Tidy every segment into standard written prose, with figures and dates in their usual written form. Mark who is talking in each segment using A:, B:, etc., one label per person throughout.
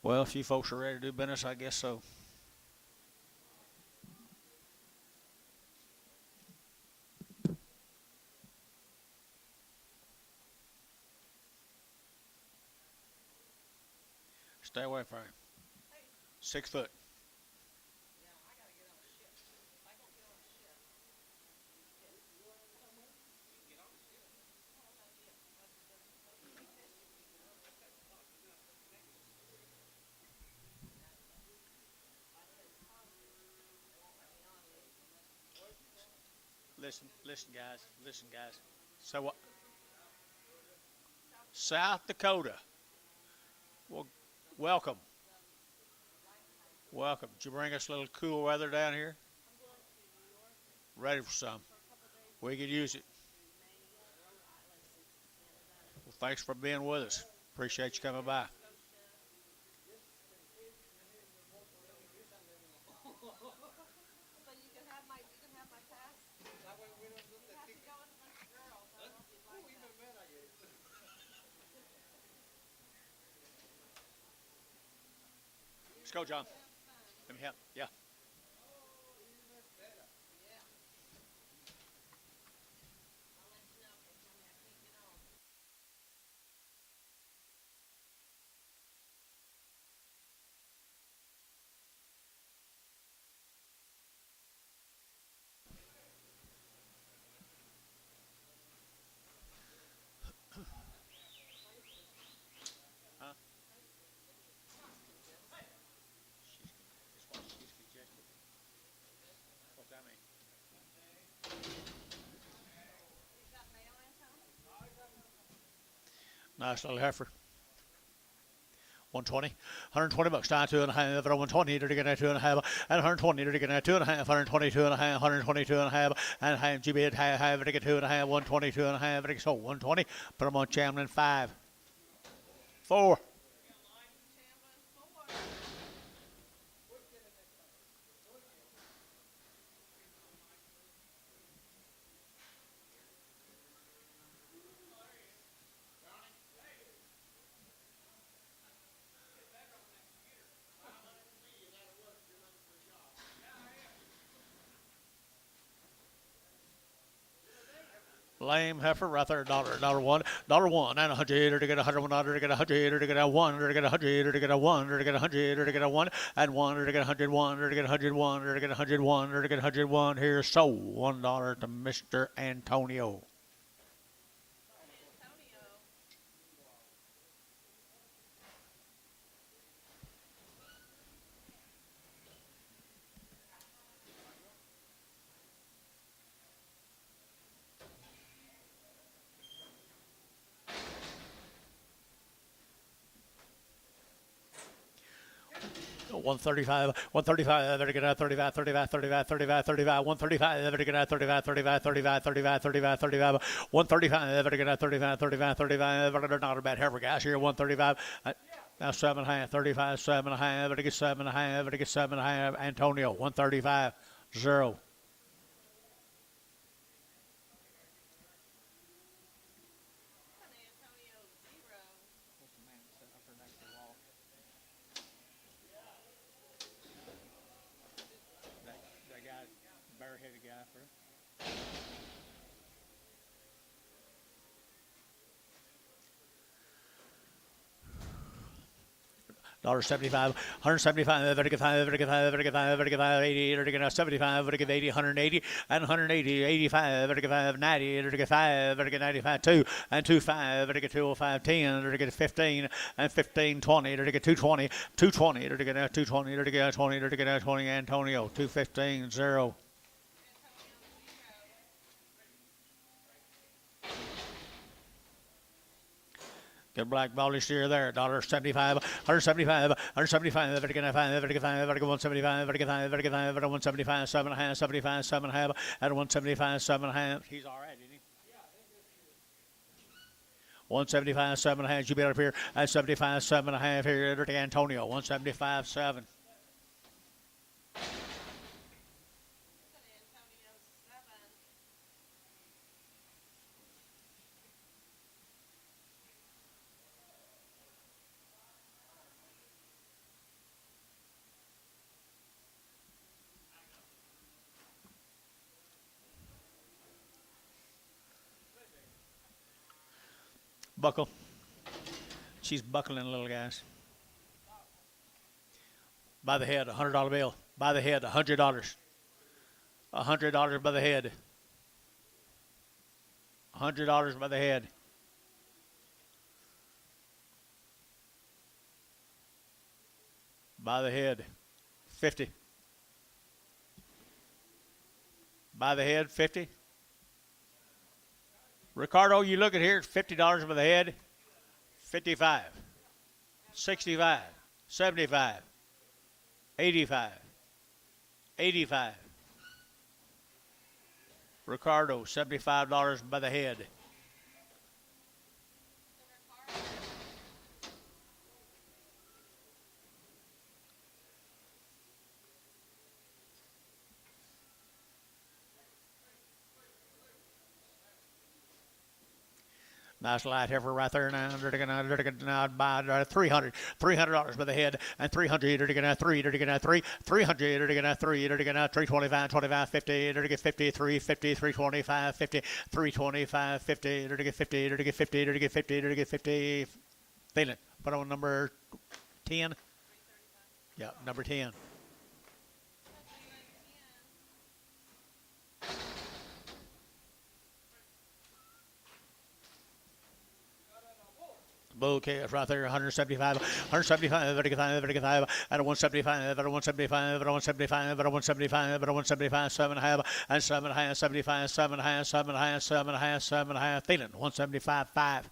A: Well, if you folks are ready to do business, I guess so. Stay away from him. 6 foot. Listen, guys. Listen, guys. So what? South Dakota. Well, welcome. Welcome. Did you bring us a little cool weather down here? Ready for some. We could use it. Well, thanks for being with us. Appreciate you coming by. Let's go, John. Let me help. Yeah. Huh? That's what she's suggested. What's that mean? Nice little heifer. 120, $120 down 2.5, 120 to get at 2.5, and 120 to get at 2.5, 122.5, 122.5, and half GB at half to get 2.5, 122.5, so 120. Put them on Chamberlain 5, 4. Lame heifer right there, dollar one, and 100 to get 100 to get 100 to get a 1 to get 100 to get a 1 to get 100 to get a 1 and 1 to get 101 to get 101 to get 101 to get 101. Here's so $1 to Mr. Antonio. $135, $135, better get out 35, 35, 35, 35, 35, $135, better get out 35, 35, 35, 35, 35, 35, $135, better get out 35, 35, 35, not a bad heifer, guys, here, 135, now 7.5, 35, 7.5, better get 7.5, better get 7.5, Antonio, 135, 0. Bareheaded guy for $75, 175, better get 5, better get 5, better get 5, better get 5, 80, better get 75, better get 80, 180, and 180, 85, better get 5, 90, better get 5, better get 95, 2, and 25, better get 205, 10, better get 15, and 15, 20, better get 220, 220, better get 220, better get 20, better get 20, Antonio, 215, 0. Good black bally steer there, $175, 175, 175, better get 5, better get 5, better get 175, better get 5, better get 5, better 175, 7.5, 75, 7.5, at 175, 7.5. He's all right, isn't he? 175, 7.5. You better up here at 75, 7.5 here to Antonio. 175, 7. Buckle. She's buckling, little guys. By the head, $100 bill. By the head, $100. $100 by the head. $100 by the head. By the head, 50. By the head, 50. Ricardo, you look at here, $50 by the head, 55, 65, 75, 85, 85. Ricardo, $75 by the head. Nice light heifer right there now. Now by $300 by the head, and 300 3 300 325 25 50 50 350 325 50 325 50 50 50 50 50. Feeling. Put on number 10. Yeah, number 10. Bull calf right there, 175, 175, 175, at a 175, at a 175, at a 175, at a 175, at a 175, 7.5, and 7.5, 75, 7.5, 7.5, 7.5, 7.5, feeling 175, 5.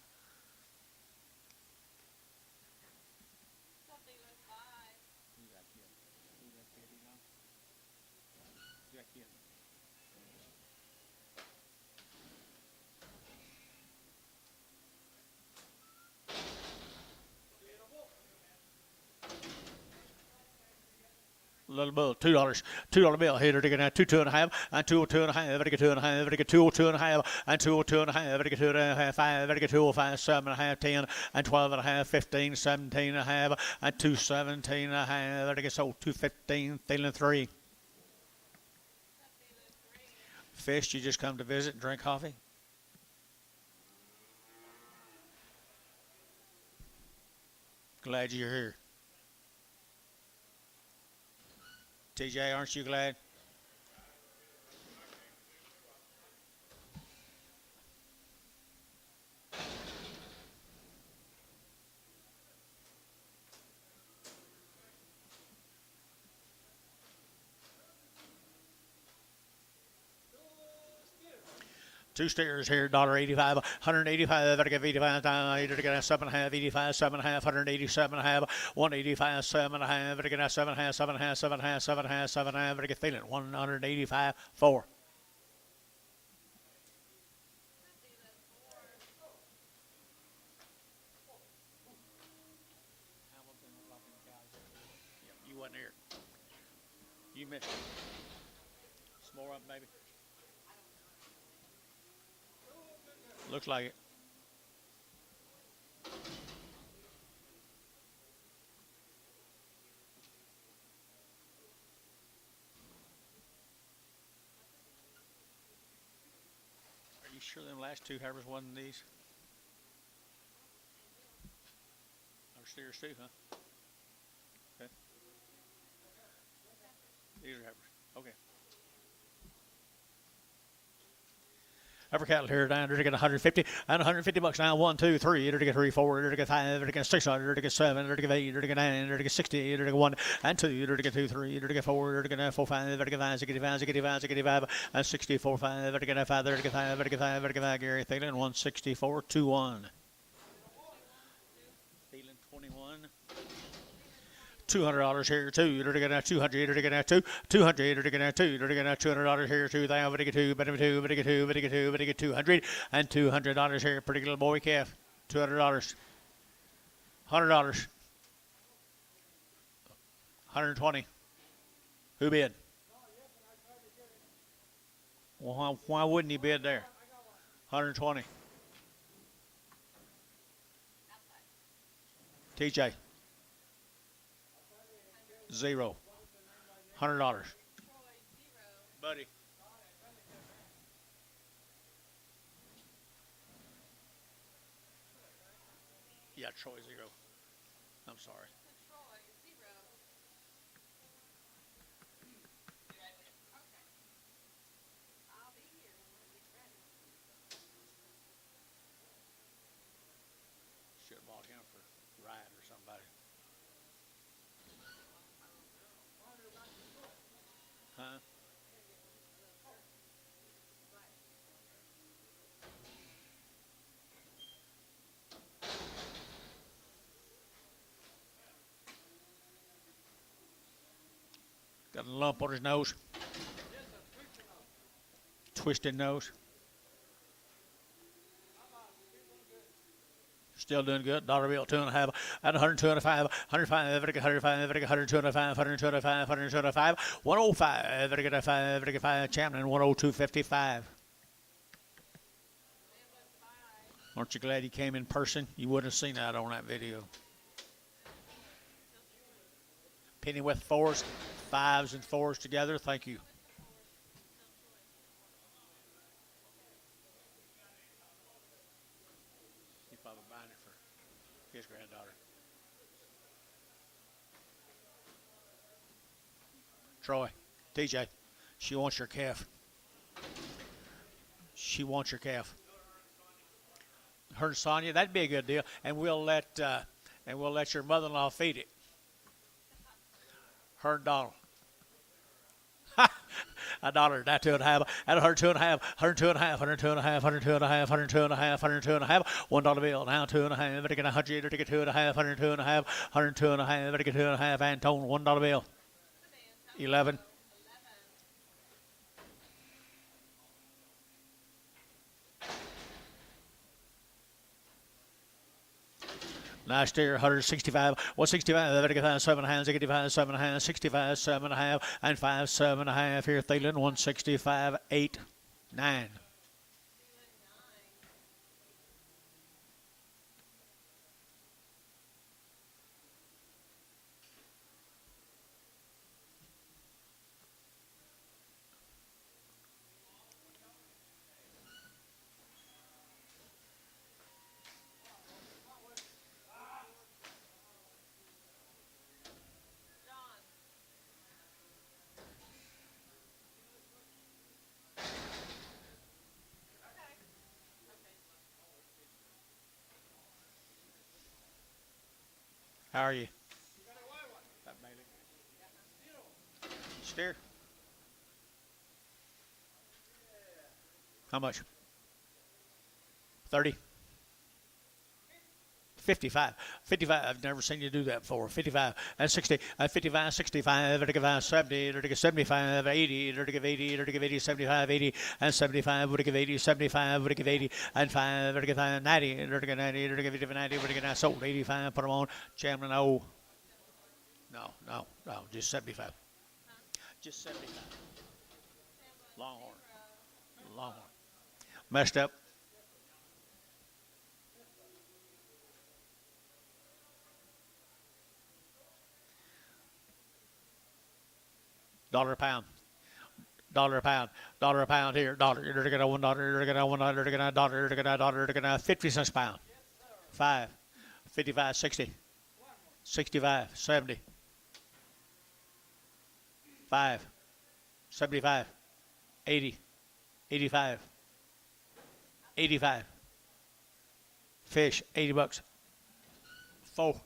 A: Little bull, $2 bill here to get 2.5, and 2.5, very good 2.5, very good 2.5, and 2.5, very good 2.5, 5, very good 2.5, 7.5, 10, and 12.5, 15, 17.5, and 2.17.5, very good so 2.15, feeling 3. Fish, you just come to visit and drink coffee? Glad you're here. TJ, aren't you glad? Two steers here, $1.85, 185, better give 85, better get 7.5, 85, 7.5, 187.5, 185, 7.5, better get 7.5, 7.5, 7.5, 7.5, 7.5, better get feeling 185, 4. You wasn't here. You missed it. Some more up, baby. Looks like it. Are you sure them last two heifers wasn't these? Or steers too, huh? Okay. These are heifers. Okay. Heifer cattle here down to get 150 and 150 bucks now. 1, 2, 3, to get 3, 4, to get 5, to get 6, to get 7, to get 8, to get 9, to get 60, to get 1 and 2, to get 2, 3, to get 4, to get 4, 5, to get 5, 65, 65, 65, and 64, 5, to get 5, to get 5, to get 5, to get 5. Gary Thielen 164, 2, 1. Thielen 21. $200 here too. You're gonna 200. You're gonna 200. You're gonna 2. You're gonna $200 here too. They over to get 2. Better 2. Better get 2. Better get 2. Better get 200 and $200 here. Pretty little boy calf. $200. $100. 120. Who bid? Well, why wouldn't he bid there? 120. TJ. 0. $100. Buddy. Yeah, Troy 0. I'm sorry. Should have bought him for Ryan or somebody. Huh? Got a lump on his nose. Twisted nose. Still doing good. Dollar bill, 2.5, at 125, 105, 105, 125, 125, 125, 105, 105, Champion, 102.55. Aren't you glad he came in person? You wouldn't have seen that on that video. Penny with fours, fives and fours together. Thank you. He's probably buying it for his granddaughter. Troy, TJ, she wants your calf. She wants your calf. Her and Sonia, that'd be a good deal, and we'll let your mother-in-law feed it. Her and Donald. $1, that 2.5, at 102.5, 102.5, 102.5, 102.5, 102.5, 102.5, $1 bill, now 2.5, better get 100, better get 2.5, 102.5, 102.5, better get 2.5, Antone, $1 bill. 11. Last year, 165, 165, 35, 7.5, 85, 7.5, 65, 7.5, and 5, 7.5 here, Thielen, 165, 8, 9. How are you? Steer. How much? 30. 55. 55. I've never seen you do that before. 55. And 60. 55, 65, 35, 70, 75, 80, 80, 80, 75, 80, and 75, 80, 75, 80, and 5, 90, 90, 90, 90, sold 85, put them on. Chamberlain, oh. No, just 75. Just 75. Longhorn. Messed up. Dollar a pound. Dollar a pound. Dollar a pound here. Dollar. You're gonna $1. You're gonna $1. You're gonna $1. You're gonna $1. You're gonna 50 cents a pound. 5. 55, 60. 65, 70. 5. 75. 80. 85. 85. Fish, $80. 4.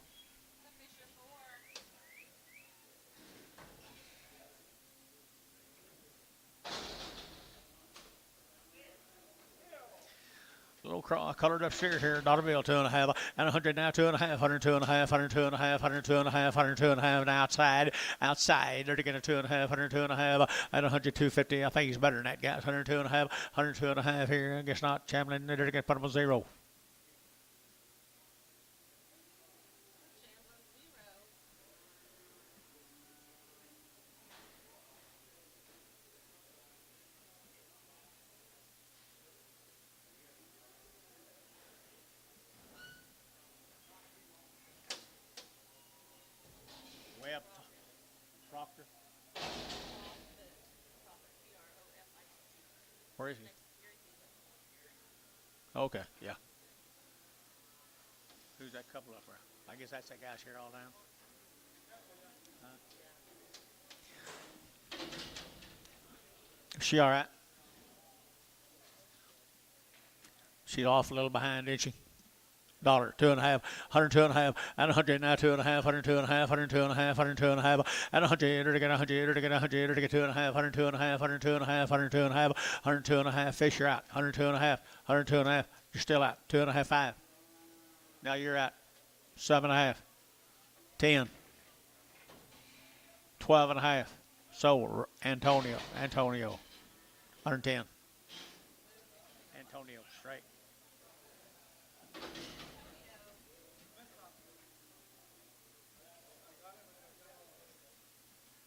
A: Little colored up steer here, dollar bill, 2.5, and 100 now, 2.5, 102.5, 102.5, 102.5, 102.5, and outside, they're getting a 2.5, 102.5, and 102.50. I think he's better than that, guys. 102.5, 102.5 here. I guess not. Chamberlain, they're going to put him on 0. Webb, Proctor. Where is he? Okay, yeah. Who's that couple up there? I guess that's that guy here all down. She all right? She's off a little behind, isn't she? Dollar, 2.5, 102.5, and 100 now, 2.5, 102.5, 102.5, 102.5, and 100, again 100, again 100, again 2.5, 102.5, 102.5, 102.5, 102.5. Fish, you're out. 102.5, 102.5. You're still out. 2.5, 5. Now you're out. 7.5, 10, 12.5. So Antonio, 110. Antonio, straight.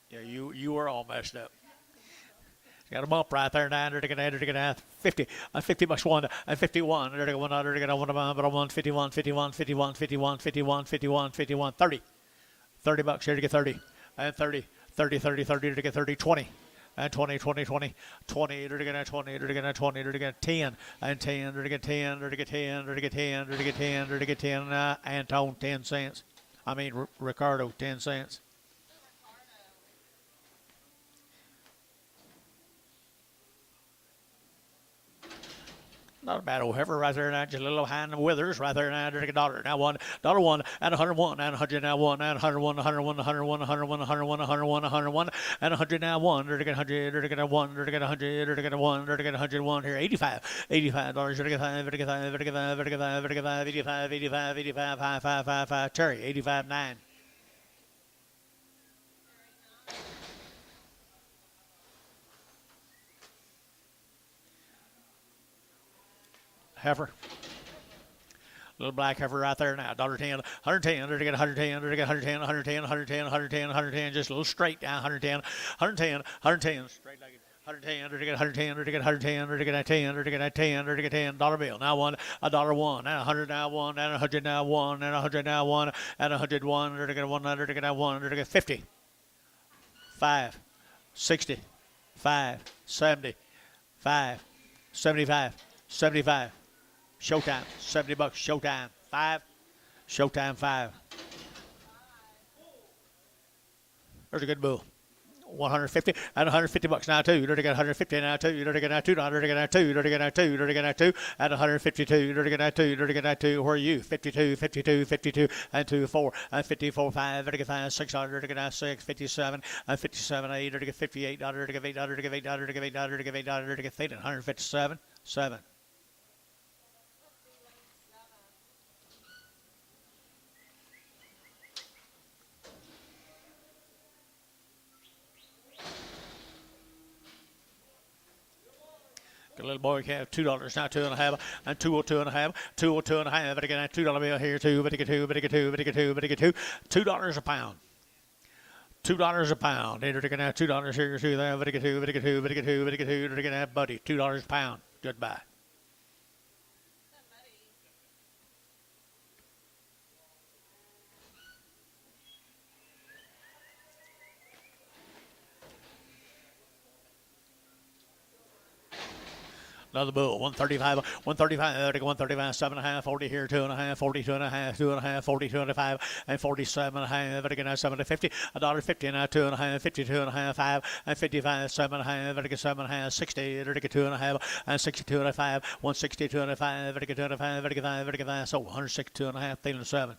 A: Yeah, you were all messed up. Got a bump right there now. They're going to get 50. 50 bucks one. 51. They're going to get 1, 51, 51, 51, 51, 51, 51, 51, 30. 30 bucks here to get 30. And 30, 30, 30, 30 to get 30, 20. And 20, 20, 20, 20, they're going to 20, they're going to 20, they're going to 10, and 10, they're going to get 10, they're going to get 10, they're going to get 10, they're going to get 10, they're going to get 10, Anton, 10 cents. I mean, Ricardo, 10 cents. Not a bad old heifer right there now, just a little behind the withers right there now. There's a dollar. Now $1, and 101, and 100 now 1, and 101, 101, 101, 101, 101, 101, 101, and 100 now 1. They're to get 100, they're to get 1, they're to get 100, they're to get 1, they're to get 101 here. $85, $85, they're to get 5, they're to get 5, they're to get 5, they're to get 5, they're to get 5, 85, 85, 85, 5, 5, 5, 5, Terry, 85, 9. Heifer. Little black heifer right there now. $1.10, 110. They're to get 110. They're to get 110, 110, 110, 110, 110. Just a little straight down. 110, 110, 110. Straight legged. 110. They're to get 110. They're to get 110. They're to get 10. They're to get 10. They're to get $10 bill. Now $1, $1, and 100 now 1, and 100 now 1, and 100 now 1, and 101. They're to get 100. They're to get 1. They're to get 50. 5, 60, 5, 70, 5, 75, 75. Showtime, 70 bucks. Showtime, 5. Showtime, 5. There's a good bull. 150 and 150 bucks now too. You're to get 150 now too. You're to get now $2. You're to get now 2. You're to get now 2. You're to get now 2 and 152. You're to get now 2. You're to get now 2. Where are you? 52, 52, 52 and 2, 4 and 54, 5. You're to get 5, 6. You're to get now 6, 57 and 57, 8. You're to get 58. You're to get $8. You're to get $8. You're to get $8. You're to get $8. You're to get 8. 157, 7. Little boy can have $2 now, 2.5, and 202.5, 202.5. But again, $2 bill here too. But get 2, but get 2, but get 2, but get 2. $2 a pound. $2 a pound. They're going to have $2 here too. There, but get 2, but get 2, but get 2, but get 2. They're going to have buddy $2 a pound. Goodbye. Another bull, 135, 135, 135, 7.5, 40 here, 2.5, 42.5, 2.5, 42.5, and 47.5, again, 7 to 50, $1.50 now, 2.5, 52.5, 5, and 55, 7.5, 7.5, 60, 2.5, and 62.5, 162.5, 2.5, 5, so 162.5, feeling 7.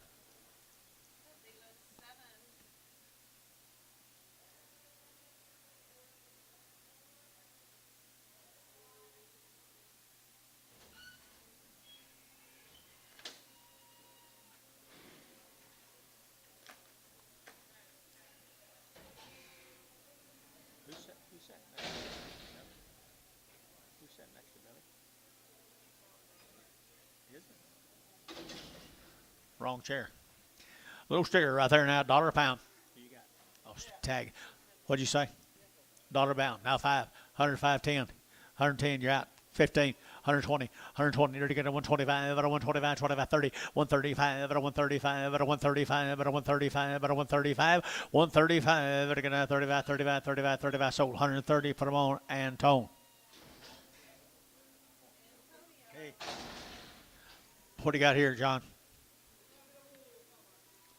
A: Wrong chair. Little sticker right there now, $1 a pound. You got? Oh, tag. What'd you say? $1 pound. Now 5, 105, 10, 110. You're out. 15, 120, 120. You're to get a 125, at a 125, 25, 30, 135, at a 135, at a 135, at a 135, at a 135, 135. At a 35, 35, 35, 35. Sold 130. Put them on and tone. Hey. What do you got here, John?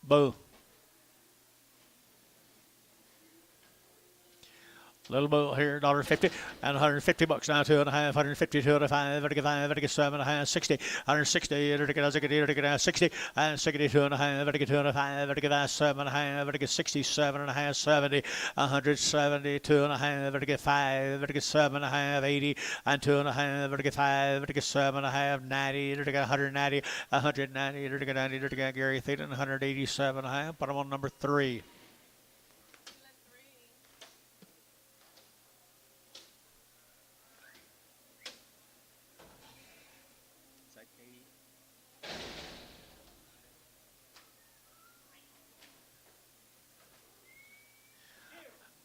A: Boo. Little bull here, $1.50 and $150 now, 2.5, 150, 2.5, 7.5, 60, 160, 60, and 62 and a half, 2.5, 7.5, 67.5, 70, 172 and a half, 5, 7.5, 80, and 2.5, 5, 7.5, 90, 190, 190, Gary Thielen, 187.5. Put him on number 3.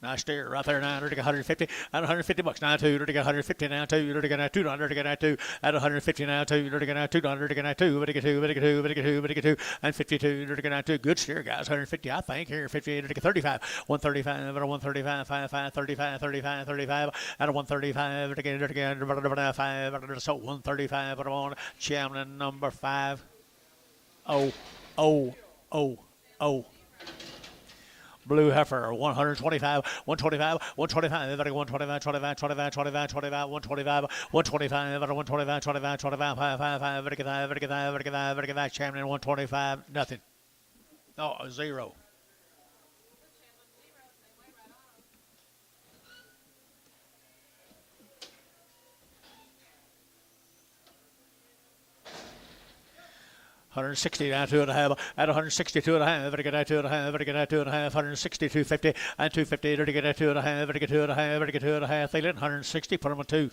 A: Nice steer right there now. 150 and $150 now, $2. 150 now, $2. $2 2 at 150 now, $2. $2 and 52. Good steer, guys. 150, I think. Here, 50, 35, 135, and 135, 55, 35, 35, 35, and 135, 5, so 135, but I'm on Chamlin number 5. Oh. Blue Heifer, 125, 125, 125, 125, 25, 25, 25, 25, 125, 125, 125, 25, 25, 55, Champion, 125, nothing. Oh, 0. $160 now, 2.5 at 162 and a half. Very good at 2.5. Very good at 2.5. 162.50 and 250. Very good at 2.5. Very good 2.5. Very good 2.5. Thielen 160. Put him on 2.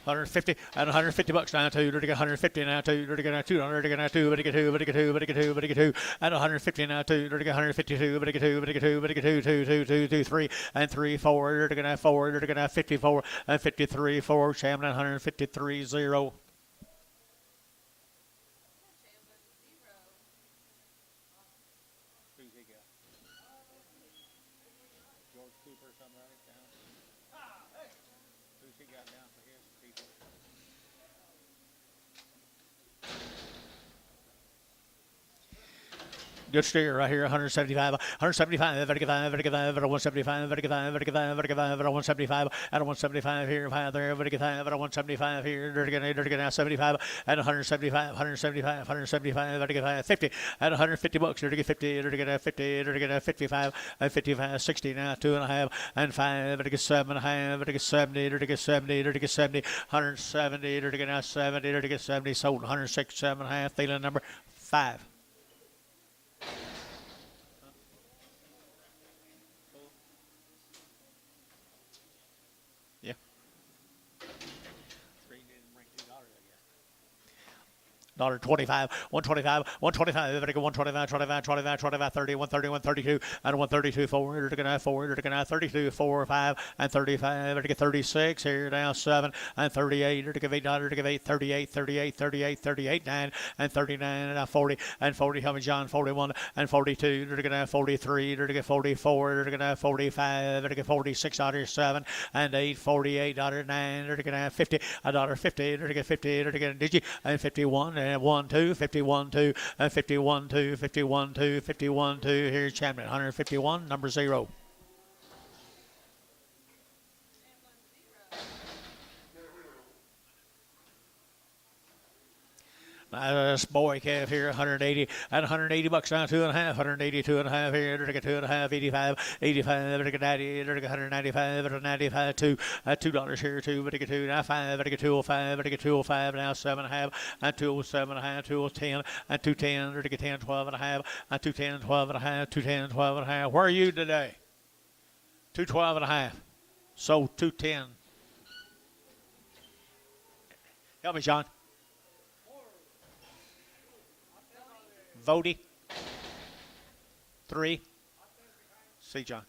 A: $150 and $150 now, $2. 150 now, $2. 200 2, very good 2, very good 2, very good 2, very good 2, and 150 now, $2. 152, very good 2, very good 2, very good 2, 3, and 3, 4. 4, 54 and 53, 4. Chamlin 153, 0. Good steer right here, 175, 175, 175, 175, and 175 here, 5 there, 175 here, 75, and 175, 175, 50, and $150, 50, 55, and 55, 60 now, 2.5, and 5, 7.5, 70, 170, 70, sold 106, 7.5, Thielen number 5. $1.25, 125, 125, 125, 25, 25, 25, 30, 130, 132, and 132, 4, 32, 4, 5, and 35, 36, here now 7, and 38, 8, 38, 38, 9, and 39, and 40, and 40, coming John, 41, and 42, 43, 44, 45, 46, 7, and 8, 48, 9, 50, $1.50, 50, Digi, and 51, and 1, 2, 51, 2, and 51, 2, 51, 2, 51, 2. Here's Champion, 151, number 0. This boy calf here, 180 and $180 now, 2.5, 182 and a half here, 2.5, 85, 85, 90, 195, 95, 2, $2 here, 2, 2, now 5, 205, 205 now, 7.5, and 207 and a half, 210, and 210, 10, 12 and a half, and 210, 12 and a half, 210, 12 and a half. Where are you today? 212 and a half. So 210. Help me, John. Vody. 3. See, John.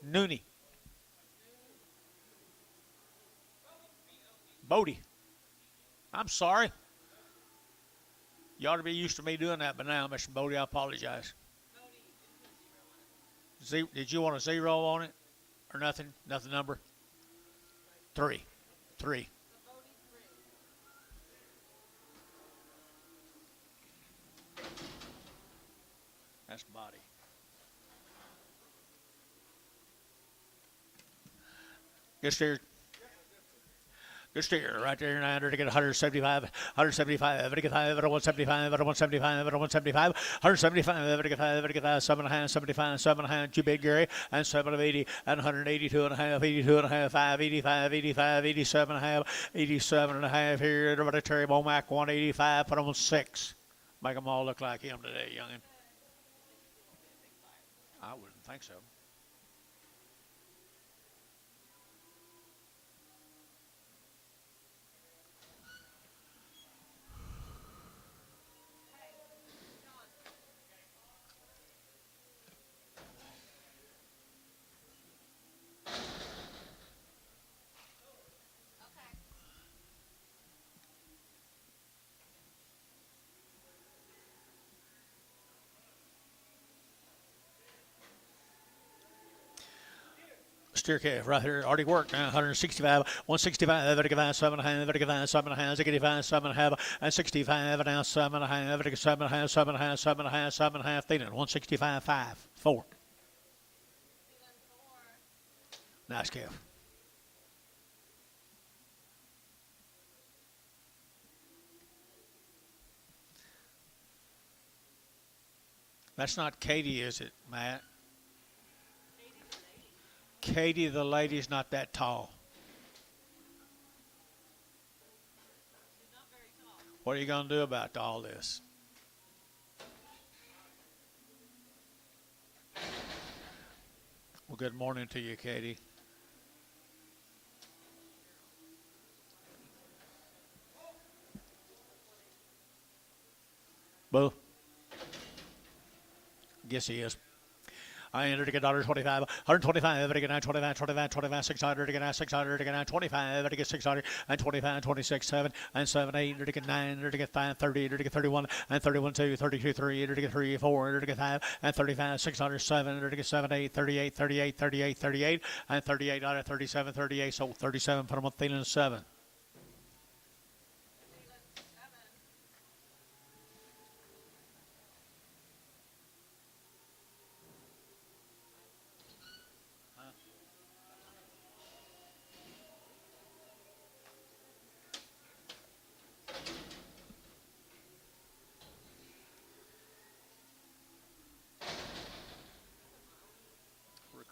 A: Nooney. Bodie. I'm sorry. You ought to be used to me doing that by now, Mr. Bodie. I apologize. Did you want a 0 on it or nothing? Nothing number? 3. 3. That's the body. Good steer. Good steer right there. Now to get 175, 175, to get 5, 175, 175, 175, 175, 7.5, 75, 7.5, too big, Gary, and 7 of 80, and 182 and a half, 82 and a half, 5, 85, 85, 87 and a half, 87 and a half here. Everybody, Terry Womack, 185, put on 6. Make them all look like him today, youngin'. I wouldn't think so. Steer calf right here, already worked now. 165, 165, 75, 7.5, 75, 7.5, 85, 7.5, and 65, and now 7.5, 7.5, 7.5, 7.5, 7.5, feeling 165, 5, 4. Nice calf. That's not Katie, is it, Matt? Katie, the lady's not that tall. What are you going to do about all this? Well, good morning to you, Katie. Boo. Guess he is. I entered to get $125, 125, to get 925, 25, 25, 600, to get 600, to get 925, to get 600, and 25, 26, 7, and 7, 8, to get 9, to get 5, 30, to get 31, and 31, 2, 32, 3, to get 3, 4, to get 5, and 35, 600, 7, to get 7, 8, 38, 38, 38, 38, and 38 out of 37, 38, so 37, put them on feeling 7.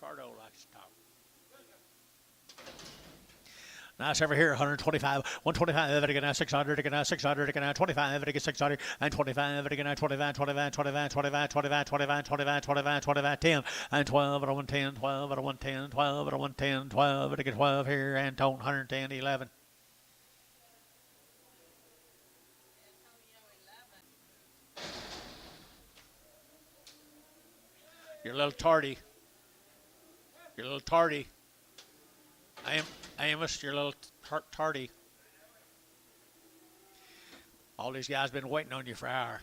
A: Ricardo likes to talk. Nice over here, 125, 125, to get 600, to get 600, to get 25, to get 600, and 25, to get 25, 25, 25, 25, 25, 25, 25, 25, 25, 10, and 12, at 110, 12, at 110, 12, at 110, 12, to get 12 here, and tone 110, 11. You're a little tardy. You're a little tardy. Amos, you're a little tardy. All these guys been waiting on you for an hour.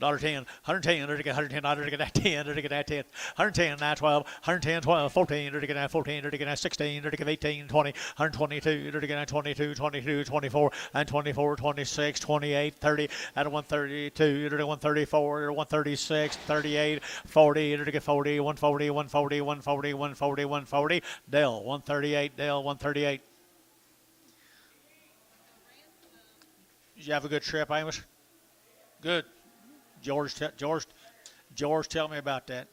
A: $10, 110, to get 110, to get that 10, to get that 10, 110, now 12, 110, 12, 14, to get that 14, to get that 16, to get 18, 20, 122, to get that 22, 22, 24, and 24, 26, 28, 30, at 132, to get 134, 136, 38, 40, to get 40, 140, 140, 140, 140, 140, Dell, 138, Dell, 138. Did you have a good trip, Amos? Good. George, tell me about that.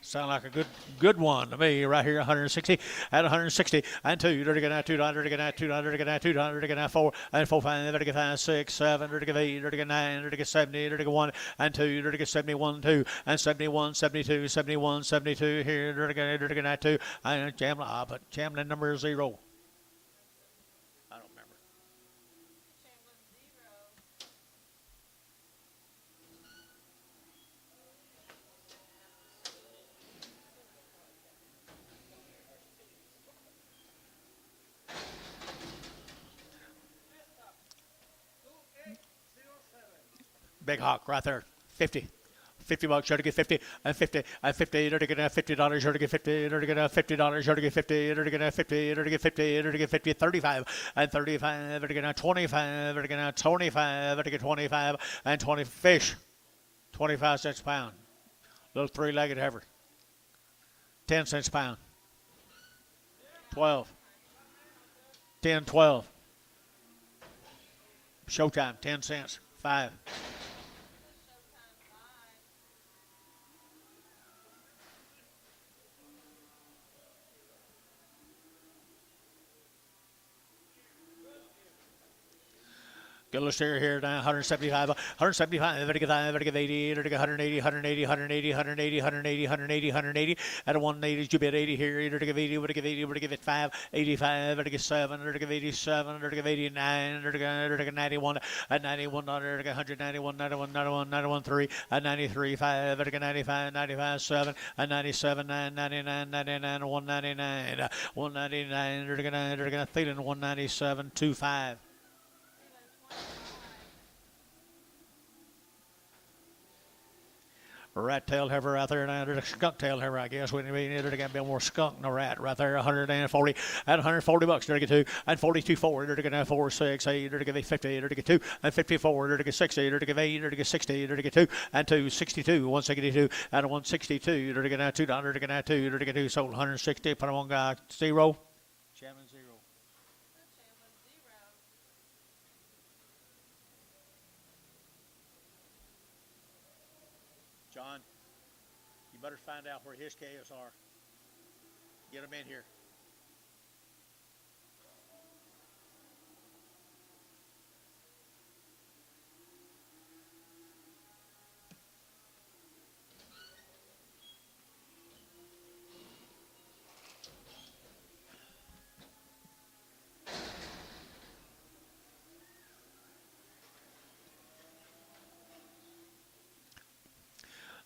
A: Sound like a good one to me right here. 160 at 160 and 2. To get 200, to get 200, to get 200, to get 4 and 4, 5, to get 5, 6, 7, to get 8, to get 9, to get 70, to get 1 and 2, to get 71, 2 and 71, 72, 71, 72 here. To get 2 and Chamlin number 0. Big hawk right there. 50. 50 bucks, you're to get 50 and 50 and 50, you're to get $50, you're to get 50, you're to get $50, you're to get 50, you're to get 50, you're to get 50, you're to get 50, 35 and 35, you're to get 25, you're to get 25, you're to get 25 and 20 fish, 25 cents a pound. Little three-legged heifer, 10 cents a pound. 12, 10, 12. Showtime, 10 cents, 5. Get a little steer here now, 175, 175, vertical 80, vertical 180, 180, 180, 180, 180, 180, 180, at a 180, you bet 80 here, vertical 80, vertical 80, vertical 5, 85, vertical 7, vertical 87, vertical 89, vertical 91, at 91, vertical 191, 91, 91, 91, 3, at 93, 5, vertical 95, 95, 7, at 97, 9, 99, 99, 199, 199, vertical 9, vertical feeling 197, 25. Rat tail heifer out there now. There's a skunk tail heifer, I guess. We need to get a bit more skunk than a rat right there. 140 at 140 bucks. There to get 2 and 42 4. There to get 4 6 8. There to get 50. There to get 2 and 54. There to get 60. There to get 8. There to get 60. There to get 2 and 2 62. 162 at 162. There to get $2. There to get 2. There to get 2. Sold 160. Put them on guy 0. Chairman 0. John, you better find out where his calves are. Get them in here.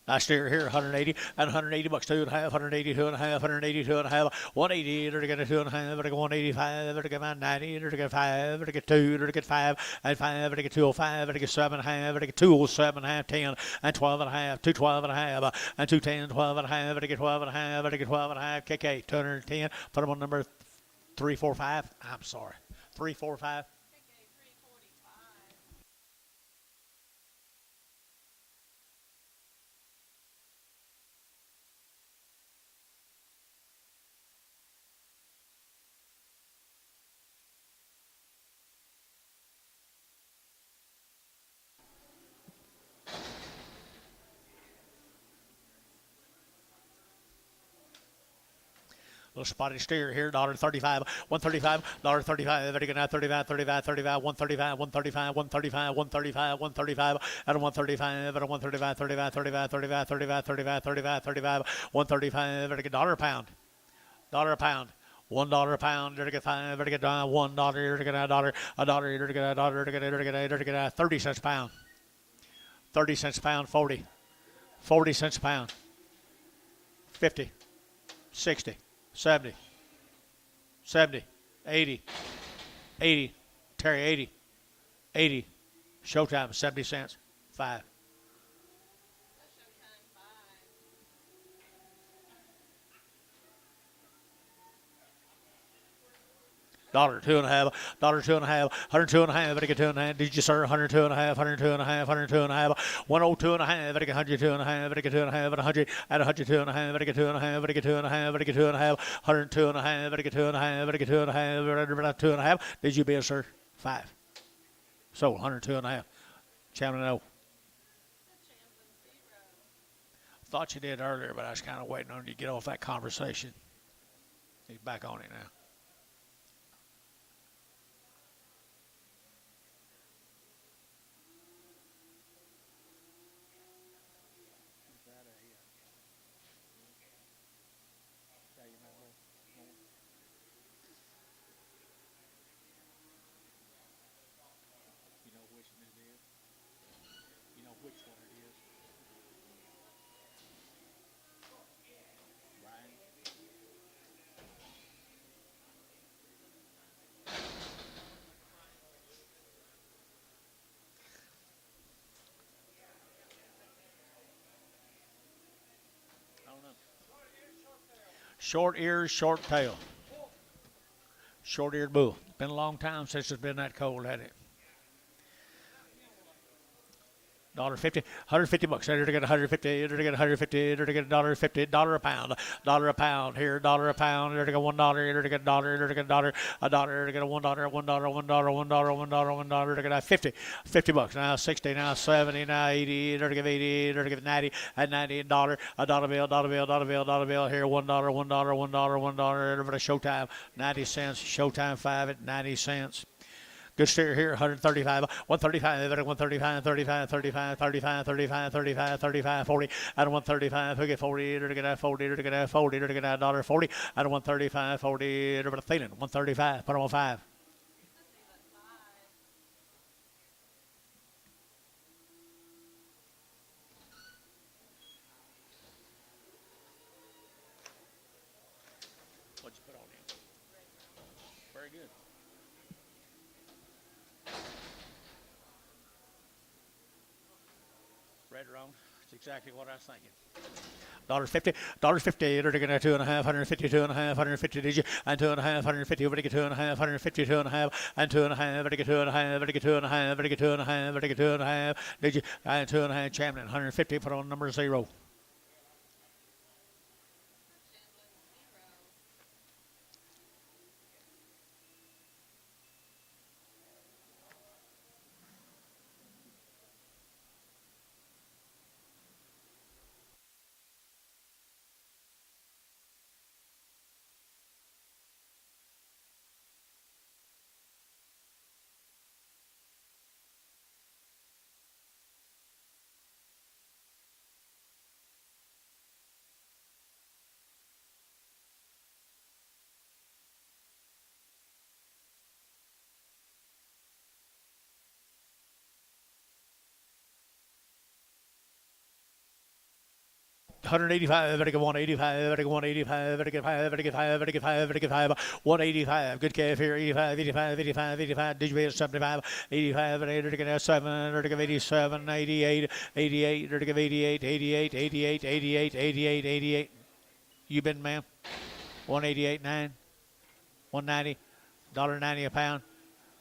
A: Nice steer here, 180 and 180 bucks, 2 and a half, 182 and a half, 182 and a half, 180, there to get a 2 and a half, there to get 185, there to get 90, there to get 5, there to get 2, there to get 5, and 5, there to get 205, there to get 7 and a half, there to get 207 and a half, 10, and 12 and a half, 212 and a half, and 210, 12 and a half, there to get 12 and a half, there to get 12 and a half, KK, 210, put them on number 345, I'm sorry, 345. Little spotted steer here, $1.35, $135, $1.35, very good now, 35, 35, 35, 135, 135, 135, 135, 135, at a 135, at a 135, 35, 35, 35, 35, 35, 35, 35, 135, very good, $1 a pound, $1 a pound. $1 a pound, there to get 5, there to get $1, there to get a dollar, there to get a dollar, there to get 30 cents a pound, 30 cents a pound, 40, 40 cents a pound, 50, 60. 70, 70, 80, 80, Terry, 80, 80, Showtime, 70 cents, 5. $1, 2 and a half, $1, 2 and a half, 102 and a half, very good, 2 and a half. Did you, sir? 102 and a half, 102 and a half, 102 and a half, 102 and a half, very good, 102 and a half, very good, 2 and a half, 100, at 102 and a half, very good, 2 and a half, very good, 2 and a half, very good, 2 and a half, 102 and a half, very good, 2 and a half, very good, 2 and a half, very good, 2 and a half. Did you bid, sir? 5. Sold 102 and a half. Chairman, no. Thought you did earlier, but I was kind of waiting on you to get off that conversation. He's back on it now. Short ears, short tail. Short-eared bull. Been a long time since it's been that cold, hasn't it? $1.50, $150. They're to get 150. They're to get 150. They're to get $1.50. Dollar a pound. Dollar a pound. Here, dollar a pound. They're to get $1. They're to get $1. They're to get $1. A dollar. They're to get $1. $1. $1. $1. $1. They're to get 50. $50. Now 60. Now 70. Now 80. They're to give 80. They're to give 90. At 90, $1. A dollar bill. Dollar bill. Dollar bill. Dollar bill. Here, $1. $1. $1. $1. Everybody, Showtime. 90 cents. Showtime 5 at 90 cents. Good steer here, 135, 135, 135, 35, 35, 35, 35, 35, 35, 40, out of 135, who get 40, to get that 40, to get that 40, to get that $1.40, out of 135, 40, everybody feeling, 135, put them on 5. What'd you put on him? Very good. Right around. That's exactly what I was thinking. $1.50, $1.50, they're taking 2.5, 150, 2.5, 150, did you? And 2.5, 150, over to get 2.5, 150, 2.5, and 2.5, over to get 2.5, over to get 2.5, over to get 2.5, over to get 2.5, did you? And 2.5, Champion, 150, put on number 0. $185, better get 185, better get 185, better get 5, better get 5, better get 5, better get 5, 185, good calf here, 85, 85, 85, 85, did you be 75, 85, and 8, get 7, or to give 87, 88, 88, or to give 88, 88, 88, 88, 88, 88. You been, ma'am? 188, 9, 190, $1.90 a pound,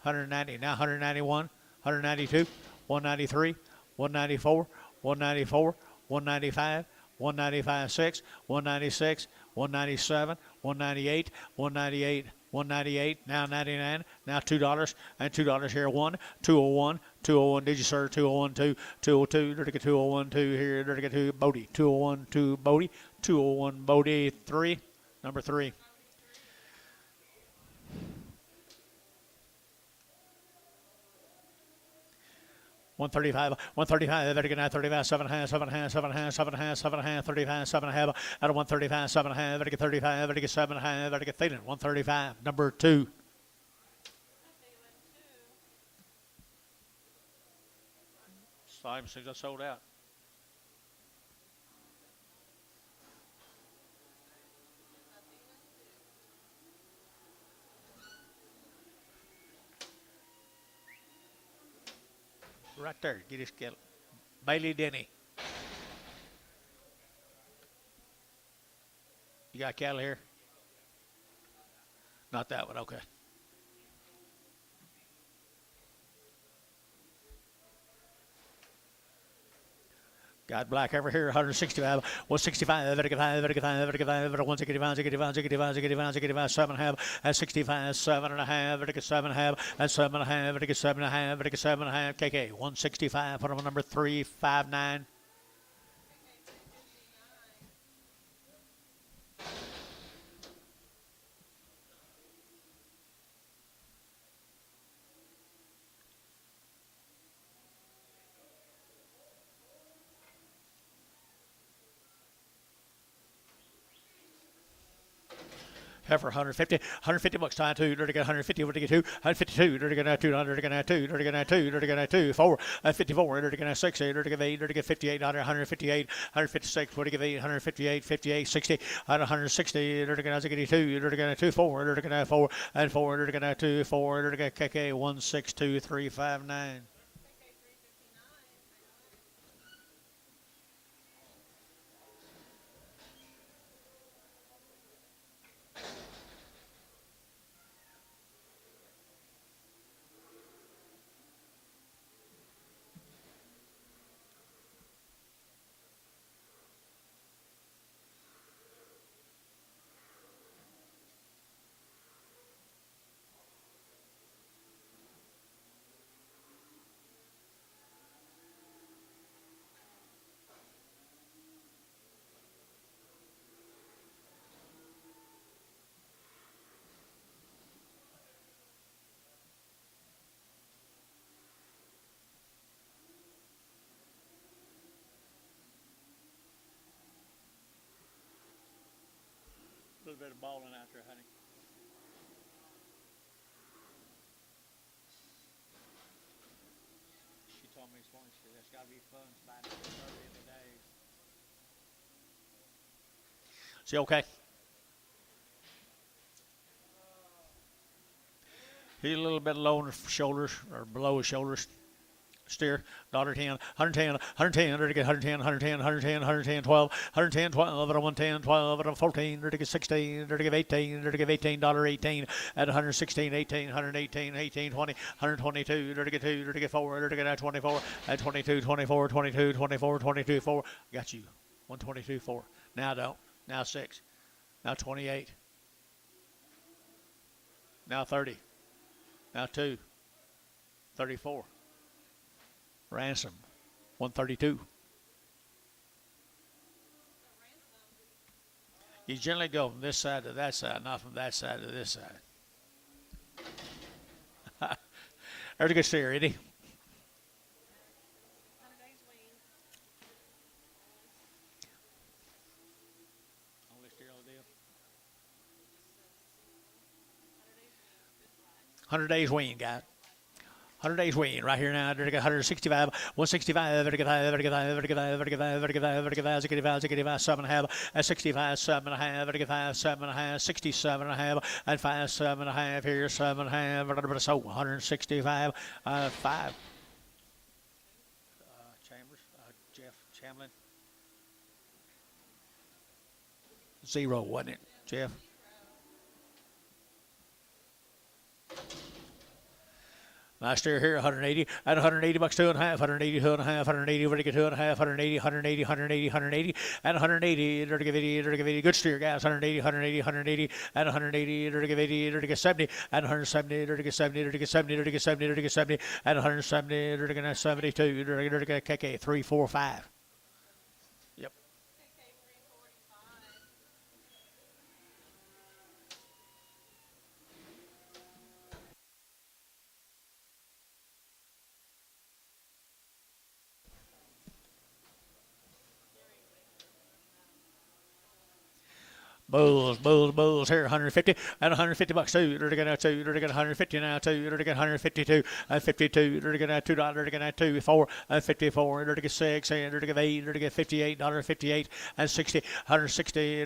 A: 190, now 191, 192, 193, 194, 194, 195, 195.6, 196, 197, 198, 198, 198, now 99, now $2, and $2 here, 1, 201, 201, did you, sir? 201, 2, 202, there to get 201, 2 here, there to get 2, Bodie, 201, 2, Bodie, 201, Bodie, 3, number 3. $135, better get 35, 7.5, 7.5, 7.5, 7.5, 7.5, 35, 7.5, out of 135, 7.5, better get 35, better get 7.5, better get feeling, 135, number 2. Slime since I sold out. Right there, get his kettle. Bailey Denny. You got cattle here? Not that one, okay. Got black over here, 165, 165, better get 5, better get 5, better get 5, better 165, 65, 65, 65, 65, 7.5, and 65, 7.5, better get 7.5, and 7.5, better get 7.5, better get 7.5, KK, 165, put on number 359. Heifer, 150, $150, time 2, to get 150, over to get 2, 152, to get 200, to get 2, to get 2, to get 2, 4, 54, to get 6, to get 8, to get 58, 158, 156, to get 8, 158, 58, 60, 160, to get 82, to get 2, 4, to get 4, and 4, to get 2, 4, to get KK, 162359. little bit of balling out there, honey. She told me this morning, she said, there's got to be fun by 30 in the day. She okay? He's a little bit low on his shoulders, or below his shoulders. Steer, daughter 10, 110, 110, 110, 110, 110, 110, 12, 110, 12, 110, 12, 14, 16, 18, 18, $18, at 116, 18, 118, 18, 20, 122, 2, 4, 24, at 22, 24, 22, 24, 22, 4. Got you. 122, 4. Now don't. Now 6. Now 28. Now 30. Now 2. 34. Ransom, 132. You generally go from this side to that side, not from that side to this side. There's a good steer, isn't he? Only steer on the deal. 100 days wean, guy. 100 days wean right here now. 165, 165, 7.5, at 65, 7.5, 7.5, 67.5, at 5, 7.5 here, 7.5, so 165, 5. Chambers, Jeff Chamlin. 0, wasn't it, Jeff? Nice steer here, 180, at 180 bucks, 2.5, 180, 2.5, 180, 2.5, 180, 180, 180, 180, at 180, 80, good steer, guys, 180, 180, 180, at 180, 80, 70, at 170, 70, 70, 70, 70, at 170, 72, KK, 3, 4, 5. Yep. Bulls here, 150, and 150 bucks, 2, 150 now, 2, 152, and 52, $2, 2, 4, and 54, 6, and 8, $58, 58, and 60, 160,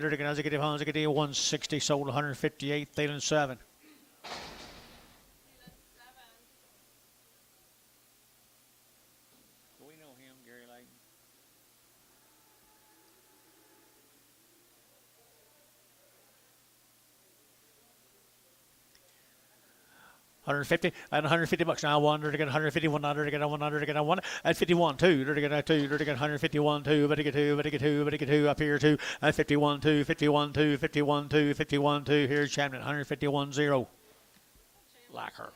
A: 160, sold 158, Thielen 7. We know him, Gary Layton. 150 and 150 bucks now. 151, 100, at 51, 2, 151, 2, up here, 2, at 51, 2, 51, 2, 51, 2, 51, 2. Here's Chapman, 151, 0. Like her.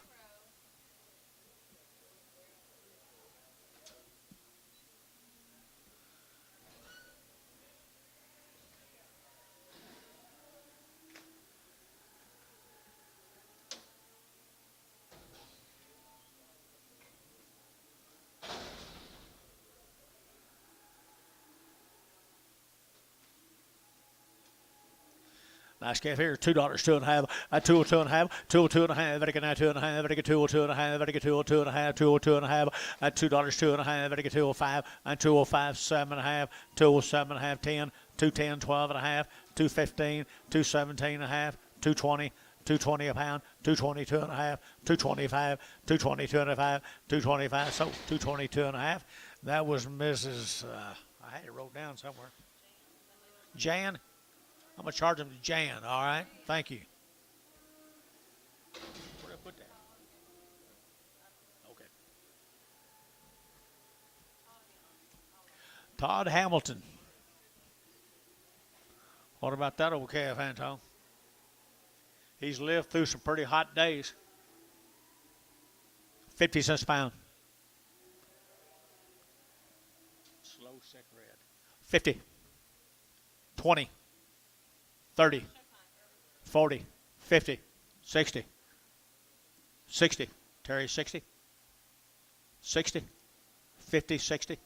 A: Nice calf here, $2, 2.5, at 202.5, 202.5, very good now, 2.5, very good 202.5, very good 202.5, 202.5, at $2, 2.5, very good 205, and 205, 7.5, 207.5, 10, 210, 12.5, 215, 217.5, 220. 220 a pound, 222.5, 225, 222.5, 225, so 222.5. That was Mrs. I had it wrote down somewhere. Jan. I'm going to charge them to Jan, all right? Thank you. Where did I put that? Okay. Todd Hamilton. What about that old calf, Anton? He's lived through some pretty hot days. 50 cents a pound. Slow sick red. 50. 20. 30, 40, 50, 60, 60. Terry, 60, 60, 50, 60.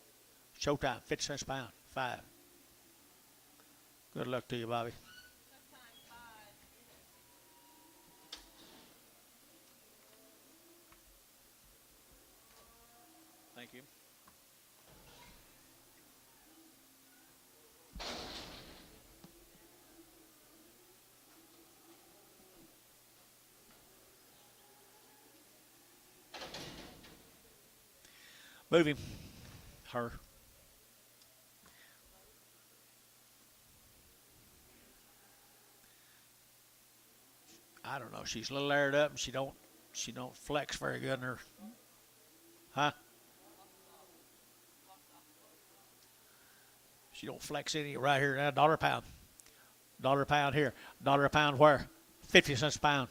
A: Showtime, 50 cents a pound, 5. Good luck to you, Bobby. Move him. Her. I don't know. She's a little aired up, and she don't flex very good in her. Huh? She don't flex any right here now. Dollar a pound. Dollar a pound here. Dollar a pound where? 50 cents a pound.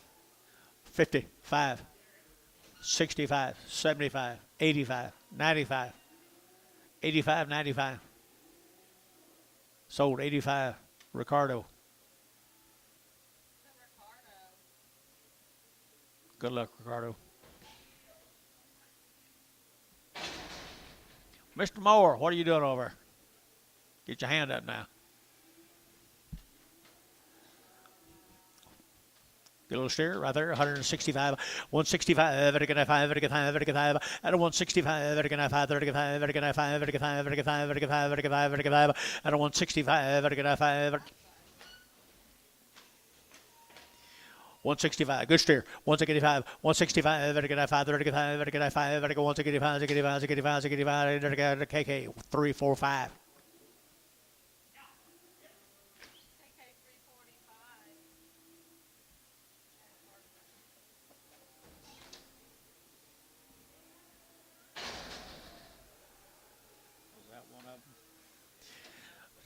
A: 55, 65, 75, 85, 95, 85, 95. Sold 85. Ricardo. Good luck, Ricardo. Mr. Moore, what are you doing over? Get your hand up now. Get a little steer right there, 165, 165, vertical 5, vertical 5, vertical 5, at a 165, vertical 5, vertical 5, vertical 5, vertical 5, vertical 5, vertical 5, vertical 5, vertical 5, at a 165, vertical 5, 165, good steer, 165, 165, vertical 5, vertical 5, vertical 5, vertical 165, 65, 65, 65, vertical KK, 3, 4, 5.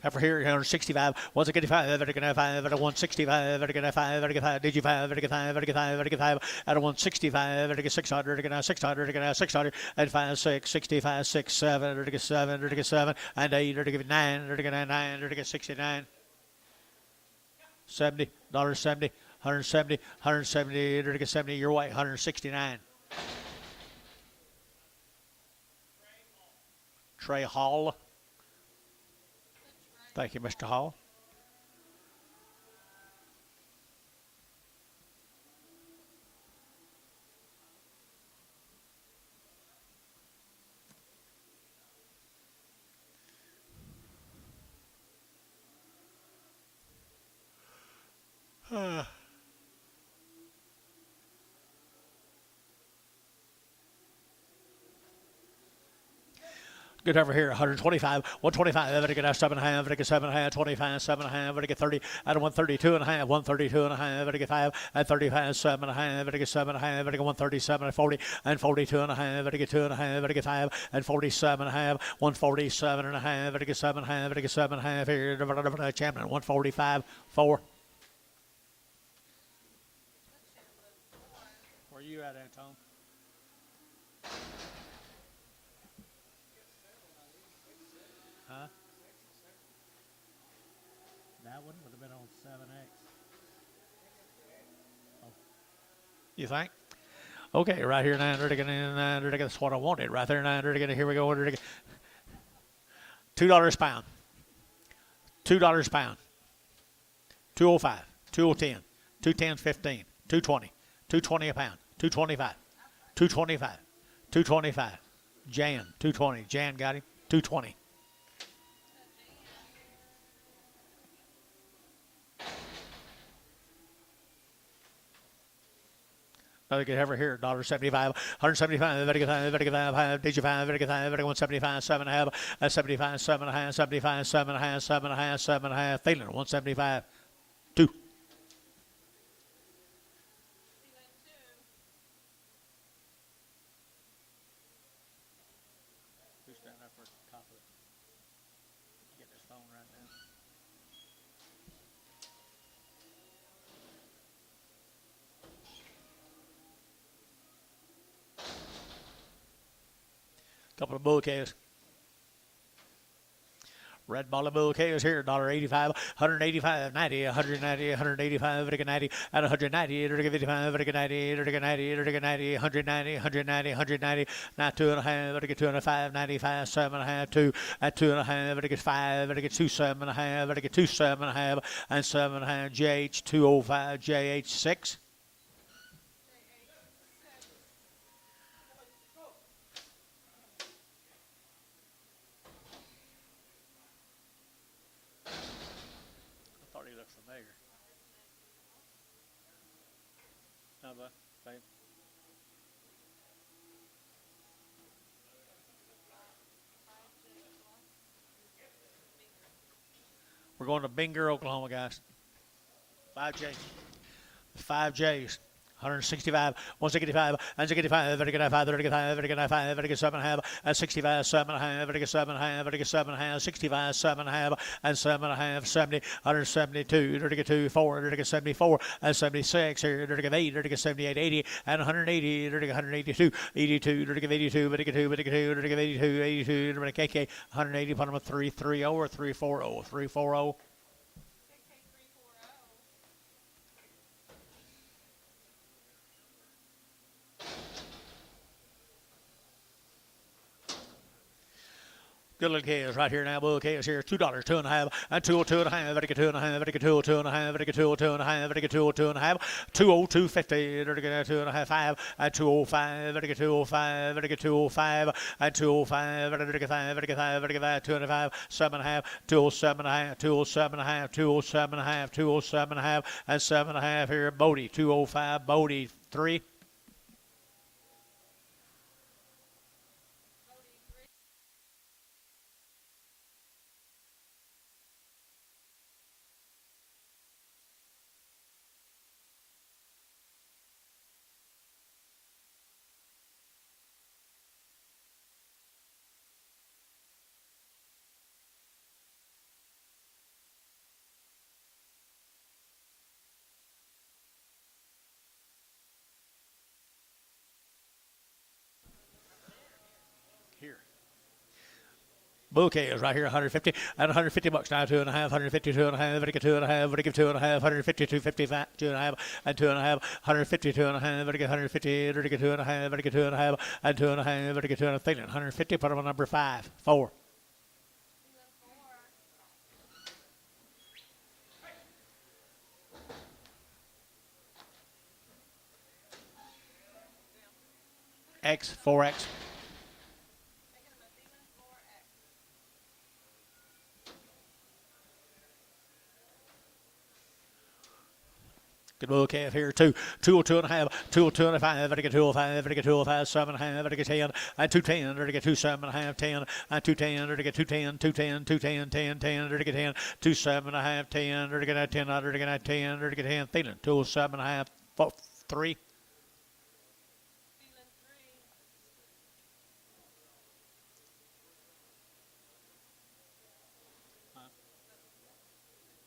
A: Heifer here, 165, 165, vertical 5, vertical 165, vertical 5, vertical 5, digi 5, vertical 5, vertical 5, vertical 5, at a 165, vertical 600, vertical 600, vertical 600, and 5, 6, 65, 6, 7, vertical 7, vertical 7, and 8, vertical 9, vertical 9, vertical 69, 70, $70, 170, 170, vertical 70, your way, 169. Trey Hall. Thank you, Mr. Hall. Good over here, 125, 125, vertical 7.5, vertical 7.5, 25, 7.5, vertical 30, at 132.5, 132.5, vertical 5, at 35, 7.5, vertical 7.5, vertical 137, 40, and 42.5, vertical 2.5, vertical 5, and 47.5, 147.5, vertical 7.5, vertical 7.5 here, champion, 145, 4. Where are you at, Antone? Huh? That one would have been on 7X. Oh. You think? Okay, right here, 900, 900, that's what I wanted. Right there, 900, here we go. $2 a pound. $2 a pound. 205, 210, 210, 15, 220, 220 a pound, 225, 225, 225. Jan, 220. Jan got him, 220. Another good heifer here, $1.75, 175, vertical 5, vertical 5, digi 5, vertical 5, vertical 175, 7.5, 75, 7.5, 75, 7.5, 7.5, 7.5, feeling 175, 2. Who's standing up for the top of it? Get this phone right now. Couple of bull calves. Red ball of bull calves here, $1.85, 185, 90, 190, 185, vertical 90, at 190, vertical 55, vertical 90, vertical 90, vertical 90, 190, 190, 190, now 2.5, vertical 2.5, 95, 7.5, 2, at 2.5, vertical 5, vertical 2, 7.5, vertical 2, 7.5, and 7.5, JH 205, JH 6. Familiar. No, but babe. We're going to Binger, Oklahoma, guys. 5J. 5Js. 165, 165, and 65, very good, 5, very good, 5, very good, 5, very good, 7.5, and 65, 7.5, very good, 7.5, very good, 7.5, 65, 7.5, and 7.5, 70, 172, very good, 2, 4, very good, 74, and 76, here, very good, 8, very good, 78, 80, and 180, very good, 182, 82, very good, 82, very good, 2, very good, 2, very good, 82, 82, very good, KK, 180, put them at 330 or 340, 340. Good little case right here now. Bull case here. $2, 2.5, and 202.5. Very good, 2.5. Very good, 202.5. Very good, 202.5. Very good, 202.5. 202.50. Very good, 2.5. 5 and 205. Very good, 205. Very good, 205 and 205. Very good, 5. Very good, 5. Very good, 5. 205. 7.5. 207.5. 207.5. 207.5. 207.5 and 7.5 here. Bodie 205. Bodie 3. Here. Bouquet is right here, 150 and 150 bucks now, 2.5, 150, 2.5, very good, 2.5, very good, 2.5, 150, 255, 2.5, and 2.5, 150, 2.5, very good, 150, very good, 2.5, very good, 2.5, and 2.5, very good, 2.5, feeling 150, put them on number 5, 4. X, 4X. Good bouquet here, 202.5, 202.5, very good, 205, very good, 205, 7.5, very good, 10, and 210, very good, 27.5, 10, and 210, very good, 210, 210, 210, 10, 10, very good, 10, 27.5, 10, very good, 10, very good, 10, very good, 10, feeling 207.5, 3.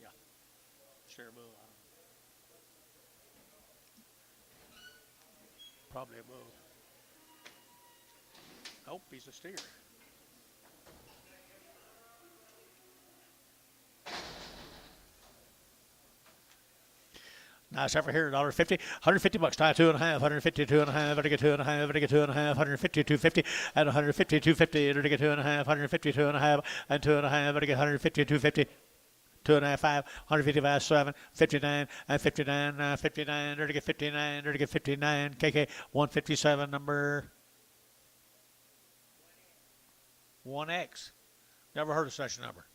A: Yeah, sure will. Probably a bull. Oh, he's a steer. Nice effort here, $1.50, 150 bucks, tie 2.5, 150, 2.5, very good, 2.5, very good, 2.5, 150, 250, and 150, 250, very good, 2.5, 150, 2.5, and 2.5, very good, 150, 250. 2.5, 5, 155, 7, 59, and 59, 59, very good, 59, very good, 59, KK, 157, number 1X. Never heard of such a number.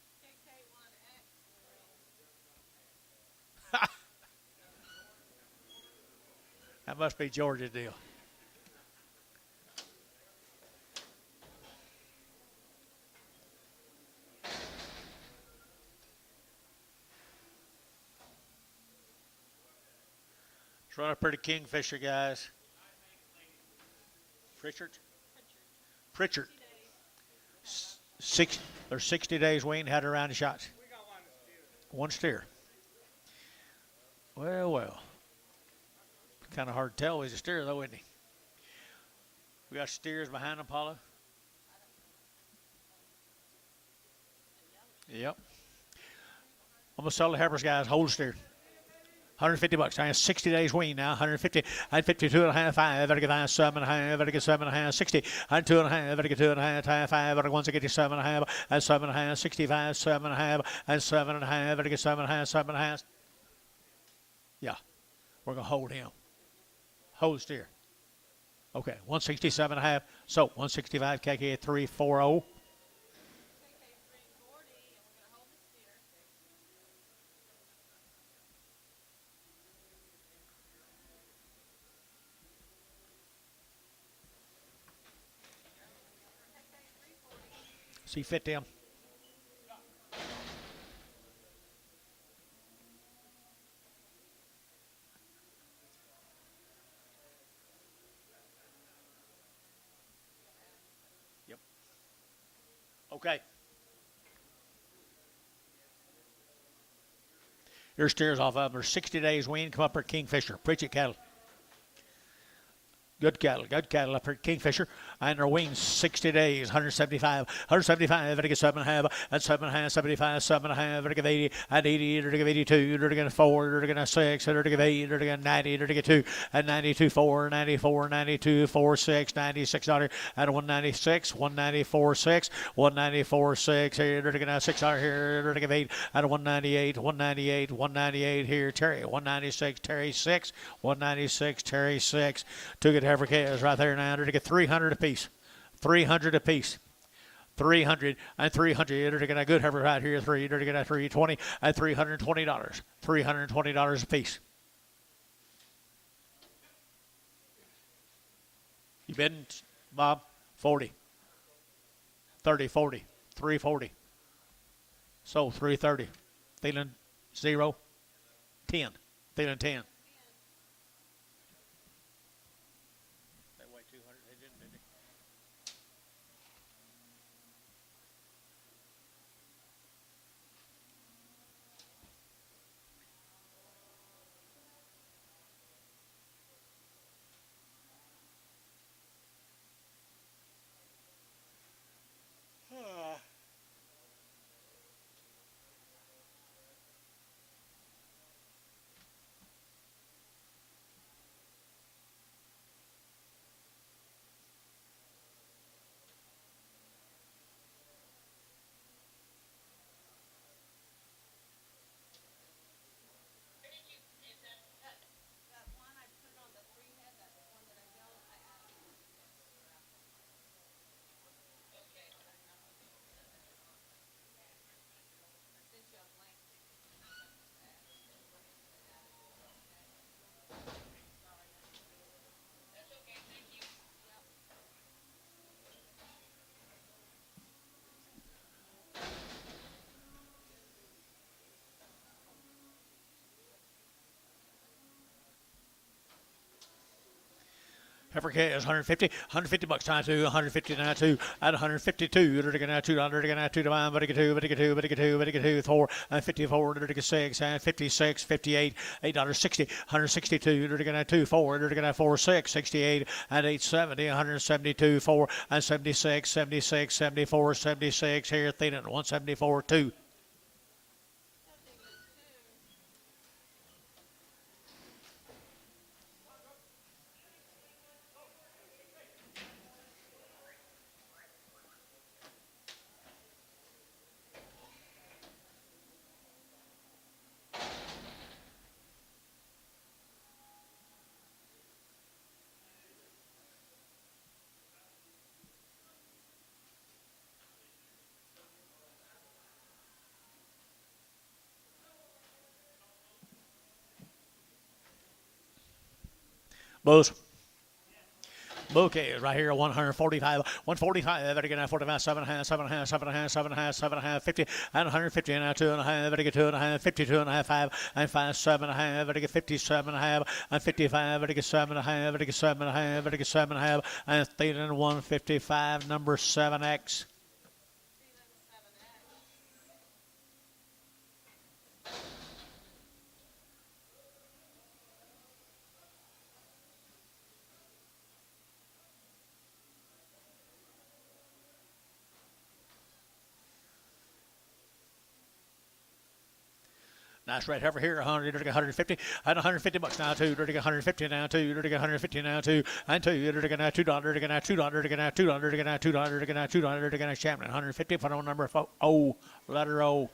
A: That must be Georgia's deal. It's running a pretty kingfisher, guys. Pritchard? Pritchard. 60 days weaned, had her round of shots. One steer. Well. Kind of hard to tell. He's a steer, though, isn't he? We got steers behind him, Paula. Yep. I'm going to sell the heifers, guys. Hold steer. 150 bucks. I have 60 days wean now. 150 and 52.5, 5, very good, 5, 7.5, very good, 7.5, 60 and 2.5, very good, 2.5, 5, very good, 157.5 and 7.5, 65, 7.5 and 7.5, very good, 7.5, 7.5. Yeah, we're gonna hold him. Hold steer. Okay, 167.5. So 165 KK 340. See fit them. Okay. Your steers off of them are 60 days wean. Come up here, Kingfisher. Preach it, cattle. Good cattle up here at Kingfisher. And their wings 60 days, 175, 175, they're going to 7.5, and 7.5, 75, 7.5, they're going to 80, and 80, they're going to 82, they're going to 4, they're going to 6, they're going to 8, they're going to 90, they're going to 2, and 92, 4, 94, 92, 4, 6, 96, and 196, 194, 6, 194, 6, here, they're going to 6 here, they're going to 8, and 198, 198, 198 here, Terry, 196, Terry 6, 196, Terry 6, two good heifer calves right there now, they're going to get 300 apiece. 300 apiece. 300 and 300. They're going to good heifer right here. They're going to 320 and $320. $320 apiece. You bidding, Bob? 40. 30, 40. 340. So 330. Feeling 0. 10. Feeling 10. Heifer calves 150 bucks times 2, 150 now 2, at 152, they're going to 2, they're going to 2 to 1, but 2, 4, and 54, they're going to 6, and 56, 58, $8.60, 162, they're going to 2, 4, they're going to 4, 6, 68, and 870, 172, 4, and 76, 76, 74, 76, here, Thenan, 174, 2. Bulls. Bouquet is right here, 145, 145, better get out 45, 7.5, 7.5, 7.5, 7.5, 7.5, 50, and 150, and now 2.5, better get 2.5, 52.5, 5, and 5, 7.5, better get 57.5, and 55, better get 7.5, better get 7.5, better get 7.5, and Thenan 155, number 7X. Nice red heifer here, 100, 150, and 150 bucks now, 2, 150 now, 2, 150 now, 2, and 2, $2, $2, $2, $2, $2, Chapman, 150, put on number O, letter O.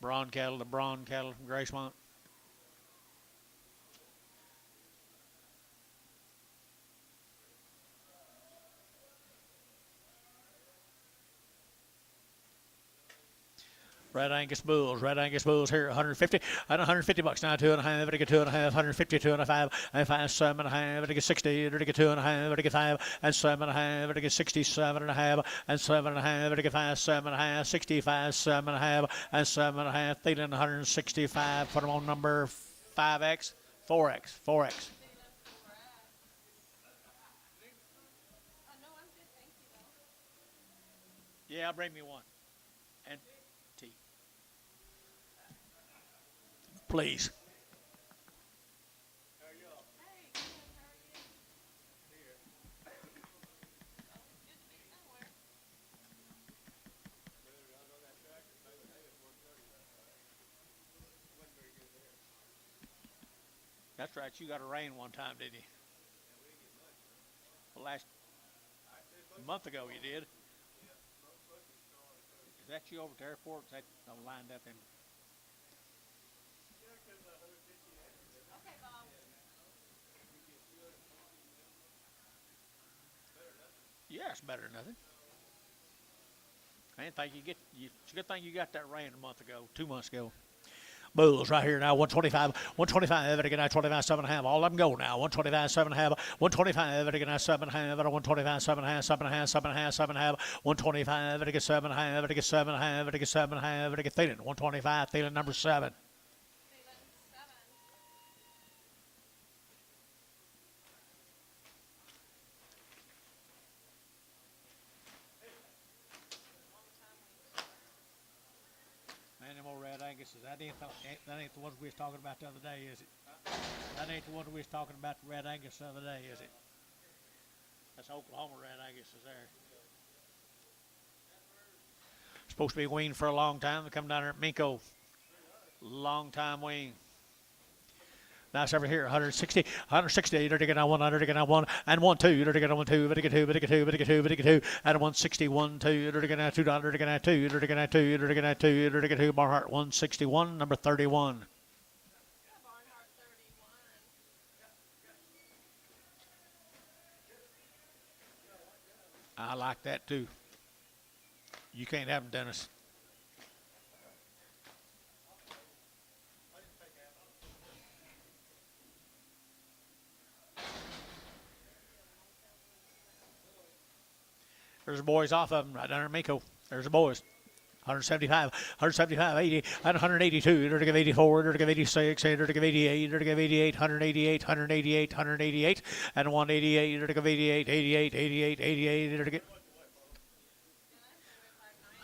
A: The brawn cattle from Gracemont. Red Angus bulls here, 150 and 150 bucks now, 2.5, and 2.5, 150, 2.5, and 5, 7.5, and 60, and 2.5, and 5, and 7.5, and 67.5, and 7.5, and 5, 7.5, 65, 7.5, and 7.5, feeling 165. Put them on number 5X, 4X. Yeah, bring me one. And tea. Please. That's right. You got a rain one time, didn't you? Well, last month ago you did. Is that you over at the airport? Is that lined up in? Yeah, it's better than nothing. I didn't think you get. It's a good thing you got that rain a month ago, 2 months ago. Bulls right here now, 125, 125, again, 25, 7.5. All of them go now. 125, 7.5, 125, again, 7.5, 125, 7.5, 7.5, 7.5, 7.5, 125, again, 7.5, again, 7.5, again, 7.5, again, Thielen, 125, Thielen number 7. Red Angus, that ain't the ones we was talking about the other day, is it? That ain't the one we was talking about, the Red Angus the other day, is it? That's Oklahoma Red Angus is there. Supposed to be weaned for a long time. They come down here at Minko. Long time wean. Now it's over here, 160, 160, to get on 100, to get on 1, and 1, 2, to get on 1, 2, to get 2, to get 2, to get 2, to get 2, and 161, 2, to get on $2, to get on 2, to get on 2, to get on 2, to get 2, Barnhart 161, number 31. I like that too. You can't have them, Dennis. There's the boys off of them right down there at Mako. There's the boys. 175, 80, and 182, to give 84, to give 86, to give 88, to give 88, 188, 188, 188, and 188, to give 88, 88, 88, 88, to get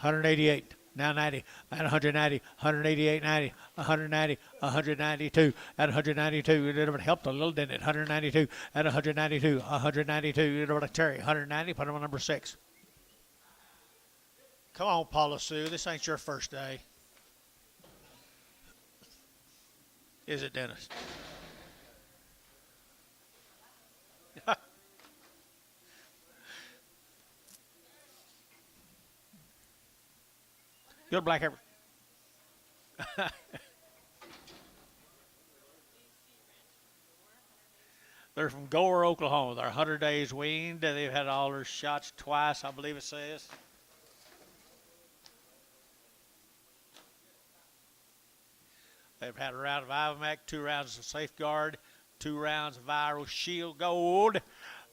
A: 188. Now 90, and 190, 188, 90, 190, 192, and 192. It helped a little, didn't it? 192, and 192, 192. It Terry, 190, put him on number 6. Come on, Paula Sue. This ain't your first day. Is it, Dennis? Good black Heifer. They're from Gore, Oklahoma. They're 100 days weaned. They've had all their shots twice, I believe it says. They've had a round of Ivamac, 2 rounds of Safeguard, 2 rounds of Viral Shield Gold.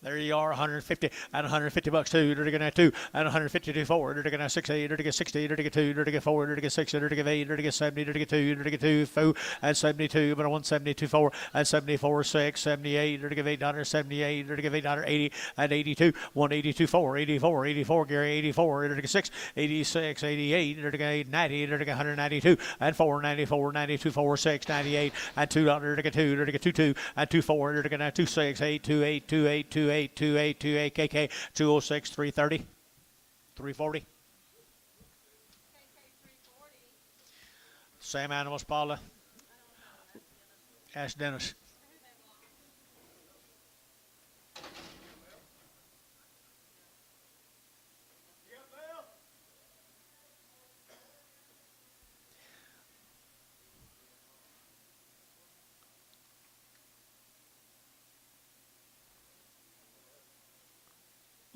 A: There you are, 150 and 150 bucks too. They're gonna 2 and 152 4. They're gonna 60. They're gonna 60. They're gonna 2. They're gonna 4. They're gonna 6. They're gonna 8. They're gonna 70. They're gonna 2. They're gonna 2 4 and 72. But 172 4 and 74 6. 78. They're gonna 800. 78. They're gonna 880 and 82. 182 4. 84. 84. Gary 84. They're gonna 6. 86. 88. They're gonna 90. They're gonna 192 and 494. 92 4 6. 98 and 2. They're gonna 2. They're gonna 22 and 24. They're gonna 26 8 28 28 28 28 28 KK 206 330 340. Same animals, Paula. Ask Dennis.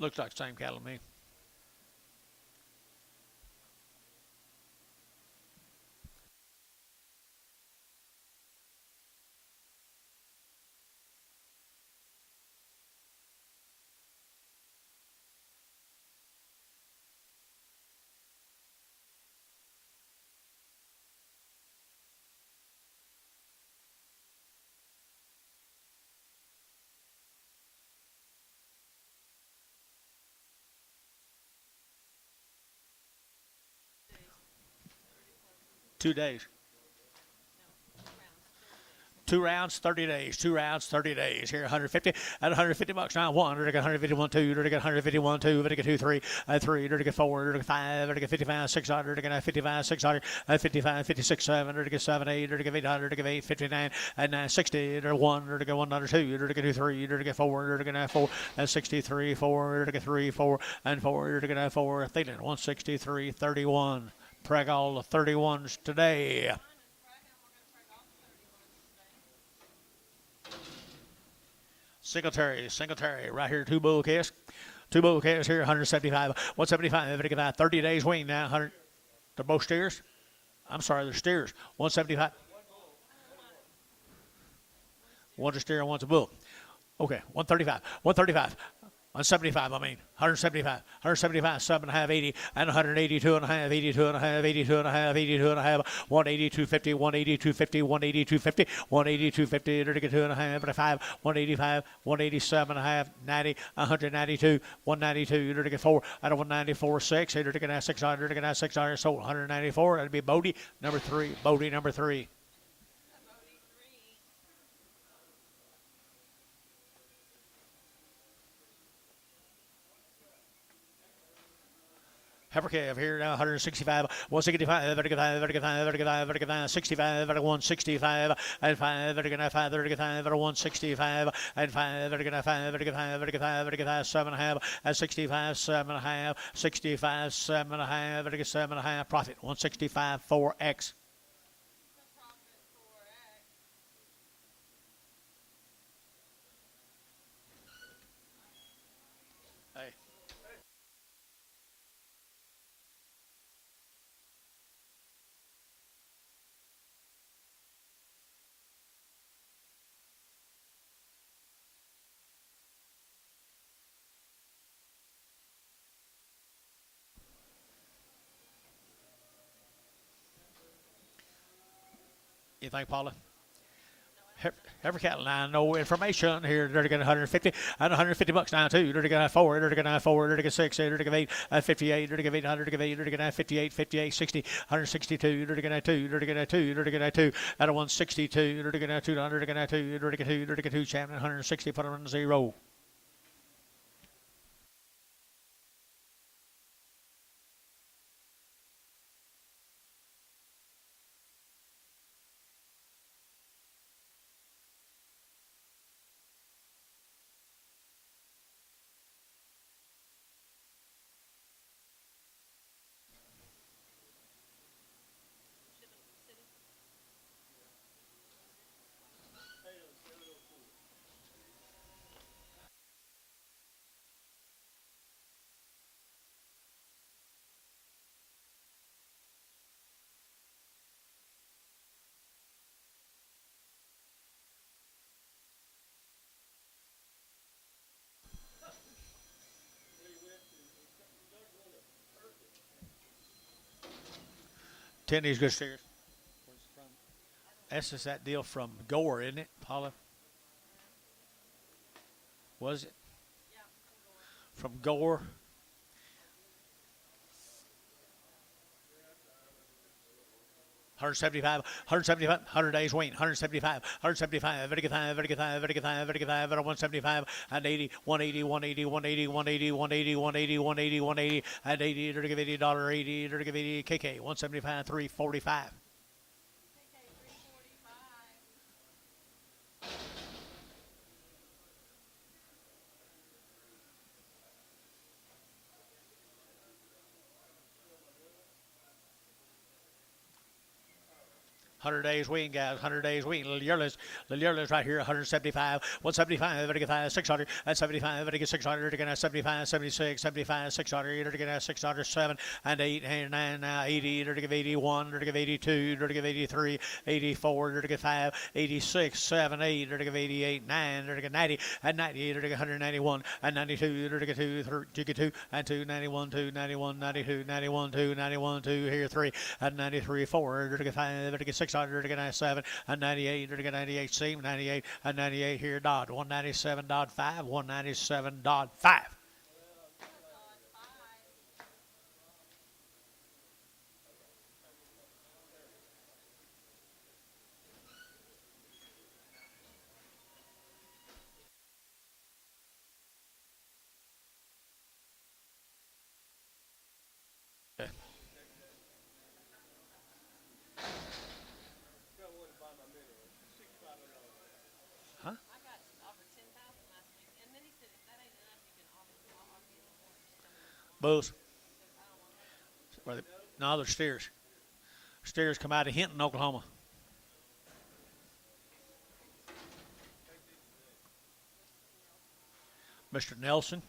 A: Looks like the same cattle to me. 2 days. 2 rounds, 30 days. 2 rounds, 30 days. Here, 150 at $150 now. One, get 151, two, get 151, two, get 2, 3, 3, get 4, get 5, get 55, 600, get 55, 600, 55, 56, 7, get 7, 8, get 800, get 8, 59, and 60, get 1, get 1, 2, get 2, 3, get 4, get 4, and 63, 4, get 3, 4, and 4, get 4, Thielen, 163, 31. Preg all the 31s today. Singletary, right here, two bull calves. Two bull calves here, 175, 175, 30 days wean now, 100. They're both steers? I'm sorry, they're steers. 175. One's a steer and one's a bull. Okay, 135, 135. 175, 175, 175, 7.5, 80, and 182 and a half, 82 and a half, 82 and a half, 82 and a half, 182.50, 182.50, 182.50, 182.50, 32 and a half, 185, 187 and a half, 90, 192, 192, 34, out of 194.6, 600, 600, sold 194. That'd be Bodie number 3. Bodie number 3. Heifer calf here now, 165, 165, 65, 165, and 5, 5, 165, and 5, 7.5, and 65, 7.5, 65, 7.5, 7.5, profit, 165, 4X. You think, Paula? Heifer cattle now, no information here. They're going 150 and $150 now too. They're going 4, they're going 4, they're going 6, they're going 8, 58, they're going 800, they're going 58, 58, 60, 162, they're going 2, they're going 2, they're going 2, out of 162, they're going 200, they're going 2, they're going 2, they're going 2, champion 160, put on 0. Tenny's good steers. That's just that deal from Gore, isn't it, Paula? Was it? From Gore. 175, 100 days wean, 175, 175, 175, and 80, 180, 180, 180, 180, 180, 180, 180, 180, and 80, they're give $80, 80, they're give 80, KK, 175, 345. 100 days wean, guys. 100 days wean. Little yearlings right here. 175, 175, 600, and 75, 600, 75, 76, 75, 600, 607, and 8, and 9, now 80, 81, 82, 83, 84, 5, 86, 7, 8, 88, 9, 90, and 98, 191, and 92, 2, and 2, 91, 2, 91, 92, 91, 2, 91, 2, here 3, and 93, 4, 5, 6, 97 and 98, 98, seam 98 and 98 here, Dodd 197.5, 197.5. Bulls. No, they're steers. Steers come out of Hinton, Oklahoma. Mr. Nelson.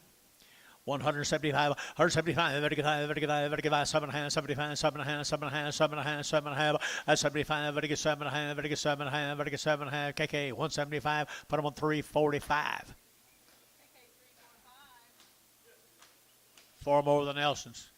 A: 175, 175, 75, 7.5, 75, 7.5, 7.5, 7.5, 7.5, 75, 7.5, 7.5, 7.5, KK, 175, put them on 345. Four more than Nelson's.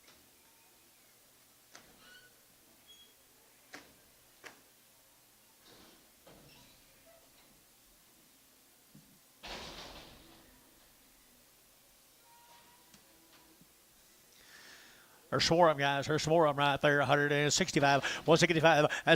A: There's four of them, guys. There's four of them right there. 165, 165, 65,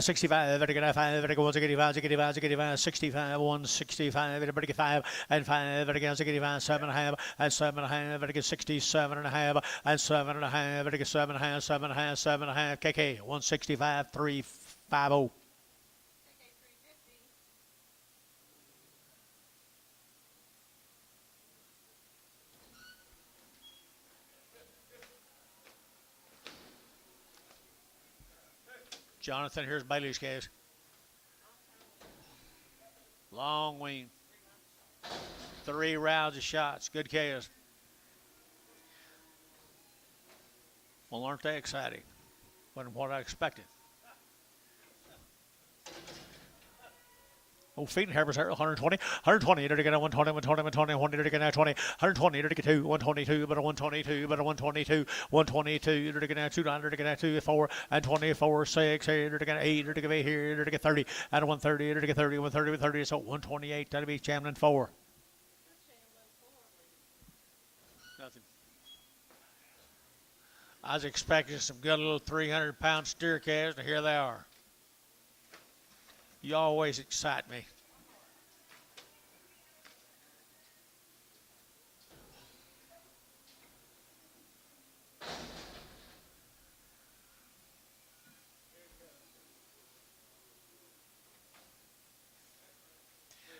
A: 165, 165, 65, 165, 165, and 5, 65, 7.5, and 7.5, 67 and a half, and 7.5, 7.5, 7.5, 7.5, KK, 165, 350. Jonathan, here's Bailey's case. Long wean. 3 rounds of shots. Good chaos. Well, aren't they exciting? Wasn't what I expected. Oh, feeding Heifers here, 120, 120, they're going to 120, 120, 120, 120, they're going to 20, 120, they're going to 122, but a 122, but a 122, 122, they're going to 2, they're going to 2, 4, and 24, 6, here, they're going to 8, they're going to be here, they're going to 30, and a 130, they're going to 30, 130, 30, so 128, that'll be Chamberlain 4. Nothing. I was expecting some good little 300-pound steer calves, and here they are. You always excite me.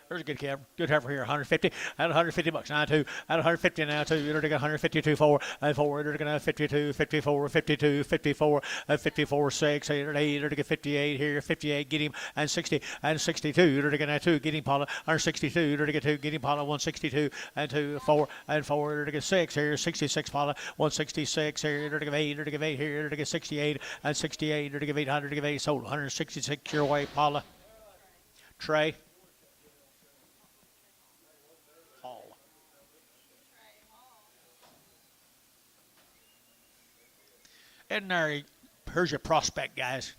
A: There's a good camera. Good heifer here. 150 at 150 bucks. Now 2 at 150 now 2. You're going to 152 4 and 4. You're going to 52 54 52 54 54 6. You're going to get 58 here. 58. Get him and 60 and 62. You're going to 2. Get him Paula. 162. You're going to get 2. Get him Paula. 162 and 2 4 and 4. You're going to get 6 here. 66 Paula. 166 here. You're going to get 8. You're going to get 8 here. You're going to get 68 and 68. You're going to get 800. You're going to get 8 sold. 166 your way Paula. Trey. And there, here's your prospect, guys.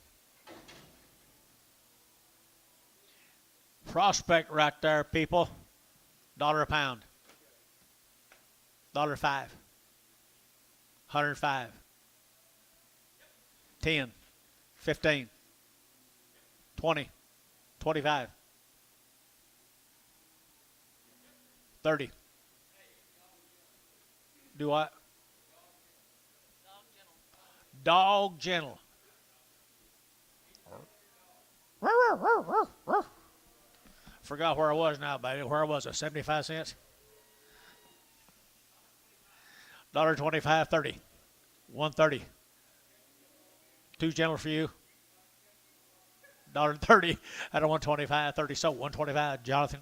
A: Prospect right there, people. $1 a pound. $1.05. 105. 10. 15. 20. 25. 30. Do what? Dog gentle. Forgot where I was now, baby. Where was I? 75 cents? $1.25, 30. 130. Too gentle for you. $1.30 at a 125, 30. So 125, Jonathan.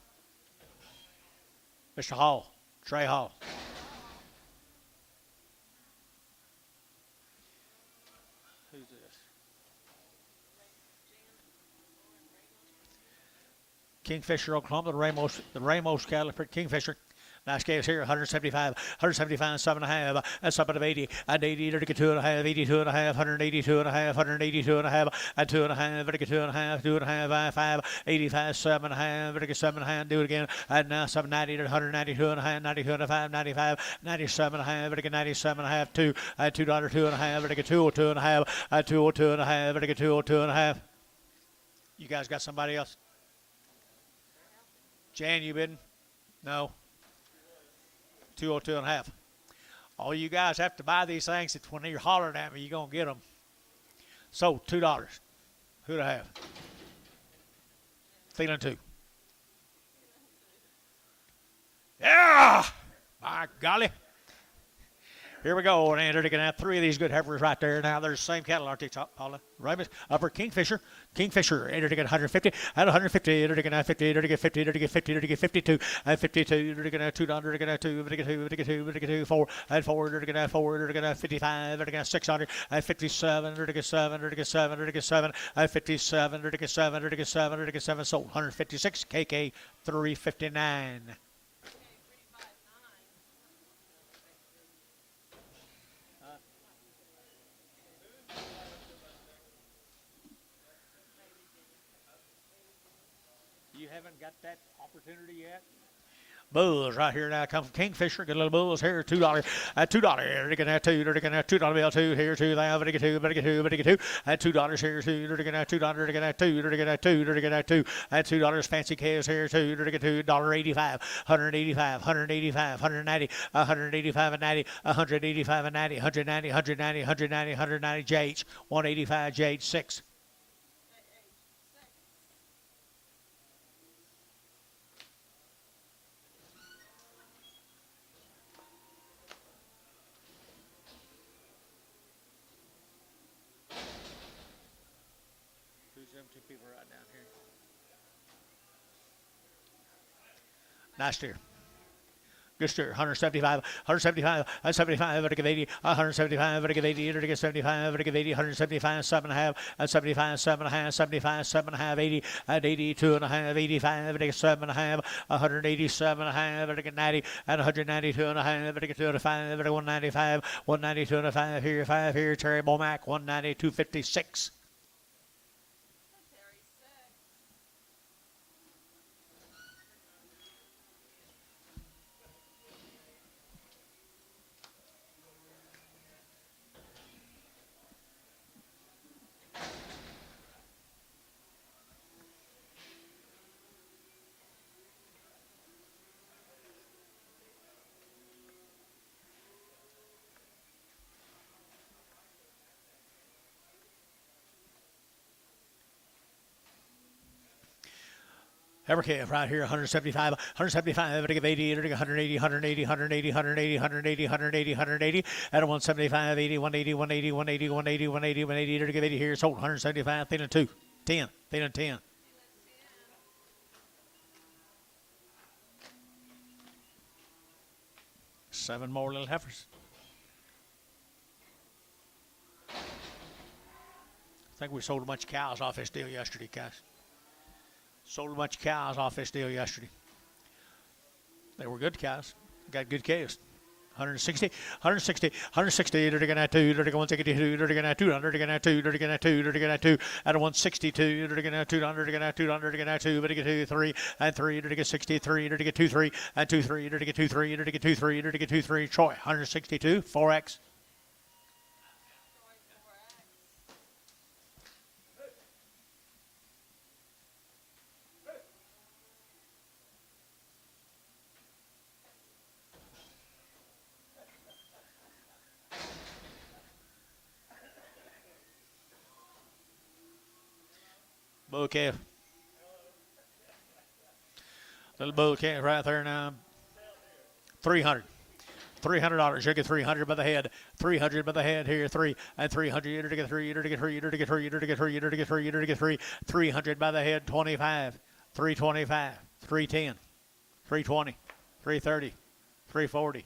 A: Mr. Hall. Trey Hall. Kingfisher, Oklahoma, the Ramos cattle for Kingfisher. Nice calves here, 175, 175, 7.5, that's up at 80, and 80, to get 2.5, 82 and a half, 182 and a half, 182 and a half, and 2.5, to get 2.5, 2.5, 5, 85, 7.5, to get 7.5, do it again, and now 790 to 192 and a half, 92 and a half, 95, 97 and a half, to get 97 and a half, 2, and $2, 2 and a half, to get 202 and a half, and 202 and a half, to get 202 and a half. You guys got somebody else? Jan, you bidding? No. 202 and a half. All you guys have to buy these things. It's when you're hollering at me, you're going to get them. So, $2. Who'd I have? Feeling 2. Yeah! My golly. Here we go. And they're going to have three of these good heifers right there. Now there's the same cattle, aren't they, Paula? Right, upper Kingfisher. Kingfisher, entered to get 150, at 150, entered to get 50, entered to get 50, entered to get 50, entered to get 52, at 52, entered to get 2, entered to get 2, entered to get 2, entered to get 2, entered to get 2, 4, at 4, entered to get 4, entered to get 55, entered to get 600, at 57, entered to get 7, entered to get 7, entered to get 7, at 57, entered to get 7, entered to get 7, entered to get 7, sold 156, KK 359. You haven't got that opportunity yet? Bulls right here now come from Kingfisher. Get a little bulls here. $2 at $2. They're gonna have two. They're gonna have $2 bill two here. Two. They have to get two. Better get two. Better get two. At $2 here. Two. They're gonna have $2. They're gonna have two. They're gonna have two. They're gonna have two. At $2. Fancy calves here. Two. They're gonna get $2.85. 185. 185. 190. 185 and 90. 185 and 90. 190. 190. 190. 190. JH. 185. JH 6. People right down here. Nice steer. Good steer. 175, 175, 175, vertical 80, 175, vertical 80, vertical 75, vertical 80, 175, 7.5, at 75, 7.5, 75, 7.5, 80, at 82 and a half, 85, vertical 7.5, 187.5, vertical 90, at 192 and a half, vertical 205, vertical 195, 192 and a 5 here, 5 here, Terry Bomack, 192.56. Evercave right here, 175, 175, vertical 80, vertical 180, 180, 180, 180, 180, 180, 180, at 175, 80, 180, 180, 180, 180, 180, 180, vertical 80 here, sold 175, thin and 2, 10, thin and 10. Seven more little heifers. I think we sold a bunch of cows off this deal yesterday, guys. Sold a bunch of cows off this deal yesterday. They were good cows. Got good calves. 160, 160, 160, they're going to have two, they're going to 162, they're going to have 200, they're going to have two, they're going to have two, they're going to have two, at a 162, they're going to have 200, they're going to have 200, they're going to have two, they're going to get 3, and 3, they're going to get 63, they're going to get 2, 3, and 2, 3, they're going to get 2, 3, they're going to get 2, 3, they're going to get 2, 3, Troy, 162, 4X. Bull calf. Little bull calf right there now. 300. $300. You get 300 by the head. 300 by the head here. 3 and 300. You're to get 3. You're to get 3. You're to get 3. You're to get 3. You're to get 3. You're to get 3. 300 by the head. 25. 325. 310. 320. 330. 340.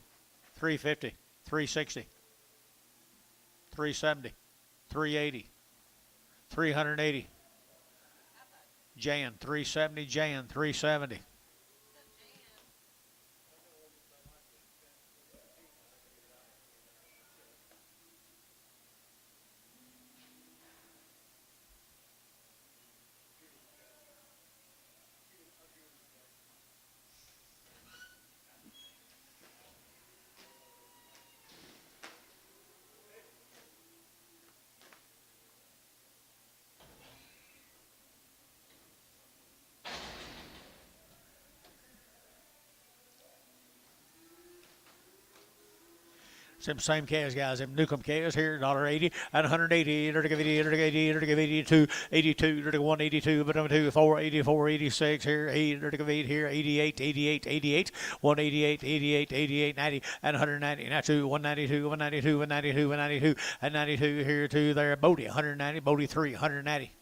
A: 350. 360. 370. 380. 380. Jan 370, Jan 370. Same cows, guys. Them Newcomb cows here, $1.80 and 180. Dirty 80, dirty 80, dirty 82, 82, dirty 182, but 2, 4, 84, 86 here, 8, dirty 8 here, 88, 88, 88, 188, 88, 88, 90, and 190. Now 2, 192, 192, 192, 192, and 92 here, 2 there. Bodie, 190, Bodie 3, 190.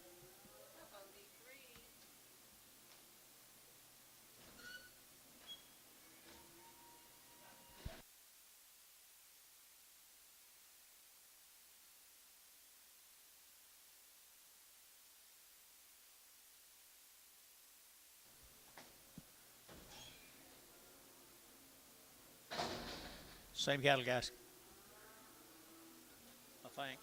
A: Same cattle, guys. I think.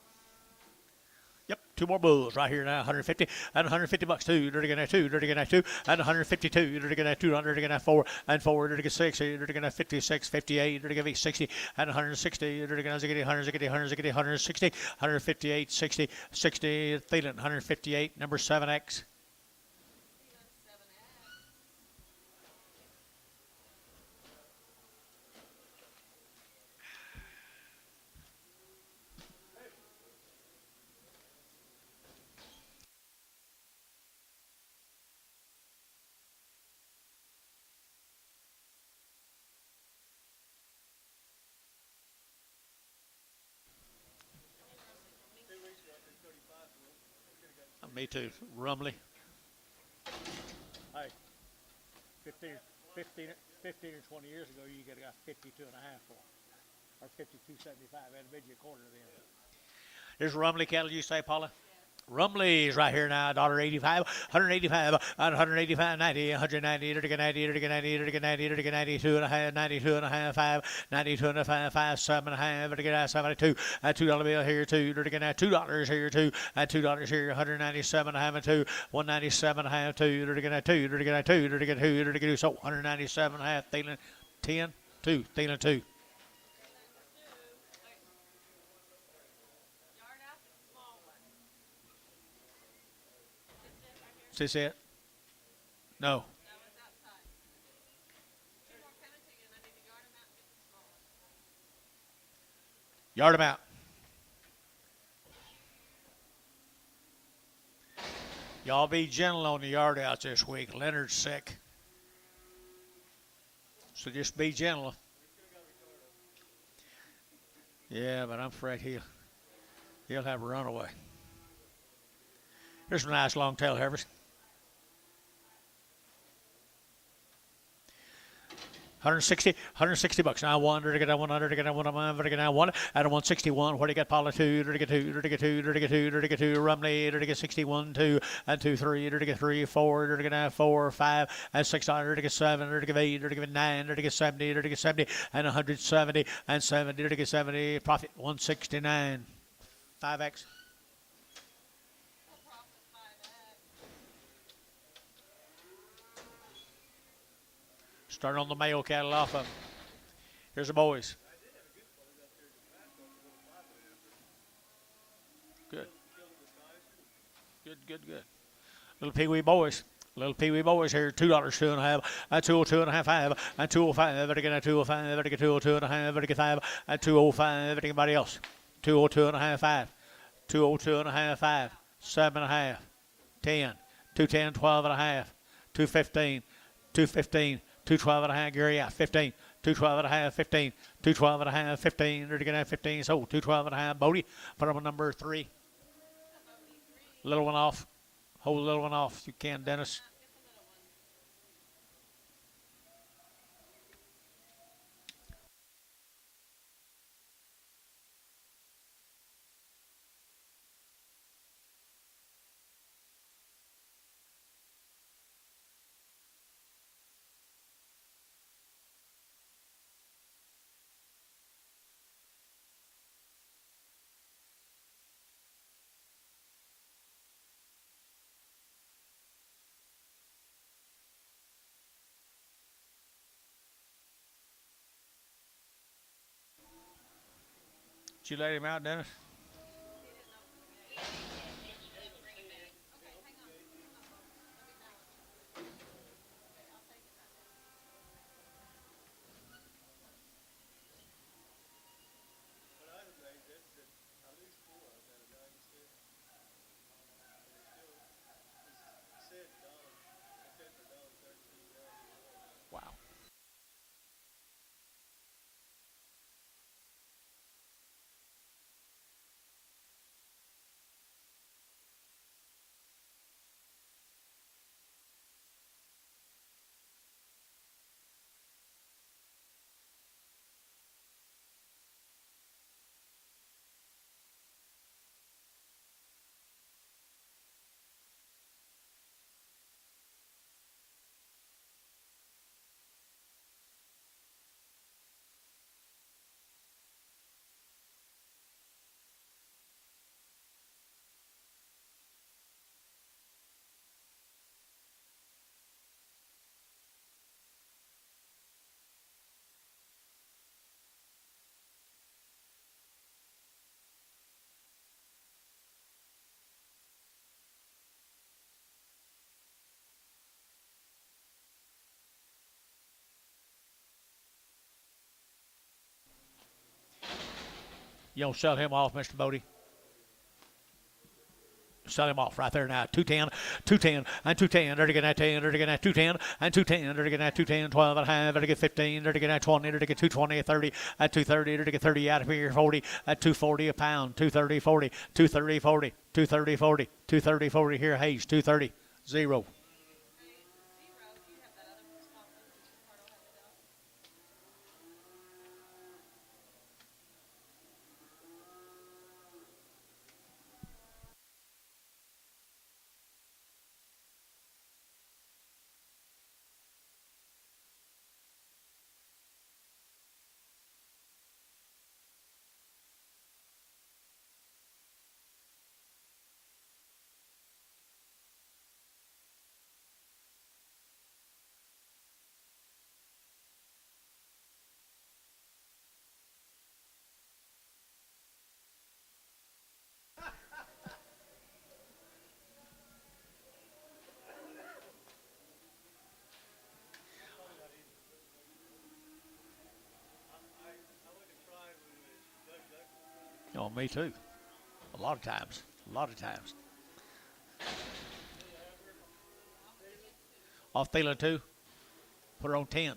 A: Yep, 2 more bulls right here now. 150 and 150 bucks. 2, dirty gonna 2, dirty gonna 2, and 152, dirty gonna 2, dirty gonna 4, and 4, dirty gonna 6, dirty gonna 56, 58, dirty gonna 60, and 160, dirty gonna 160, 160, 160, 158, 60, 60, Thielen, 158, number 7X. Me too. Rumley. Hey, 15 or 20 years ago, you could have got 52 and a half for them, or 52.75. Had a bid you a quarter then. Here's Rumley cattle, you say, Paula? Rumley's right here now, $1.85, 185, 185, 90, 190, 90, 90, 90, 90, 92 and a half, 92 and a half, 5, 92 and a half, 5, 7 and a half, 72, $2 bill here, $2, $2 here, $2, and $2 here, 197 and a half, and 2, 197 and a half, 2, 2, so 197 and a half, Thielen, 10, 2, Thielen, 2. Is this it? No. Yard them out. Y'all be gentle on the yard outs this week. Leonard's sick. So just be gentle. Yeah, but I'm afraid he'll have a runaway. Here's some nice long tail heifers. 160 bucks. Now 1, to get a 100, to get a 100, to get a 1, at a 161. What do you get, Paula? 2, to get 2, to get 2, to get 2, to get 2, Rumley, to get 61, 2, and 2, 3, to get 3, 4, to get 4, 5, and 6, to get 7, to get 8, to get 9, to get 70, to get 70, and 170, and 70, to get 70. Profit 169. 5X. Starting on the male cattle off of them. Here's the boys. Good. Good. Little Pee-wee boys. Little Pee-wee boys here. $2, 2.5, and 202 and a half, 5, and 205. Everybody get 205. Everybody get 202 and a half. Everybody get 5, and 205. Everybody else. 202 and a half, 5, 202 and a half, 5, 7 and a half, 10, 210, 12 and a half, 215, 215. 212 and a half, Gary out, 15, 212 and a half, 15, 212 and a half, 15, they're going to have 15, so 212 and a half, Bodie, put them on number 3. Little one off, hold the little one off if you can, Dennis. Did you let him out, Dennis? You don't sell him off, Mr. Bodie. Sell him off right there now. 210, 210, and 210. There to get that 10. There to get that 210, and 210. There to get that 210, 12 and a half. There to get 15. There to get that 20. There to get 220, 30. At 230. There to get 30 out of here. 40. At 240 a pound. 230, 40. 230, 40. 230, 40. 230, 40. Here, Hayes. 230. 0. Oh, me too. A lot of times. A lot of times. Off Thielen too. Put her on 10.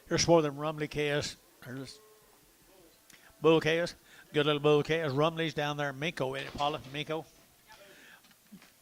A: Here's more than Rumley Chaos. There's Bull Chaos. Good little Bull Chaos. Rumley's down there. Minko in it, Paula. Minko.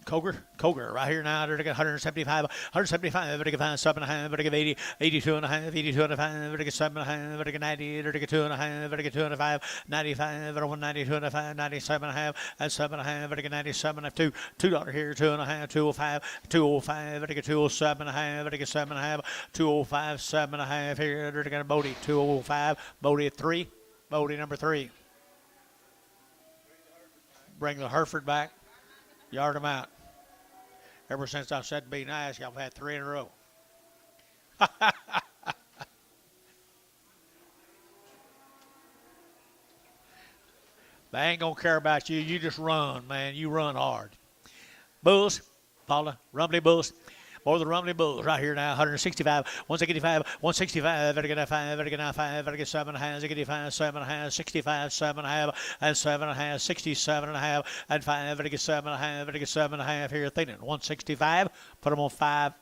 A: Coger, right here now. They're going to get 175, 175. They're going to get 7 and a half. They're going to get 80, 82 and a half, 82 and a half. They're going to get 7 and a half. They're going to get 90. They're going to get 2 and a half. They're going to get 2 and a 5, 95. They're 192 and a 5, 97 and a half, and 7 and a half. They're going to get 97 and $2. $2 here, 2 and a half, 205, 205. They're going to get 207 and a half. They're going to get 7 and a half, 205, 7 and a half here. They're going to get Bodie, 205. Bodie at 3. Bodie number 3. Bring the Hereford back. Yard them out. Ever since I said be nice, y'all have had 3 in a row. They ain't going to care about you. You just run, man. You run hard. Bulls, Paula, Rumbly Bulls. More than Rumbly Bulls right here now. 165, 165, 165. Better get 5, better get 5, better get 7 and a half, 85, 7 and a half, 65, 7 and a half, and 7 and a half, 67 and a half, and 5, better get 7 and a half, better get 7 and a half here. Thinking 165. Put them on 5,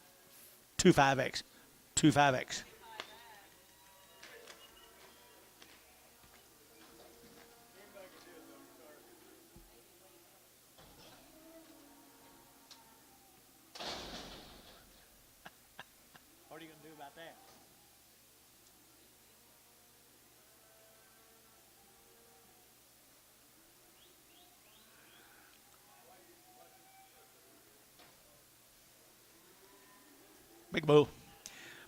A: 25X, 25X. What are you going to do about that? Big bull.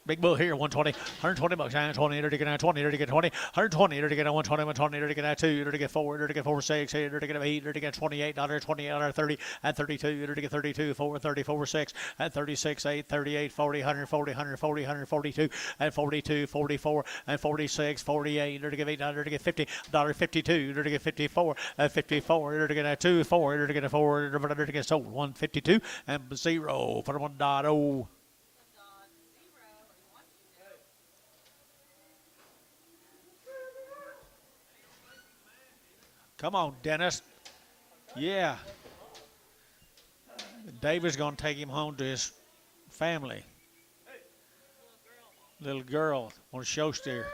A: Big bull here, 120, 120 bucks, 920, to get 20, to get 20, 120, to get 120, 120, to get 2, to get 4, to get 4, 6, to get 8, to get $28, $28, 30, and 32, to get 32, 4, 34, 6, and 36, 8, 38, 40, 140, 140, 142, and 42, 44, and 46, 48, to get $8, to get $50, $52, to get 54, and 54, to get 2, 4, to get 4, to get sold, 152, and 0 for 1.0. Come on, Dennis. Yeah. David's going to take him home to his family. Little girl on a show steer.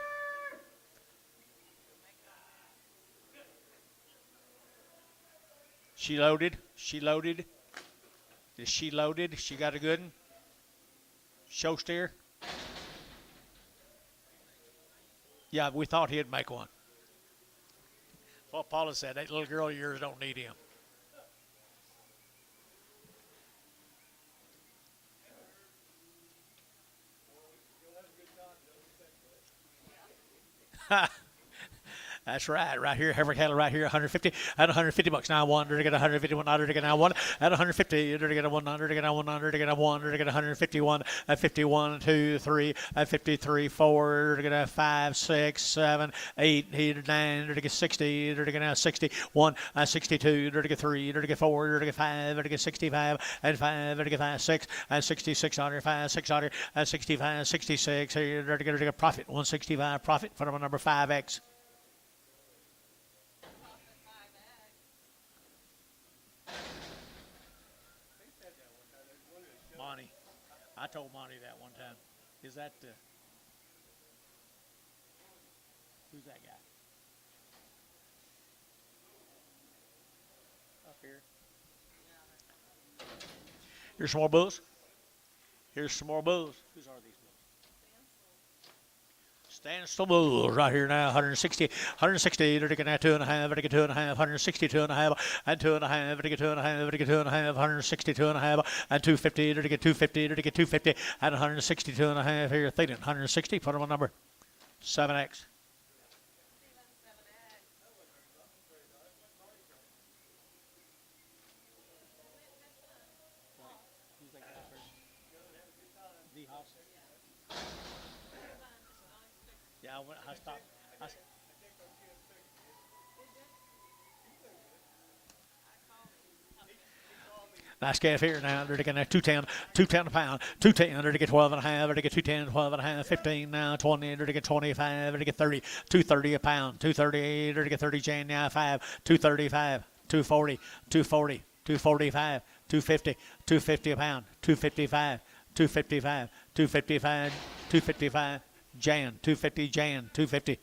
A: She loaded. She loaded. Is she loaded? She got a good one? Show steer? Yeah, we thought he'd make one. What Paula said, that little girl of yours don't need him. That's right here, Heifer cattle right here, 150 at 150 bucks. Now 100 to get 151, 100 to get now 1 at 150 to get 100 to get 100 to get 100 to get 151 at 51, 2, 3 at 53, 4 to get 5, 6, 7, 8, 9 to get 60 to get now 61 at 62 to get 3 to get 4 to get 5 to get 65 and 5 to get 5, 6 and 6600, 5, 600 and 65, 66 to get a profit, 165 profit for number 5X. I told Monty that one time. Is that who's that guy? Up here. Here's some more bulls. Here's some more bulls. Whose are these bulls? Standstill bulls right here now. 160 to get now 2.5, to get 2.5, 162 and a half, and 2.5, to get 2.5, to get 2.5, 162 and a half, and 250 to get 250, to get 250, and 162 and a half here. Thinking 160. Put them on number 7X. Yeah, I stopped. Nice calf here now. They're getting 210 a pound, 210. They're to get 12 and a half. They're to get 210, 12 and a half, 15 now, 20. They're to get 25. They're to get 30, 230 a pound, 238. They're to get 30 Jan now 5, 235, 240, 240, 245, 250, 250 a pound, 255, 255, 255, 255. Jan, 250, Jan, 250.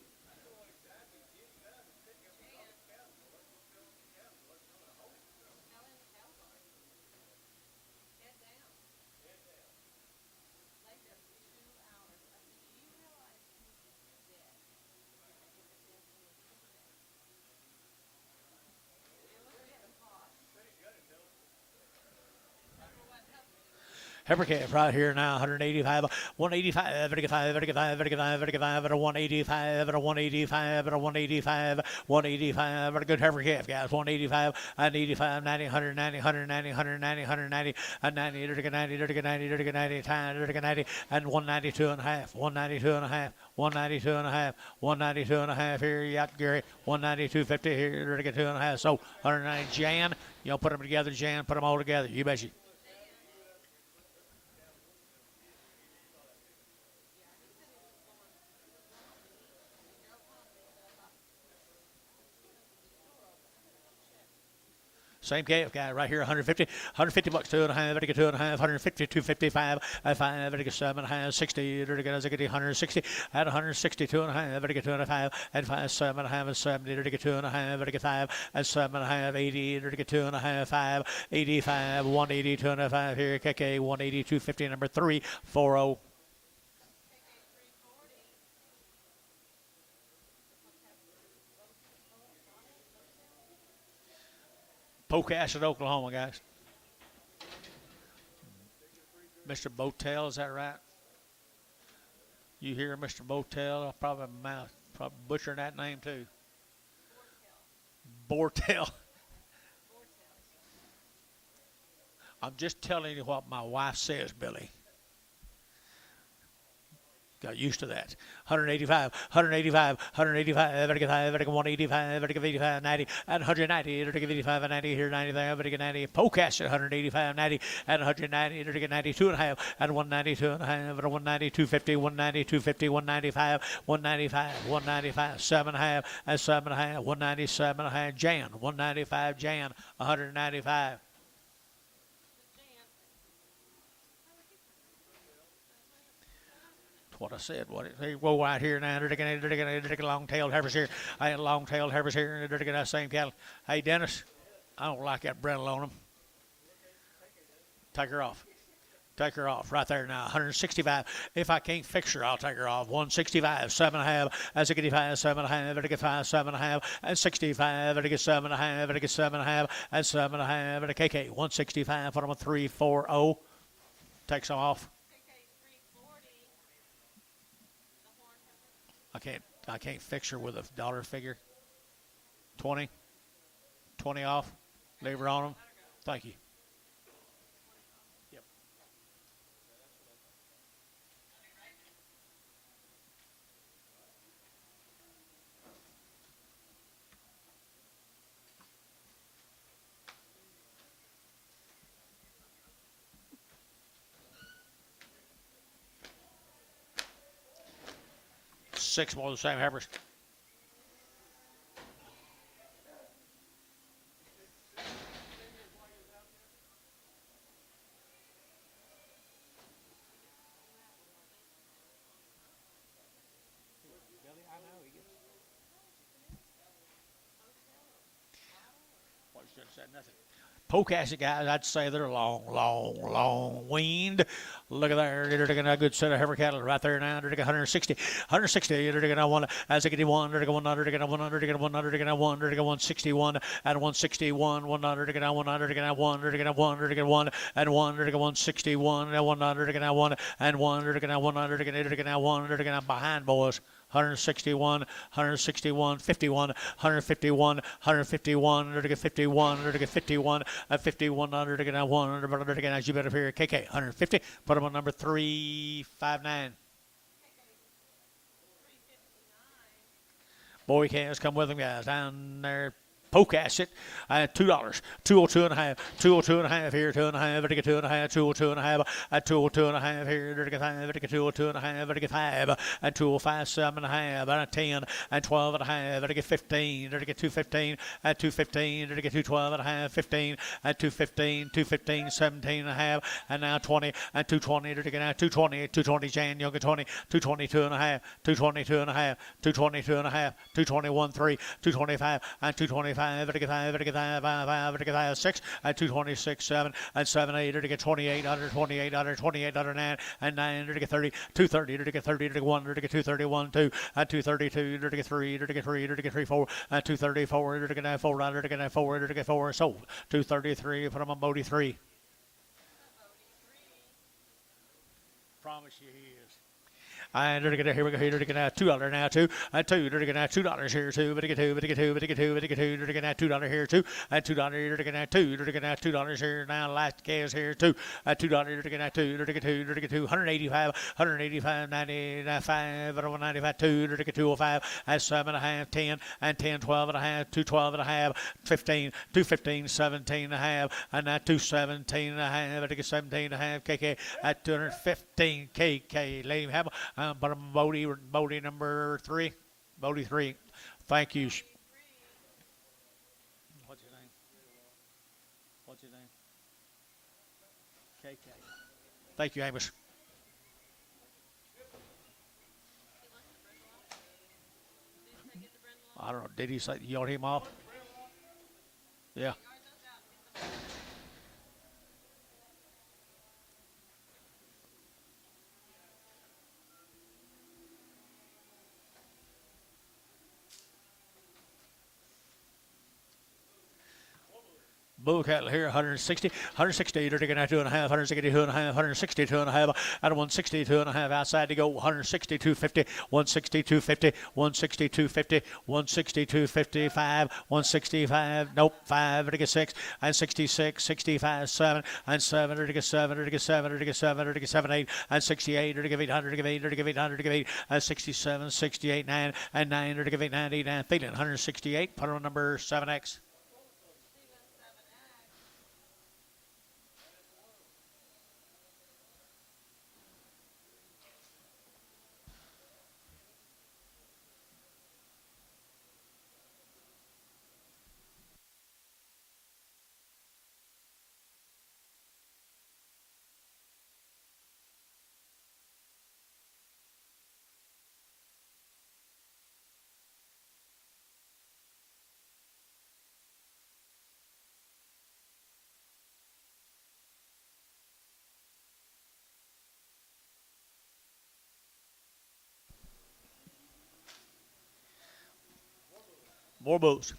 A: Heifer calf right here now, 185, 185, 185, 185, 185, 185, 185, 185, 185, a good heifer calf, guys, 185, and 85, 90, 190, 190, 190, 190, and 90, 90, 90, 90, 90, 90, and 192 and a half, 192 and a half, 192 and a half, 192 and a half here, you got Gary, 192.50 here, to get 2 and a half, so 190, Jan, you know, put them together, Jan, put them all together, you bet you. Same calf guy right here, 150 bucks, 2.5, to get 2.5, 150, 255, 5, to get 7.5, 60, to get 160, at 160, 2.5, to get 2.5, and 5, 7.5, and 70, to get 2.5, to get 5, and 7.5, 80, to get 2.5, 5, 85, 180, 2.5 here, KK, 180, 250, number 340. Pocasset, Oklahoma, guys. Mr. Botel, is that right? You hear Mr. Botel? Probably butchering that name too. Bortel. I'm just telling you what my wife says, Billy. Got used to that. 185, 185, 185, 185, 85, 90, and 190, 85 and 90 here, 90 there, 90, Pocast at 185, 90, and 190, 92 and a half, and 192 and a half, and 190, 250, 190, 250, 195, 195, 195, 7 and a half, and 7 and a half, 197 and a half, Jan, 195, Jan, 195. What I said. Whoa, out here now. Long-tailed heifers here. I had long-tailed heifers here. That same cattle. Hey, Dennis, I don't like that brindle on them. Take her off. Take her off right there now. 165. If I can't fix her, I'll take her off. 165, 7.5, and 65, 7.5, 5, 7.5, and 65, 7.5, 7.5, and 7.5, and KK. 165, put them on 340. Take some off. I can't fix her with a dollar figure. 20 off. Leave her on them. Thank you. Yep. Six more of the same heifers. Well, you should have said nothing. Pocasset guys, I'd say they're long weaned. Look at there. They're taking a good set of heifer cattle right there now. They're taking 160. They're taking a one as they get one. They're taking 100. They're taking 100. They're taking 100. They're taking 1. They're taking 161 and 161. 100. They're taking 100. They're taking 1. They're taking 1. They're taking 1 and 1. They're taking 161 and 100. They're taking 1 and 1. They're taking 100. They're taking 1. They're taking behind boys. 161, 161, 51, 151, 151, they're to get 51, they're to get 51, at 51, they're to get 1, they're to get, as you better hear, KK, 150, put them on number 359. Boy cans, come with them, guys, down there. Pocasset, $2, 202 and a half, 202 and a half here, 2 and a half, vertical 2 and a half, 202 and a half, at 202 and a half here, vertical 5, vertical 202 and a half, vertical 5, and 205, 7 and a half, and 10, and 12 and a half, vertical 15, vertical 215, at 215, vertical 212 and a half, 15, at 215, 215, 17 and a half, and now 20, and 220, vertical now 220, 220, Jan, younger 20, 222 and a half, 222 and a half, 222 and a half, 221, 3, 225, and 225. 6 and 226 7 and 7 8 to get 28 under 28 under 28 under 9 and 9 to get 30 230 to get 30 to get 1 to get 231 2 and 232 to get 3 to get 3 to get 3 4 and 234 to get 4 under to get 4 to get 4 sold 233 put them on Bodie 3. Promise you he is. And here we go. Here to get $2 now too. And $2 to get $2 here too. But to get $2 to get $2 here too. And $2 to get $2 to get $2 here now. Last gas here too. $2 to get $2 to get $2 185 95 195 2 to get 205 and 7 and a half 10 and 10 12 and a half 212 and a half 15 215 17 and a half and now 217 and a half to get 17 and a half KK at 215 KK. Let him have but Bodie number 3. Bodie 3. Thank you. What's your name? What's your name? KK. Thank you, Amos. I don't know. Did he say you want him off? Yeah. Bull cattle here, 160, 160, they're taking out 2.5, 162.5, 162.5, and 162.5 outside to go, 162.50, 162.50, 162.50, 162.55, 165, nope, 5, they're 6, and 66, 65, 7, and 7, they're 7, they're 7, they're 7, they're 7, 8, and 68, they're 800, 8, they're 800, 8, and 67, 68, 9, and 9, they're 8, 99, feeling 168, put on number 7X. More bulls.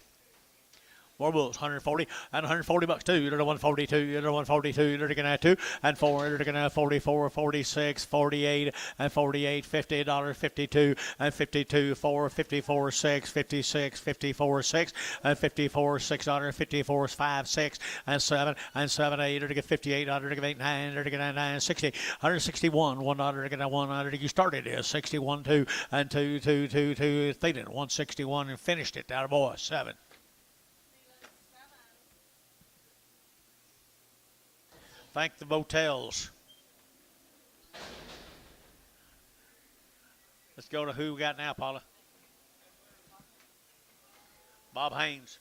A: More bulls, 140 and 140 bucks too. They're 142, they're 142, they're taking out 2 and 4, they're taking out 44, 46, 48 and 48, $50, 52 and 52, 4, 54, 6, 56, 54, 6 and 54, $6, 54, 5, 6 and 7 and 7, 8, they're taking 58, they're taking 8, 9, they're taking 9, 60, 161, $1, they're taking 1, you started it, 61, 2 and 2, 2, 2, 2, Thielen, 161 and finished it, out boy, 7. Thank the motels. Let's go to who we got now, Paula. Bob Haynes.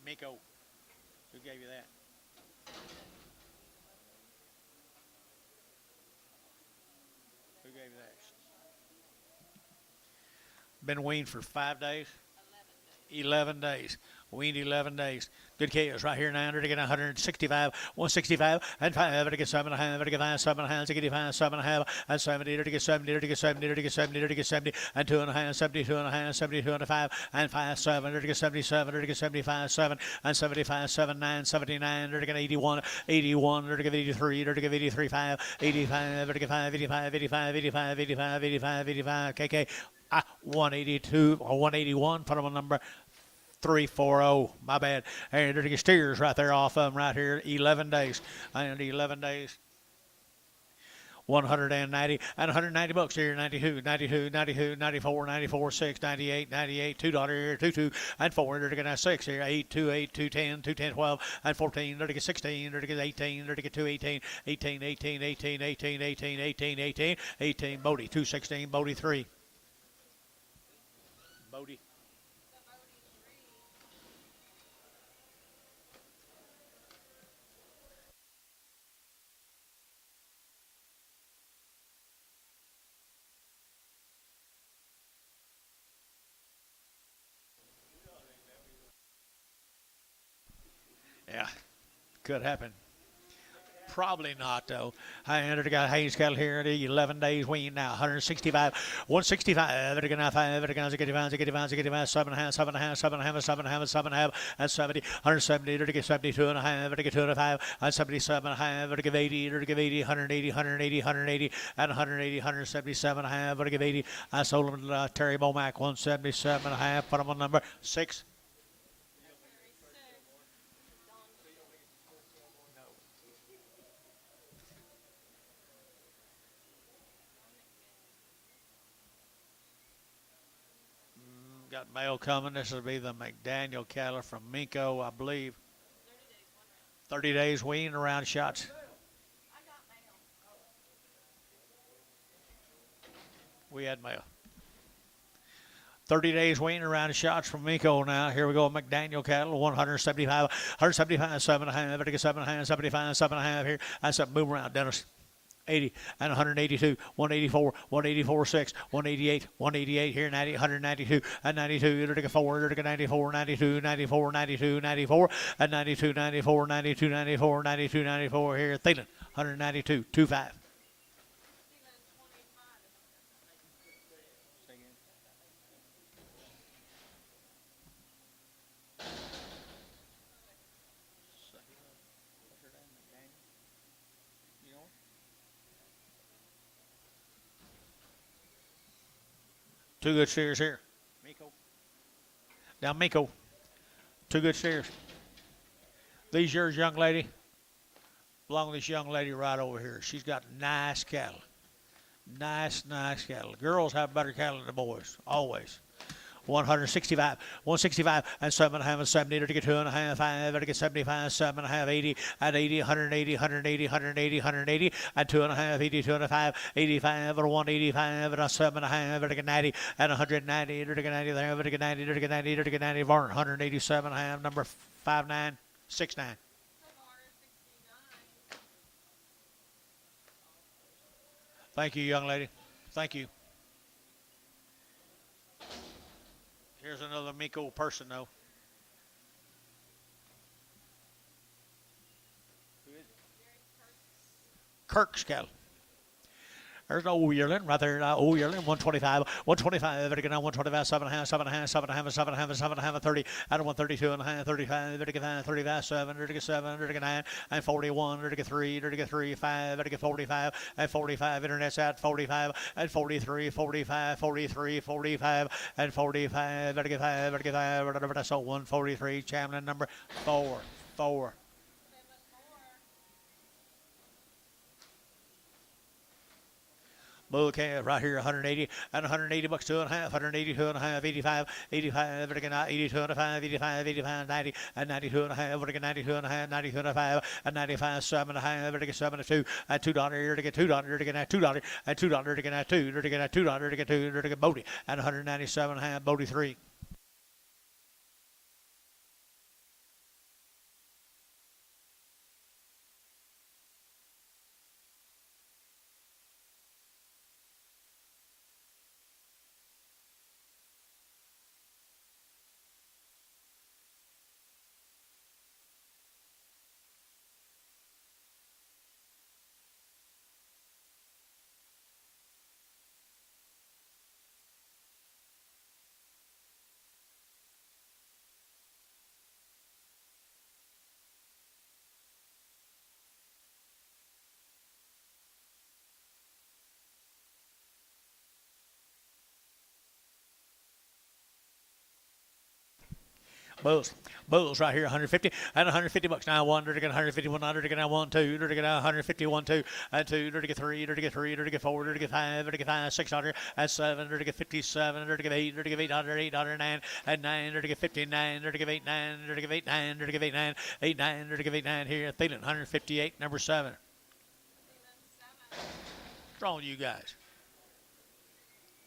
A: Miko. Who gave you that? Who gave you that? Been weaned for 5 days? 11 days. Weaned 11 days. Good chaos right here now. They're getting 165, 165, and 5. They get 7.5. They get 5, 7.5. They get 5, 7.5, and 70. They get 70. They get 70. They get 70. They get 70, and 2.5, 72.5, 72.5, and 5, 7. They get 77. They get 75, 7, and 75, 7, 9, 79. They get 81, 81. They get 83. They get 83, 5, 85. They get 5, 85, 85, 85, 85, 85, 85. KK. 182 or 181. Put them on number 340. My bad. And there's the steers right there off of them right here. 11 days. And 11 days. 190 and 190 bucks here. 92, 92, 92, 94, 94, 6, 98, 98, $2 here, 22 and 4. They're gonna 6 here. 8, 2, 8, 2, 10, 2, 10, 12 and 14. They're gonna 16. They're gonna 18. They're gonna 2, 18, 18, 18, 18, 18, 18, 18, 18, 18. Bodie 2, 16. Bodie 3. Bodie. Yeah, could happen. Probably not, though. I entered a guy Hayes cattle here. 11 days weaned now. 165, 165. They're going to 5. They're going to get 5, 7.5, 7.5, 7.5, 7.5, 7.5, and 70. 170. They're going to get 72 and a half. They're going to get 2 and 5, and 77 and a half. They're going to give 80. They're going to give 80, 180, 180, 180, and 180, 177 and a half. They're going to give 80. I sold them to Terry Bomack, 177 and a half. Put them on number 6. Got mail coming. This will be the McDaniel cattle from Minko, I believe. 30 days weaned around shots. We had mail. 30 days weaned around shots from Minko now. Here we go, McDaniel cattle, 175, 175, 7.5, 7.5, 75, 7.5 here. That's a move around, Dennis. 80 and 182, 184, 184, 6, 188, 188 here, 90, 192 and 92, they're taking 4, they're taking 94, 92, 94, 92, 94, and 92, 94, 92, 94, 92, 94 here, Thielen, 192, 25. Two good steers here. Miko. Now, Miko. Two good steers. These yours, young lady. Belong to this young lady right over here. She's got nice cattle. Nice cattle. Girls have better cattle than the boys, always. 165, 165, and 7.5, and 70, to get 2.5, 5, to get 75, 7.5, 80, and 80, 180, 180, 180, 180, and 2.5, 80, 2.5, 85, and 185, and a 7.5, to get 90, and 190, to get 90 there, to get 90, to get 90, to get 90, 187.5, number 5969. Thank you, young lady. Thank you. Here's another Miko person, though. Kirk's cattle. There's no old yearling right there. Old yearling, 125, 125, very good now, 125, 7.5, 7.5, 7.5, 7.5, 7.5, 30, out of 132.5, 35, 35, 7, 9, and 41, 3, 5, 45, and 45, internet's at 45, and 43, 45, 43, 45, and 45, 35, so 143, Chamlin number 4. Bull calf right here, 180 and 180 bucks, 2.5, 180, 2.5, 85, 85, 82 and a 5, 85, 85, 90, and 92 and a half, 92 and a half, 92 and a 5, and 95, 7.5, 72, and $2, to get $2, to get $2, and $2, to get $2, to get $2, to get $2, to get Bodie, and 197 and a half, Bodie 3. Bulls right here, 150 and 150 bucks now. 1 to get 150, 100 to get now 1, 2 to get 150, 1, 2 and 2 to get 3 to get 3 to get 4 to get 5 to get 5, 600 and 7 to get 57 to get 8 to get 800, 809 and 9 to get 59 to get 89 to get 89 to get 89, 89 to get 89 here. Thielen 158, number 7. What's wrong with you guys?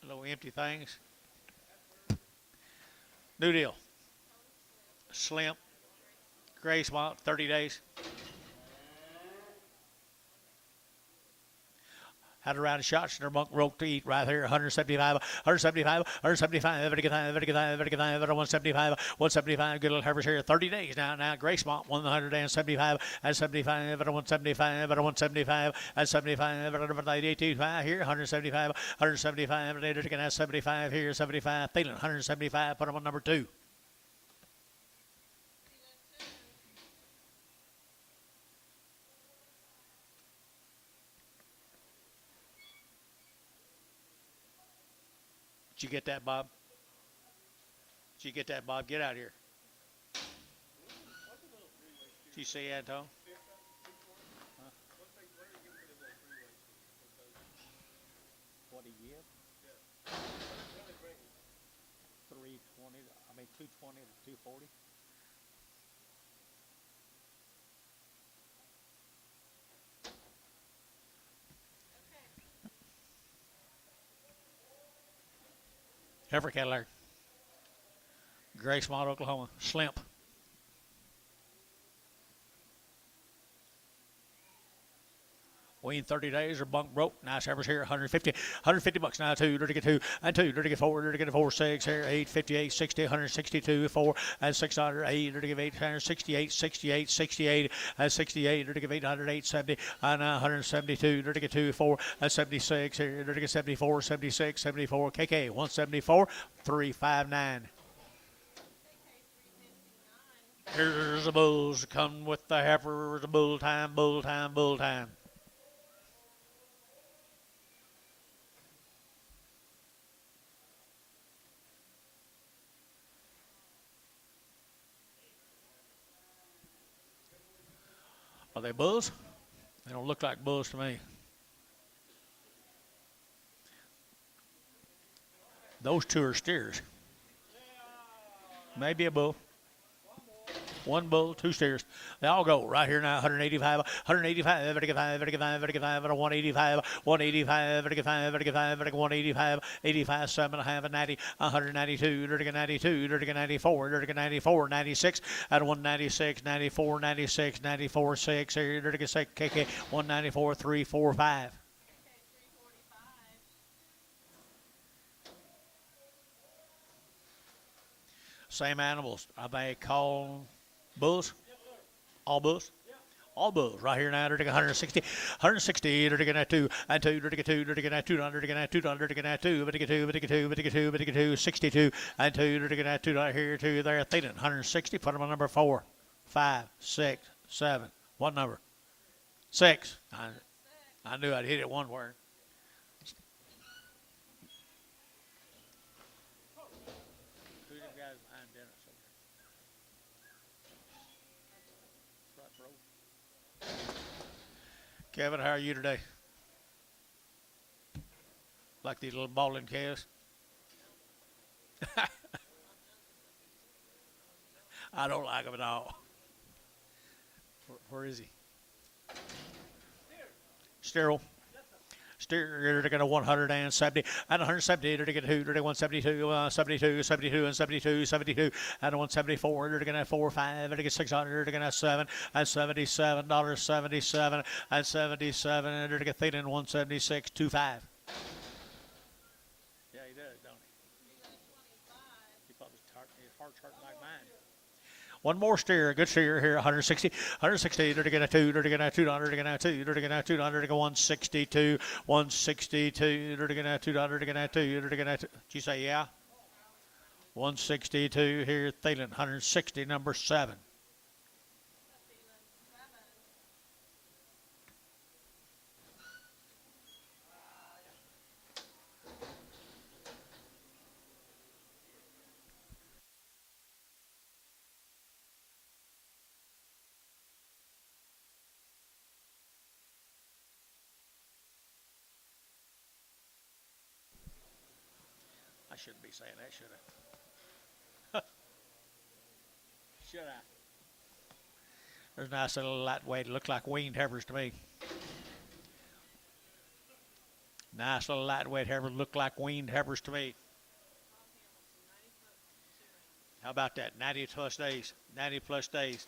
A: Little empty things. New deal. Slim, gray spot, 30 days. Had a round of shots and their monk rope to eat right here. 175, 175, 175, 175, 175. Good little Heifers here. 30 days now. Now gray spot 175 and 75, 175, 175 and 75, 185 here. 175, 175. Later taking out 75 here. 75. Thielen 175. Put them on number 2. Did you get that, Bob? Did you get that, Bob? Get out of here. Did you say that, Tom? Huh? What do you give? 320, 220 to 240. Heifer cattle there. Gray Spot, Oklahoma. Slimp. Ween 30 days or bunk broke. Nice Heifers here. 150 bucks now. 2 to get 2 and 2 to get 4 to get 4 6 here. 8 58 60 162 4 and 600 8 to give 868 68 68 and 68 to give 800 870 and 172 to get 2 4 and 76 here to get 74 76 74 KK 174 359. Here's the bulls come with the Heifers. Bull time, bull time, bull time. Are they bulls? They don't look like bulls to me. Those two are steers. Maybe a bull. One bull, two steers. They all go right here now. 185, 185, 185, 185, 185, 85, 7.5, 90, 192, 92, 94, 94, 96, at 196, 94, 96, 94, 6, 6, KK, 194, 3, 4, 5. Same animals. Are they called bulls? All bulls? All bulls right here now. 160, 160, 2 and 2, 2, 200, 200, 62 and 2, 2 right here, 2 there, 160. Put them on number 4, 5, 6, 7. What number? 6. I knew I'd hit it one word. Kevin, how are you today? Like these little balding calves? I don't like them at all. Where is he? Sterile. Steer, to 170 and 170, to get 172, 72, 72, and 72, 72, and 174, to get 4, 5, to get 600, to get 7, and $77, 77, and 77, to get 176, 25. Yeah, he does, don't he? He probably his heart's hurting like mine. One more steer, good steer here, 160, 160, to get a 2, to get a 200, to get a 2, to get a 200, to get 162, 162, to get a 200, to get a 2, to get a 2. Did you say yeah? 162 here, Thielen, 160, number 7. I shouldn't be saying that, should I? Should I? There's a nice little lightweight, look like weaned heifers to me. Nice little lightweight heifer, look like weaned heifers to me. How about that? 90 plus days. 90 plus days.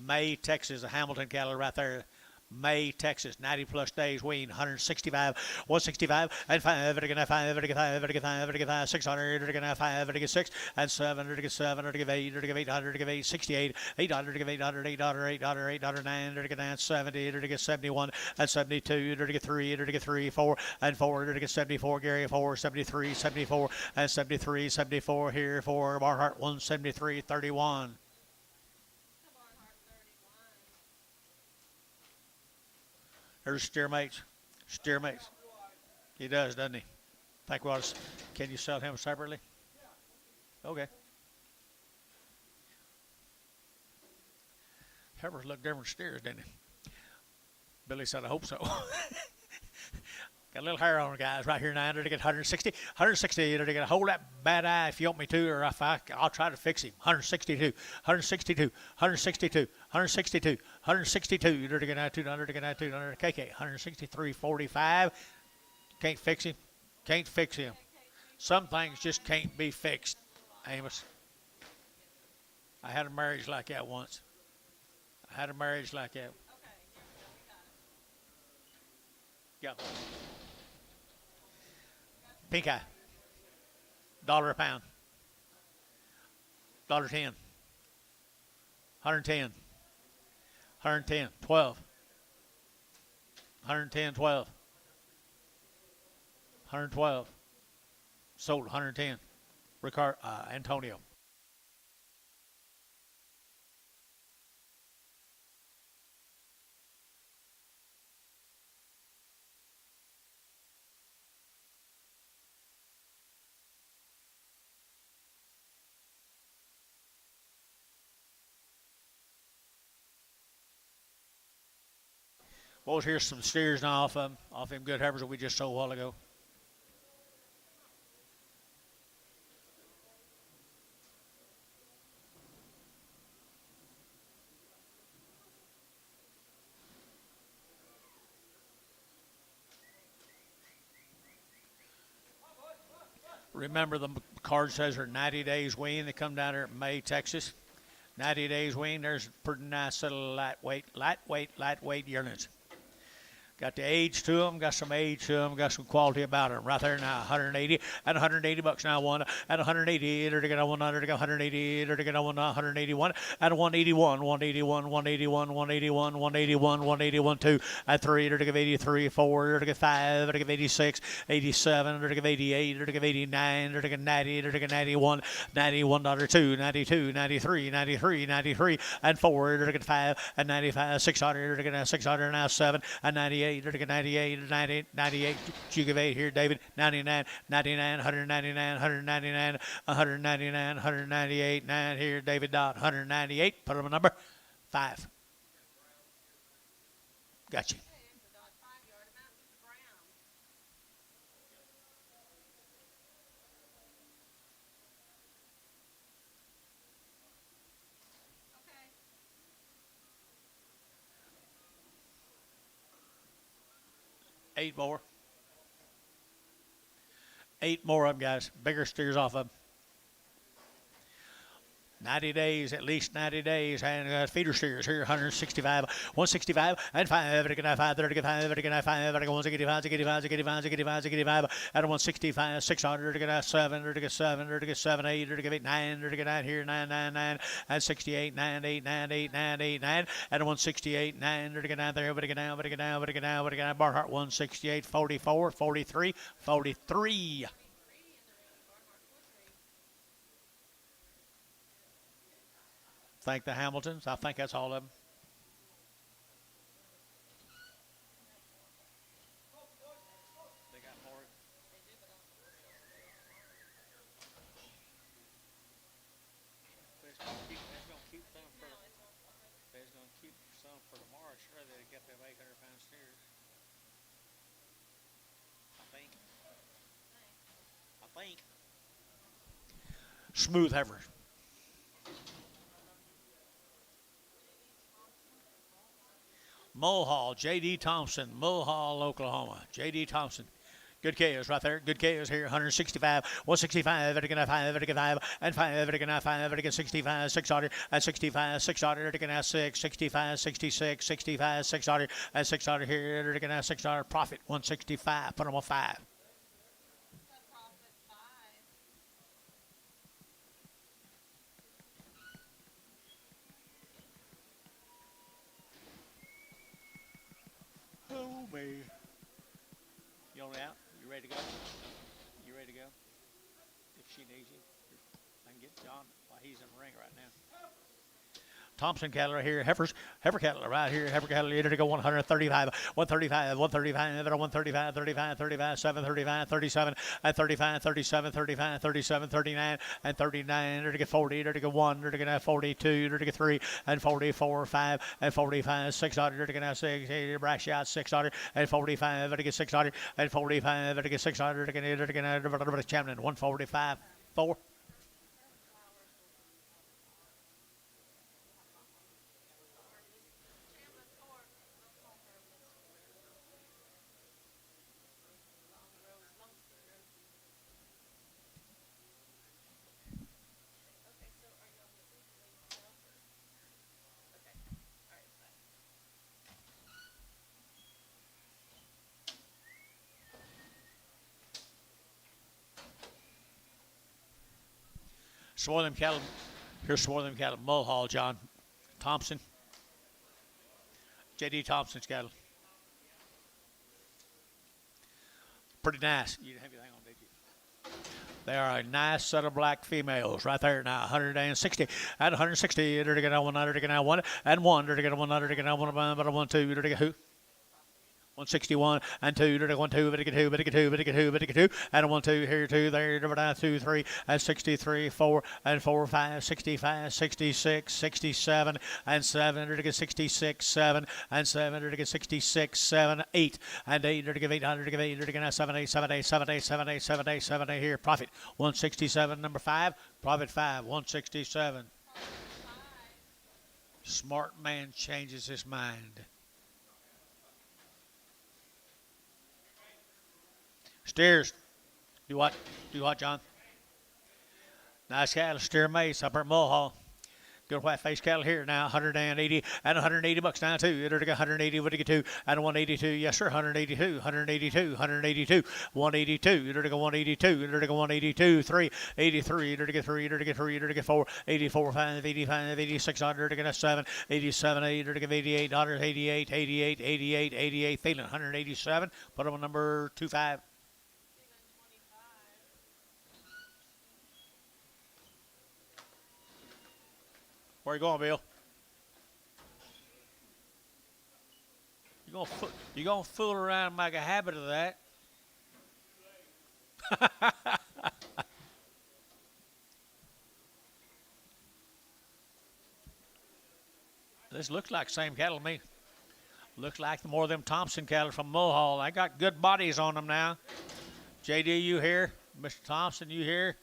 A: May, Texas, a Hamilton cattle right there. May, Texas, 90 plus days, weaned, 165, 165, and 5, 5, 5, 600, 5, 6, and 7, 7, 8, 800, 68, 800, 800, 800, 800, 809, 70, 71, and 72, 3, 3, 4, and 4, 74, Gary, 4, 73, 74, and 73, 74 here for Barhart, 173, 31. There's steer mates. Steer mates. He does, doesn't he? Think we ought to, can you sell him separately? Okay. Heifers look different steers, didn't he? Billy said, I hope so. Got a little hair on it, guys, right here now. To get 160, 160. To get a hold that bad eye if you want me to, or if I'll try to fix him. 162, 162, 162, 162, 162. To get 200, to get 200. KK, 163, 45. Can't fix him. Can't fix him. Some things just can't be fixed, Amos. I had a marriage like that once. I had a marriage like that. Yeah. Pink eye. $1 a pound. $1.10. 110. 110. 12. 110. 12. 112. Sold 110. Ricardo, Antonio. Boys, here's some steers now off them good heifers that we just sold a while ago. Remember, the card says they're 90 days wean. They come down here at May, Texas. 90 days wean. There's a pretty nice little lightweight yearlings. Got the age to them, got some age to them, got some quality about them. Right there now, 180 and 180 bucks now. One at 180, they're to get 100, 180, they're to get 181 and 181, 181, 181, 181, 181, 181, 2 at 3, they're to give 83, 4, they're to give 5, they're to give 86, 87, they're to give 88, they're to give 89, they're to give 90, they're to give 91, 91, 2, 92, 93, 93, 93, and 4, they're to get 5 and 95, 600, they're to get 600 now 7 and 98. 98, 90, 98, you give 8 here, David, 99, 99, 199, 199, 199, 198, 9 here, David Dot, 198, put him a number, 5. Got you. Eight more. 8 more of them, guys. Bigger steers off of them. 90 days, at least 90 days, and feeder steers here, 165, 165, and 5, 5, 35, 35, 165, 85, 85, 85, 85, and 165, 600, 7, 7, 7, 8, 8, 9, 9 here, 9, 9, 9, and 68, 9, 8, 9, 8, 9, 8, 9, and 168, 9, 9 there, but again now, Barnhart, 168, 44, 43, 43. Thank the Hamiltons. I think that's all of them. They got more. They're going to keep some for. They're going to keep some for tomorrow. Sure, they get them 800-pound steers. I think. Smooth heifers. Mulhall, J.D. Thompson, Mulhall, Oklahoma. J.D. Thompson. Good chaos right there. Good chaos here. 165, 165, 5, and 5, 5, 65, 600, and 65, 600, 6, 65, 66, 65, 600, and 600 here, 600. Profit, 165. Put them on 5. Oh, me. You on out? You ready to go? You ready to go? If she needs you, I can get John while he's in the ring right now. Thompson cattle right here. Heifer cattle right here. Heifer cattle here to go 135, 135, 135, 135, 35, 35, 7, 35, 37, and 35, 37, 35, 37, 39, and 39. There to get 40, there to get 1, there to get 42, there to get 3, and 44, 5, and 45, 600, there to get 6, brash out 600, and 45, there to get 600, and 45, there to get 600, there to get Champion 145, 4. Swartham cattle. Here's Swartham cattle. Mulhall, John. Thompson. J.D. Thompson's cattle. Pretty nice. You didn't have anything on, did you? They are a nice set of black females right there now. 160 and 160. They're to get 100 to get 1 and 1. They're to get 100 to get 1, but 1, 2. They're to get who? 161 and 2, 1 2, 2, 2, 2, 2, and a 1 2 here, 2 there, down 2 3 and 63 4 and 4 5 65 66 67 and 7 66 7 and 7 66 7 8 and 8 800 8 7 8 7 8 7 8 7 8 7 8 7 8 here profit 167 number 5 profit 5 167. Smart man changes his mind. Steers. Do what? Do what, John? Nice cattle. Steer mace up at Mulhall. Good white face cattle here now. 180 and 180 bucks now too. It'll get 180. Would it get 2 and 182? Yes sir. 182. 182. 182. 182. It'll get 182. It'll get 182. 3. 83. It'll get 3. It'll get 3. It'll get 4. 84. 5. 85. 86. 100. It'll get 7. 87. 8. It'll get 88. 100. 88. 88. 88. 88. Feeling 187. Put on number 25. Where you going, Bill? You gonna fool around and make a habit of that? This looks like same cattle to me. Looks like more of them Thompson cattle from Mulhall. I got good bodies on them now. JD, you here? Mr. Thompson, you here?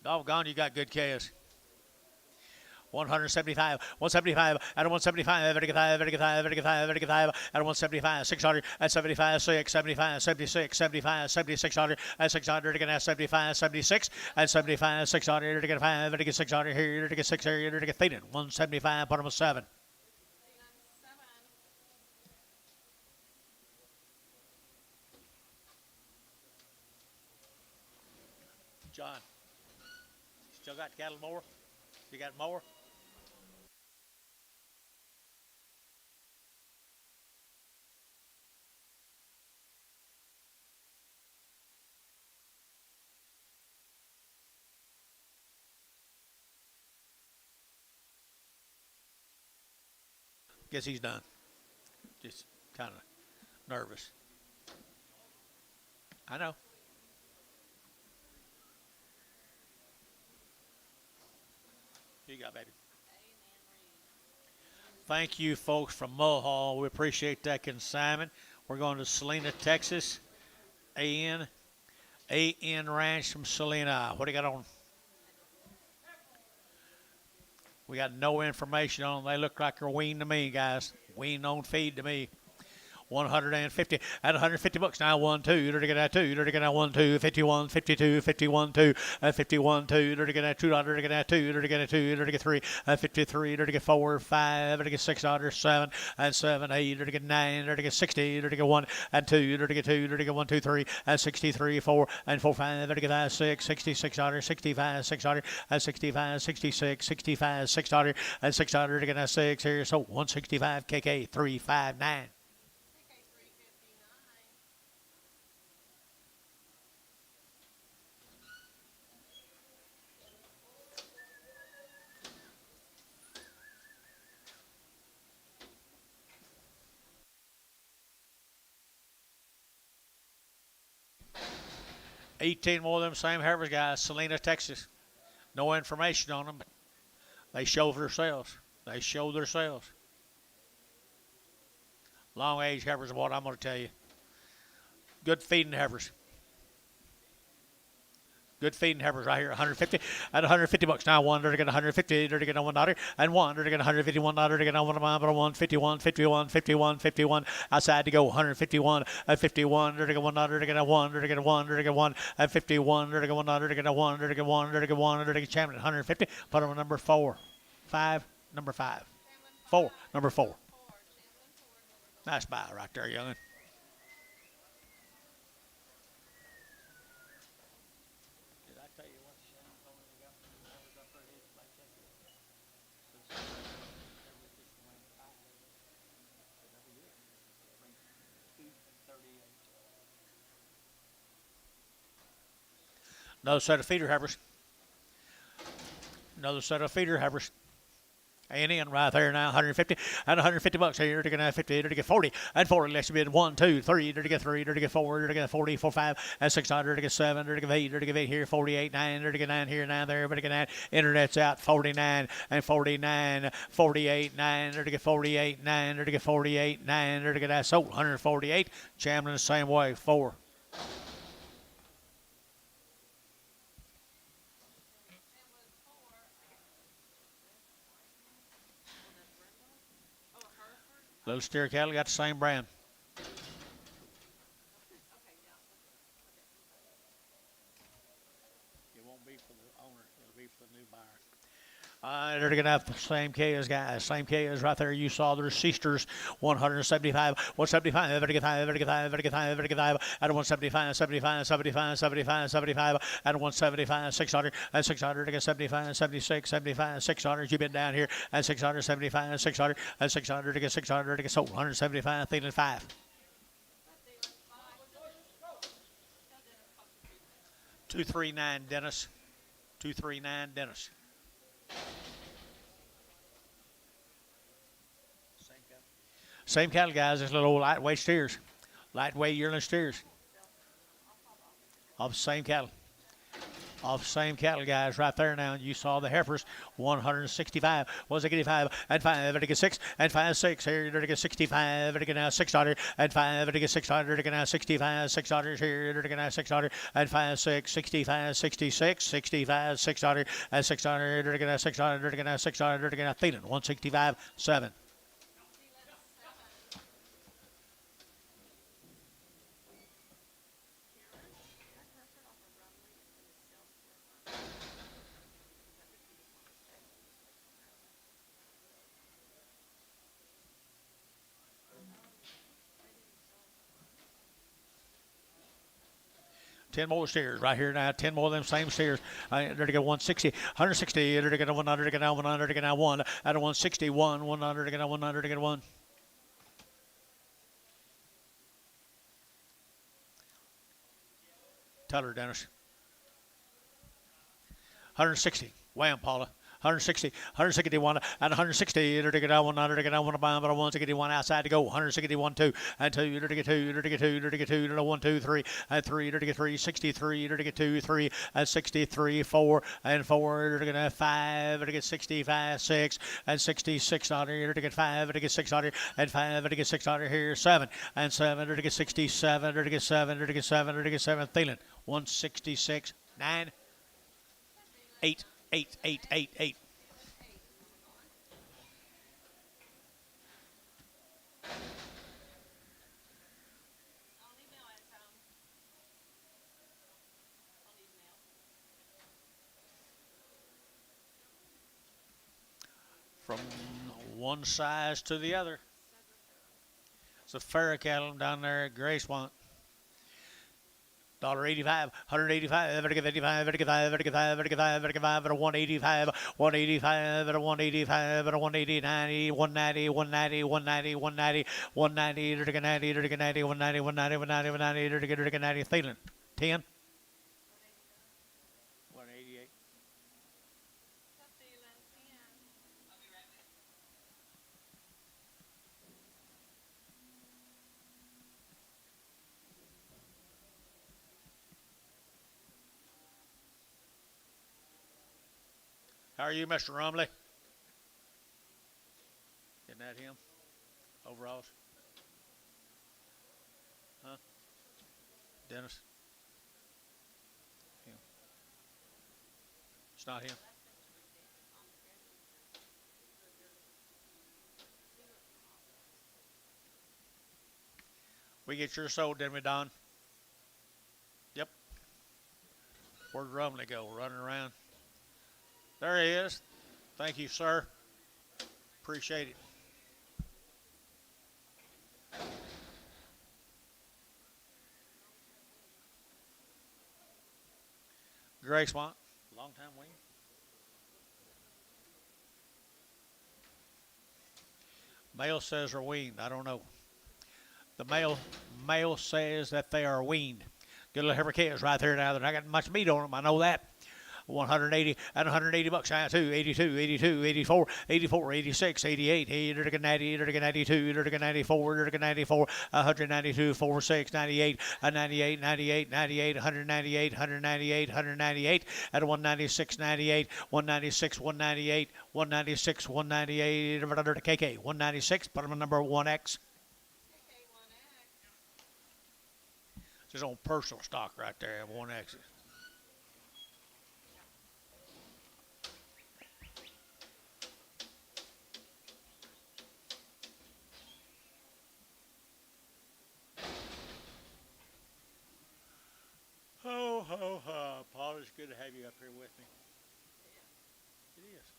A: Doggone, you got good calves. 175, 175, and 175, 175, 175, and 175, 600, and 75, 6, 75, 76, 75, 7600, and 600, again, 75, 76, and 75, 600, again, 5, again, 600 here, again, 6 here, again, feeding, 175, bottom of 7. John, still got cattle more? You got more? Guess he's done. Just kind of nervous. I know. Here you go, baby. Thank you, folks from Mulhall. We appreciate that consignment. We're going to Salina, Texas. AN Ranch from Salina. What do you got on? We got no information on them. They look like they're weaned to me, guys. Weaned on feed to me. 150 and 150 bucks now. 1 2 you're gonna get 2 you're gonna get 1 2 51 52 51 2 51 2 you're gonna get 2 you're gonna get 2 you're gonna get 2 you're gonna get 3 53 you're gonna get 4 5 you're gonna get 6 7 and 7 8 you're gonna get 9 you're gonna get 60 you're gonna get 1 and 2 you're gonna get 2 you're gonna get 1 2 3 and 63 4 and 4 5 you're gonna get 5 6 66 65 600 and 65 66 65 600 and 600 you're gonna get 6 here, so 165 KK 359. 18 more of them same Heifers, guys. Salina, Texas. No information on them, but they show themselves. They show themselves. Long age Heifers is what I'm going to tell you. Good feeding Heifers. Good feeding Heifers right here. 150 and 150 bucks now. 1 to get 150 to get $1 and 1 to get $151 to get $151 51 51 51 outside to go 151 and 51 to get $1 to get a 1 to get 1 to get 1 and 51 to get $1 to get a 1 to get 1 to get 1 to get champion 150. Put on number 4 5 number 5 4 number 4. Nice buy right there, youngin. Another set of feeder Heifers. Another set of feeder Heifers. A&N right there now, 150 and 150 bucks here to get 50, to get 40 and 40. Let's bid 1, 2, 3, to get 3, to get 4, to get 40, 4, 5 and 600, to get 7, to get 8, to get 8 here, 48, 9, to get 9 here, 9 there, but to get 9. Internet's out, 49 and 49, 48, 9, to get 48, 9, to get 48, 9, to get that sold 148. Chamberlain the same way, 4. Little steer cattle got the same brand. It won't be for the owner. It'll be for the new buyer. They're going to have the same Kias, guys. Same Kias right there. You saw their sisters, 175, 175, 75, 75, 75, 75, at 175, 75, 75, 75, 75, at 175, 600, and 600, to get 75, 76, 75, 600. You've been down here at 600, 75, 600, and 600, to get 600, to get sold 175, Thielen 5. 239, Dennis. 239, Dennis. Same cattle, guys. This little old lightweight steers. Lightweight yearling steers. Of same cattle. Of same cattle, guys, right there now. You saw the heifers, 165, 165, and 5, to get 6, and 5, 6. Here, to get 65, to get now 600, and 5, to get 600, to get now 65, 600. Here, to get now 600, and 5, 6, 65, 66, 65, 600, and 600, to get now 600, to get now 600, to get now Thielen, 165, 7. Ten more steers right here now. 10 more of them same steers. They're to get 160, 160. They're to get 100, to get now 100, to get now 1. At a 161, 100, to get now 100, to get 1. Tell her, Dennis. 160. Wham, Paula. 160, 161, and 160. To get out 100, to get out 1 by 161 outside to go. 161, 2, and 2, to get 2, to get 2, to get 2, to 1, 2, 3, and 3, to get 3, 63, to get 2, 3, and 63, 4, and 4, to get 5, to get 65, 6, and 66 on here, to get 5, to get 600, and 5, to get 600 here, 7, and 7, to get 67, to get 7, to get 7, to get 7, Thielen, 166, 9, 8. 8, 8, 8, 8. From one size to the other. It's a Farrah cattle down there at Gracewant. $1.85, 185, 85, 85, 85, 85, 85, at a 185, 185, at a 185, at a 180, 90, 190, 190, 190, 190, 190, to get 90, to get 90, 190, 190, 190, 190, to get 90, Thielen, 10. 188. How are you, Mr. Rumley? Isn't that him? Overalls? Huh? Dennis? Him. It's not him. We get yours sold, didn't we, Don? Yep. Where'd Rumley go? Running around? There he is. Thank you, sir. Appreciate it. Gracewant, long time waiting. Male says they're weaned. I don't know. The male says that they are weaned. Good little heifer calves right there now. They're not got much meat on them. I know that. 180 and 180 bucks. 82, 82, 82, 84, 84, 86, 88, 90, 92, 94, 94, 192, 46, 98, 98, 98, 98, 198, 198, 198, at 196, 98, 196, 198, 196, 198, KK, 196, put them in number 1X. Just on personal stock right there, 1X. Ho, ho, ho. Paul, it's good to have you up here with me. It is.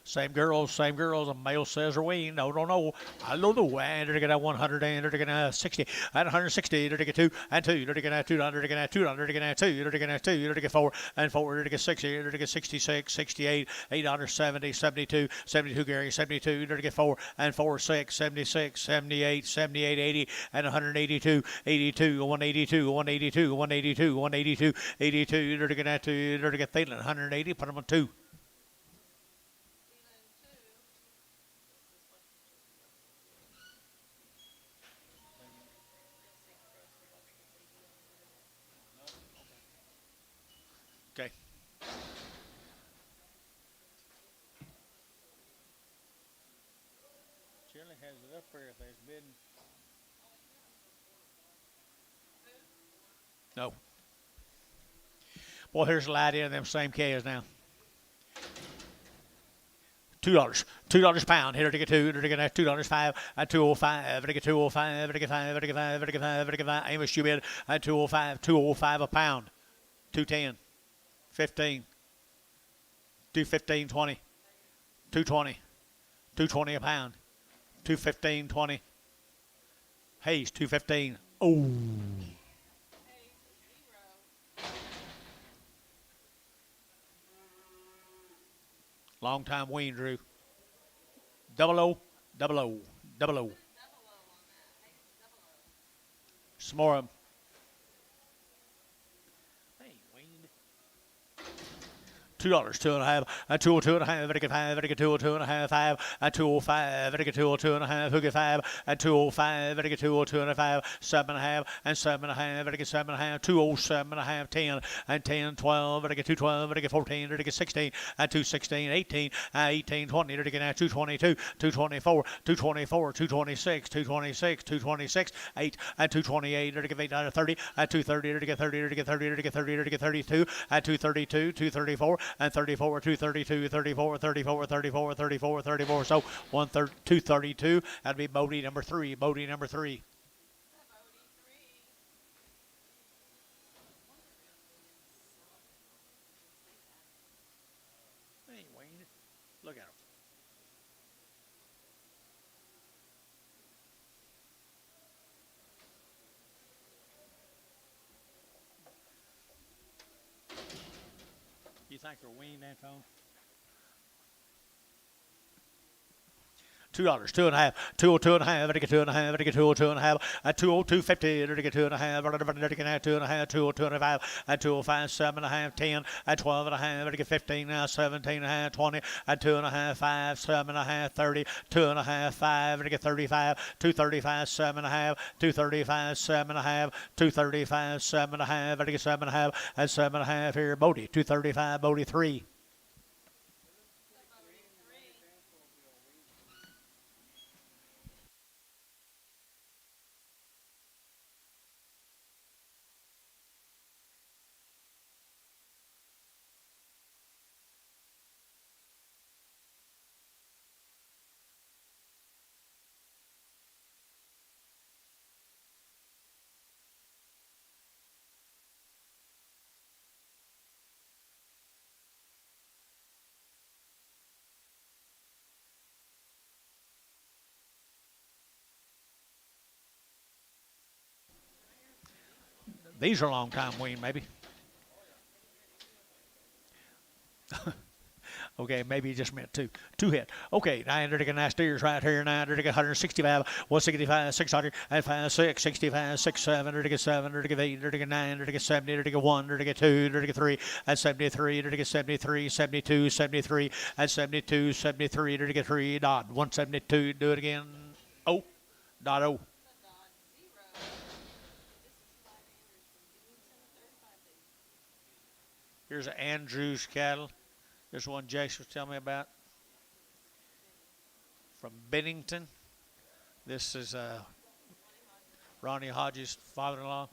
A: Same girls, a male says Wayne. No, no, no. I know the way. They're going to 100 and they're going to 60 and 160. They're going to 2 and 2. They're going to 200. They're going to 200. They're going to 2. They're going to 2. They're going to 4 and 4. They're going to 60. They're going to 66, 68, 870, 72, 72 Gary, 72. They're going to 4 and 4, 6, 76, 78, 78, 80 and 182, 82, 182, 182, 182, 182, 82. They're going to 2. They're going to Thielen 180. Put them on 2. Okay. Shirley has it up there if there's been. No. Boy, here's a light in them same K's now. $2. $2 a pound. Here to get 2. To get $2. 5 at 205. To get 205. To get 5. To get 5. To get 5. To get 5. Amos, you bid at 205. 205 a pound. 210. 15. 215. 20. 220. 220 a pound. 215. 20. Hayes 215. Oh. Long time wean, Drew. 00, 00, 00. Some more of them. Hey, weaned. $2, 2.5, at 202 and a half, very good 5, very good 202 and a half, 5, at 205, very good 202 and a half, who get 5, at 205, very good 202 and a 5, 7.5, and 7.5, very good 7.5, 207 and a half, 10, and 10, 12, very good 212, very good 14, very good 16, at 216, 18, 18, 20, very good 222, 224, 224, 226, 226, 226, 8, at 228, very good 8, 30, at 230, very good 30, very good 30, very good 30, very good 32, at 232, 234, and 34, 232, 34, 34, 34, 34, 34. So 232. That'd be Bodie number 3. Bodie number 3. Hey, Wayne. Look at him. You think they're weaned, Anton? $2, 2.5, 202.5, very good 2.5, very good 202.5, at 202.50, very good 2.5, very good 2.5, 202.5, at 205, 7.5, 10, at 12.5, very good 15, now 17.5, 20, at 2.5, 5, 7.5, 30, 2.5, 5, very good 35, 235, 7.5, 235, 7.5, 235, 7.5, very good 7.5, at 7.5 here, Bodie, 235, Bodie 3. These are a long time wean, maybe. Okay, maybe you just meant two. Two hit. Okay, 900 and steers right here. 900, 165, 165, 600, and 5, 6, 65, 6, 7, 7, 8, 9, 70, 1, 2, 3, and 73, 73, 72, 73, and 72, 73, 3, dot 172. Do it again. Oh, dot oh. Here's Andrews cattle. This one Jace was telling me about from Bennington. This is Ronnie Hodges' father-in-law.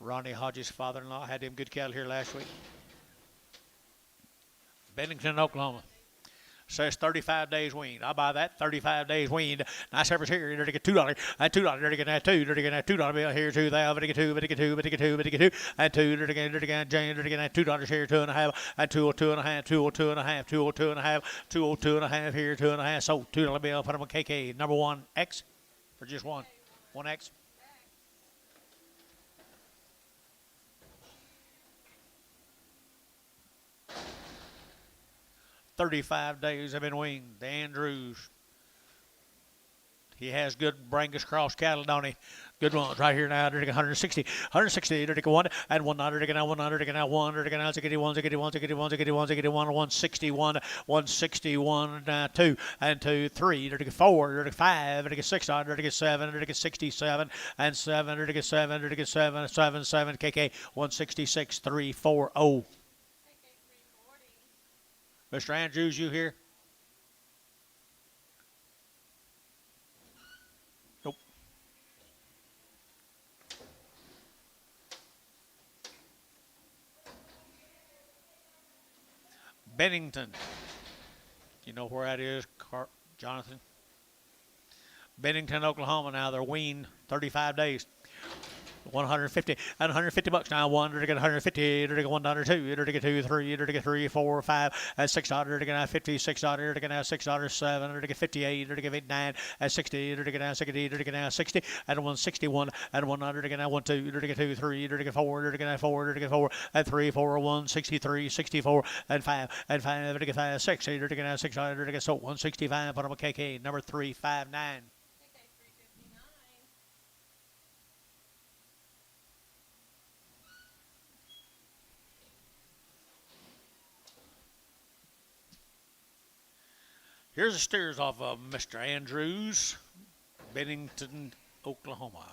A: Ronnie Hodges' father-in-law had him good cattle here last week. Bennington, Oklahoma. Says 35 days weaned. I'll buy that. 35 days weaned. Nice heifers here. You're to get $2. And $2. You're to get that $2. You're to get that $2 bill here. $2. You're to get $2. You're to get $2. You're to get $2. You're to get $2. And $2. You're to get Jane. You're to get that $2 here. $2.5. And $2.5. $2.5. $2.5. $2.5 here. $2.5. So $2 bill. Put them on KK. Number 1X for just one. 1X. $35 days have been weaned. The Andrews. He has good Brangus Cross cattle, don't he? Good ones right here now. 160, 160, 1 and 100 now, 100 now, 100 now, 81, 81, 81, 81, 81, 161, 161, 2 and 2, 3, 4, 5, 6, 7, 67 and 7, 7, 7, 7, 7, KK 166, 3, 4, 0. Mr. Andrews, you here? Nope. Bennington. You know where that is, Jonathan? Bennington, Oklahoma. Now they're weaned 35 days. 150 and 150 bucks now. 150, 102, 2, 3, 3, 4, 5, and $6, 50, $6, $6, 7, 58, 59, and 60, 60, 60, and 161, and 100, 1, 2, 2, 3, 4, 4, 4, and 3, 4, 1, 63, 64, and 5, 5, 6, 600, so 165, put them a KK, number 359. Here's the steers off of Mr. Andrews, Bennington, Oklahoma.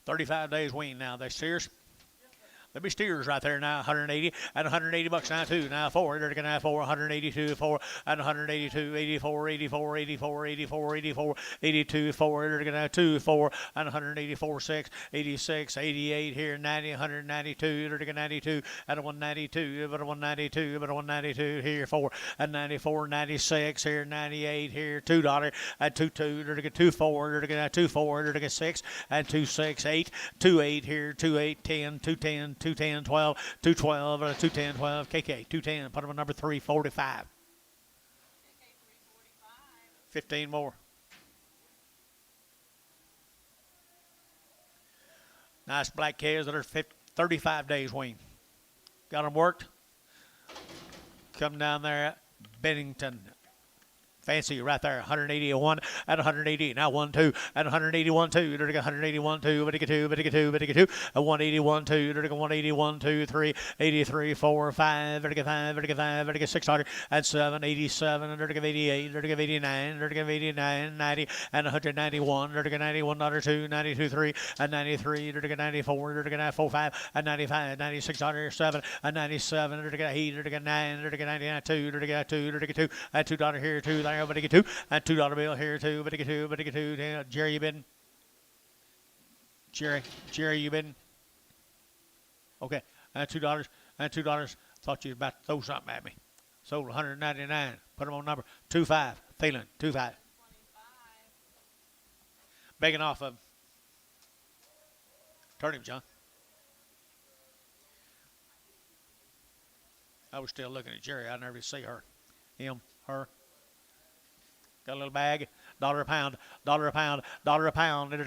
A: $35 days weaned now. They steers. There'll be steers right there now, 180 and 180 bucks now too. Now 4, they're going to have 4, 182, 4 and 182, 84, 84, 84, 84, 84, 82, 4, they're going to have 2, 4 and 184, 6, 86, 88 here, 90, 192, they're going to 92 and 192, but 192, but 192 here, 4 and 94, 96 here, 98 here, $2 and 22, they're going to 24, they're going to have 24, they're going to 6 and 26, 8, 28 here, 28, 10, 210. 210, 12, 212, 210, 12, KK, 210, put them on number 345. 15 more. Nice black calves that are 35 days weaned. Got them worked. Come down there at Bennington. Fancy right there, 181 and 180. Now 1, 2 and 181, 2. 181, 2, but 2, but 2, but 2. 181, 2, 181, 2, 3, 83, 4, 5, 5, 600 and 7, 87, 88, 89, 89, 90 and 191, 91, 2, 92, 3 and 93, 94, 94, 5 and 95, 96, 7 and 97, 8, 9, 99, 2, 2 and $2 here, 2 there. But get 2 and $2 bill here too. But get 2, but get 2. Jerry, you been? Jerry, you been? Okay, and $2 and $2. Thought you was about to throw something at me. Sold 199. Put them on number 25. Thielen 25. Begging off of him. Turn him, John. I was still looking at Jerry. I never see her. Him, her. Got a little bag, $1 a pound, $1 a pound, $1 a pound, $1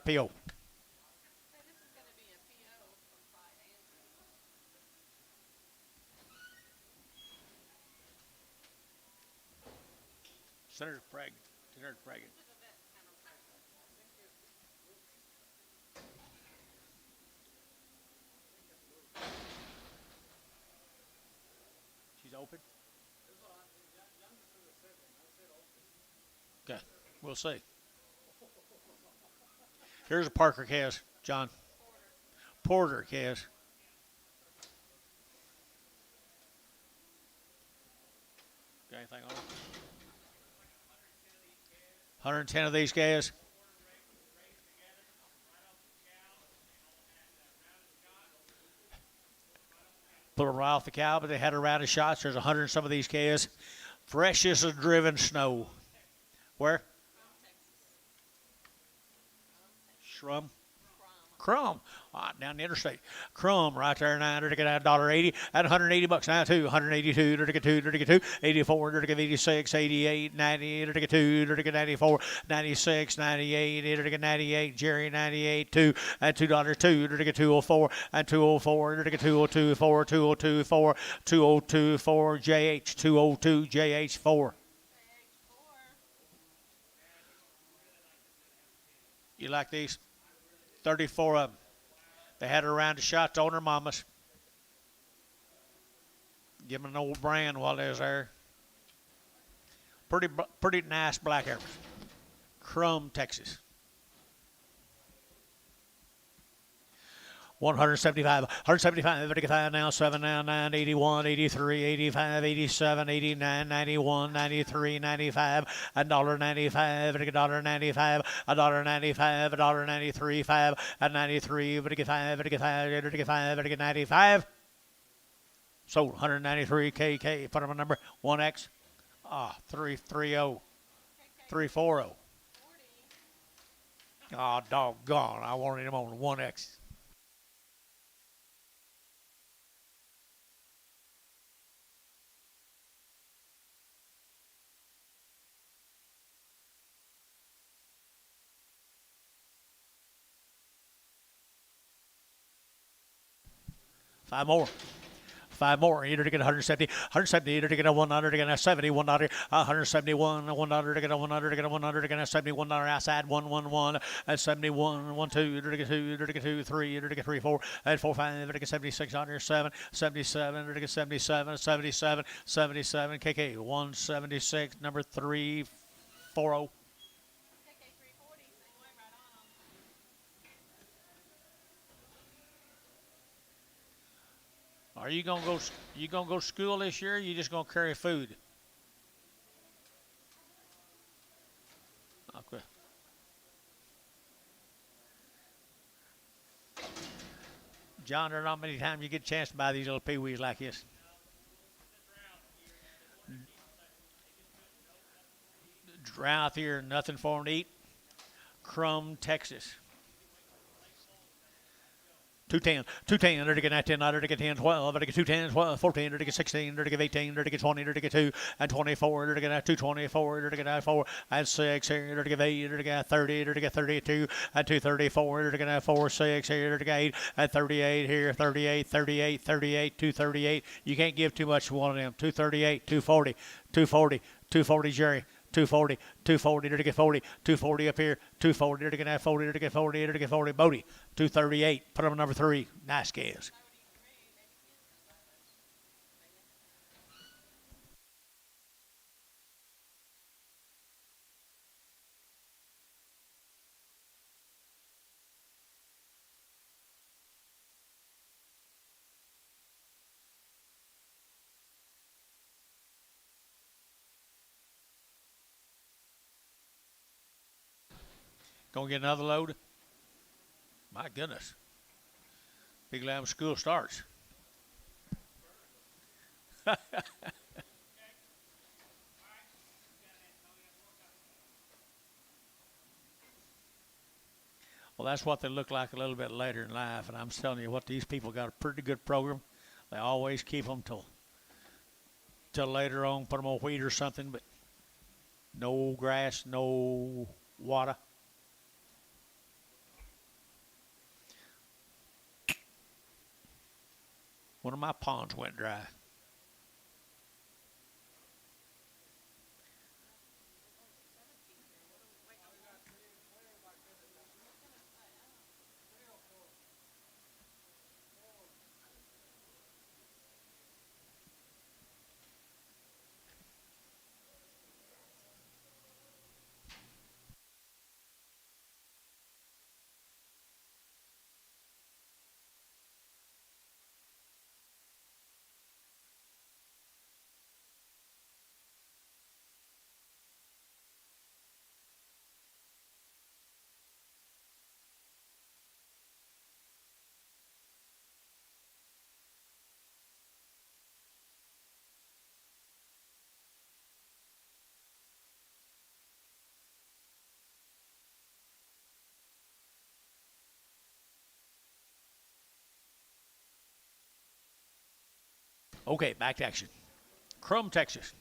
A: PO. Senator's pregnant. Senator's pregnant. She's open? Okay, we'll see. Here's a Parker cast, John. Porter cast. Got anything on it? 110 of these guys. Put them right off the cow, but they had a round of shots. There's 100 and some of these calves. Fresh as a driven snow. Where? Shrum. Crumb, down the interstate. Crumb right there now. They're getting $1.80 at $180 now too. 182, they're getting 2, 84, they're getting 86, 88, 90, they're getting 2, they're getting 94, 96, 98, they're getting 98, Jerry 98, 2 and $2, 2, they're getting 204 and 204, they're getting 202, 4, 202, 4, 202, 4, JH 202, JH 4. You like these? 34 of them. They had her around the shots on their mamas. Give them an old brand while they was there. Pretty nice black Heifers. Crum, Texas. 175, 175 now, 7 now, 9, 81, 83, 85, 87, 89, 91, 93, 95, $1.95, $1.95, $1.95, $1.93, 5, and 93, 95, 95. Sold 193 KK. Put them a number 1X. 330, 340. Oh, doggone! I wanted him on 1X. Five more. You're to get 170, 170, you're to get a $1, to get a $70, $1, 171, $1, to get a $100, to get a $100, to get a $71 outside, 111, and 71, 1, 2, you're to get 2, you're to get 2, 3, you're to get 3, 4, and 4, 5, you're to get 76, 7, 77, you're to get 77, 77, 77, KK, 176, number 340. Are you gonna go? You gonna go to school this year? Or you just gonna carry food? Okay. John, there's not many times you get a chance to buy these little peewees like this. Drought here, nothing for them to eat. Crum, Texas. 210, 210, they're to get 10, they're to get 10, 12, they're to get 210, 12, 14, they're to get 16, they're to get 18, they're to get 20, they're to get 2, and 24, they're to get 224, they're to get 4, and 6, here, they're to get 8, they're to get 30, they're to get 32, and 234, they're to get 4, 6, here, they're to get 8, and 38, here, 38, 38, 38, 238. You can't give too much to one of them. 238, 240, 240, 240, Jerry. 240, 240, to get 40, 240 up here, 240, to get 40, to get 40, to get 40, Bodie, 238, put them number 3, nice gas. Gonna get another load? My goodness. Big Lamb school starts. Well, that's what they look like a little bit later in life, and I'm telling you what, these people got a pretty good program. They always keep them till later on, put them on wheat or something, but no grass, no water. One of my ponds went dry. Okay, back to action. Chrome, Texas.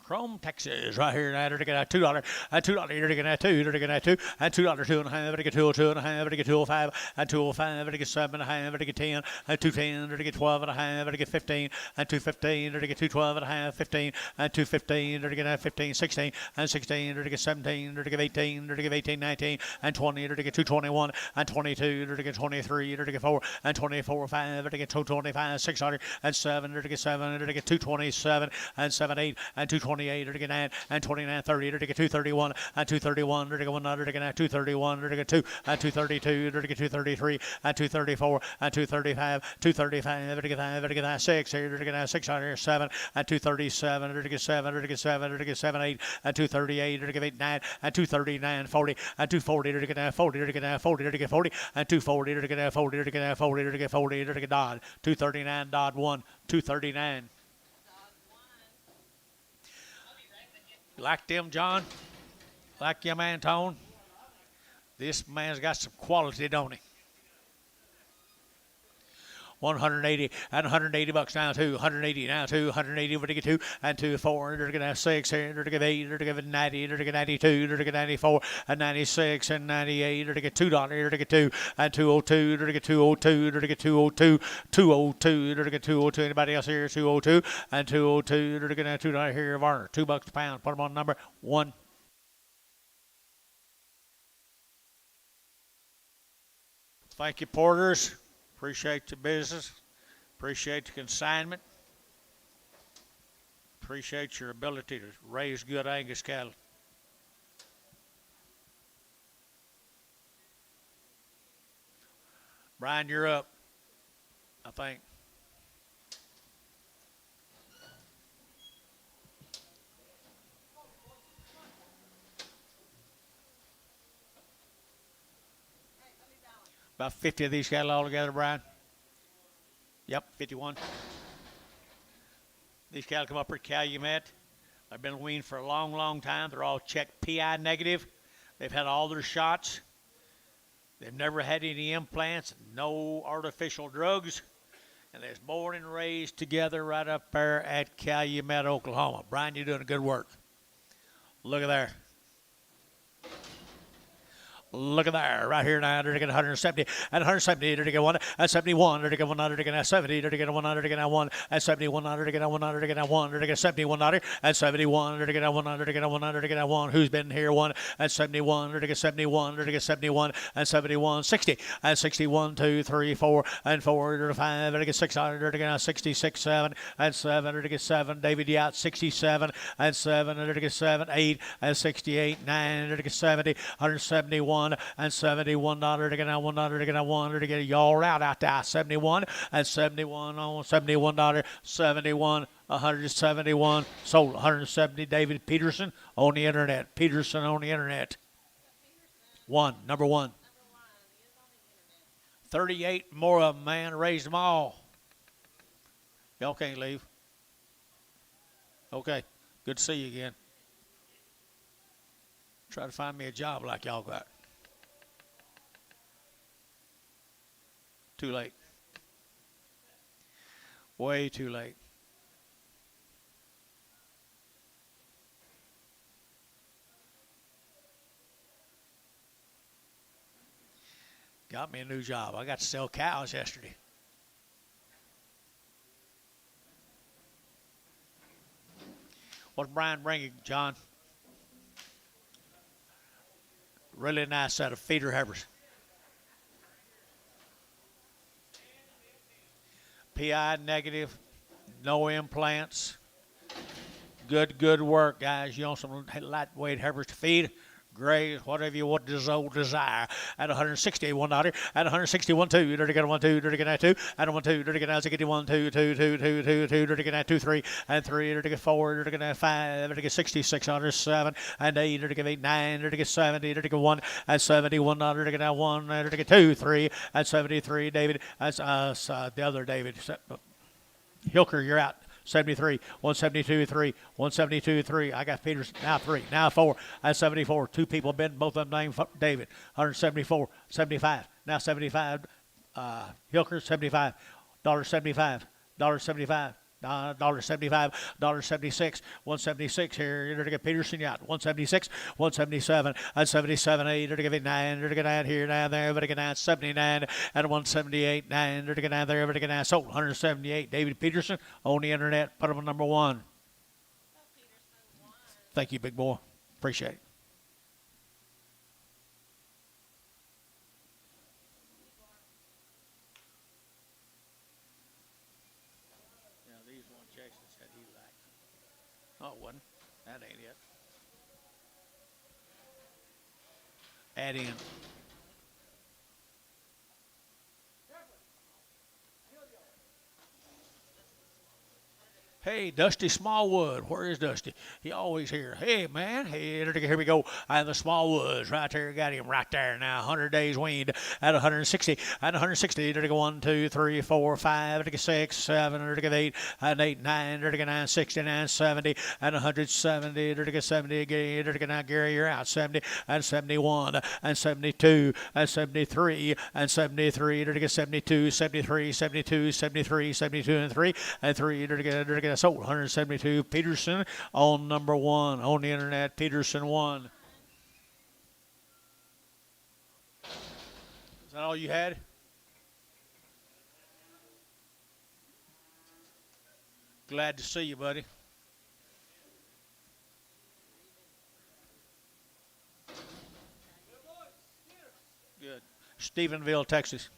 A: Chrome, Texas, right here now. To get a $2, $2. You're to get a $2, you're to get a $2, and $2, 2.5. To get 2.5. To get 2.05, and 2.05. To get 7.5. To get 10, and 2.10. To get 12.5. To get 15, and 2.15. To get 2.12.5, 15, and 2.15. To get a 15, 16, and 16. To get 17. To get 18. To get 18, 19, and 20. To get 2.21, and 22. To get 23. To get 4, and 24.5. To get 2.25, 600, and 7. To get 7. To get 2.27, and 7.8, and 2.28. To get 9, and 29, 30. To get 2.31, and 2.31. To get 100. To get 2.31. To get 2, and 2.32. To get 2.33, and 2.34, and 2.35, 2.35. To get 5. To get 6. To get 600, 7, and 2.37. To get 7. To get 7. To get 7, 8, and 2.38. To get 8, 9, and 2.39, 40, and 2.40. To get 40. To get 40. To get 40, and 2.40. To get 40. To get 40. To get 40. To get Dodd. 239, Dodd 1, 239. Like them, John? Like your man, Tone? This man's got some quality, don't he? 180 and 180 bucks now, 280 now, 280 to get 2 and 2 4 to get 6 to get 8 to get 90 to get 92 to get 94 and 96 and 98 to get $2 to get 2 and 202 to get 202 to get 202 202 to get 202. Anybody else here? 202 and 202 to get $2 here. Varner, $2 a pound. Put them on number 1. Thank you, porters. Appreciate the business. Appreciate the consignment. Appreciate your ability to raise good Angus cattle. Brian, you're up, I think. About 50 of these cattle altogether, Brian. Yep, 51. These cattle come up for Calumet. They've been weaned for a long, long time. They're all checked PI negative. They've had all their shots. They've never had any implants, no artificial drugs. And they're born and raised together right up there at Calumet, Oklahoma. Brian, you're doing good work. Look at there. Look at there, right here now, to get 170, and 170, to get 1, and 71, to get 100, to get 70, to get 100, to get 1, and 71, to get 100, to get 1, to get 71, and 71, to get 100, to get 100, to get 1, who's been here, 1, and 71, to get 71, to get 71, and 71, 60, and 61, 2, 3, 4, and 4, to 5, to get 600, to get 66, 7, and 7, to get 7, David Yacht, 67, and 7, to get 7, 8, and 68, 9, to get 70, 171, and $71 to get out $1 to get out $1 to get y'all out there 71 and 71 on $71 71 171 sold 170. David Peterson on the internet. Peterson on the internet. Number one. 38 more of them, man. Raised them all. Y'all can't leave. Okay. Good to see you again. Try to find me a job like y'all got. Too late. Way too late. Got me a new job. I got to sell cows yesterday. What's Brian bringing, John? Really nice set of feeder heifers. PI negative, no implants. Good work, guys. You want some lightweight heifers to feed? Graze, whatever you want, desire. At $161, at $161, 2, to get 1, 2, to get 2, and 1, 2, to get 61, 2, 2, 2, 2, 2, 2, to get 2, 3, and 3, to get 4, to get 5, to get 66, 7, and 8, to get 8, 9, to get 70, to get 1, and 71, to get 1, to get 2, 3, and 73. David, that's the other David. Hilker, you're out. 73, 172, 3, 172, 3. I got Peters, now 3, now 4, and 74. 2 people been, both of them named David. 174, 75, now 75. Hilker, $75, $75. $1.75. $1.75, $1.76, 176 here. You're gonna get Peterson yacht. 176, 177, and 77, 8. You're gonna get 9. You're gonna get 9 here, 9 there. You're gonna get 9, 79, and 178, 9. You're gonna get 9 there. You're gonna get 9. Sold 178. David Peterson on the internet. Put him on number 1. Thank you, big boy. Appreciate it. Yeah, these one Jason said he liked. Oh, it wasn't. That ain't it. Add in. Hey, Dusty Smallwood. Where is Dusty? He always here. Hey, man. Hey, here we go. And the Smallwoods right there. Got him right there now. 100 days weaned at 160. At 160. There to go 1, 2, 3, 4, 5. There to go 6, 7. There to go 8. And 8, 9. There to go 9, 69, 70. And 170. There to go 70 again. There to go 9. Gary, you're out. 70. And 71. And 72. And 73. And 73. There to go 72. 73. 72. 73. 72. And 3. And 3. There to go sold 172. Peterson on number 1 on the internet. Peterson 1. Is that all you had? Glad to see you, buddy. Good. Stephenville, Texas.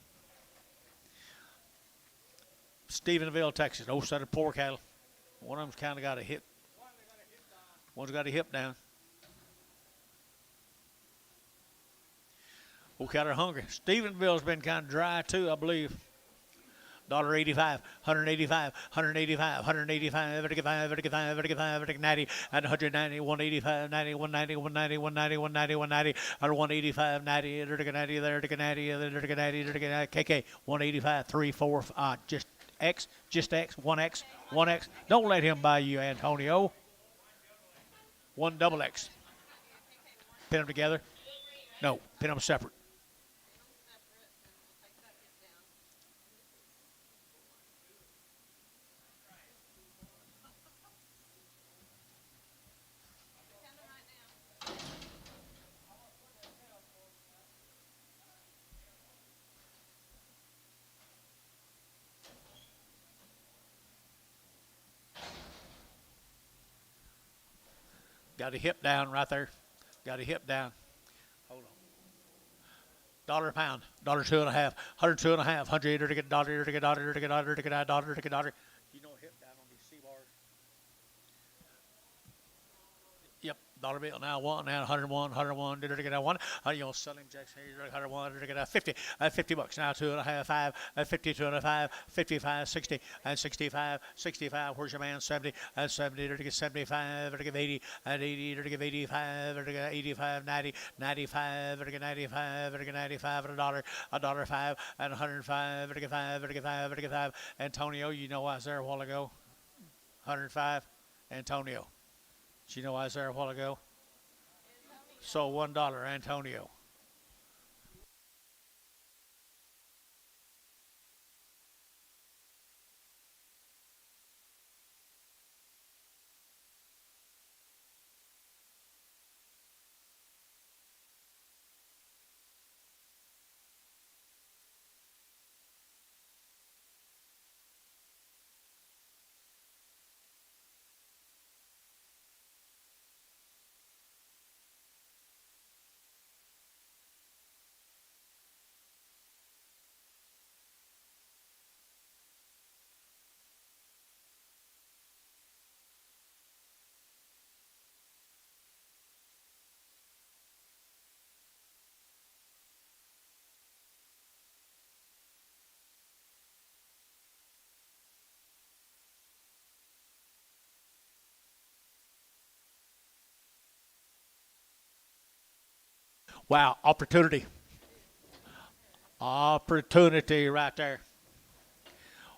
A: Stephenville, Texas. Old side of poor cattle. One of them's kind of got a hip. One's got a hip down. Old cattle are hungry. Stephenville's been kind of dry too, I believe. $1.85, 185, 185, 185, 185, 90, and 190, 185, 90, 190, 190, 190, 190, 190, and 185, 90, 90, there, 90, 90, KK, 185, 3, 4, just X, 1X, 1X. Don't let him buy you, Antonio. 1 double X. Pin them together. No, pin them separate. Got a hip down right there. Got a hip down. Hold on. Dollar a pound. $1.02.5. 102.5. 100 to get dollar to get dollar to get dollar to get dollar to get dollar. You know hip down on these C bars. Yep, dollar bill now 1 now 101 101 did it get 1. You know selling Jackson 101 did it get 50 at 50 bucks now 2.5 5 at 52 and a 5 55 60 and 65 65. Where's your man 70 and 70 did it get 75 did it get 80 and 80 did it get 85 did it get 85 90 95 did it get 95 did it get 95 at a dollar 5 and 105 did it get 5 did it get 5 did it get 5. Antonio, you know I was there a while ago. 105 Antonio. Do you know I was there a while ago? So $1, Antonio. Wow, opportunity. Opportunity right there.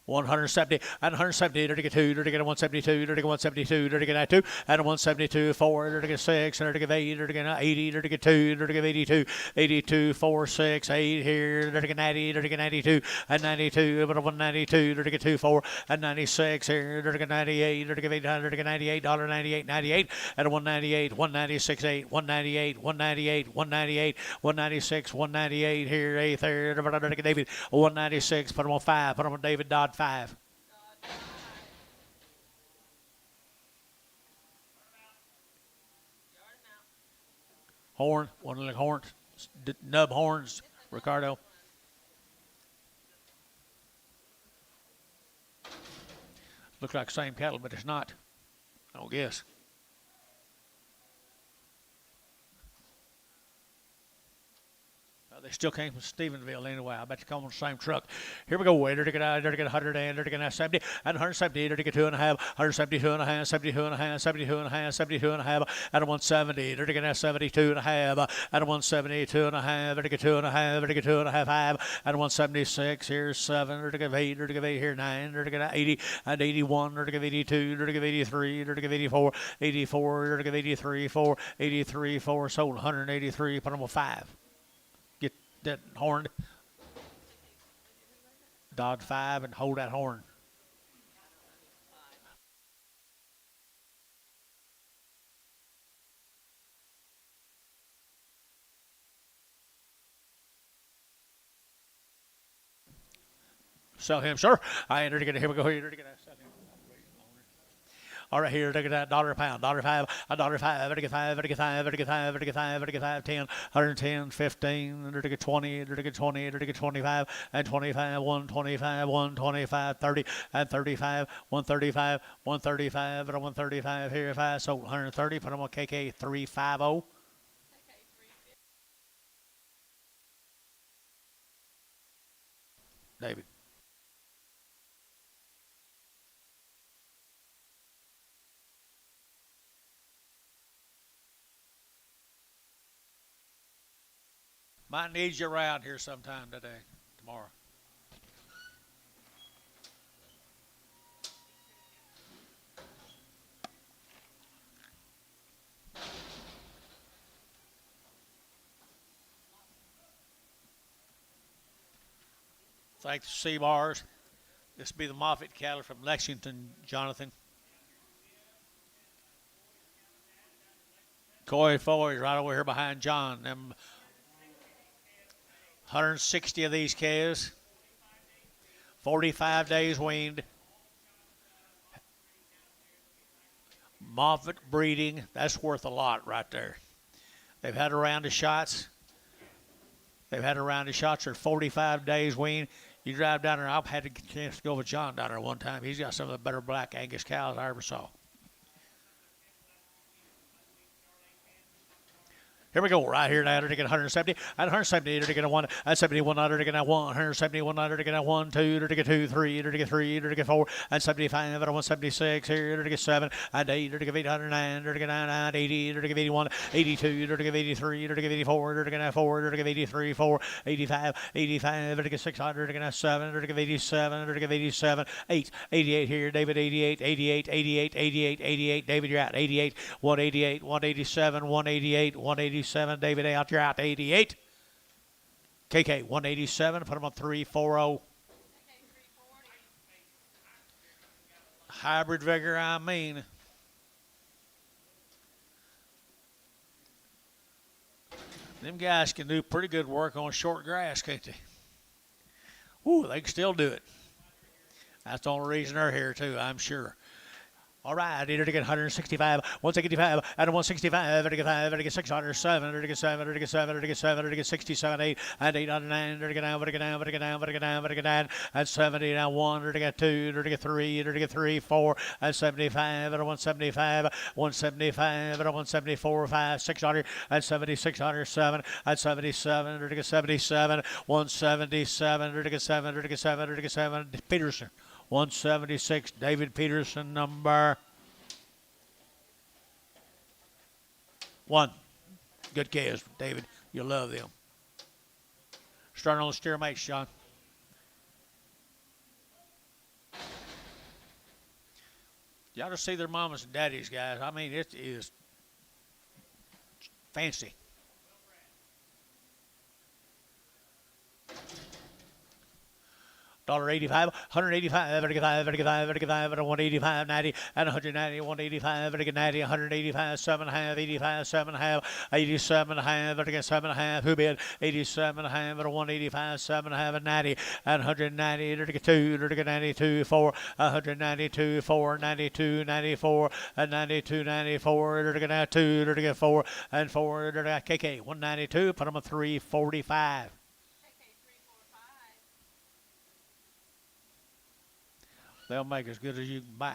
A: 170 and 170, dirty 2, dirty 172, dirty 172, dirty 2, and 172, 4, dirty 6, dirty 8, dirty 80, dirty 2, dirty 82, 82, 4, 6, 8 here, dirty 90, dirty 92, and 92, but 192, dirty 2, 4, and 96 here, dirty 98, dirty 800, dirty 98, dollar 98, 98, and 198, 196, 8, 198, 198, 198, 196, 198 here, 8 there, dirty David, 196, put him on 5, put him on David Dodd. 5. Horn, one of the horns, nub horns, Ricardo. Looks like same cattle, but it's not. I don't guess. They still came from Stephenville anyway. I bet you come on the same truck. Here we go. They're going to get 100 and they're going to 70 and 170. They're going to get 2.5, 172 and a half, 72 and a half, 72 and a half, 72 and a half, and a 170. They're going to 72 and a half, and a 172 and a half. They're going to 2 and a half. They're going to 2 and a half, 5, and a 176. Here's 7. They're going to 8. They're going to 8 here 9. They're going to 80 and 81. They're going to 82. They're going to 83. They're going to 84. 84. They're going to 83. 4. 83. 4. Sold 183. Put them on 5. That horn, Dodd 5, and hold that horn. Sell him, sir. I entered again. Here we go. Here to get that. Sell him. All right, here, look at that, $1 a pound, $5, $5, vertical 5, vertical 5, vertical 5, vertical 5, vertical 5, 10, 110, 15, vertical 20, vertical 20, vertical 25, and 25, 125, 125, 30, and 35, 135, 135, and 135 here, 5, so 130, put them on KK 350. David. Might need you around here sometime today, tomorrow. Thanks, C-Bars. This will be the Moffitt cattle from Lexington, Jonathan. Coy Foy is right over here behind John. Them 160 of these calves, 45 days weaned. Moffitt breeding, that's worth a lot right there. They've had a round of shots. They're 45 days weaned. You drive down there, I've had a chance to go with John down there one time. He's got some of the better black Angus cows I ever saw. Here we go, right here now. They're going to 170, and 170, they're going to 1, and 71, they're going to 171, they're going to 1, 2, they're going to 2, 3, they're going to 3, they're going to 4, and 75, and 176, here, they're going to 7, and 8, they're going to 809, they're going to 99, 80, they're going to 81, 82, they're going to 83, they're going to 84, they're going to 4, they're going to 83, 4, 85, 85, they're going to 600, they're going to 7, they're going to 87, they're going to 87, 8, 88 here, David 88, 88, 88, 88, 88, David, you're out, 88, 188, 187, 188, 187. David out, you're out, 88. KK 187, put him on 340. Hybrid vigor, I mean. Them guys can do pretty good work on short grass, can't they? Ooh, they can still do it. That's the only reason they're here, too, I'm sure. All right, they're to get 165, 165, and 165, they're to get 5, they're to get 607, they're to get 7, they're to get 7, they're to get 7, they're to get 67, 8, and 809, they're to get down, they're to get down, they're to get down, they're to get down, they're to get down, and 70, now 1, they're to get 2, they're to get 3, they're to get 3, 4, and 75, and 175, 175, and 174, 5, 600, and 7600, 7, and 77, they're to get 77, 177, they're to get 7, they're to get 7, they're to get 7, Peterson. 176, David Peterson, number 1. Good calves, David. You'll love them. Starting on the steer mates, John. You ought to see their mamas and daddies, guys. I mean, it is fancy. $1.85, 185, 185, 90, and 190, 185, 90, 185, 7.5, 85, 7.5, 87.5, 7.5, who bid 87.5, 185, 7.5, and 90, and 190, 2, 92, 4, 192, 4, 92, 94, and 92, 94, 2, 4, and 4, KK 192, put them a 345. They'll make as good as you can buy.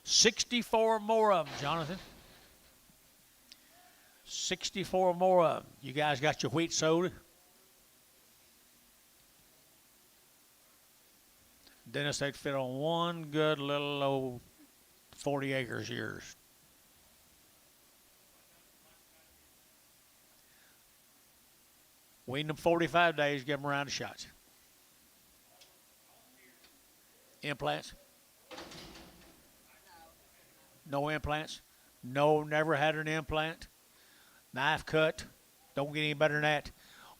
A: $64 more of them, Jonathan. 64 more of them. You guys got your wheat soda? Dennis, they'd fit on one good little old 40 acres yours. Wean them 45 days, give them around the shots. Implants? No implants? No, never had an implant. Knife cut. Don't get any better than that.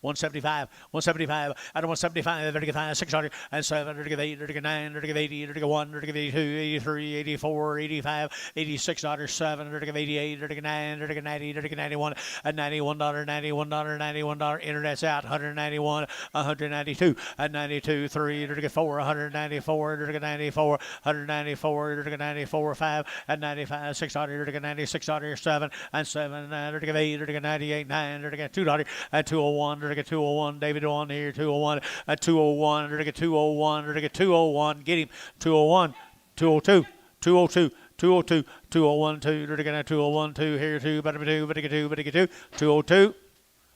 A: 175, 175, out of 175, 600, and 7, 8, 9, 80, 1, 82, 83, 84, 85, 86, 7, 88, 90, 90, 91, and $91, $91, internet's out, 191, 192, and 92, 3, 4, 194, 94, 194, 94, 5, and 95, 600, 96, 7, and 7, 8, 98, 9, 200, and 201, 201, David on here, 201, 201, 201, 201, get him, 201, 202, 202, 202, 201, 201, 2 here, 2, better 2, better 2, better 2, 202,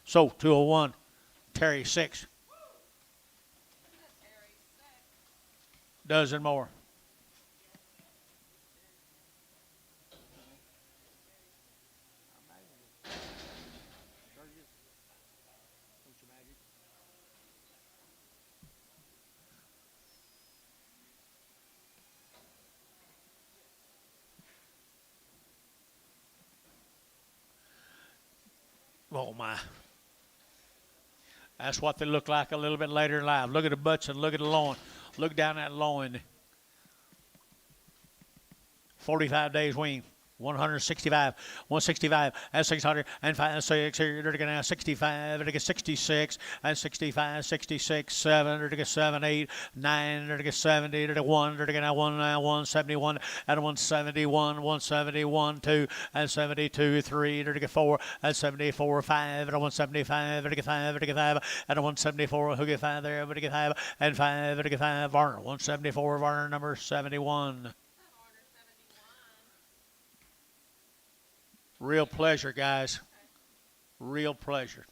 A: so 201, Terry 6. Dozen more. Oh, my. That's what they look like a little bit later in life. Look at the butts and look at the loin. Look down that loin. 45 days wean. 165, 165, and 600, and 5, 6, here, now 65, 66, and 65, 66, 7, 7, 8, 9, 70, 1, 171, and 171, 171, 2, and 72, 3, 4, and 74, 5, and 175, 5, and 174, who get 5 there, 5, and 5, 5, Varner, 174, Varner number 71. Real pleasure, guys. Real pleasure.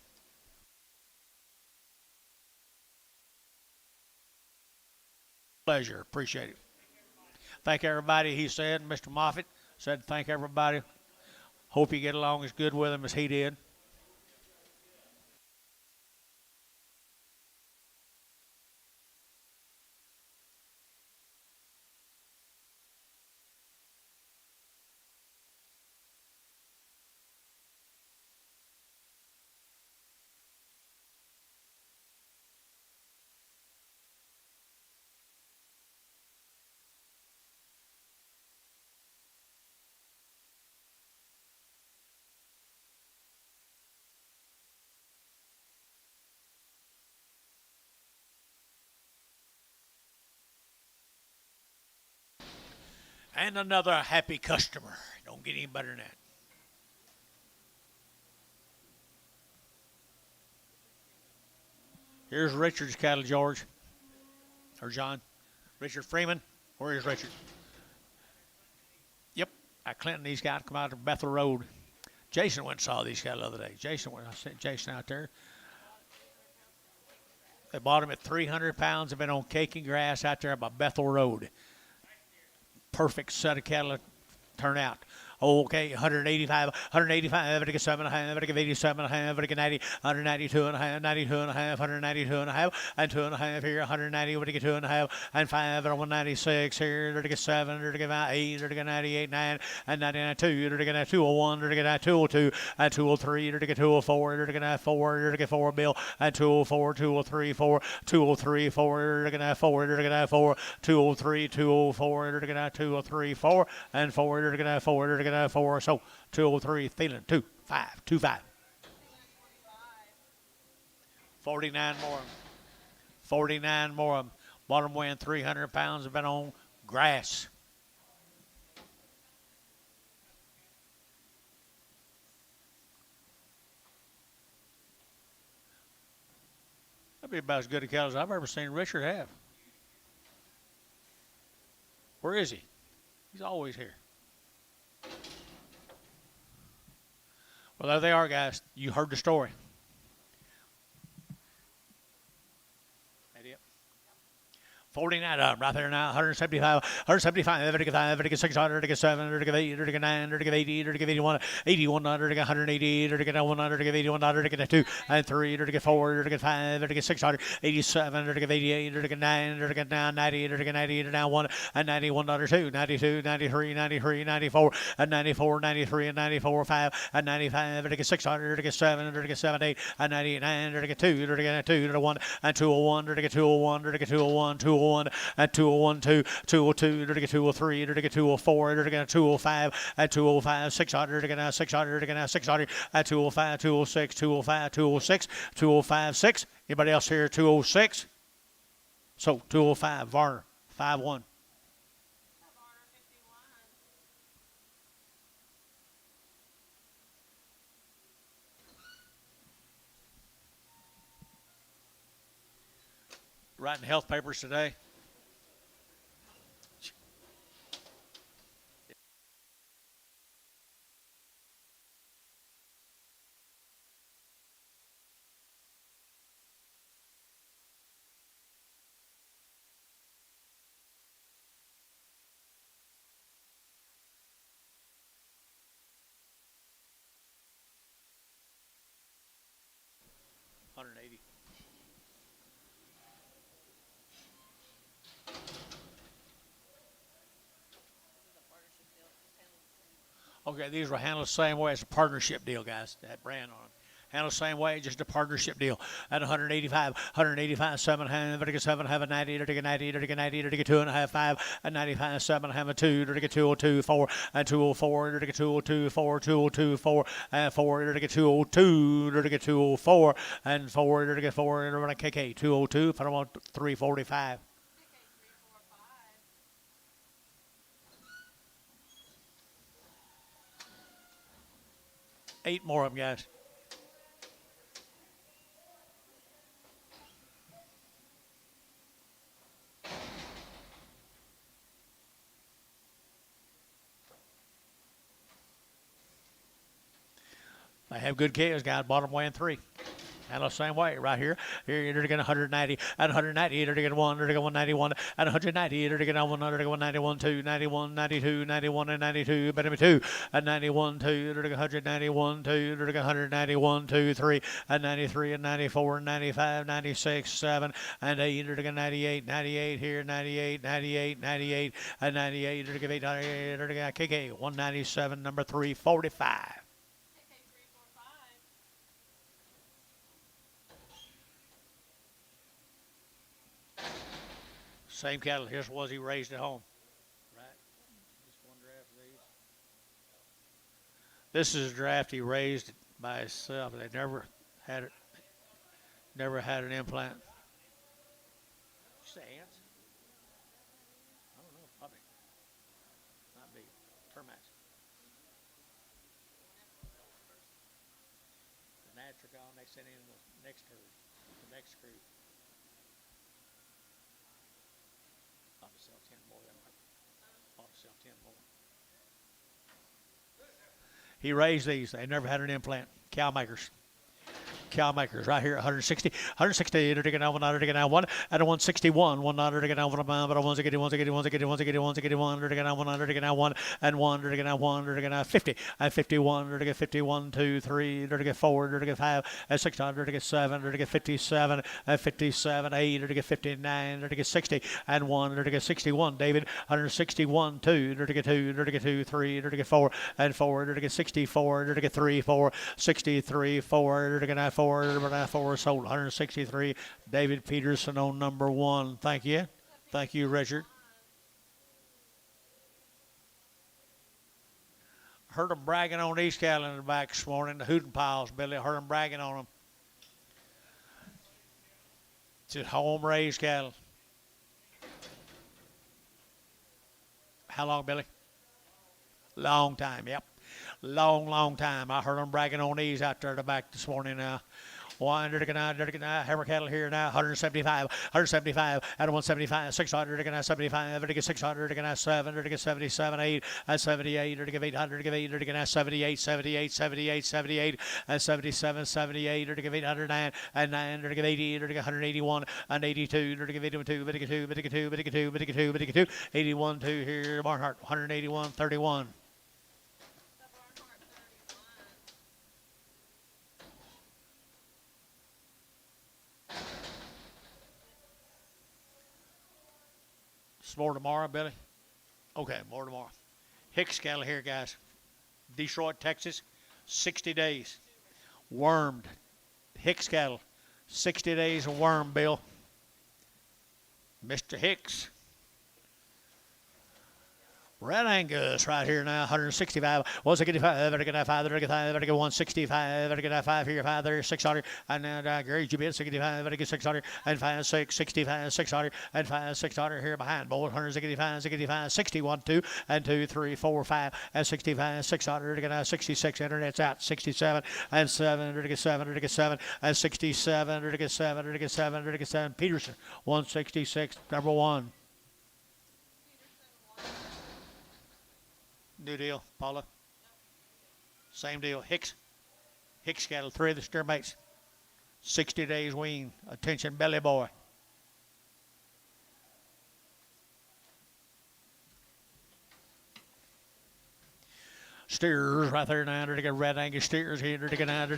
A: Pleasure. Appreciate it. Thank everybody, he said. Mr. Moffitt said thank everybody. Hope you get along as good with him as he did. And another happy customer. Don't get any better than that. Here's Richard's cattle, George. Or John. Richard Freeman. Where is Richard? Yep. At Clinton, these guys come out of Bethel Road. Jason went and saw these guys the other day. I sent Jason out there. They bought them at 300 pounds. They've been on cake and grass out there by Bethel Road. Perfect set of cattle turn out. Okay, 185, 185, vertical 7.5, vertical 87.5, vertical 90, 192.5, 92.5, 192.5, and 2.5 here, 190, vertical 2.5, and 5, and 196 here, vertical 7, vertical 8, vertical 98, 9, and 99, 2, vertical 201, vertical 202, and 203, vertical 204, vertical 4, vertical 4 bill, and 204, 203, 4, 203, 4, vertical 4, vertical 4, 203, 204, vertical 203, 4, and 4, vertical 4, vertical 4, so 203, feeling 2, 5, 2, 5. 49 more. 49 more. Bottom weighing 300 pounds have been on grass. That'd be about as good a cow as I've ever seen Richard have. Where is he? He's always here. Well, there they are, guys. You heard the story. That it? 49 up right there now. 175, 175, vertical 5, vertical 600, vertical 7, vertical 8, vertical 9, vertical 80, vertical 81, 81, vertical 180, vertical 100, vertical 81, vertical 2, and 3, vertical 4, vertical 5, vertical 600, 87, vertical 88, vertical 9, vertical 90, vertical 90, down 1, and 91, 2, 92, 93, 93, 94, and 94, 93, and 94, 5, and 95, vertical 600, vertical 7, vertical 78, and 99, vertical 2, vertical 2, vertical 1, and 201, vertical 201, vertical 201, 201, and 201, 2, 202, 203, 204, 205, and 205, 600, 600, 600, and 205, 206, 205, 206, 205, 6. Anybody else here? 206. So 205, Varner, 5-1. Writing health papers today. Okay, these were handled the same way. It's a partnership deal, guys. That brand on them. Handled the same way, just a partnership deal. At 185, 185, 7, vertical 7, have a 90, vertical 90, vertical 90, vertical 2.5, 5, and 95, 7, have a 2, vertical 202, 4, and 204, vertical 202, 4, 202, 4, and 4, vertical 202, vertical 204, and 4, vertical 4, and KK 202, if I don't want 345. 8 more of them, guys. They have good kills, guys. Bottom weighing 3. And the same way, right here. Here, you're going 190, and 190, you're going 1, you're going 191, and 190, you're going 191, 2, 91, 92, 91, and 92, better 2, and 91, 2, you're going 191, 2, you're going 191, 2, 3, and 93, and 94, and 95, 96, 7, and 8, you're going 98, 98 here, 98, 98, 98, and 98, you're going 8, you're going KK, 197, number 345. Same cattle. Here's was he raised at home. Right. Just one draft of these. This is a draft he raised by himself. They never had it. Never had an implant. Did you say ants? I don't know. Probably. Not big. Termites. The nitric they sent in the next herd. The next crew. Sell 10 more. Ought to sell 10 more. He raised these. They never had an implant. Cow makers. cow makers right here. 160, 160. They're now 1, and a 161. 1 they're now 1, but a 161. They're now 1, and 1. They're now 1. They're now 50, and 51. They're going 51, 2, 3. They're going 4. They're going 5, and 6. They're going 7. They're going 57, and 57, 8. They're going 59. They're going 60, and 1. They're going 61. David 161, 2. They're going 2. They're going 2, 3. They're going 4, and 4. They're going 64. They're going 3, 4. 63, 4. They're going 4. They're going 4. Sold 163. David Peterson on number 1. Thank you. Thank you, Richard. Heard them bragging on these cattle in the back this morning, the hooting piles, Billy. Heard them bragging on them. Just home raised cattle. How long, Billy? Long time, yep. Long time. I heard them bragging on these out there in the back this morning now. Heifer cattle here now, 175, and 175, 600, 75, 600, 700, 77, 8, and 78, 800, 800, 78, 78, 78, 78, and 77, 78, 809, and 9, 80, 181, and 82, 82, 81, 2 here, Barnhart, 181, 31. More tomorrow, Billy? Okay, more tomorrow. Hicks cattle here, guys. Detroit, Texas, 60 days. Wormed. Hicks cattle, 60 days of worm, Bill. Mr. Hicks. Red Angus right here now, 165, 165, better get 5, better get 5, better get 165, better get 5 here, 5 there, 600, and now Gary, you bid 65, better get 600, and 5, 6, 65, 600, and 5, 600 here behind, both 165, 65, 61, 2, and 2, 3, 4, 5, and 65, 600, get 66, internet's out, 67, and 7, get 7, get 7, and 67, get 7, get 7, get 7, Peterson, 166, number 1. New deal, Paula. Same deal. Hicks cattle, 3 of the steer mates. 60 days wean. Attention, belly boy. Steers right there now. They're going Red Angus steers here. They're going $2 and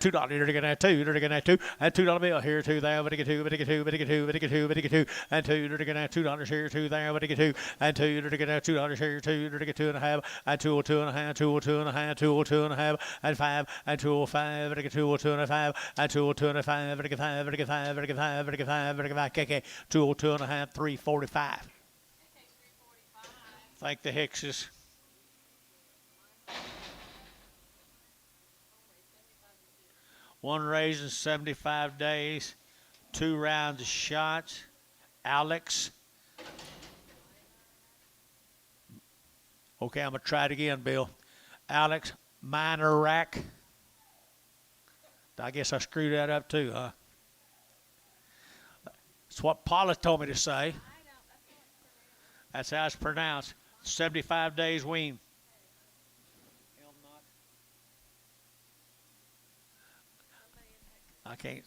A: $2. They're going to 2. They're going to 2 and $2 bill here, 2 there. But they get 2, but they get 2, but they get 2, but they get 2, but they get 2 and 2. They're going to $2 here, 2 there. But they get 2 and 2. They're going to $2 here, 2. They're going to 2 and a half and 2 or 2 and a half, 2 or 2 and a half, 2 or 2 and a half and 5 and 2 or 5. But they get 2 or 2 and a 5 and 2 or 2 and a 5. But they get 5, but they get 5, but they get 5, but they get 5, but they get 5. KK 2 or 2 and a half, 345. Thank the Hickses. One raise in 75 days, 2 rounds of shots. Alex. Okay, I'm going to try it again, Bill. Alex Minor Rack. I guess I screwed that up too, huh? That's what Paula told me to say. That's how it's pronounced. 75 days wean. I can't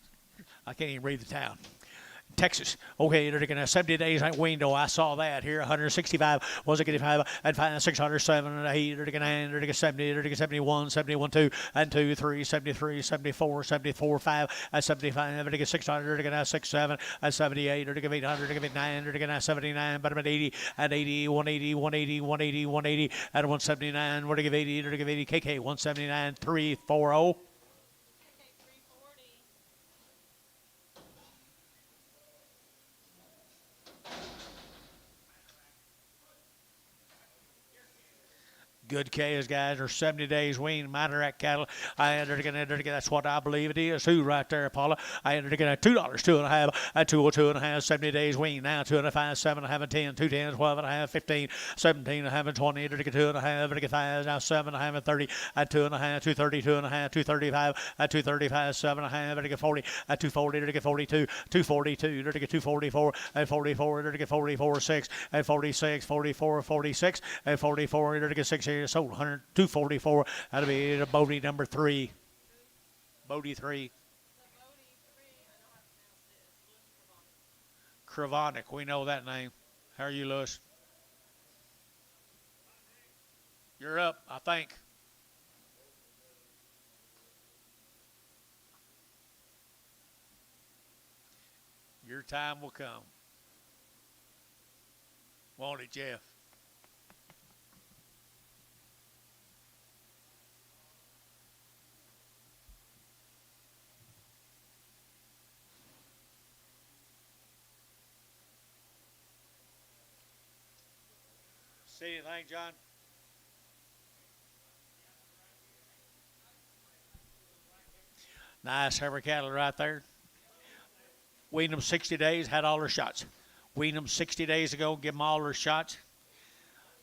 A: even read the town. Texas. Okay, they're going to 70 days ain't window. I saw that here. 165, 165, and 5, 600, 7, and 8. They're going to 9, they're going to 70, they're going to 71, 71, 2, and 2, 3, 73, 74, 74, 5, and 75. They're going to 600, they're going to 6, 7, and 78. They're going to 800, they're going to 9, they're going to 79, but I'm at 80, and 80, 180, 180, 180, 180, and 179. We're going to give 80, they're going to give 80. KK 179, 340. Good K's, guys, are 70 days wean minor rack cattle. That's what I believe it is. Who right there, Paula? I ended up $2, 2 and a half, and 2 or 2 and a half, 70 days wean. Now 2 and a half, 7 and a half, and 10, 2 10, 12 and a half, 15, 17 and a half, and 20. 2 and a half, and 5, now 7 and a half, and 30, and 2 and a half, 230, 2 and a half, 235, and 235, 7 and a half, and 40, and 240, 42, 242, 244, and 44, 44, 6, and 46, 44, 46, and 44, 6 here. Sold 244. That'll be the Bodie number 3. Bodie 3. Kravonic, we know that name. How are you, Lewis? You're up, I think. Your time will come. Won't it, Jeff? See anything, John? Nice Heifer cattle right there. Weaned them 60 days, had all their shots. Weaned them 60 days ago, give them all their shots.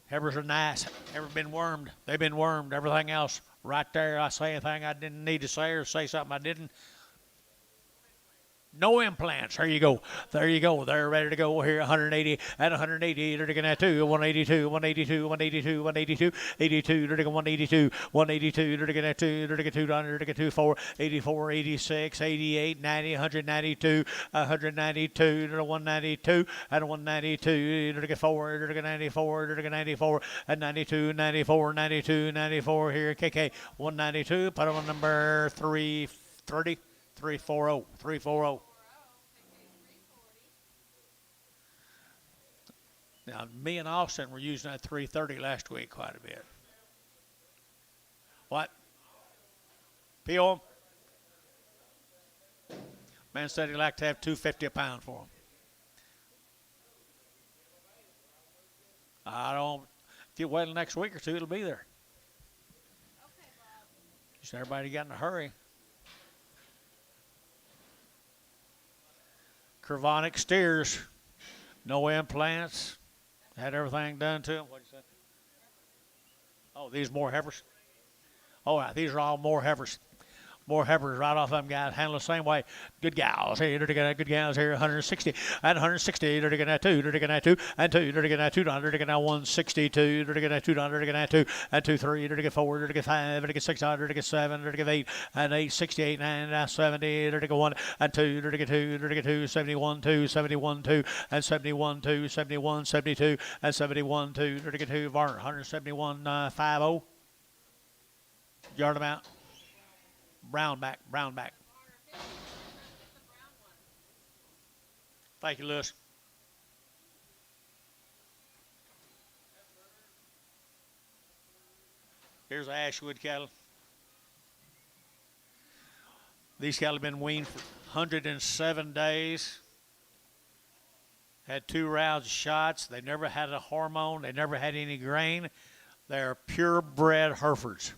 A: Heifers are nice. Ever been wormed? They've been wormed. Everything else right there. I say anything I didn't need to say or say something I didn't. No implants. There you go. There you go. They're ready to go here. 180 and 180. They're going to 2. 182, 182, 182, 182, 82. They're going to 182, 182. They're going to 2. They're going to 2. They're going to 4. 84, 86, 88, 90, 192, 192. They're 192 and 192. They're going to 4. They're going to 94. They're going to 94 and 92, 94, 92, 94 here. KK 192. Put them on number 330. 340. 340. Now, me and Austin were using that 330 last week quite a bit. What? PO? Man said he'd like to have 250 a pound for him. I don't. If you wait till next week or two, it'll be there. Just everybody got in a hurry. Kravonic steers, no implants, had everything done to them. What'd you say? Oh, these more heifers? Oh, yeah, these are all more heifers. More heifers right off them guys. Handle the same way. Good gals. Hey, they're going to good gals here. 160 and 160. They're going to 2. They're going to 2 and 2. They're going to 2. They're going to 162. They're going to 2. They're going to 2 and 2, 3. They're going to 4. They're going to 5. They're going to 6. They're going to 7. They're going to 8 and 8, 68, 9, 70. They're going to 1 and 2. They're going to 2. They're going to 2, 71, 2, 71, 2 and 71, 2, 71, 72 and 71, 2. They're going to 2. Varner 171, 50. Yard amount. Brown back. Thank you, Lewis. Here's the Ashwood cattle. These cattle have been weaned for 107 days. Had 2 rounds of shots. They never had a hormone. They never had any grain. They're purebred Herefords.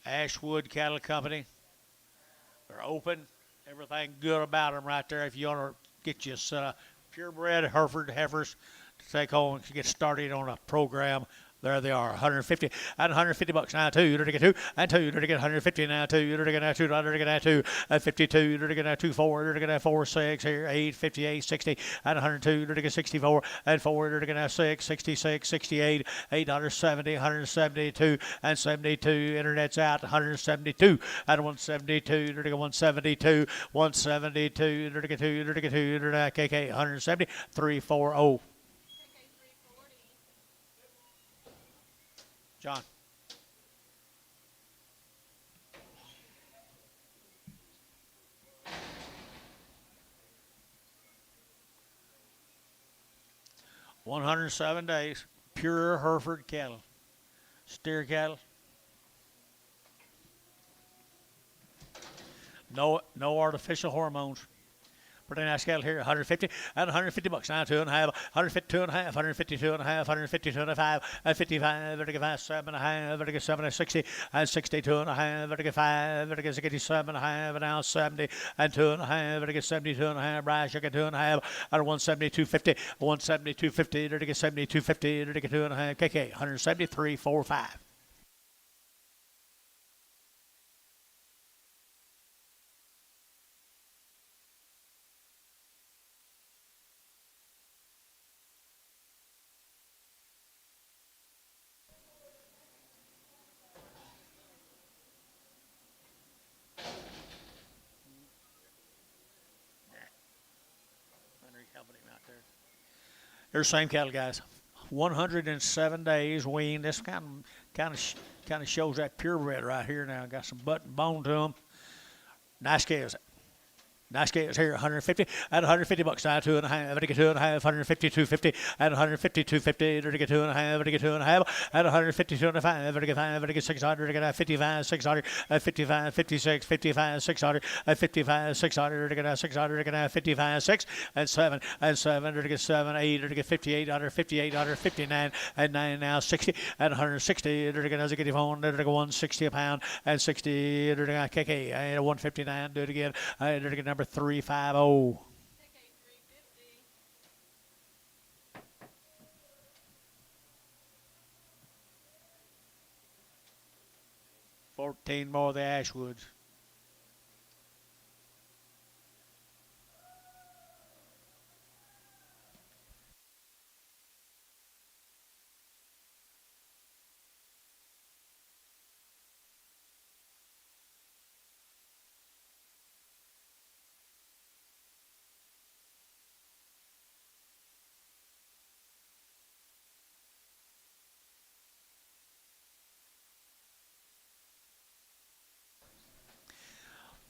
A: Ashwood Cattle Company. They're open. Everything good about them right there. If you want to get you a purebred Hereford heifers to take home and get started on a program, there they are. 150 and 150 bucks now. 2. They're going to get 2 and 2. They're going to get 150 now. 2. They're going to 2. They're going to 2 and 52. They're going to 2 4. They're going to 4 6 here. 8 58 60 and 102. They're going to get 64 and 4. They're going to 6 66 68 $870 172 and 72. Internet's out. 172 and 172. They're going to get 172 172. They're going to get 2. They're going to get 2. They're going to KK 170 340. John. $107 days, pure Hereford cattle, steer cattle. No artificial hormones. Pretty nice cattle here, 150 and 150 bucks. Now 2 and a half, 152 and a half, 152 and a half, 152 and a half, and 55, vertical 5, 7 and a half, vertical 7 and 60, and 62 and a half, vertical 5, vertical 67 and a half, and now 70 and 2 and a half, vertical 72 and a half, Bryce, you get 2 and a half, and 172.50, 172.50, vertical 72.50, vertical 2 and a half, KK, 173.45. Here's the same cattle, guys. 107 days weaned. This kind of shows that purebred right here. Now got some butt and bone to them. Nice cows. Nice scales here, 150 at 150 bucks now, 2.5, 2.5, 150, 250 at 150, 250, 2.5, 2.5 at 150, 2.5, 5, 600, 55, 600, 55, 56, 55, 600, 55, 600, 600, 55, 6 and 7 and 7, 7, 8, 58, 58, 59 and 9 now 60 and 160, 160 a pound and 60, KK 159. Do it again. Number 350. 14 more of the Ashwoods.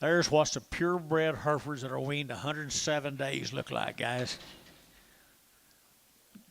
A: There's what the purebred Heifers that are weaned 107 days look like, guys.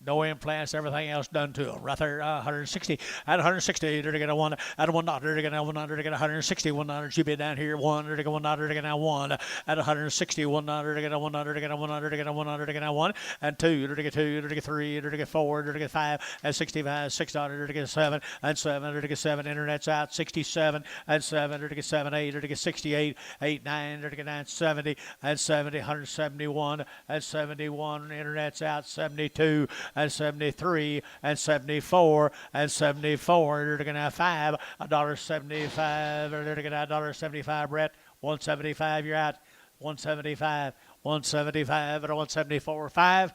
A: No implants, everything else done to them. Right there, 160. At 160, they're going to one. At $1, they're going to 1. They're going to 160. $1 should be down here. 1. They're going to $1. They're going to 1. At 160, $1. They're going to 1. They're going to 1. They're going to 1. They're going to 1. And 2. They're going to 2. They're going to 3. They're going to 4. They're going to 5. And 65. $6. They're going to 7. And 7. They're going to 7. Internet's out. 67. And 7. They're going to 7. 8. They're going to 68. 8. 9. They're going to 9. 70. And 70. 171. And 71. Internet's out. 72. And 73 and 74 and 74. They're going to have $5, $1.75. They're going to have $1.75. Brett, 175. You're out. 175, 175 at 174. 5,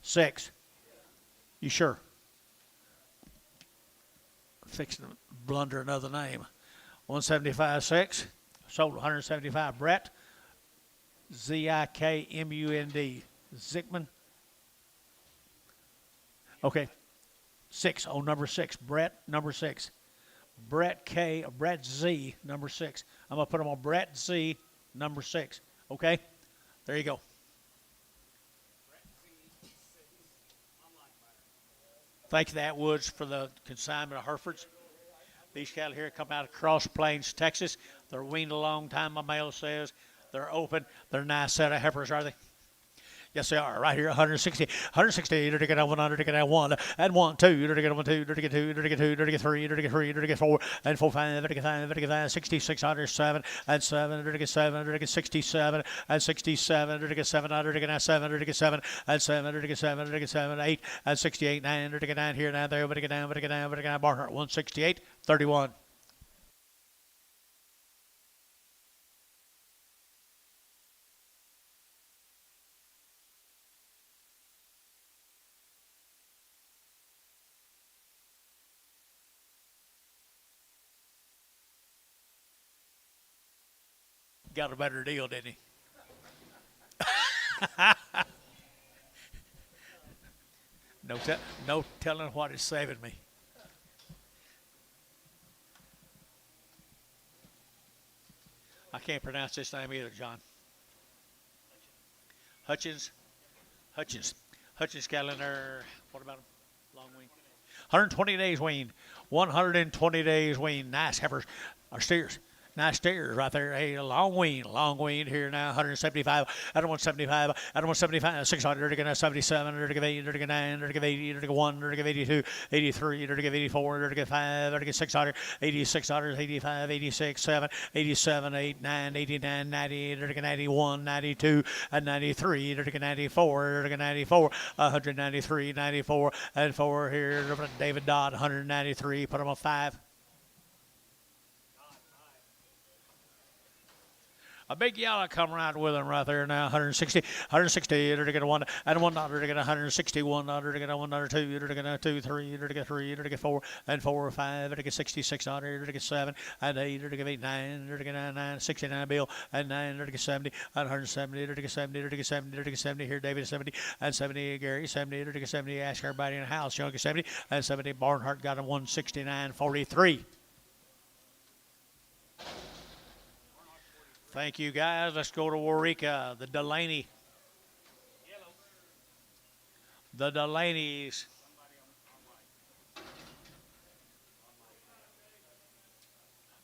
A: 6. You sure? Fixing to blunder another name. 175, 6. Sold 175. Brett, Zikmund. Zickman. Okay. 6. Oh, number 6. Brett, number 6. Brett K. Brett Z, number 6. I'm going to put them on Brett Z, number 6. Okay? There you go. Thank you, that Woods, for the consignment of Herefords. These cattle here come out of Cross Plains, Texas. They're weaned a long time, my mail says. They're open. They're a nice set of heifers, are they? Yes, they are. Right here, 160. 160. They're going to 100. They're going to 1 and 1, 2. They're going to 1, 2. They're going to 2. They're going to 2. They're going to 3. They're going to 3. They're going to 4 and 4, 5. They're going to 5. They're going to 5. 60, 600, 7 and 7. They're going to 7. They're going to 67 and 67. They're going to 700. They're going to 7. They're going to 7 and 7. They're going to 7. They're going to 7, 8 and 68, 9. They're going to 9 here, 9 there. But they get down. But they get down. But they get down. Barnhart 168, 31. Got a better deal, didn't he? No telling what is saving me. I can't pronounce this name either, John. Hutchins calendar. What about him? Long wean. 120 days weaned. 120 days weaned. Nice heifers or steers. Nice steers right there. Hey, long wean here now. 175. I don't want 75. I don't want 75. 600. They're going to 77. They're going to 8. They're going to 9. They're going to 80. They're going to 1. They're going to 82. 83. They're going to 84. They're going to 5. They're going to 600. 86. 85. 86. 7. 87. 8. 9. 89. 90. They're going to 91. 92. And 93. They're going to 94. They're going to 94. 193. 94. And 4 here. David Dodd. 193. Put them on 5. A big yellow come right with him right there now. 160, 160. To get a one and $1 to get 161. To get a $1, two. To get a 2, 3. To get 3. To get 4 and 4 or 5. To get 66. To get 7 and 8. To get 8, 9. To get 9, 69 bill and 9. To get 70 and 170. To get 70. To get 70. To get 70 here. David 70 and 70. Gary 70. To get 70. Ask everybody in the house. Young 70 and 70. Barnhart got a 169.43. Thank you, guys. Let's go to Waurika, the Delaney. The Delaney's.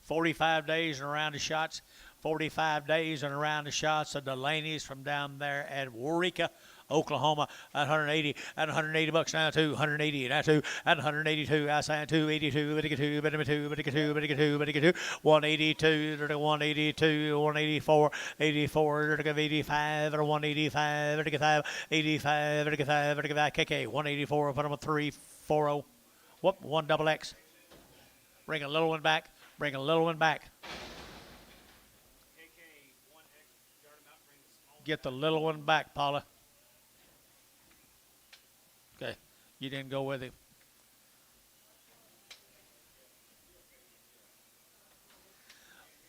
A: $45 and around the shots. 45 days and around the shots. The Delaney's from down there at Waurika, Oklahoma at 180 and 180 bucks now too. 180 now too and 182 outside 282 but 2 but 2 but 2 but 2 but 2 182 to 182 184 84 to 85 or 185 to 5 85 to 5 to 5 KK 184 put them a 340 whoop 1 double X. Bring a little one back. Bring a little one back. Get the little one back, Paula. Okay, you didn't go with him.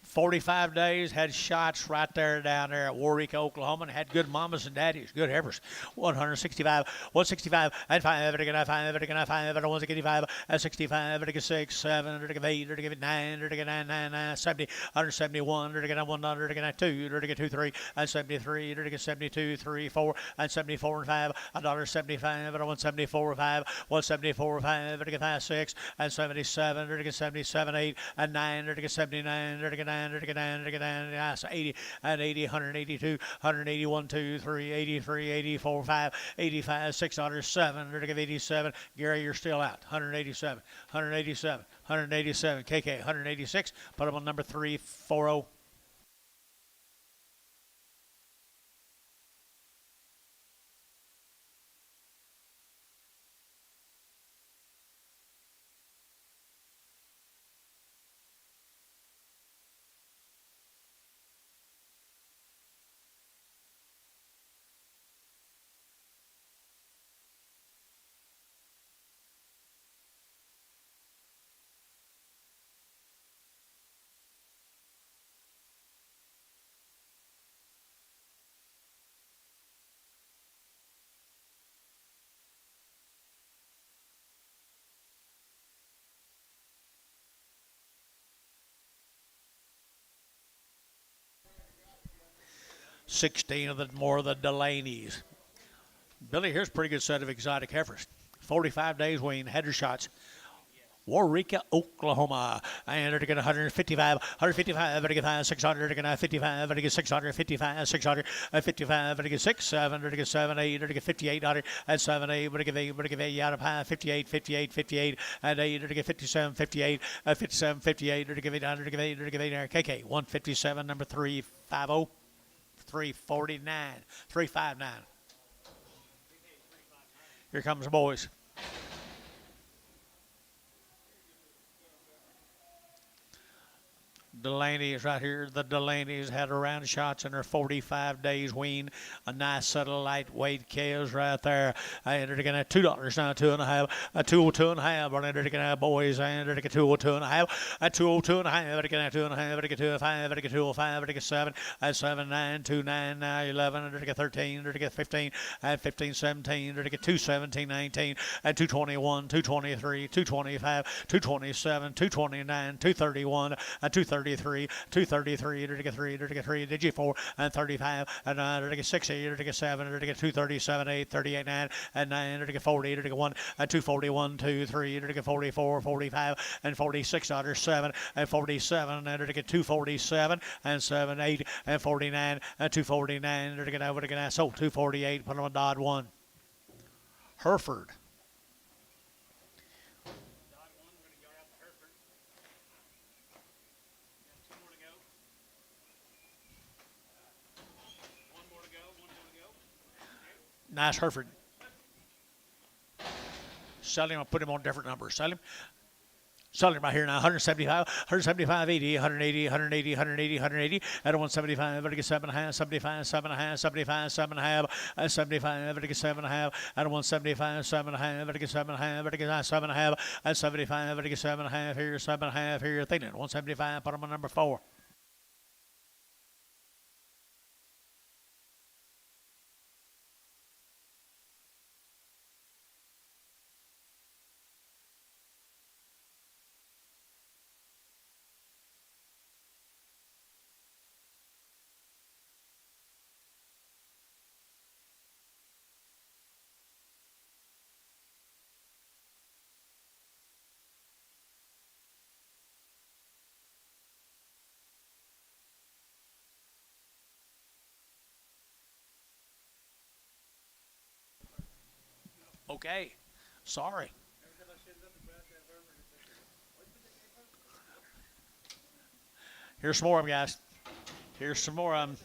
A: 45 days, had shots right there down there at Waurika, Oklahoma, and had good mamas and daddies, good heifers. 165, 165, and 5, and 5, and 5, and 165, and 65, and 6, 7, and 8, and 9, and 9, 9, 70, 171, and 1, and 2, and 2, 3, and 73, and 72, 3, 4, and 74, and 5, $1.75, and 174, 5, 174, 5, and 5, 6, and 77, and 77, 8, and 9, and 79, and 9, 80 and 80, 182, 181, 2, 3, 83, 84, 5, 85, 607, 87. Gary, you're still out. 187, 187, 187. KK, 186. Put him on number 340. $16 of the more of the Delaney's. Billy, here's a pretty good set of exotic heifers. 45 days wean, header shots. Waurika, Oklahoma. And they're going to 155, 155, they're going 600, they're going 55, they're going 655, 655, they're going 6, 7, they're going 7, 8, they're going 58, and 7, 8, they're going 8 out of high, 58, 58, 58, and 8, they're going 57, 58, 57, 58, they're going 8, they're going 8, they're going 8, KK, 157, number 350. 349, 359. Here comes the boys. Delaney is right here. The Delaney's had around shots in her 45 days wean. A nice set of lightweight calves right there. And they're going to $2 now, 2.5, a 202 and a half. And they're going to boys, and they're going to 202 and a half, a 202 and a half. They're going to 2 and a half, they're going to 205, they're going to 205, they're going to 7, and 7, 9, 2, 9, now 11, they're going to 13, they're going to 15, and 15, 17, they're going to 217, 19, and 221, 223, 225, 227, 229, 231, and 230. 233, to get 3, to get 3, did you 4, and 35, and 9, to get 60, to get 7, to get 237, 8, 38, 9, and 9, to get 40, to get 1, and 241, 2, 3, to get 44, 45, and 46, 7, and 47, and to get 247, and 7, 8, and 49, and 249, to get over to get so 248, put on Dodd 1. Hereford. Nice Hereford. Sell him, I'll put him on different numbers. Sell him. Selling right here now, 175, 175, 80, 180, 180, 180, 180, at 175, vertical 7.5, 75, 7.5, 75, 7.5, at 75, vertical 7.5, at 175, 7.5, vertical 7.5, vertical 7.5, at 75, vertical 7.5, here, 7.5, here, thinning, 175, put them on number 4. Okay, sorry. Here's some more of them, guys. Here's some more of them.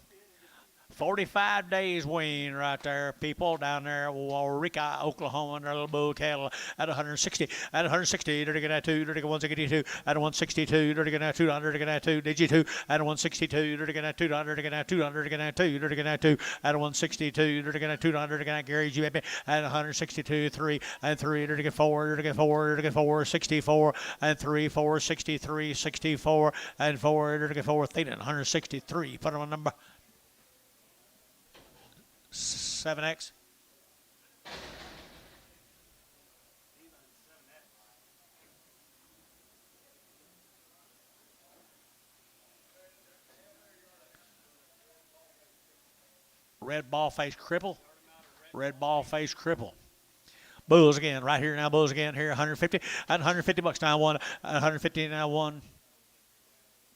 A: 45 days wean right there, people down there in Waurika, Oklahoma, and their little bull cattle at 160, at 160, they're going to 2, they're going to 162, at 162, they're going to 200, they're going to 2, did you 2, at 162, they're going to 200, they're going to 200, they're going to 2, they're going to 2, at 162, they're going to 200, they're going to Gary G. at 162, 3, and 3, they're going to 4, they're going to 4, they're going to 4, 64, and 3, 4, 63, 64, and 4, they're going to 4, 163, put them on number 7X. Red ball face cripple. Red ball face cripple. Bulls again, right here now. Bulls again here. 150 and 150 bucks now. 150 now. 1.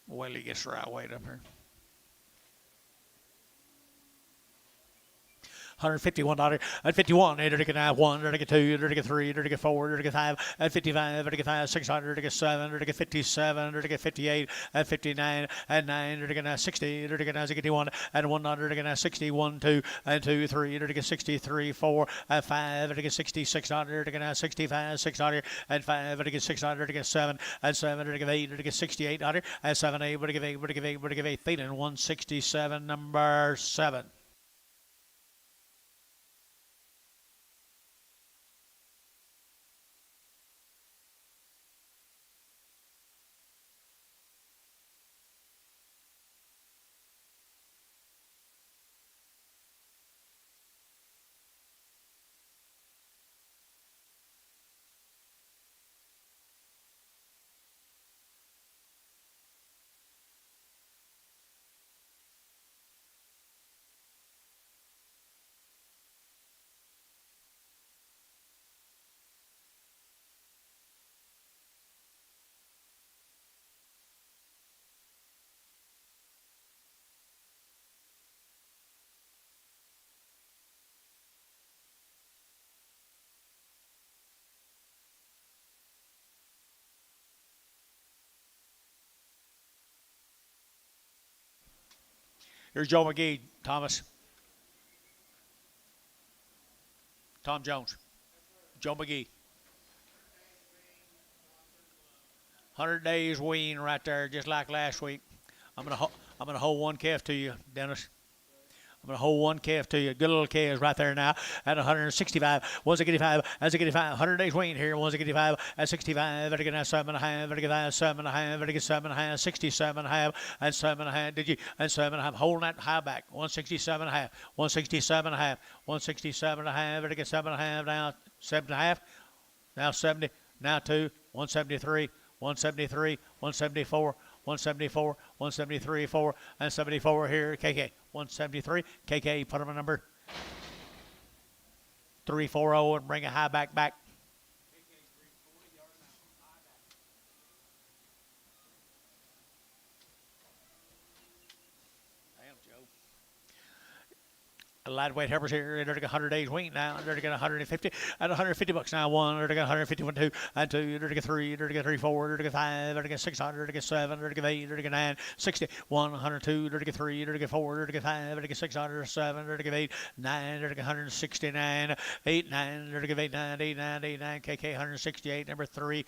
A: Well, he gets the right weight up here. $151 at 51, $1, $2, $3, $4, $5 at 55, $5, 600, $7, $57, $58 at 59 at 9, $60, $61 at 100, $61, 2 and 2, 3, 63, 4 at 5, 6600, 65, 600 at 5, 600, 7 at 7, 8, 6800 at 7, 8, 8, 8, 167 number 7. Here's Joe McGee, Thomas. Tom Jones. Joe McGee. 100 days wean right there, just like last week. I'm gonna hold one calf to you, Dennis. I'm going to hold one calf to you. Good little calves right there now at 165. 165. As I get 100 days wean here. 165 at 65. Better get 7.5. Better get 7.5. Better get 7.5. 67.5 and 7.5. Did you? And 7.5. Holding that high back. 167.5. 167.5. 167.5. Better get 7.5 now. 7.5. Now 70. Now 2. 173. 173. 174. 174, 173, 4, and 74 here. KK, 173. KK, put him a number 340 and bring a high back. Lightweight heifers here. They're 100 days wean now. They're going 150 at 150 bucks now. 1. They're going 151 2 and 2. They're going 3. They're going 3 4. They're going 5. They're going 600. They're going 7. They're going 8. They're going 9 60 102. They're going 3. They're going 4. They're going 5. They're going 600 7. They're going 8 9. They're going 169 8 9. They're going 8 9 8 9 8 9. KK 168 number 3.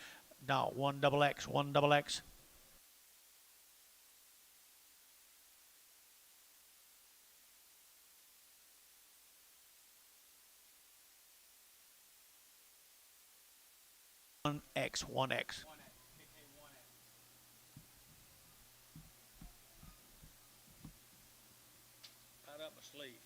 A: No, 1XX, 1XX. One X, 1X. Tied up my sleeve.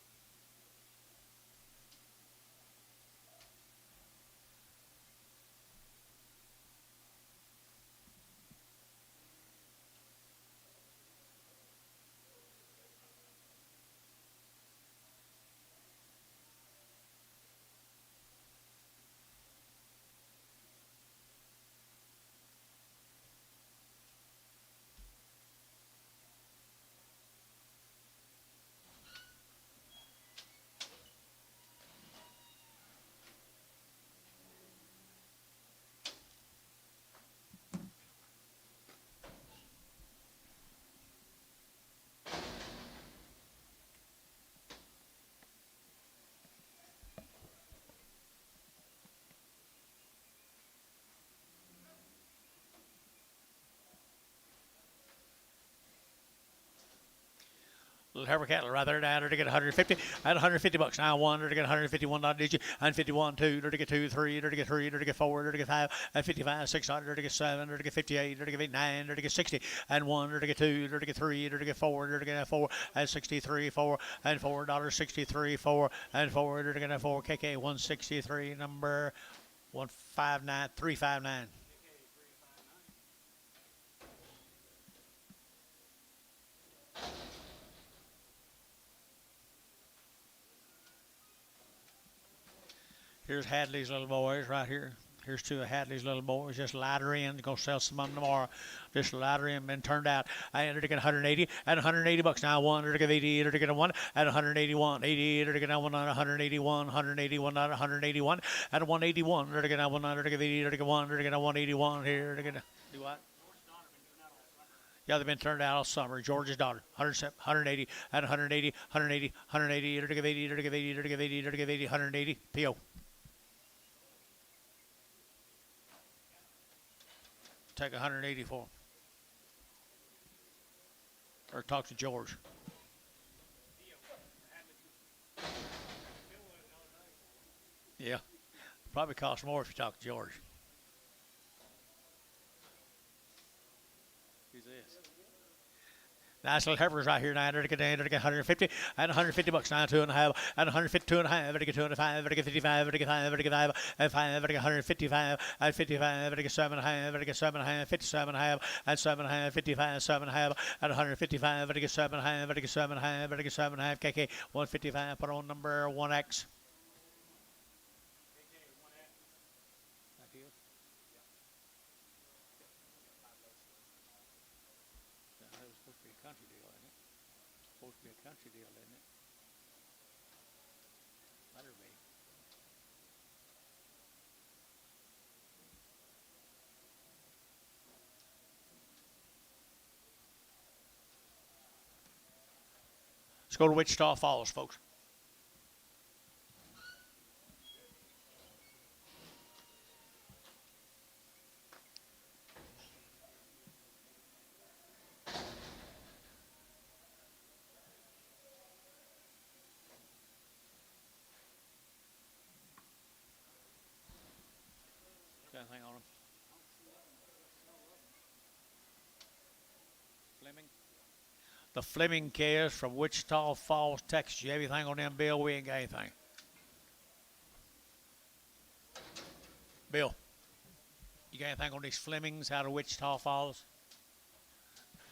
A: Little Heifer cattle right there now to get 150 at 150 bucks now. One to get 151 digit and 51 two to get 2 3 to get 3 to get 4 to get 5 and 55 6 to get 7 to get 58 to get 9 to get 60 and 1 to get 2 to get 3 to get 4 to get 4 and 63 4 and $4.63 4 and 4 to get 4 KK 163 number 159 359. Here's Hadley's little boys right here. Here's two of Hadley's little boys. Just lighter in. Gonna sell some of them tomorrow. Just lighter in. Been turned out. I entered to get 180 at 180 bucks now. One to get 80 to get a one at 181. 88 to get a one on 181. 181 at 181 at 181 to get a one to get 80 to get one to get a 181 here to get a do what? Yeah, they've been turned out all summer. George's daughter, 180 at 180, 180, 180 to get 80 to get 80 to get 80 to get 80, 180 PO. Take 184. Or talk to George. Yeah. Probably cost more if you talk to George. Who's this? Nice little Heifers right here now. To get 150 and 150 bucks now. 2.5 and 152 and a half. To get 2.5. To get 55. To get 5. To get 5 and 5. To get 155 and 55. To get 7.5. To get 7.5. 57.5 and 7.5. 55. 7.5 and 155. To get 7.5. To get 7.5. To get 7.5. KK 155. Put on number 1X. Country deal, isn't it? Supposed to be a country deal, isn't it? Better be. Let's go to Wichita Falls, folks. Anything on them? Fleming? The Fleming cars from Wichita Falls, Texas. You have anything on them, Bill? We ain't got anything. Bill, you got anything on these Flemings out of Wichita Falls?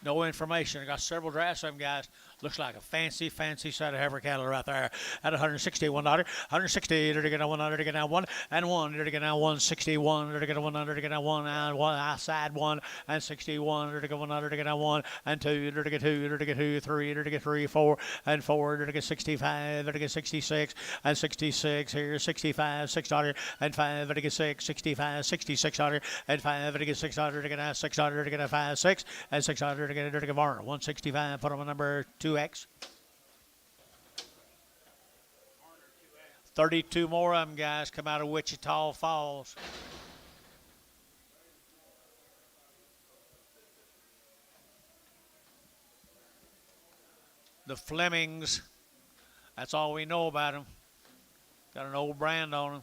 A: No information. I got several drafts of them, guys. Looks like a fancy set of heifer cattle right there at $161. 160 to get a 100 to get a one and one to get a 161 to get a 100 to get a one and one outside one and 61 to get 100 to get a one and two to get two to get two 3 to get 3 4 and 4 to get 65 to get 66 and 66 here 65 $6 and 5 to get 6 65 $6,600 and 5 to get 600 to get a 600 to get a 5 6 and 600 to get a dirty Varner 165. Put on number 2X. 32 more of them, guys, come out of Wichita Falls. The Flemings. That's all we know about them. Got an old brand on them.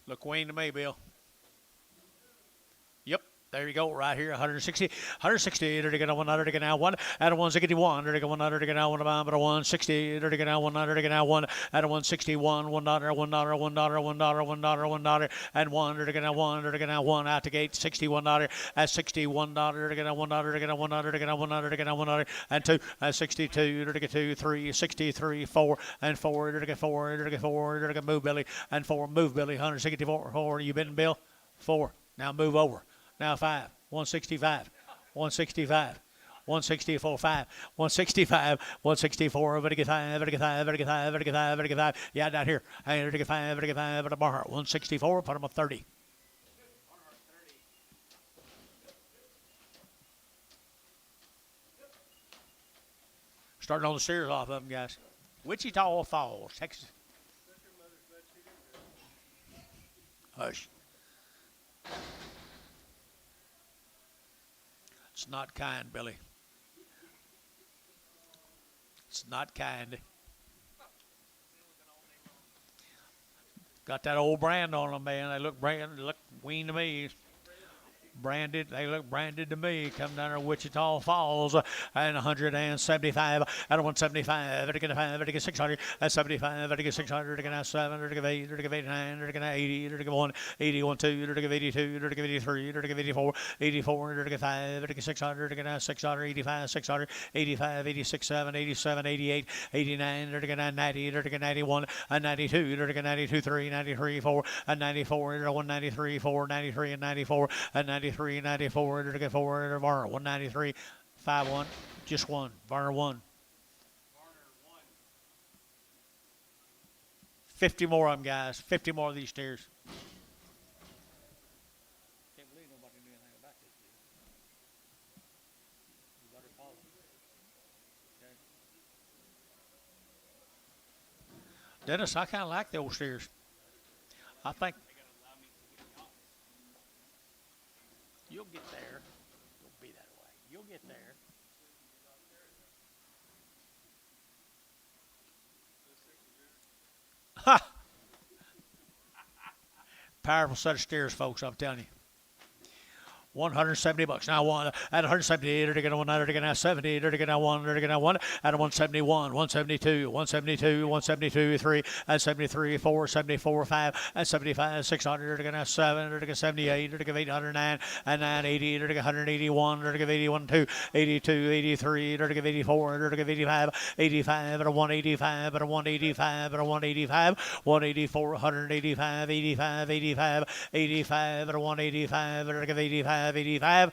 A: Look Wayne to me, Bill. Yep. There you go, right here, 160, 160, to get a 100 to get now one, at a 161, to get 100 to get now one, but a 160, to get now 100 to get now one, at a 161, $1, $1, $1, $1, $1, $1, and one, to get now one, to get now one, out the gate, $61, at $61, to get now $1, to get now 100, to get now 100, to get now 100, and two, at 62, to get 2, 3, 63, 4, and 4, to get 4, to get 4, to get move Billy, and 4, move Billy, 164, 4, you been Bill? 4, now move over. Now 5, 165, 165, 164, 5, 165, 164, vertical 5, vertical 5, vertical 5, vertical 5, vertical 5. Yeah, down here. Hey, vertical 5, vertical 5, at the bar. 164, put him up 30. Starting on the steers off of them, guys. Wichita Falls, Texas. Hush. It's not kind, Billy. It's not kind. Got that old brand on them, man. They look wean to me. Branded, they look branded to me. Come down to Wichita Falls, and 175, at 175, vertical 5, vertical 600, at 75, vertical 600, vertical 7, vertical 8, vertical 89, vertical 80, vertical 1, 81, 2, vertical 82, vertical 83, vertical 84, 84, vertical 5, vertical 600, vertical 600, 85, 600, 85, 86, 7, 87, 88, 89, vertical 90, vertical 91, and 92, vertical 92, 3, 93, 4, and 94, 193, 4, 93, and 94, and 93, 94, to get 4, Varner, 193, 5, 1, just 1, Varner 1. 50 more of them, guys. 50 more of these steers. Can't believe nobody knew anything about this deal. You better follow. Okay. Dennis, I kind of like the old steers. I think you'll get there. Don't be that way. You'll get there. Ha! Powerful set of steers, folks, I'm telling you. $170. Now one at 170, to get 100, to get now 70, to get now 1, to get now 1 at 171, 172, 172, 172, 3 at 73, 4, 74, 5 at 75, 600, to get now 7, to get 78, to get 809 and 980, to get 181, to get 81, 2, 82, 83, to get 84, to get 85, 85 at a 185, at a 185, at a 185, 184, 185, 85, 85, 85 at a 185, to get 85. 85,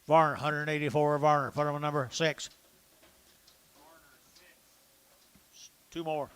A: Varner, 184, Varner, put him on number 6. Two more.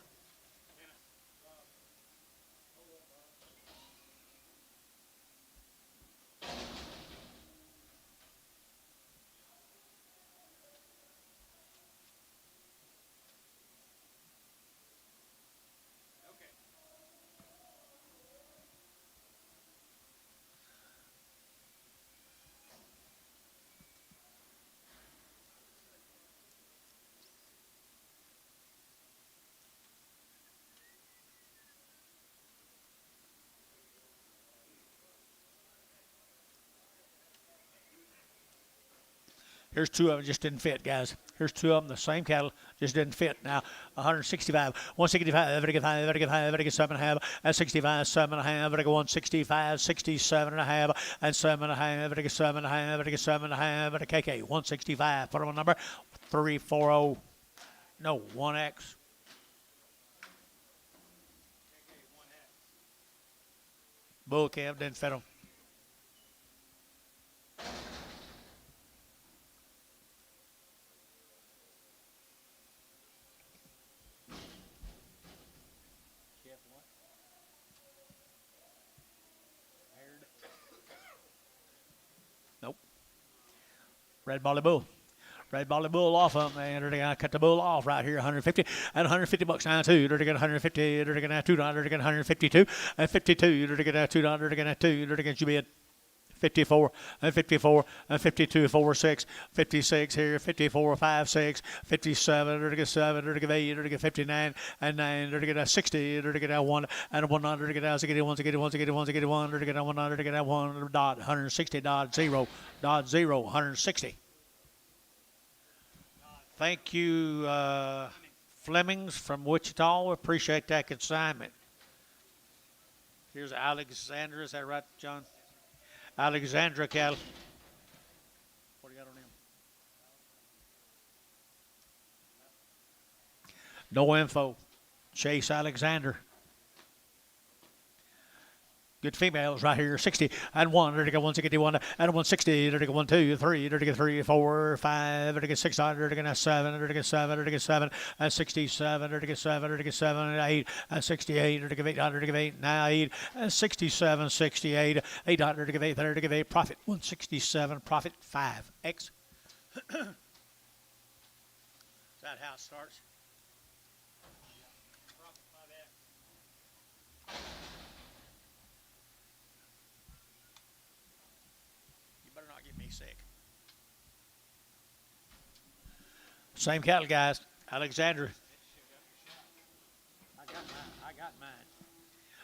A: Here's two of them, just didn't fit, guys. Here's two of them, the same cattle, just didn't fit. Now, 165, 165, vertical 5, vertical 7.5, and 65, 7.5, vertical 165, 67 and a half, and 7.5, vertical 7.5, vertical 7.5, vertical KK, 165. Put them on number 340, no, 1X. Bull cab didn't fit them. Nope. Red Molly Bull. Red Bally Bull off of them, and they're going to cut the bull off right here, 150 and 150 bucks now too. They're going to 150, they're going to $2, they're going to 152 and 52, they're going to $2, they're going to 2, they're going to be at 54 and 54 and 52 4 6 56 here 54 5 6 57 they're to get 7 they're to get 8 they're to get 59 and 9 they're to get 60 they're to get 1 and 1 they're to get 1 to get 1 to get 1 to get 1 to get 1 they're to get 1 they're to get 1 dot 160 dot 0 dot 0 160. Thank you Flemings from Wichita. We appreciate that consignment. Here's Alexandra, is that right, John? Alexandra cattle. What do you got on him? No info. Chase Alexander. Good females right here. 60 and 1. There to go 161 and 160. There to go 1, 2, 3. There to go 3, 4, 5. There to go 6. There to go 7. There to go 7. There to go 7 and 67. There to go 7. There to go 7 and 8 and 68. There to go 8. There to go 8. Now 8 and 67, 68. 8. There to go 8. There to go 8. Profit 167. Profit 5. X. Is that how it starts? Sick. Same cattle, guys. Alexander. I got mine.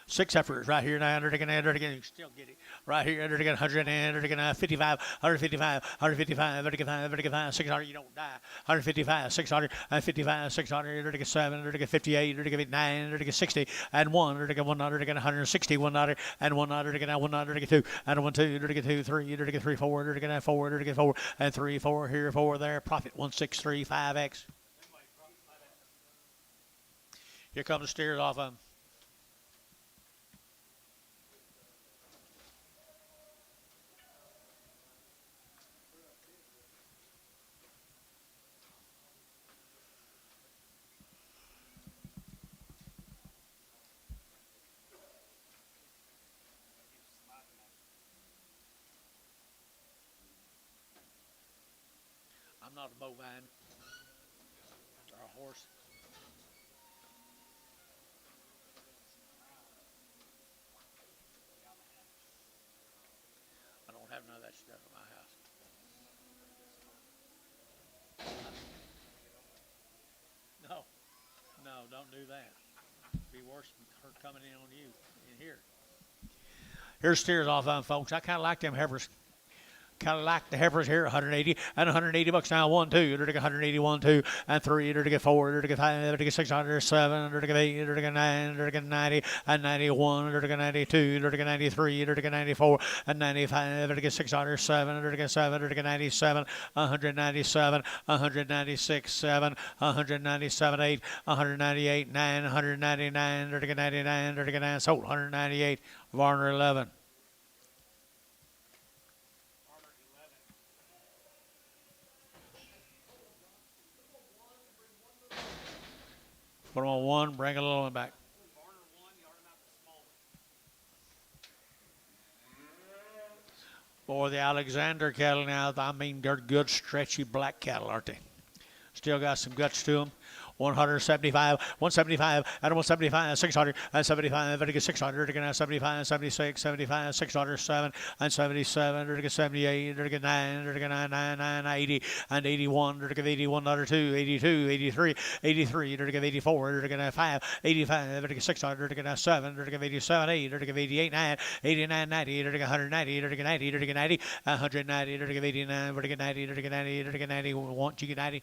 A: 6 heifers right here now. They're going to still get it. Right here, they're going to 100 and they're going to 55, 155, 155, 155, 600. You don't die. 155, 600, and 55, 600. They're going to get 7. They're going to get 58. They're going to get 9. They're going to get 60 and 1. They're going to get 1. They're going to get 160. 1 and 1. They're going to get 1. They're going to get 2 and 1, 2. They're going to get 2, 3. They're going to get 3, 4. They're going to get 4. They're going to get 4 and 3, 4 here, 4 there. Profit 1635X. Here comes the steers off of them. I'm not a bovine or a horse. I don't have none of that stuff in my house. No, don't do that. It'd be worse than her coming in on you in here. Here's steers off of them, folks. I kind of like them heifers. Kind of like the heifers here, 180 and 180 bucks now. 1, 2, they're to get 181, 2 and 3, they're to get 4, they're to get 5, they're to get 600, 7, they're to get 8, they're to get 9, they're to get 90 and 91, they're to get 92, they're to get 93, they're to get 94 and 95, they're to get 600, 7, they're to get 7, they're to get 97, 197, 196, 7, 197, 8, 198, 9, 199, they're to get 99, they're to get 9, sold 198, Varner 11. Put them on 1, bring a little one back. Boy, the Alexander cattle now, I mean, they're good, stretchy black cattle, aren't they? Still got some guts to them. 175, 175, and 175, 600, and 75, and 600, again, 75, 76, 75, 600, 7, and 77, again, 78, again, 9, again, 9, 80, and 81, again, 81, 2, 82, 83, 83, again, 84, again, 5, 85, again, 600, again, 7, again, 87, 8, again, 88, 9, 89, 90, again, 190, again, 90, again, 90, 190, again, 89, again, 90, again, 90, again, 90, want you get 90.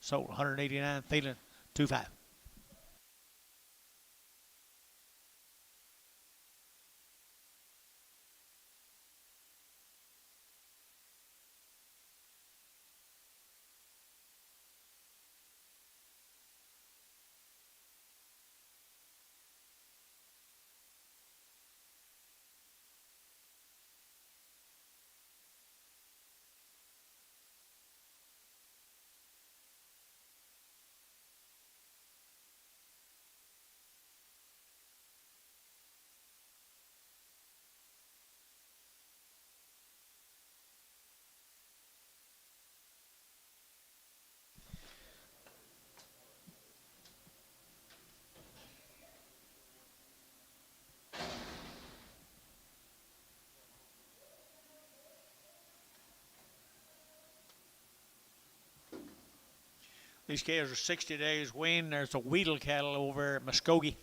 A: Sold 189, feeling 2.5. These cows are 60 days wean. There's a Weedle cattle over at Muskogee.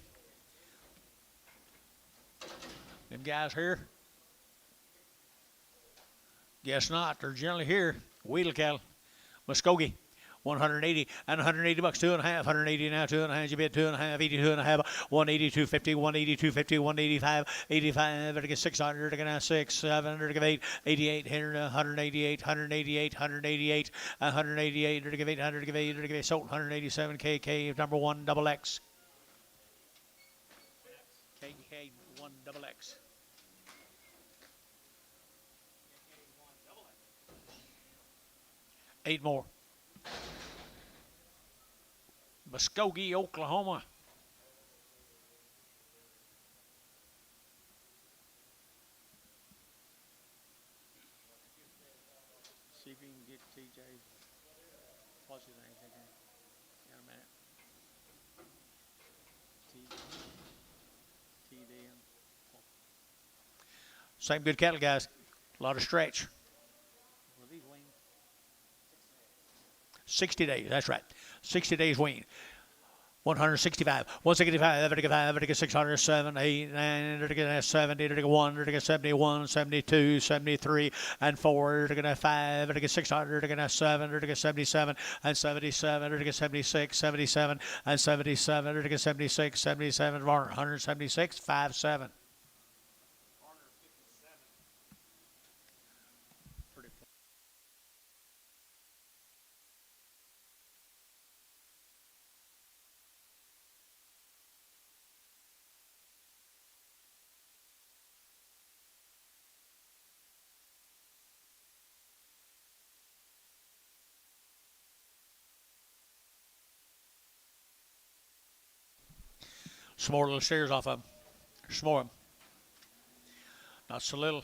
A: Them guys here? Guess not. They're generally here. Weedle cattle. Muskogee. 180 and 180 bucks, 2.5, 180 now, 2.5, you bid 2.5, 82.5, 180, 250, 180, 250, 185, 85, to get 600, to get now 6, 700, to get 8, 88, 188, 188, 188, 188, to get 800, to get 8, to get sold 187, KK, number 1, double X. KK, 1, double X. Eight more. Muskogee, Oklahoma. See if you can get TJ. What's his name? In a minute. TDN. Same good cattle, guys. A lot of stretch. 60 days, that's right. 60 days wean. 165, 165, 600, 7, 8, 9, 70, 1, 71, 72, 73, and 4, 5, 600, 7, 77, and 77, 76, 77, and 77, 76, 77, 176, 5, 7. Some more little steers off of them. Some more of them. Not so little.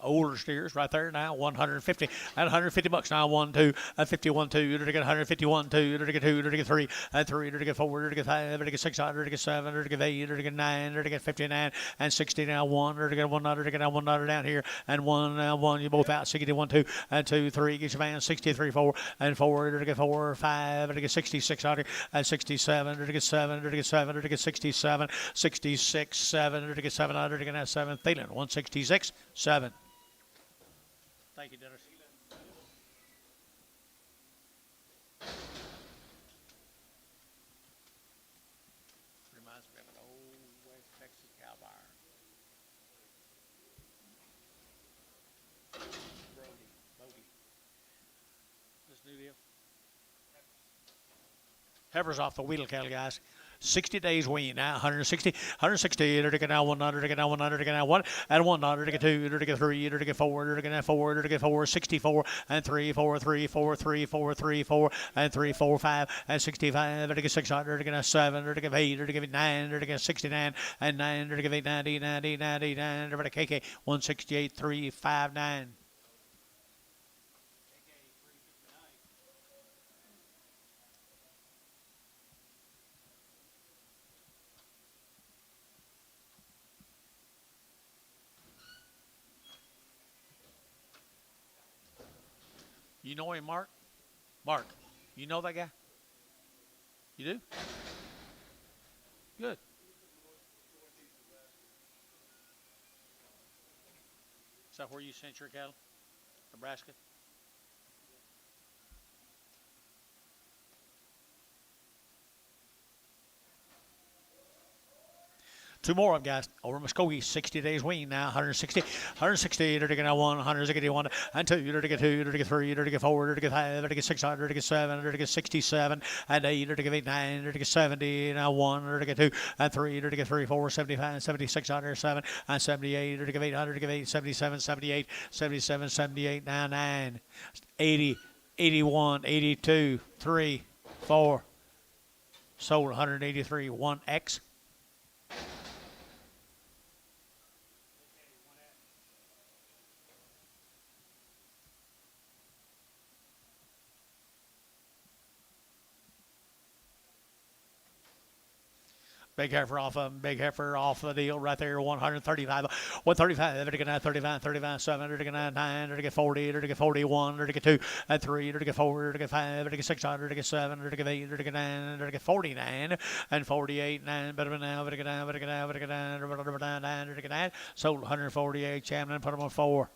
A: Older steers right there now, 150 and 150 bucks now, 1, 2, and 51, 2, to get 151, 2, to get 2, to get 3, and 3, to get 4, to get 5, to get 600, to get 7, to get 8, to get 9, to get 59, and 60 now, 1, to get 1, to get 1 down here, and 1, you both out, 61, 2, and 2, 3, get your man, 63, 4, and 4, to get 4, 5, to get 66, and 67, to get 7, to get 7, to get 67, 66, 7, to get 700, to get 7, Thielen, 166, 7. Thank you, Dennis. Reminds me of an old West Texas cow barn. Brody. This new deal. Heifers off the Weedle cattle, guys. 60 days wean now, 160, 160, to get now 100, to get now 100, to get now 1, and 100, to get 2, to get 3, to get 4, to get now 4, to get 4, 64, and 3, 4, 3, 4, 3, 4, 3, 4, and 3, 4, 5, and 65, to get 600, to get now 7, to get 8, to get 9, to get 69, and 9, to get 8, 90, 90, 99, to get KK, 168, 3, 5, 9. You know him, Mark? Mark, you know that guy? You do? Good. Is that where you sent your cattle? Nebraska? Two more of them, guys. Over Muskogee, 60 days wean now, 160, 160, to get 1, 161, and 2, to get 2, to get 3, to get 4, to get 5, to get 600, to get 7, to get 67, and 8, to get 8, 9, to get 70, now 1, to get 2, and 3, to get 3, 4, 75, 76, 7, and 78, to get 800, to get 8, 77, 78, 77, 78, now 9, 80, 81, 82, 3, 4, sold 183, 1X. Big heifer off of big heifer off the deal right there. 135, 135. Better get 9, 35, 35, 7. Better get 9, 9. Better get 40. Better get 41. Better get 2 and 3. Better get 4. Better get 5. Better get 6. Better get 7. Better get 8. Better get 9. Better get 49 and 48. 9. Better now. Better get 9. Better get 9. Better get 9. Better get 9. Better get 9. Sold 148. Champion. Put them on 4.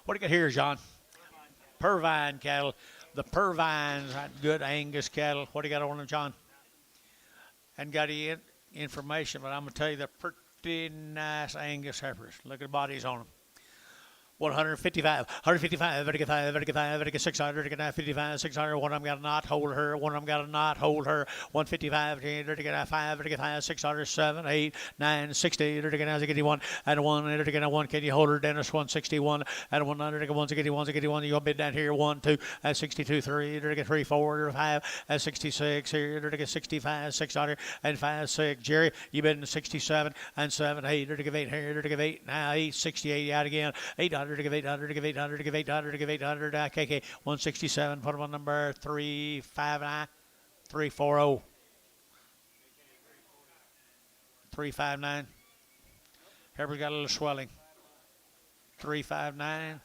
A: What do you got here, John? Purvine cattle. The Purvines, good Angus cattle. What do you got on them, John? And got any information, but I'm going to tell you they're pretty nice Angus heifers. Look at the bodies on them. 155, 155, better get 5, better get 5, better get 600, better get 955, 600, one of them got a knot, hold her, one of them got a knot, hold her, 155, better get 5, better get 5, 600, 7, 8, 9, 60, better get 91, and 1, better get 1, can you hold her, Dennis, 161, and 100, 1, you'll bid down here, 1, 2, 62, 3, better get 3, 4, 5, 66, here, better get 65, 600, and 5, 6, Jerry, you bid in 67, and 7, 8, better get 8, here, better get 8, now 8, 68, out again, 800, to give 800, to give 800, to give 800, to give 800, KK 167, put them on number 359, 340, 359. Heifer's got a little swelling. 359.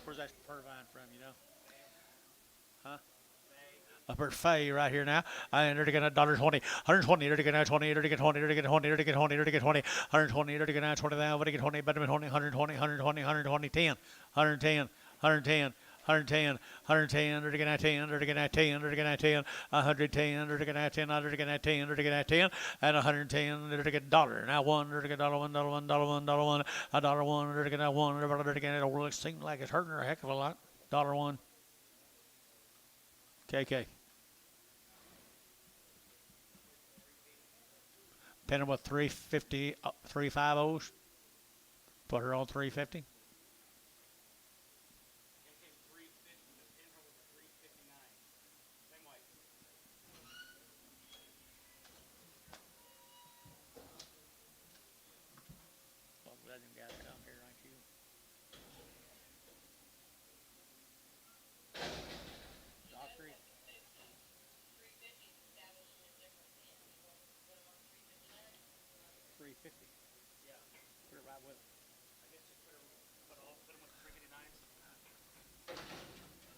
A: Where's that Purvine from, you know? Huh? Upper Fay right here now. And they're going to $120, 120, they're going to 20, they're going to 20, they're going to 20, they're going to 20, they're going to 20, 120, they're going to 20, they're going to 20, better than 20, 120, 120, 120, 10, 110, 110. 110, 110, they're going to 10, they're going to 10, they're going to 10, 110, they're going to 10, they're going to 10, they're going to 10, and 110, they're going to $1. Now one, they're going to $1, $1, $1, $1, $1, $1, they're going to 1, they're going to, it seems like it's hurting her a heck of a lot. $1. KK. Pinning with 350, 350s. Put her on 350.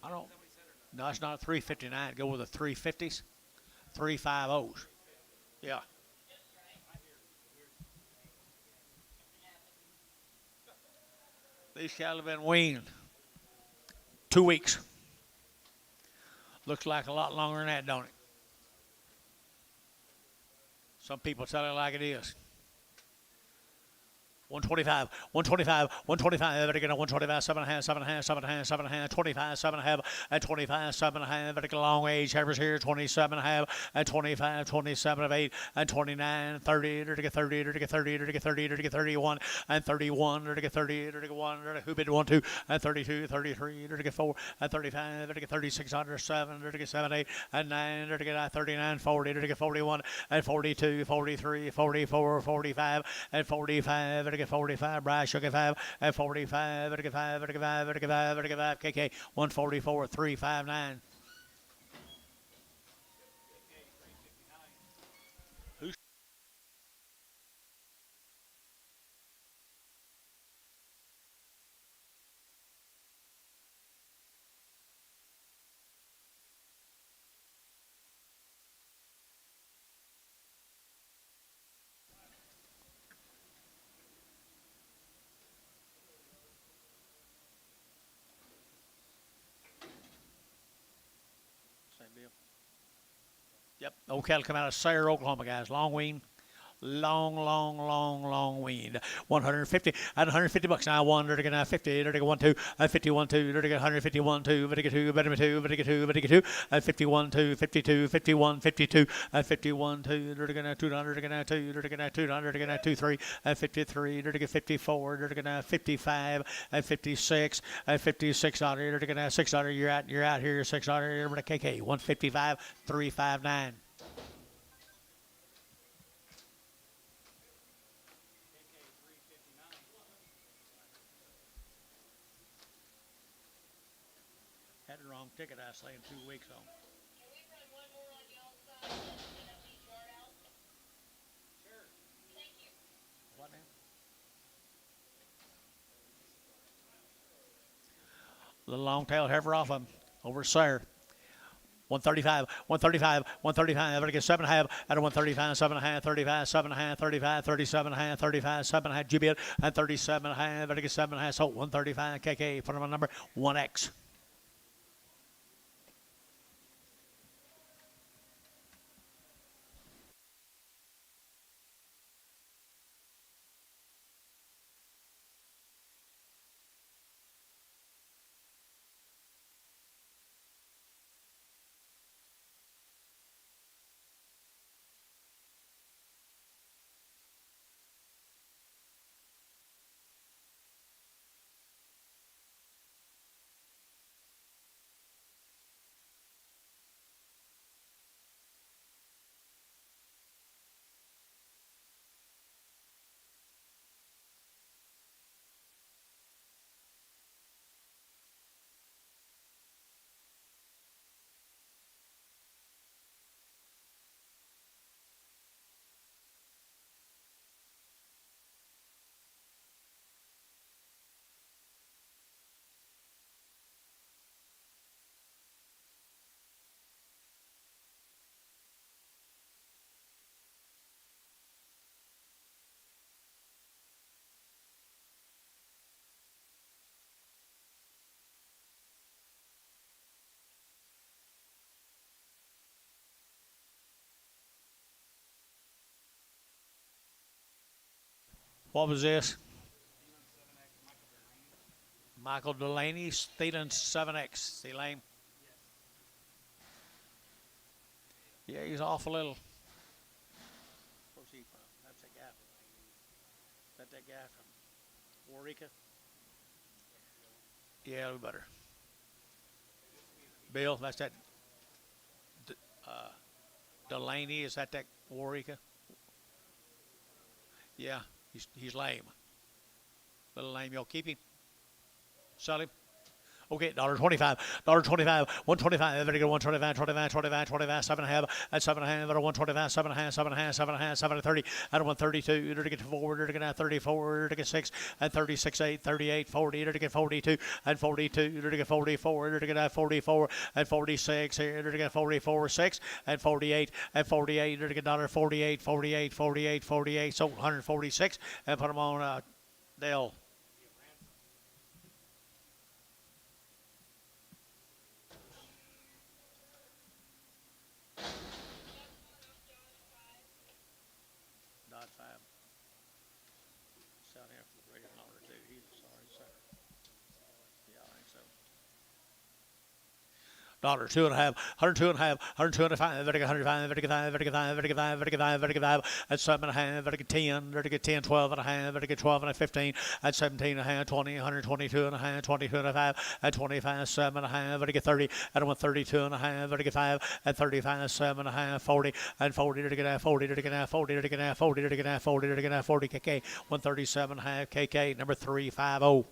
A: I don't. No, it's not 359. Go with the 350s, 350s. Yeah. These cattle have been weaned 2 weeks. Looks like a lot longer than that, don't it? Some people tell it like it is. 125, 125, 125, but again, 125, 7.5, 7.5, 7.5, 7.5, 25, 7.5, and 25, 7.5, but again, long age, Heifers here, 27.5, and 25, 27 of 8, and 29, 30, 30, 30, 30, 30, 30, 31, and 31, 30, 30, 31, who bid 1, 2, and 32, 33, 34, and 35, 36, 7, 7, 8, and 9, 39, 40, 41, and 42, 43, 44, 45, and 45, 45, Bryce, 5, and 45, 5, 5, KK, 144, 359. Who's same deal? Yep. Okay, will come out of Sayre, Oklahoma, guys. Long wean. Long wean. 150 and 150 bucks now. 50, 1, 2, 51, 2, 151, 2, 2, 2, and 51, 2, 52, 51, 52, and 51, 2, 200, 2, 3, and 53, 54, 55, and 56, and 56 $, $6. You're out here, $6. KK, 155, 359. Had the wrong ticket I slayed 2 weeks on. What now? Little long tail heifer off them over Sayre. 135, 135, 135, I'm get 7.5 out of 135, 7.5, 35, 7.5, 35, 37.5, 35, 7.5, Jubit, and 37.5, I'm get 7.5, so 135, KK, put them on number 1X. What was this? Michael Delaney, Thielen 7X. See lame? Yeah, he's off a little. Where's he from? That's that guy. Is that guy from Warwick? Yeah, we better. Bill, that's that uh, Delaney. Is that Warwick? Yeah, he's lame. Little lame. Y'all keep him. Sell him. Okay, $1.25, $1.25, 125, very good, 125, 25, 25, 25, 7.5, at 7.5, 125, 7.5, 7.5, 7.5, 7.30, at 132, to get 4, to get 34, to get 6, and 36, 8, 38, 40, to get 42, and 42, to get 44, to get 44, and 46, here, to get 44, 6, and 48, and 48, to get $48, 48, 48, 48, so 146, and put them on Dell. down here for the $1 too. He's sorry, sir. Yeah, I think so. Dollar, 2.5, 102.5, 125, vertical 105, vertical 5, vertical 5, vertical 5, vertical 5, vertical 5, at 7.5, vertical 10, vertical 10, 12.5, vertical 12 and 15, at 17.5, 20, 122.5, 22.5, at 25, 7.5, vertical 30, at 132.5, vertical 5, at 35, 7.5, 40, and 40, vertical 40, vertical 40, vertical 40, vertical 40, vertical 40, KK, 137.5, KK, number 350.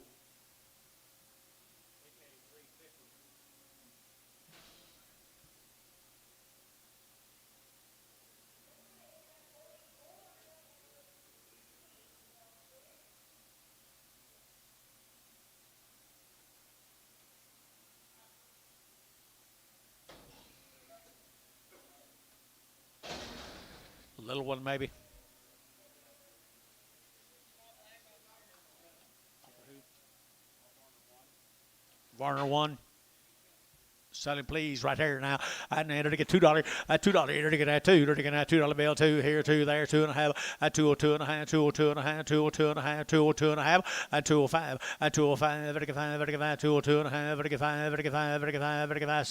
A: Little one, maybe. Varner 1. Selling, please, right here now. And enter to get $2. At $2, enter to get that $2. Enter to get that $2 bill, 2 here, 2 there, 2.5. At 202.5, 202.5, 202.5, 202.5. At 205, at 205, vertical 5, vertical 5, 202.5, vertical 5, vertical 5, vertical 5, vertical 5.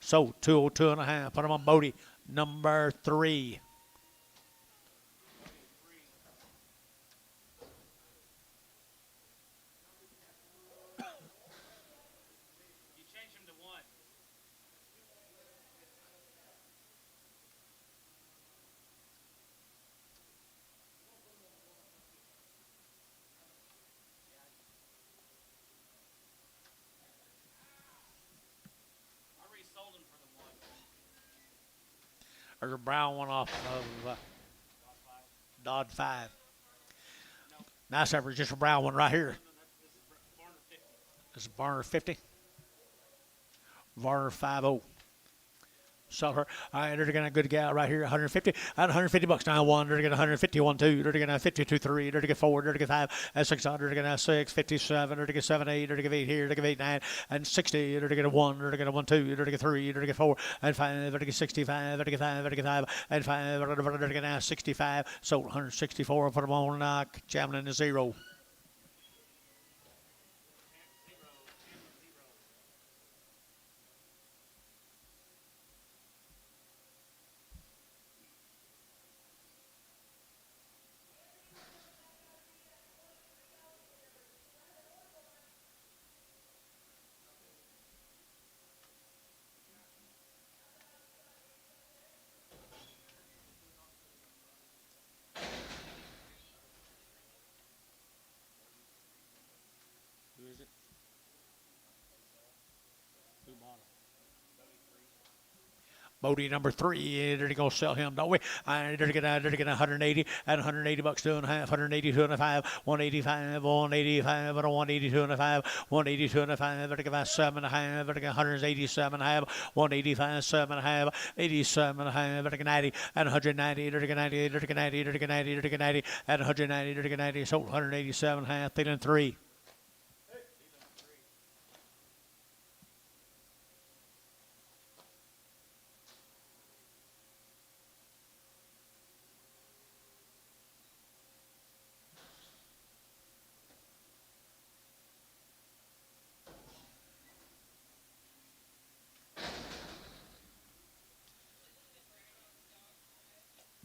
A: So 202.5. Put them on Bodie, number 3. There's a brown one off of Dodd 5. Nice effort, just a brown one right here. This is Varner 50. Varner 50. Sell her. All right, they're getting a good gal right here, 150. At 150 bucks now, 1. They're getting 151, 2. They're getting 52, 3. They're getting 4. They're getting 5. At 600, they're getting 6. 57. They're getting 7, 8. They're getting 8 here. They're getting 8, 9. And 60. They're getting 1. They're getting 1, 2. They're getting 3. They're getting 4. And 5. They're getting 65. They're getting 5. They're getting 5. And 5. They're getting 65. Sold 164. Put them on jamming in the 0. Who is it? Who bought it? Bodie number 3, they're going to sell him, don't we? They're going to get 180 at 180 bucks, 2.5, 182 and a 5, 185, 185, and a 182 and a 5, 182 and a 5, they're going to 7.5, they're going to 187 and a half, 185, 7.5, 87 and a half, they're going to 90 and 190, they're going to 90, they're going to 90, they're going to 90, they're going to 90, and 190, they're going to 90, sold 187 and a half, Thielen 3.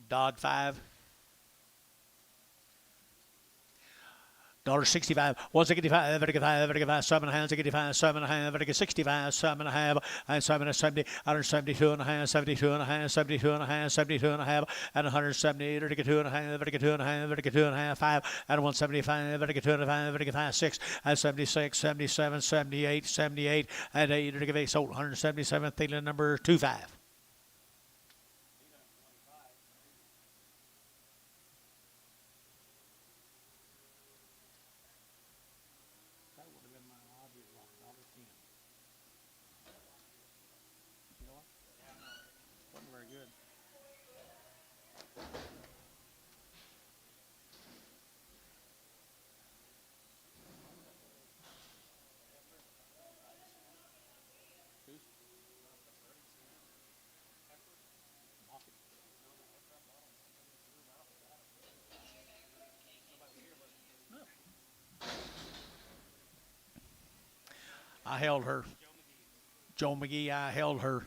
A: Dodd 5. $65, 165, vertical 5, vertical 5, 7.5, 65, 7.5, vertical 65, 7.5, and 770, 172 and a half, 72 and a half, 72 and a half, 72 and a half, and 170, vertical 2 and a half, vertical 2 and a half, vertical 2 and a half, 5, and 175, vertical 2 and a half, vertical 5, 6, and 76, 77, 78, 78, and 8, vertical 8, sold 177, Thielen number 25. I held her. Joe McGee, I held her.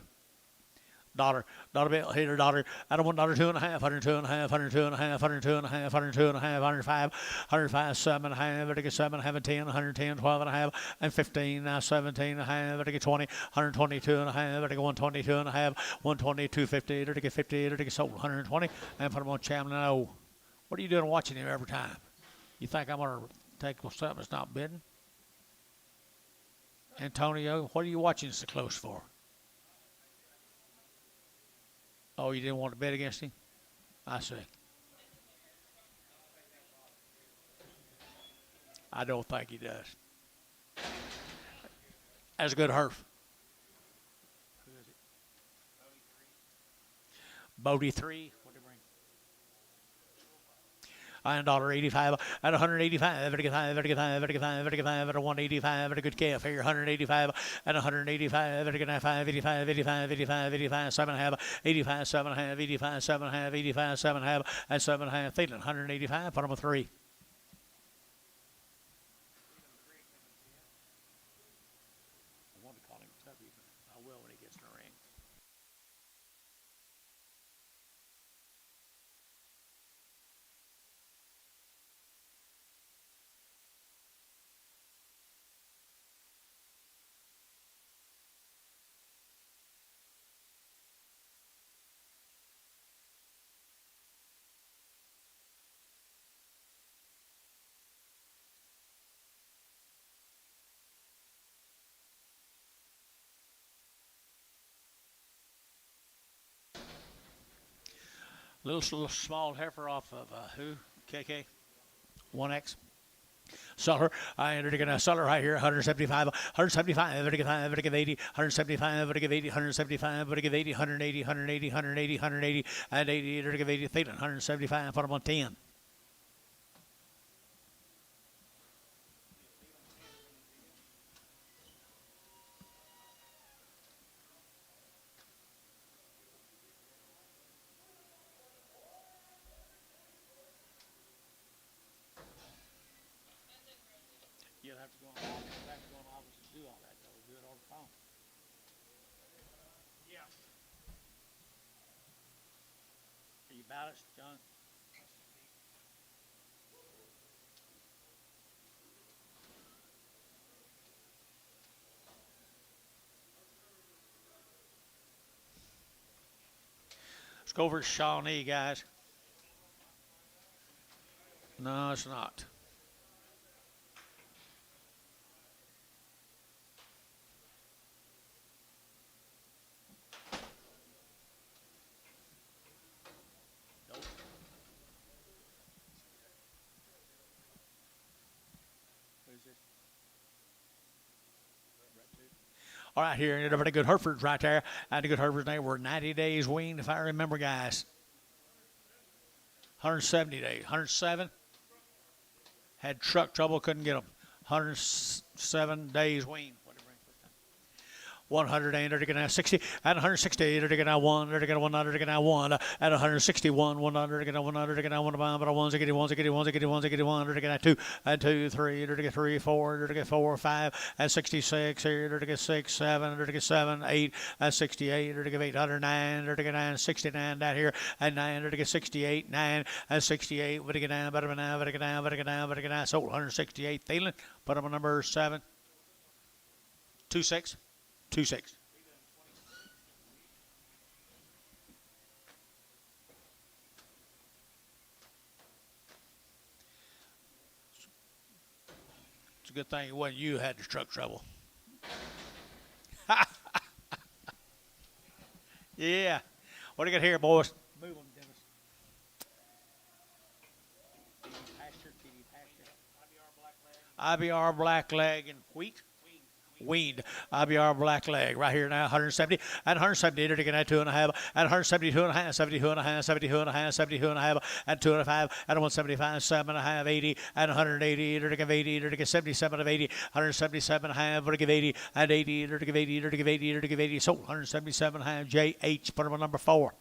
A: Daughter Bill, hit her daughter. I don't want daughter 2.5, 102.5, 102.5, 102.5, 102.5, 105, 105, 7.5, vertical 7.5, and 10, 110, 12.5, and 15, now 17.5, vertical 20, 122.5, vertical 122.5, 122, 50, vertical 50, vertical sold 120, and put them on Chamlin. Oh, what are you doing watching him every time? You think I'm going to take something that's not bidding? Antonio, what are you watching so close for? Oh, you didn't want to bet against him? I see. I don't think he does. That's a good herf. Who is it? Bodie 3. What did he bring? And $1.85 at 185, very good 5, very good 5, very good 5, very good 5 at 185, very good calf here, 185 and 185, very good 5, 85, 85, 85, 85, 7.5, 85, 7.5, 85, 7.5, 85, 7.5, and 7.5, Thielen, 185, put him a 3. I want to call him Tubby, but I will when he gets in the ring. Little small heifer off of who? KK? 1X. Seller, I entered again a seller right here, 175, 175, vertical 5, vertical 80, 175, vertical 80, 175, vertical 80, 180, 180, 180, 180, and 80, vertical 80, Thielen, 175, put them on 10. You'll have to go on office to do all that, though. Do it on the phone. Yeah. Are you balanced, John? Let's go over to Shawnee, guys. No, it's not. All right, here, and a very good Herefords right there. And the good Herefords, they were 90 days weaned, if I remember, guys. 170 days. 107. Had truck trouble, couldn't get them. 107 days weaned. 100 and they're going to 60 and 160 they're going to 1 they're going to 1 they're going to 1 at 161 1 they're going to 1 they're going to 1 but 1 get 1 get 1 get 1 get 1 they're going to 2 and 2 3 they're going to 3 4 they're going to 4 5 and 66 here they're going to 6 7 they're going to 7 8 and 68 they're going to 809 they're going to 9 69 down here and 9 they're going to 68 9 and 68 what do you get down better now better get down better get down better get down so 168 Thielen put them on number 7 26 26. It's a good thing it wasn't you who had the truck trouble. Yeah. What do you got here, boys? Move them, Dennis. TD pasture. IBR black leg and wheat. Weaned IBR black leg right here now 170 and 170 they're taking at 2.5 and 172 and a half 72 and a half 72 and a half 72 and a half and 2.5 and 175 7.5 80 and 180 they're taking 80 they're taking 77 of 80 177 and a half they're taking 80 and 80 they're taking 80 they're taking 80 they're taking 80 so 177 and a half JH put them on number 4.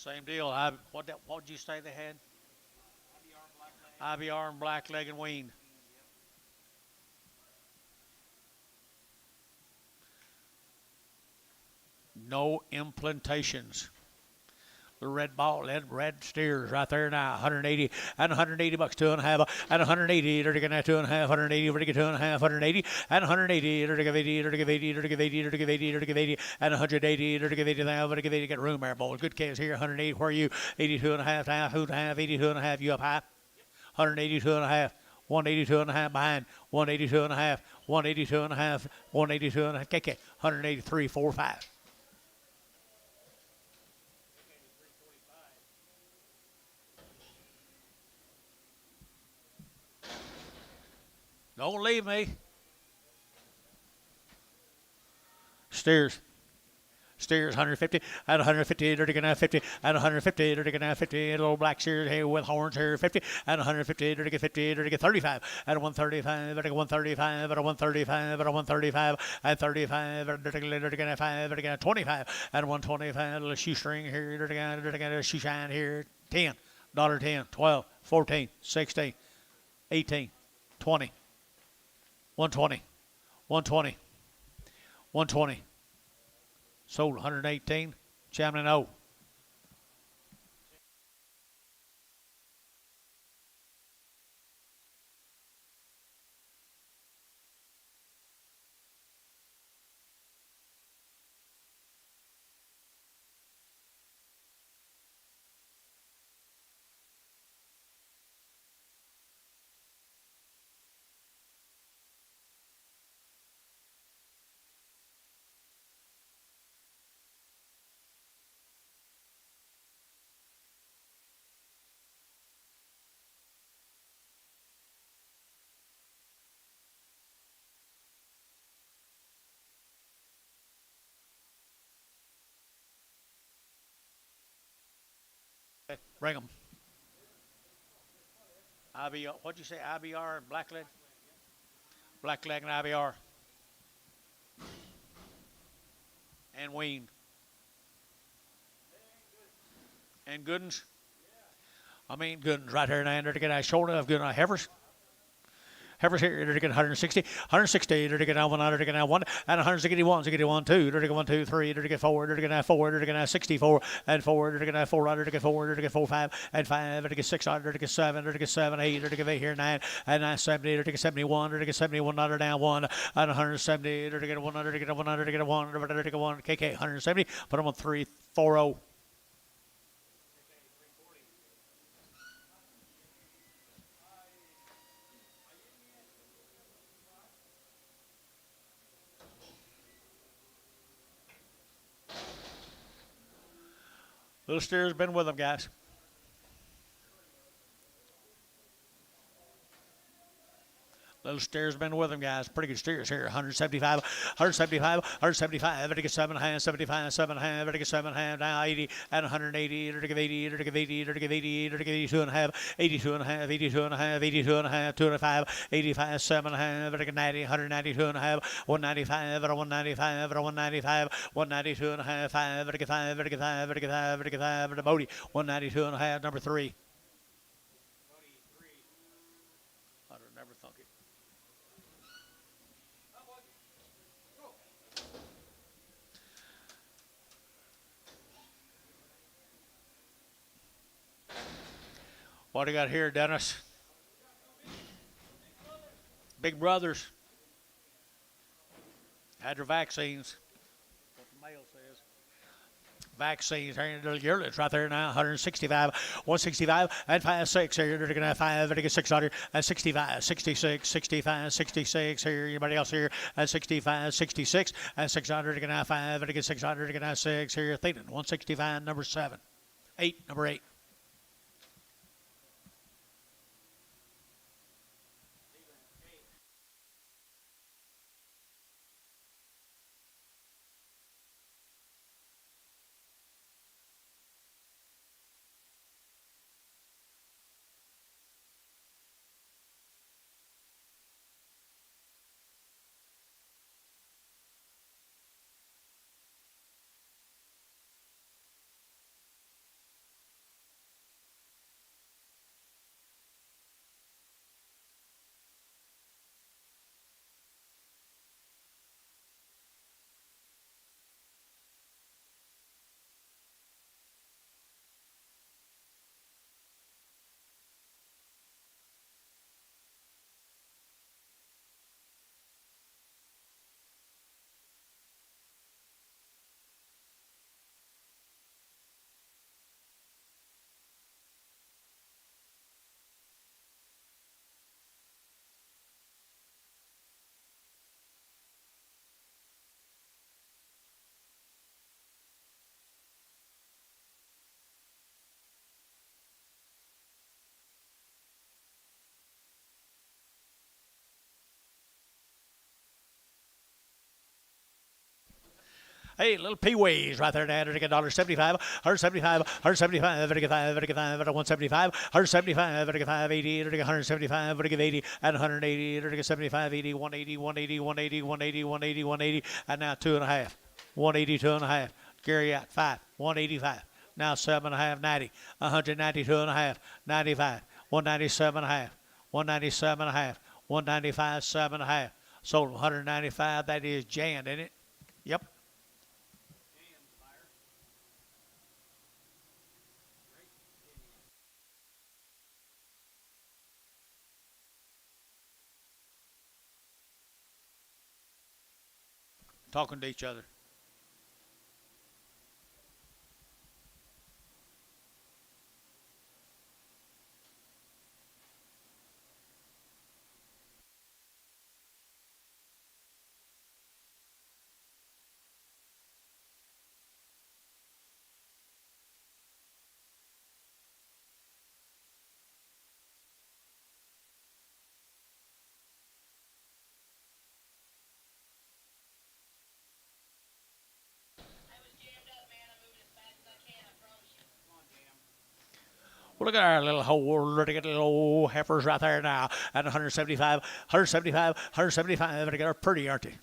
A: Same deal. What did you say they had? IBR and black leg and wean. No implantations. The red ball, red steers right there now. 180 and 180 bucks, 2.5 and 180. They're gonna 2.5, 180. We're gonna 2.5, 180 and 180. They're gonna 80. They're gonna 80. They're gonna 80. They're gonna 80. They're gonna 80 and 180. They're gonna 80 now. They're gonna 80. Get room there, boys. Good case here. 180. Where are you? 82.5 now. Who to have? 82.5. You up high? 182.5. 182.5 behind. 182.5. 182.5. 182.5. KK. 183. 4, 5. Don't leave me. Steers. 150 and 150. They're gonna 50 and 150. They're gonna 50. Little black steers here with horns here. 50 and 150. They're gonna 50. They're gonna 35 and 135. They're gonna 135 and 135 and 135 and 35. They're gonna 5. They're gonna 25 and 125. Little shoestring here. They're gonna shoe shine here. $10, 12, 14, 16, 18, 20. 120, 120, 120. Sold 118. Chairman O. Bring them. IBR. What'd you say? IBR and blackleg? Blackleg and IBR. And wean. And Goodens. I mean, Goodens right here now. They're getting short enough. Good enough. Heifers. Heifers here. They're getting 160. 160. They're getting 100. They're getting 1 and 161. They're getting 1, 2. They're getting 1, 2, 3. They're getting 4. They're getting 4. They're getting 64 and 4. They're getting 400. They're getting 4. They're getting 4, 5 and 5. They're getting 600. They're getting 7. They're getting 7, 8. They're getting 8 here 9 and 970. They're getting 71. They're getting 71. They're down 1 and 170. They're getting 100. They're getting 100. They're getting 1. They're getting 1. KK 170. Put them on 340. Little steer's been with them, guys. Little steer's been with them, guys. Pretty good steers here. 175, 175, 175. Better get 7.5, 75, 7.5. Better get 7.5. Now 80 and 180. Better give 80. Better give 80. Better give 80. Better give 82.5, 82.5, 82.5, 82.5, 205, 85, 7.5. Better get 90, 192.5, 195. Better 195. Better 195, 192.5, 5. Better get 5. Better get 5. Better get 5. Better get 5. Better Bodie 192.5. Number 3. I don't never thunk it. What do you got here, Dennis? Big brothers. Had your vaccines. What the mail says. Vaccines. It's right there now. 165, 165, and 5, 6 here. They're going to have 5. They're going to get 600, and 65, 66, 65, 66 here. Anybody else here? And 65, 66, and 600. They're going to have 5. They're going to get 600. They're going to have 6 here. Thinking 165, number 7. 8, number 8. Hey, little peewees right there now. $1.75, 175, 175, 175, 175, 80, 175, 80, and 180, 75, 80, 180, 180, 180, 180, 180, 180, and now 2.5, 180, 2.5. Carry out 5, 185. Now 7.5, 90, 192.5, 95, 197.5, 197.5, 195, 7.5. Sold 195. That is Jan, isn't it? Yep. Talking to each other. Well, look at our little whole, look at little old heifers right there now. At 175, 175, 175. They are pretty, aren't they?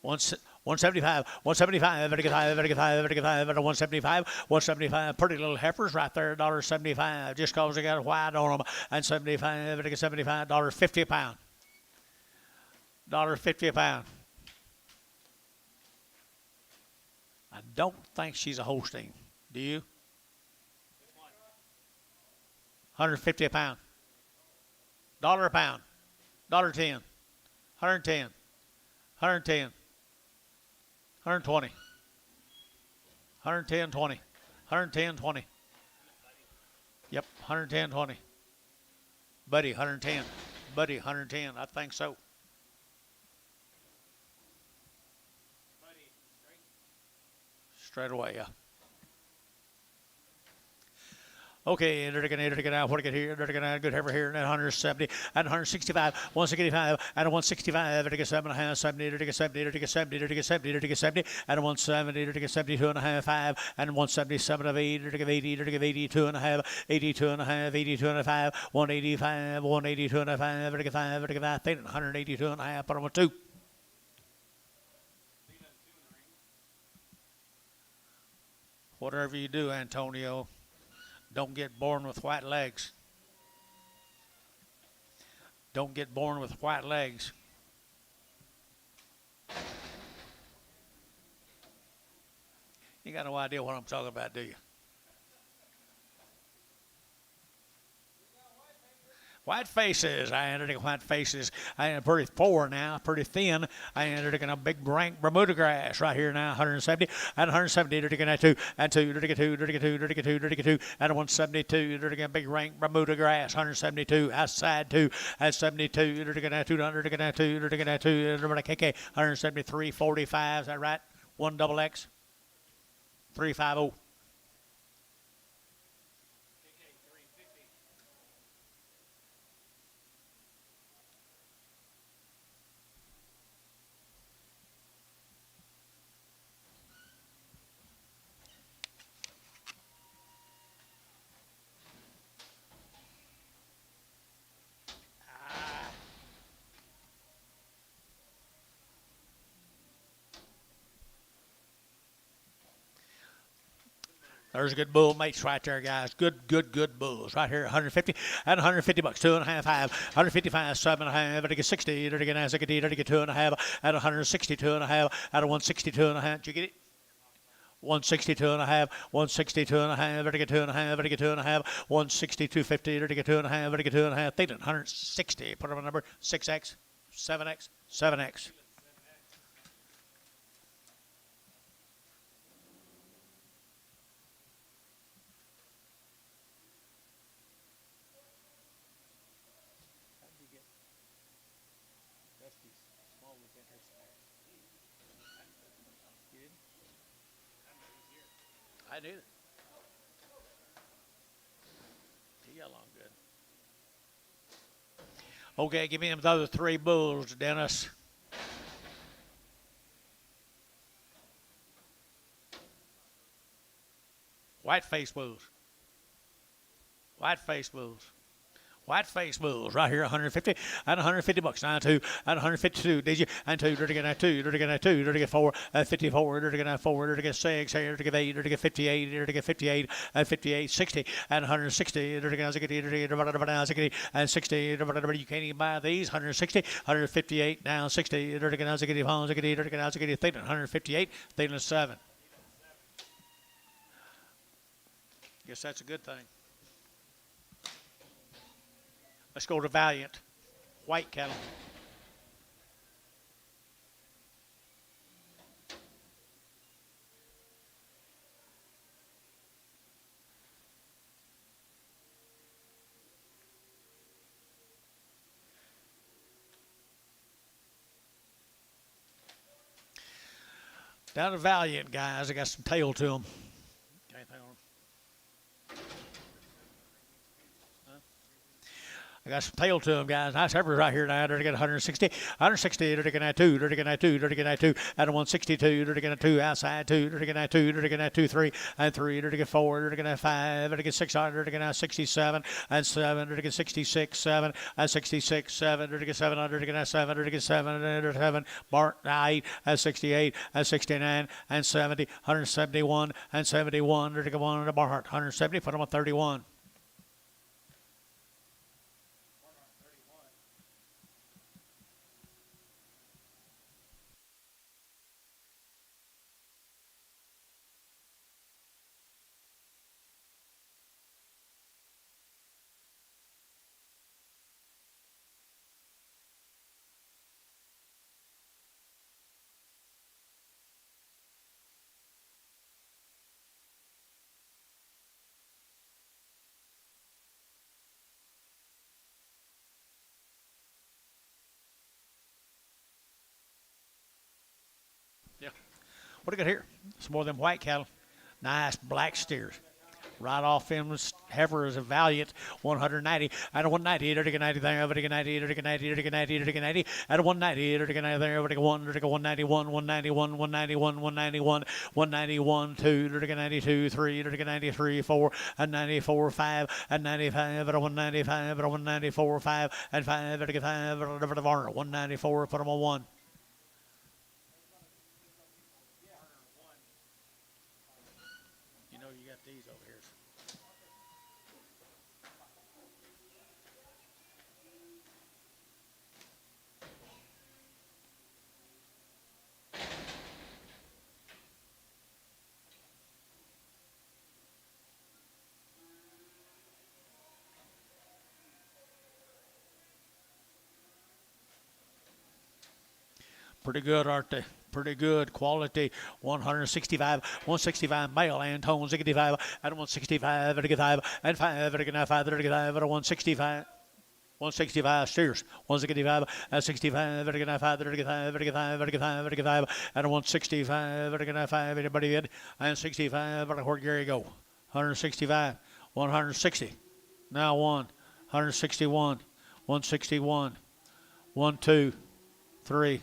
A: 175, 175, 175, 175. Pretty little heifers right there, $1.75, just because they got white on them. And 75, $75.50 a pound. $1.50 a pound. I don't think she's a Holstein. Do you? 150 a pound. Dollar a pound. $1.10. 110. 110. 120. 110, 20. 110, 20. Yep, 110, 20. Buddy, 110. Buddy, 110. I think so. Straight away, yeah. Okay, they're going to get out. What do I get here? They're going to good heifer here, and 170, and 165, 165, and 165. They're going to get 7.5, 70, they're going to get 70, they're going to get 70, they're going to get 70, they're going to get 70, and 170, they're going to get 72.5, 5, and 177 of 8, they're going to get 80, they're going to get 82.5, 82.5, 82.5, 185, 182.5, they're going to get 5, they're going to get 5, 182.5, put them with 2. Whatever you do, Antonio, don't get born with white legs. Don't get born with white legs. You got no idea what I'm talking about, do you? White faces. I entered in white faces. I am pretty four now, pretty thin. I entered in a big rank Bermuda grass right here now, 170 and 170. Dirty at 2 and 2, dirty 2, dirty 2, dirty 2, dirty 2, and 172. Dirty a big rank Bermuda grass, 172. Outside 2 at 72. Dirty at 2, dirty at 2, dirty at 2, dirty KK, 173, 45. Is that right? 1 double X, 350. There's a good bull mates right there, guys. Good bulls right here. 150 and 150 bucks. 2.5, 5, 155, 7.5. Better get 60. Better get 2.5 at 162.5 at 162.5. Did you get it? 162.5, 162.5, better get 2.5, better get 2.5, 162.50, better get 2.5, better get 2.5, they did 160. Put up a number 6X, 7X, 7X. I did. He got along good. Okay, give me them other 3 bulls, Dennis. White face bulls. White face bulls. White face bulls right here, 150 and 150 bucks. 92 and 152. Did you? And 2, dirty get 2, dirty get 2, dirty get 4, 54, dirty get 4, dirty get 6, dirty get 8, dirty get 58, dirty get 58, 58, 60 and 160. Dirty get and 60. You can't even buy these. 160, 158, down 60. Dirty get 158, Thielen 7. Guess that's a good thing. Let's go to Valiant. White cattle. Down to Valiant, guys. I got some tail to them. I got some tail to them, guys. Nice Heifer right here now. They're getting 160. 160. They're getting 2. They're getting 2. They're getting 2. At a 162. They're getting 2 outside. 2. They're getting 2. They're getting 2, 3. And 3. They're getting 4. They're getting 5. They're getting 600. They're getting 67. And 7. They're getting 66. 7. And 66. 7. They're getting 700. They're getting 7. They're getting 7. They're 7. Bart 8. And 68. And 69. And 70. 171. And 71. They're getting 1 on the Bart. 170. Put them on 31. Yeah. What do you got here? Some more of them white cattle. Nice black steers. Right off in with Heifer is a Valiant 190 out of 190. Dirty 90 there, dirty 90, dirty 90, dirty 90, dirty 90 out of 190. Dirty 90 there, dirty 1, dirty 191, 191, 191, 191, 191, 2, dirty 92, 3, dirty 93, 4, and 94, 5, and 95 out of 195, out of 194, 5, and 5, dirty 5, out of 194. Put them on 1. These over here. Pretty good, aren't they? Pretty good quality. 165, 165 male and tone 65 and 165 35 and 5 35 35 165. 165 steers, 165 and 65 35 35 35 35 and 165 35. Anybody in? And 65. Where Gary go? 165, 160. Now 161, 161, 1, 2, 3.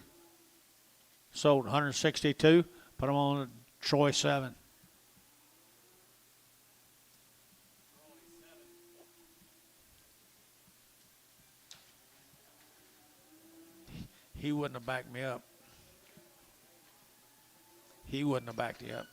A: Sold 162. Put them on Troy 7. He wouldn't have backed me up. He wouldn't have backed you up.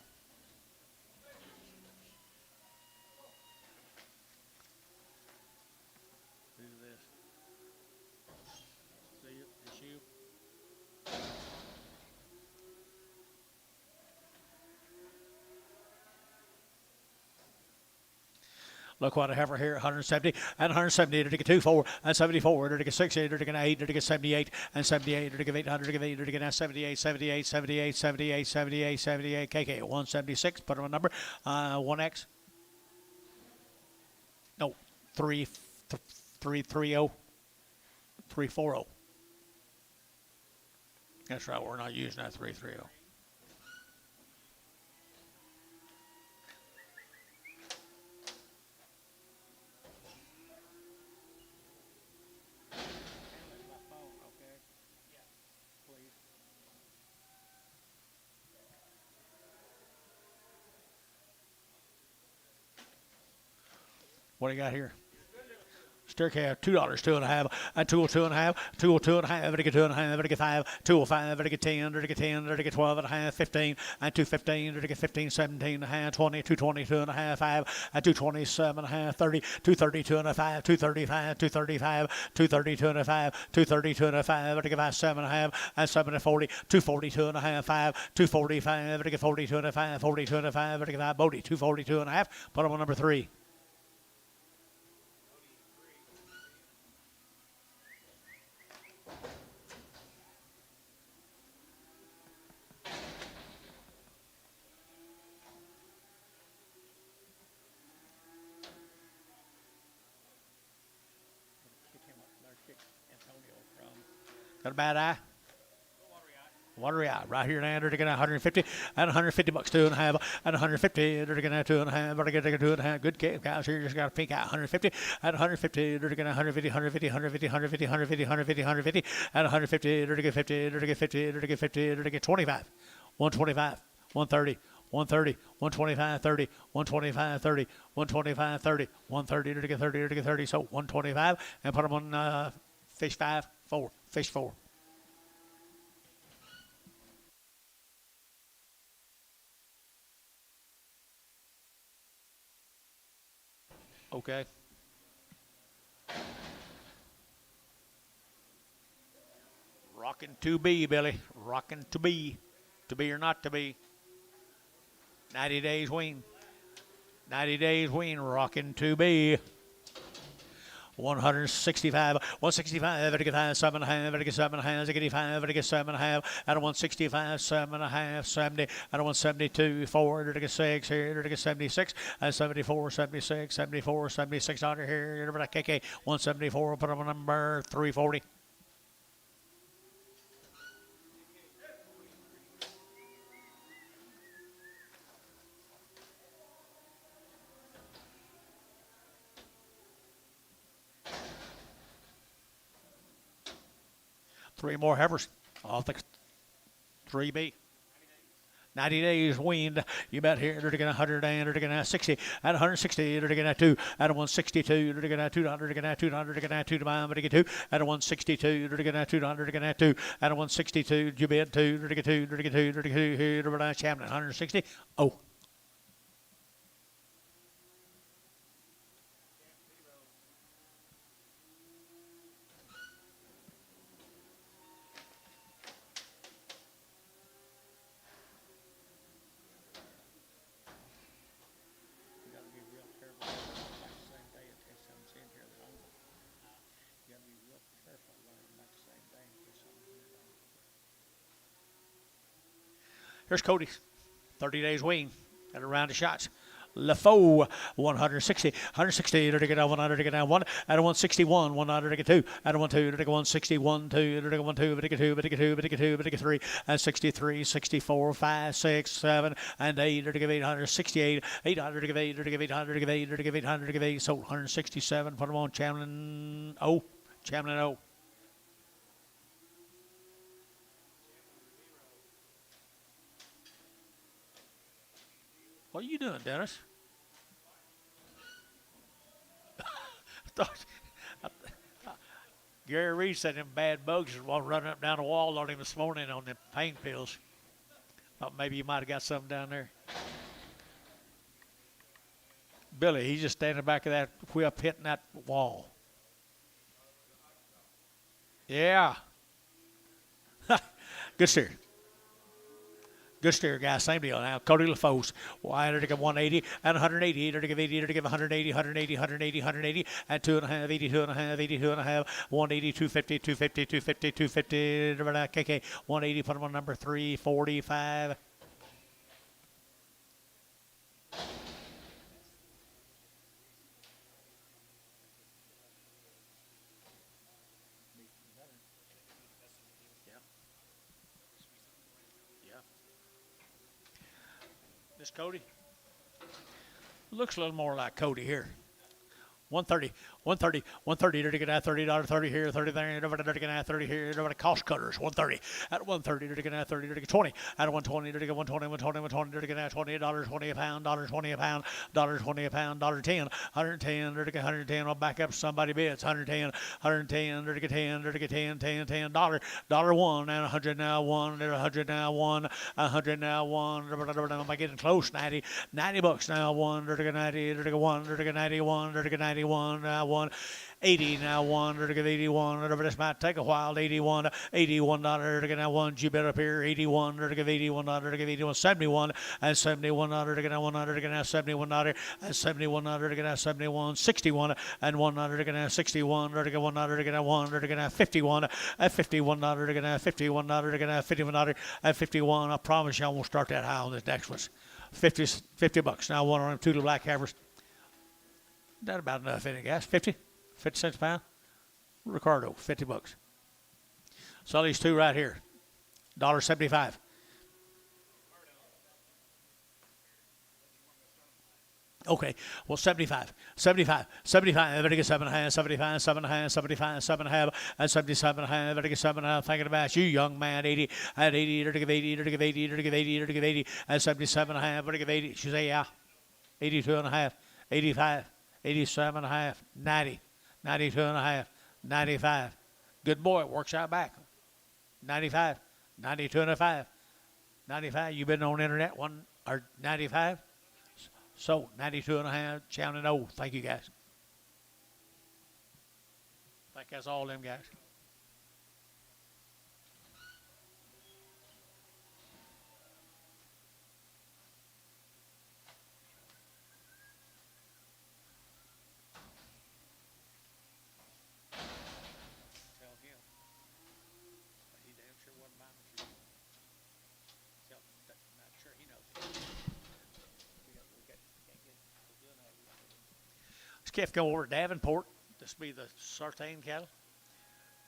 A: Look what I have right here, 170 and 170, to get 2, 4, and 74, to get 60, to get 8, to get 78, and 78, to get 800, to get 8, to get 78, 78, 78, 78, 78, 78, KK, 176, put on a number, 1X, no, 330, 340. That's right, we're not using that 330. What do you got here? Steer calf, $2, 2.5, and 202.5, 202.5, vertical 2.5, vertical 5, 205, vertical 10, vertical 10, vertical 12.5, 15, and 215, vertical 15, 17.5, 20, 222.5, 5, and 227.5, 30, 232.5, 235, 235, 232.5, 232.5, vertical 5, 7.5, and 7 to 40, 242.5, 5, 245, vertical 42.5, 42.5, vertical 5, Bodie, 242.5, put him on number 3. Got a bad eye? Watery eye. Right here now, they're going to 150 and 150 bucks, 2.5, and 150, they're going to 2.5, they're going to 2.5. Good guys here, just got a pink eye. 150 and 150, they're going to 150, 150, 150, 150, 150, 150, 150, and 150, they're going to get 50, they're going to get 50, they're going to get 50, they're going to get 25, 125, 130. 130, 125, 30, 125, 30, 125, 30, 130, to get 30, to get 30, so 125, and put them on fish 5, 4, fish 4. Okay. Rocking to be, Billy. Rocking to be. To be or not to be. 90 days wean. 90 days wean. Rocking to be. 165, 165, vertical 5, 7.5, vertical 7.5, 85, vertical 7.5, out of 165, 7.5, 70, out of 172, 4, vertical 6, here, vertical 76, 74, 76, 74, 76, under here, KK, 174, put on number 340. Three more heifers off the 3B. 90 days weaned. You bet here. They're going to 100 and they're going to 60 at 160. They're going to 2 at 162. They're going to 200. They're going to 200. They're going to 2 to mile. They're going to 2 at 162. They're going to 200. They're going to 2 at 162. You bet 2. They're going to 2. They're going to 2. They're going to 2. Here, they're going to Champion 160. Oh. Here's Cody, 30 days wean at a round of shots. LaFoe, 160, 160, to get 100, to get 1, at a 161, 100, to get 2, at a 1, 2, to get 161, 2, to get 1, 2, to get 2, to get 2, to get 2, to get 3, and 63, 64, 5, 6, 7, and 8, to give 800, 68, 800, to give 8, to give 800, to give 8, to give 800, to give 8, so 167, put them on Chamlin O, Chamlin O. What are you doing, Dennis? Gary Reed said them bad bugs was running up down the wall on him this morning on them pain pills. Thought maybe you might have got something down there. Billy, he's just standing back of that whip hitting that wall. Yeah. Good steer. Good steer, guys. Same deal. Now, Cody LaFoe. Wide to give 180 and 180. To give 80, to give 180, 180, 180, 180, and 2.5, 82.5, 82.5, 180, 250, 250, 250, 250. KK, 180. Put him on number 345. This Cody looks a little more like Cody here. 130, 130, 130. They're gonna have $30, 30 here, 30 there. They're gonna have 30 here. They're cost cutters. 130 at 130. They're gonna have 30. They're gonna 20 at 120. They're gonna 120, 120, 120. They're gonna have $20, 20 a pound, $20 a pound, $20 a pound, $10, 110. They're gonna 110. I'll back up somebody bids. 110, 110. They're gonna 10. They're gonna 10, 10, 10. Dollar one and 100 now one. They're 100 now one. 100 now one. Am I getting close? 90, 90 bucks now one. They're gonna 90. They're gonna one. They're gonna 91. They're gonna 91 now one. 80 now one. They're gonna 81. This might take a while. 81, $81. They're gonna one. You bet up here. 81. They're gonna $81. They're gonna 81. 71 and $71. They're gonna $1. They're gonna $71 and $71. They're gonna 71. 61 and $1. They're gonna 61. They're gonna $1. They're gonna 1. They're gonna 51 at $51. They're gonna $51. They're gonna $51 at 51. I promise you I won't start that high on this next one. 50 bucks. Now one on them 2 little black heifers. That about enough, ain't it, guys? 50 cents a pound. Ricardo, 50 bucks. So these two right here, $1.75. Okay, well, 75. Better get 7.5, 75, 7.5, 75, 7.5, and 77.5. Better get 7.5. Thinking about you, young man. 80 at 80. Better give 80. Better give 80. Better give 80. Better give 80. And 77.5. Better give 80. She say, yeah. 82.5. 85. 87.5. 90. 92.5. 95. Good boy. Works out back. 95. 92.5. 95. You been on the internet? 95. So 92.5. Chown and O. Thank you, guys. I think that's all them guys. Calf go over to Davenport. This will be the Sartain cattle.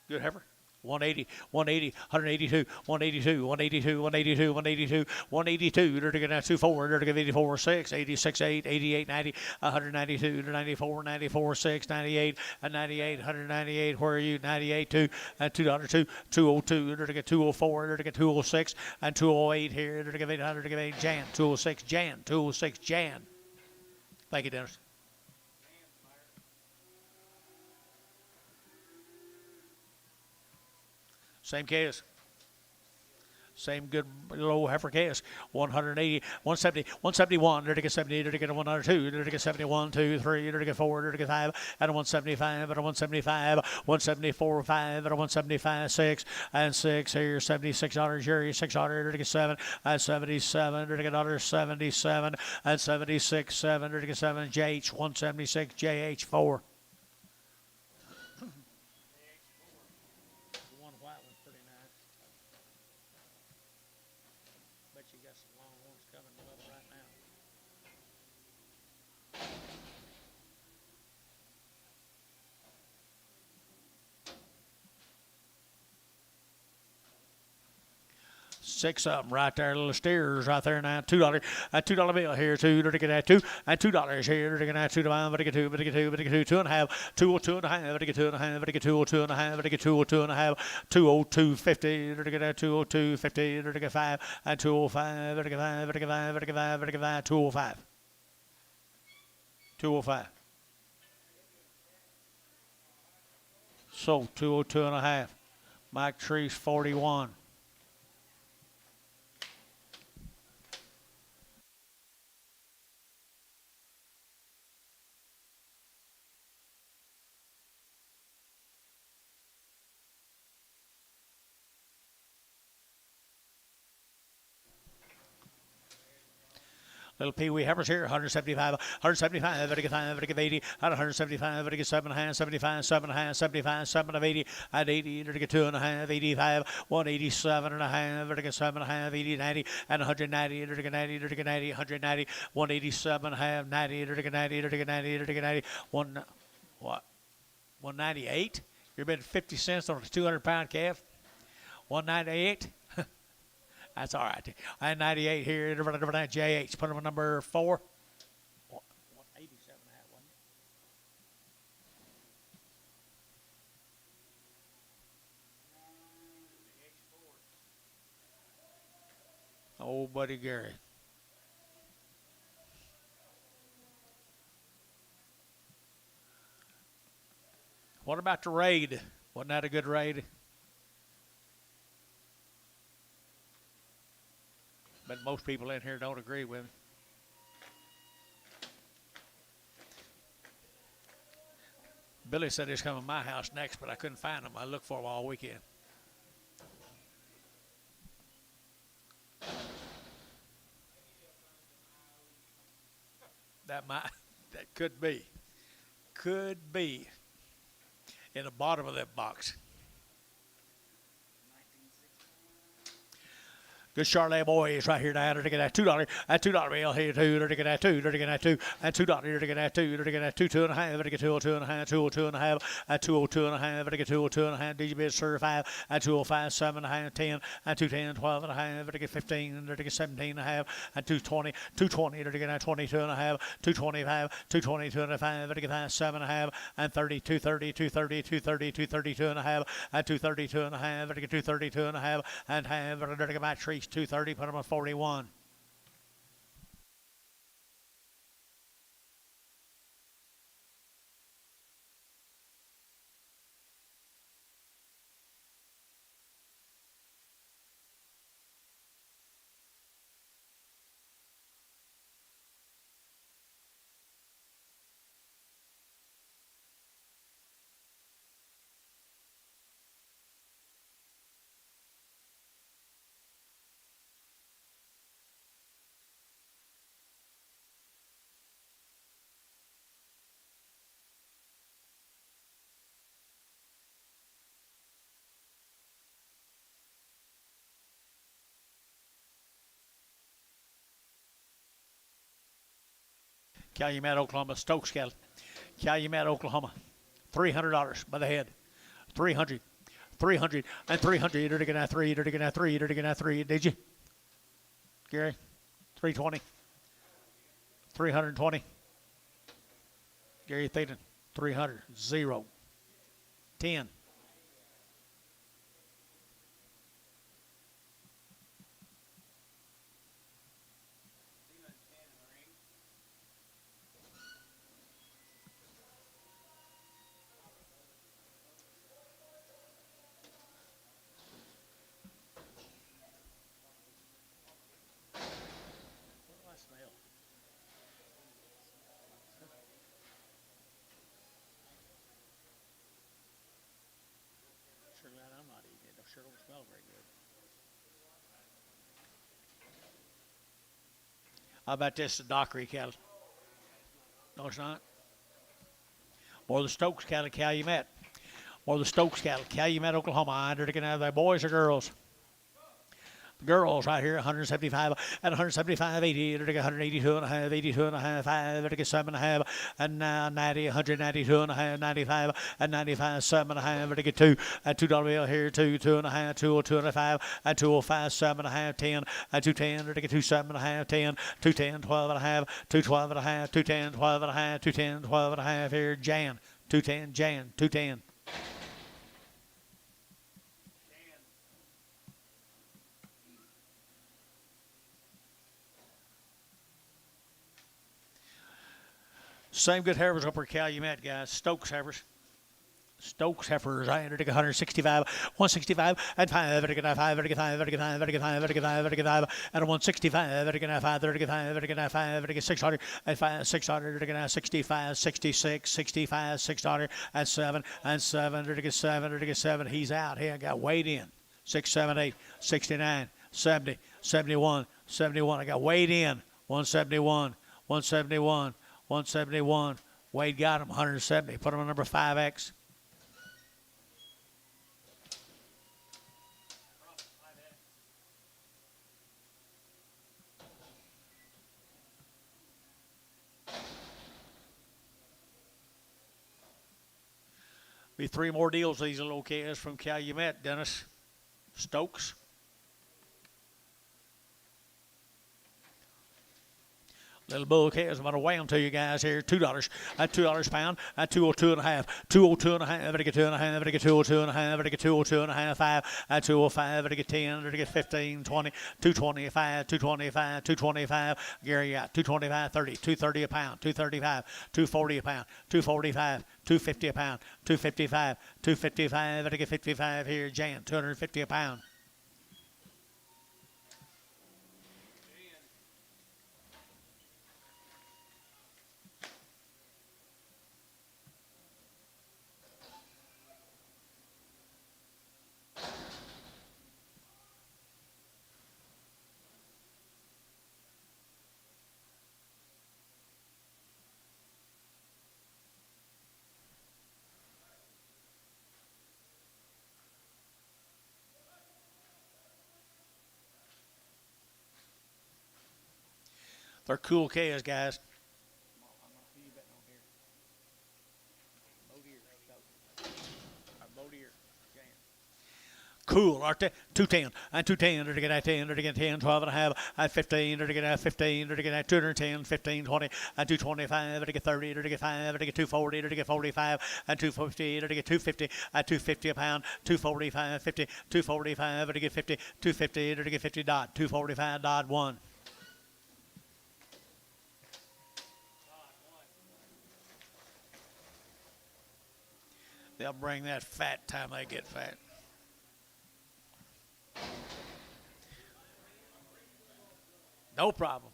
A: Good heifer. 180, 180, 182, 182, 182, 182, 182, 182. They're going to have 24. They're going to 84, 6, 86, 8, 88, 90, 192, 94, 94, 6, 98, and 98, 198. Where are you? 98, 2, and $2, 2, 202. They're going to get 204. They're going to get 206, and 208 here. They're going to get 800. They're going to get 8 Jan, 206 Jan, 206 Jan. Thank you, Dennis. Same case. Same good low heifer case. 180, 170, 171. They're to get 70. They're to get 102. They're to get 71, 2, 3. They're to get 4. They're to get 5. And a 175. And a 175. 174, 5. And a 175, 6. And 6 here. $76 here. $600. They're to get 7. And 77. They're to get $77. And 76, 7. They're to get 7. JH 176. JH 4. Six of them right there, little steers right there now. $2, a $2 bill here, $2. They're going to get 2 and $2 here. They're going to have 2 to buy. Better get 2, better get 2, better get 2, 2.5, 202.5. Better get 2.5, better get 202.5. Better get 202.5, 202.50. They're going to get 202.50. They're going to get 5 and 205. Better get 5, better get 5, better get 5, better get 5, 205. 205. So 202.5. Mike Treese 41. Little Pee Wee heifers here, 175, 175, better get 5, better get 80, at 175, better get 7.5, 75, 7.5, 75, 7 of 80, at 80, better get 2.5, 85, 187.5, better get 7.5, 80, 90, and 190, better get 90, better get 90, 190, 187.5, 90, better get 90, better get 90, better get 90, 198? You're bidding 50 cents on a 200-pound calf? 198? That's all right. And 98 here. JH. Put them on number 4. 187 that one. old buddy Gary. What about the raid? Wasn't that a good raid? But most people in here don't agree with me. Billy said he's coming to my house next, but I couldn't find him. I looked for him all weekend. That could be. Could be. In the bottom of that box. Good Charlotte boys right here now. They're taking that $2. That $2 bill here too. They're taking that two. They're taking that two. And $2. They're taking that two. They're taking that two, 2.5. They're taking 202.5. 202.5. At 202.5. They're taking 202.5. DG bid sir 5. At 205. 7.5. 10. At 210. 12.5. They're taking 15. They're taking 17.5. At 220. 220. They're taking that 22.5. 225. 222.5. They're taking that 7.5. And 30. 230. 230. 230. 232.5. At 232.5. They're taking 232.5. And half. They're taking my tree. 230, put them on 41. Calumet, Oklahoma, Stokes cattle. Calumet, Oklahoma, $300 by the head. 300, 300, and 300. You're taking that three. You're taking that three. You're taking that three. Did you, Gary? 320. 320. Gary Thaden, 300. 0. 10. I'm not eating it. It sure don't smell very good. How about this, the Dockery cattle? No, it's not. More the Stokes cattle, Calumet. More the Stokes cattle, Calumet, Oklahoma. They're going to have their boys or girls. Girls right here, 175 and 175.80. They're taking 182.5, 82.5, 5. They're taking 7.5 and 90, 192.5, 95 and 95, 7.5. They're taking 2 at $2 bill here, 2, 2.5, 202.5 at 205, 7.5, 10 at 210. They're taking 2, 7.5, 10, 210, 12.5, 212.5, 210, 12.5, 210, 12.5 here. Jan, 210, Jan, 210. Same good heifers up for Calumet, guys. Stokes heifers. Stokes heifers. I entered 165, 165, and 5, vertical 5, vertical 5, vertical 5, vertical 5, vertical 5, vertical 5, and 165, vertical 5, vertical 5, vertical 5, vertical 600, and 5, 600, vertical 65, 66, 65, 600, and 7, and 7, vertical 7, vertical 7. He's out here. Got weighed in. 6, 7, 8, 69, 70, 71, 71. I got weighed in. 171, 171. 171. Wade got him 170. Put him on number 5X. Be 3 more deals. These little OKS from Calumet, Dennis. Stokes. Little bull calves, I'm gonna weigh them to you guys here. $2. $2 a pound. 202 and a half. 202 and a half. Better get 2.5. Better get 202 and a half. Better get 202 and a half. 205. Better get 10. Better get 15. 20. 225. 225. 225. Gary got 225. 30. 230 a pound. 235. 240 a pound. 245. 250 a pound. 255. 255. Better get 55 here. Jan. 250 a pound. They're cool calves, guys. Cool, aren't they? 210, and 210, to get at 10, to get 10, 12 and a half, at 15, to get at 15, to get at 210, 15, 20, and 225, to get 30, to get 5, to get 240, to get 45, and 250, to get 250, at 250 a pound, 245, 50, 245, to get 50, 250, to get 50 dot, 245 dot 1. They'll bring that fat time they get fat. No problem.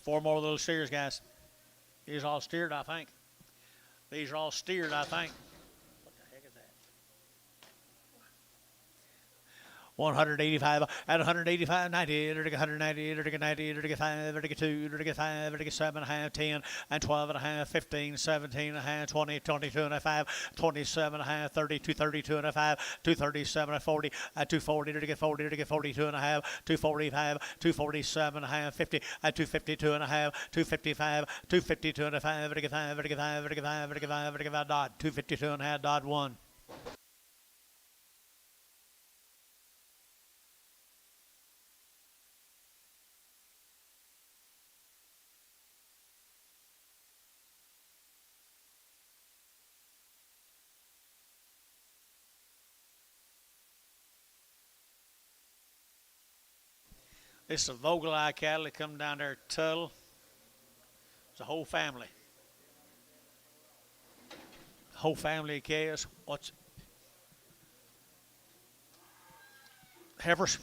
A: 4 more little steers, guys. These are all steered, I think. These are all steered, I think. 185 at 185, 90, 190, 90, 5, 2, 5, 7 and a half, 10, and 12 and a half, 15, 17 and a half, 20, 22 and a half, 27 and a half, 30, 232 and a half, 237 and 40, at 240, 40, 42 and a half, 245, 247 and a half, 50, at 252 and a half, 255, 252 and a half, 5, dot, 252 and a half, dot 1. This is a Vogeleye cattle that come down there to Tuttle. It's a whole family. Whole family of calves. What's heifers?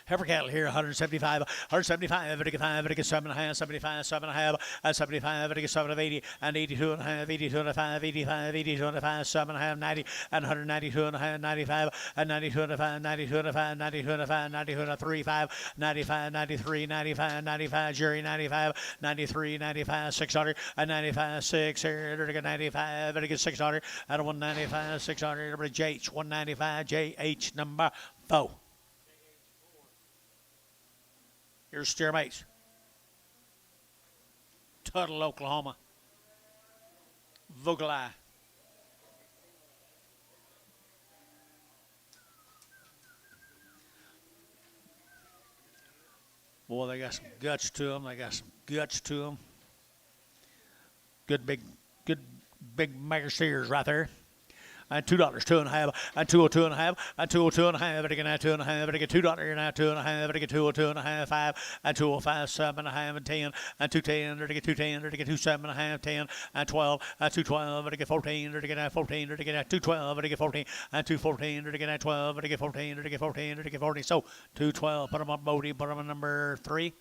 A: Heifer cattle here, 175, 175, 7 and a half, 75, 7 and a half, 75, 7 of 80, and 82 and a half, 82 and a 5, 85, 82 and a 5, 7 and a half, 90, and 192 and a half, 95, and 92 and a 5, 92 and a 5, 92 and a 5, 92 and a 3, 5, 95, 93, 95, 95, Jerry, 95, 93, 95, 600, and 95, 6 here, 95, 600, and 195, 600, JH, 195, JH number 4. Here's steer mates. Tuttle, Oklahoma. Vogeleye. Boy, they got some guts to them. They got some guts to them. Good big mega steers right there. And $2, 2.5, and 202 and a half, and 202 and a half, better get now 2 and a half, better get $2 now 2 and a half, better get 202 and a half, 5, and 205, 7 and a half, and 10, and 210, better get 210, better get 27 and a half, 10, and 12, and 212, better get 14, better get now 14, better get now 212, better get 14, and 214, better get now 12, better get 14, better get 14, better get 14. So 212, put them on Bodie, put them on number 3.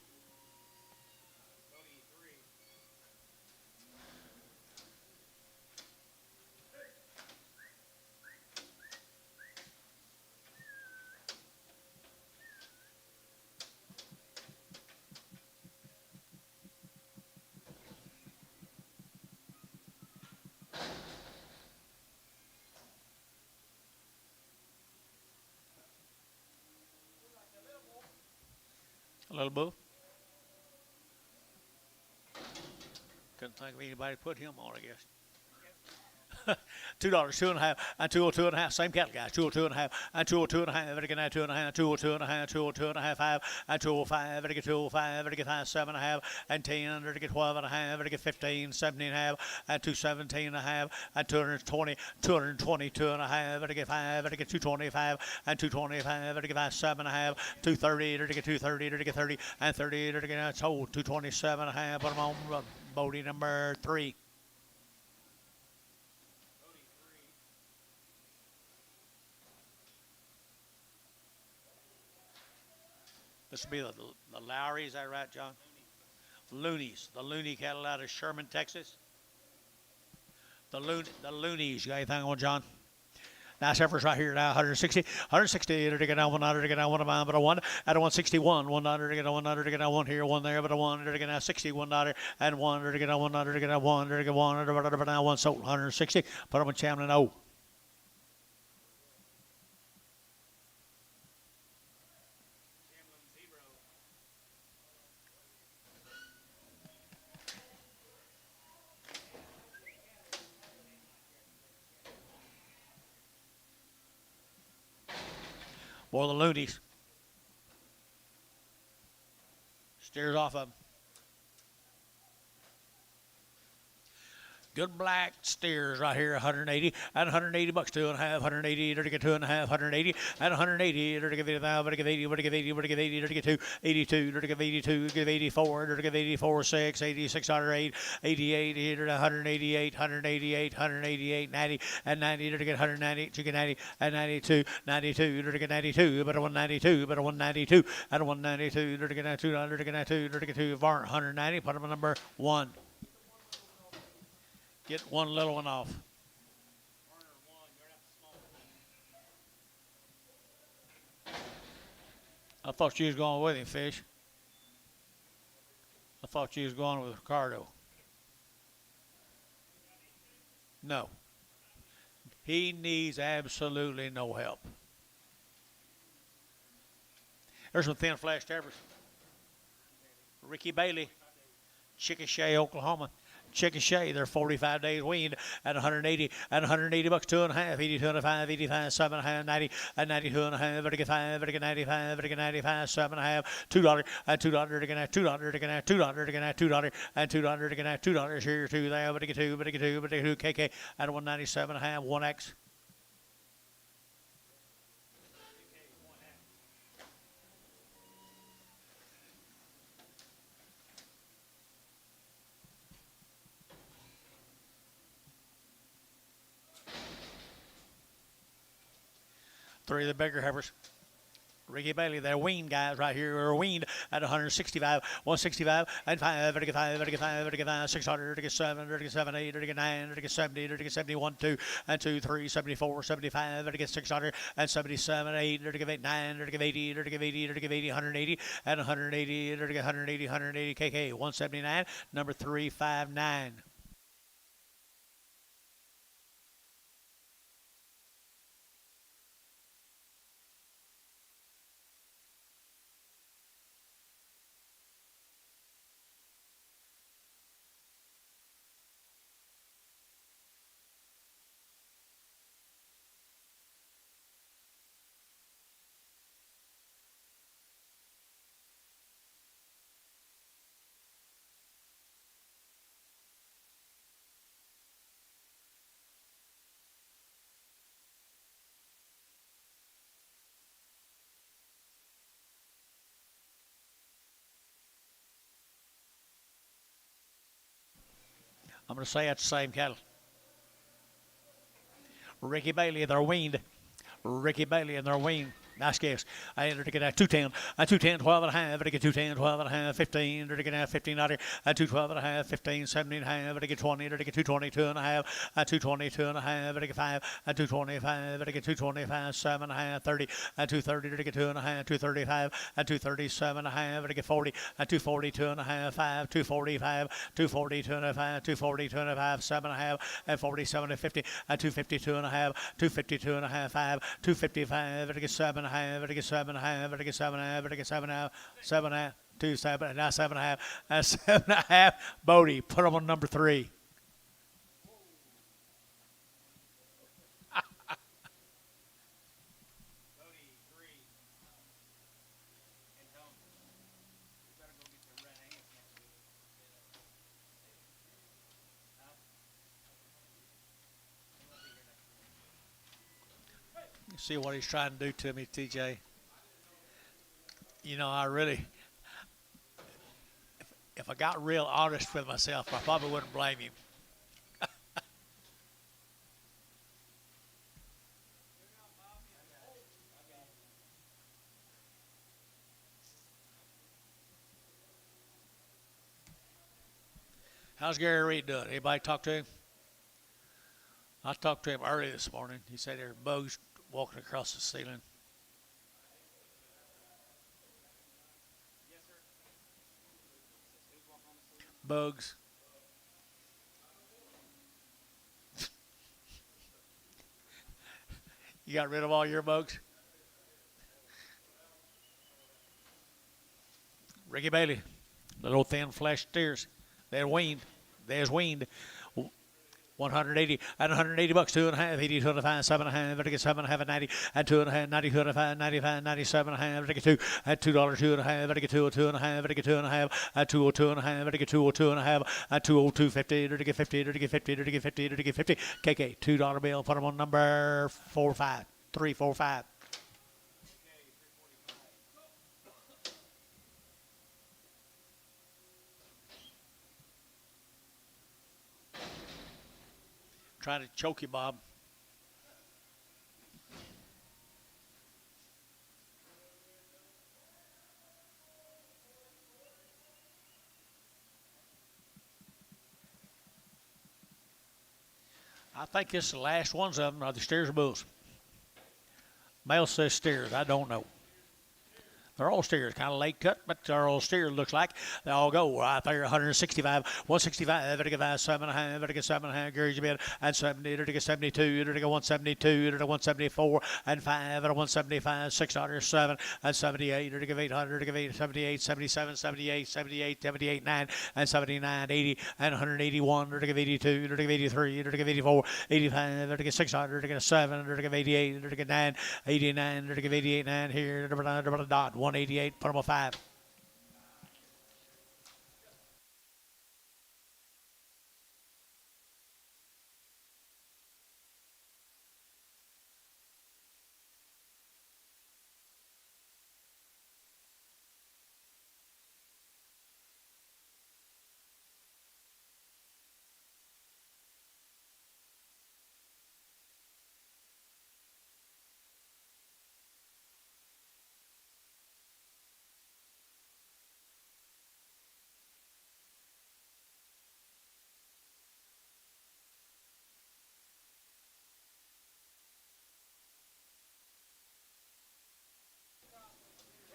A: A little boo. Couldn't think of anybody to put him on, I guess. $2, 2.5, and 202.5. Same cattle, guys. 202.5, and 202.5. Very good. 2.5, 202.5, 202.5, 5, and 205. Very good. 205. Very good. 7.5, and 10. Very good. 12.5. Very good. 15, 17.5, and 217.5, and 220, 222.5. Very good. 5. Very good. 225, and 225. Very good. 7.5, 230. Very good. 230. Very good. 30, and 30. Very good. Sold 227.5. Put them on Bodie number 3. This will be the Lowry, is that right, John? Loonies, the Looney cattle out of Sherman, Texas. The Loonies, you got anything on, John? Nice efforts right here now. 160, 160. To get down 100. To get down 1 of mine, but a 1 at a 161. 100 to get down 100 to get down 1 here, 1 there, but a 1 to get down 60. $1 and 1 to get down 100 to get down 1 to get 1 to down 1 sold 160. Put them in Chamlin O. More the Loonies. Steers off of them. Good black steers right here, 180 and 180 bucks, 2.5, 180, to get 2.5, 180 and 180, to give 80, to give 80, to give 80, to give 80, to get 2, 82, to give 82, give 84, to give 84, 6, 86, 108, 88, 188, 188, 188, 90, and 90, to get 190, to get 90, and 92, 92, to get 92, but a 192, but a 192, and a 192, to get 200, to get 2, to get 2, Varn, 190, put them on number 1. Get one little one off. I thought you was going with him, Fish. I thought you was going with Ricardo. No. He needs absolutely no help. There's some thin flash tappers. Ricky Bailey, Chickasha, Oklahoma. Chickasha, they're 45 days weaned at 180 and 180 bucks, 2.5, 82 and 5, 85, 7.5, 90 and 92 and 5, vertical 5, vertical 95, vertical 95, 7.5, $2 and $2 to get $2 to get $2 to get $2 and $2 to get $2 here, 2 there, vertical 2, vertical 2, vertical 2, KK at 197.5, 1X. Three of the bigger heifers. Ricky Bailey, they're weaned guys right here. Are weaned at 165, 165, and 5, vertical 5, vertical 5, vertical 5, 600, vertical 7, vertical 7, 8, vertical 9, vertical 70, vertical 71, 2, and 2, 3, 74, 75, vertical 600, and 77, 8, vertical 8, 9, vertical 80, vertical 80, vertical 80, 180, and 180, vertical 180, 180, KK, 179, number 359. I'm going to say it's the same cattle. Ricky Bailey, they're weaned. Ricky Bailey, and they're weaned. Nice guess. I entered to get at 210, 210, 12 and a half, to get 210, 12 and a half, 15, to get at 15 out here, 212 and a half, 15, 17 and a half, to get 20, to get 222 and a half, 222 and a half, to get 5, 225, to get 225, 7 and a half, 30, 230, to get 2 and a half, 235, 237 and a half, to get 40, 242 and a half, 5, 245, 242 and a half, 242 and a half, 7 and a half, and 47 and 50, 252 and a half, 252 and a half, 5, 255, to get 7 and a half, to get 7 and a half, to get 7 and a half, to get 7 and a half, 7 and a half, 2, 7, now 7 and a half, and 7 and a half. Bodie, put them on number 3. See what he's trying to do to me, TJ. You know, I really, if I got real honest with myself, I probably wouldn't blame him. How's Gary Reed doing? Anybody talk to him? I talked to him early this morning. He said there were bugs walking across the ceiling. Bugs. You got rid of all your bugs? Ricky Bailey, little thin flesh steers. They're weaned. There's weaned. 180 and 180 bucks, 2.5, 80, 2.5, 7.5, vertical 7.5, and 90, and 2.5, 90, 2.5, 95, 97.5, vertical 2, and $2, 2.5, vertical 2, 2.5, vertical 2.5, and 202.5, vertical 202.5, and 202.50, vertical 50, vertical 50, vertical 50, vertical 50, KK, $2 bill, put them on number 45, 345. Trying to choke you, Bob. I think this is the last ones of them are the steers or bulls. Male says steers. I don't know. They're all steers, kind of late cut, but they're all steers. Looks like they all go right there. 165, 165, vertical 5, 7.5, vertical 7.5, Gary's bid, and 70, vertical 72, vertical 172, vertical 174, and 5, vertical 175, $6, 7, and 78, vertical 800, vertical 8, 78, 77, 78, 78, 78, 9, and 79, 80, and 181, vertical 82, vertical 83, vertical 84, 85, vertical 600, vertical 7, vertical 88, vertical 9, 89, vertical 88, 9 here, dot 188, put them on 5.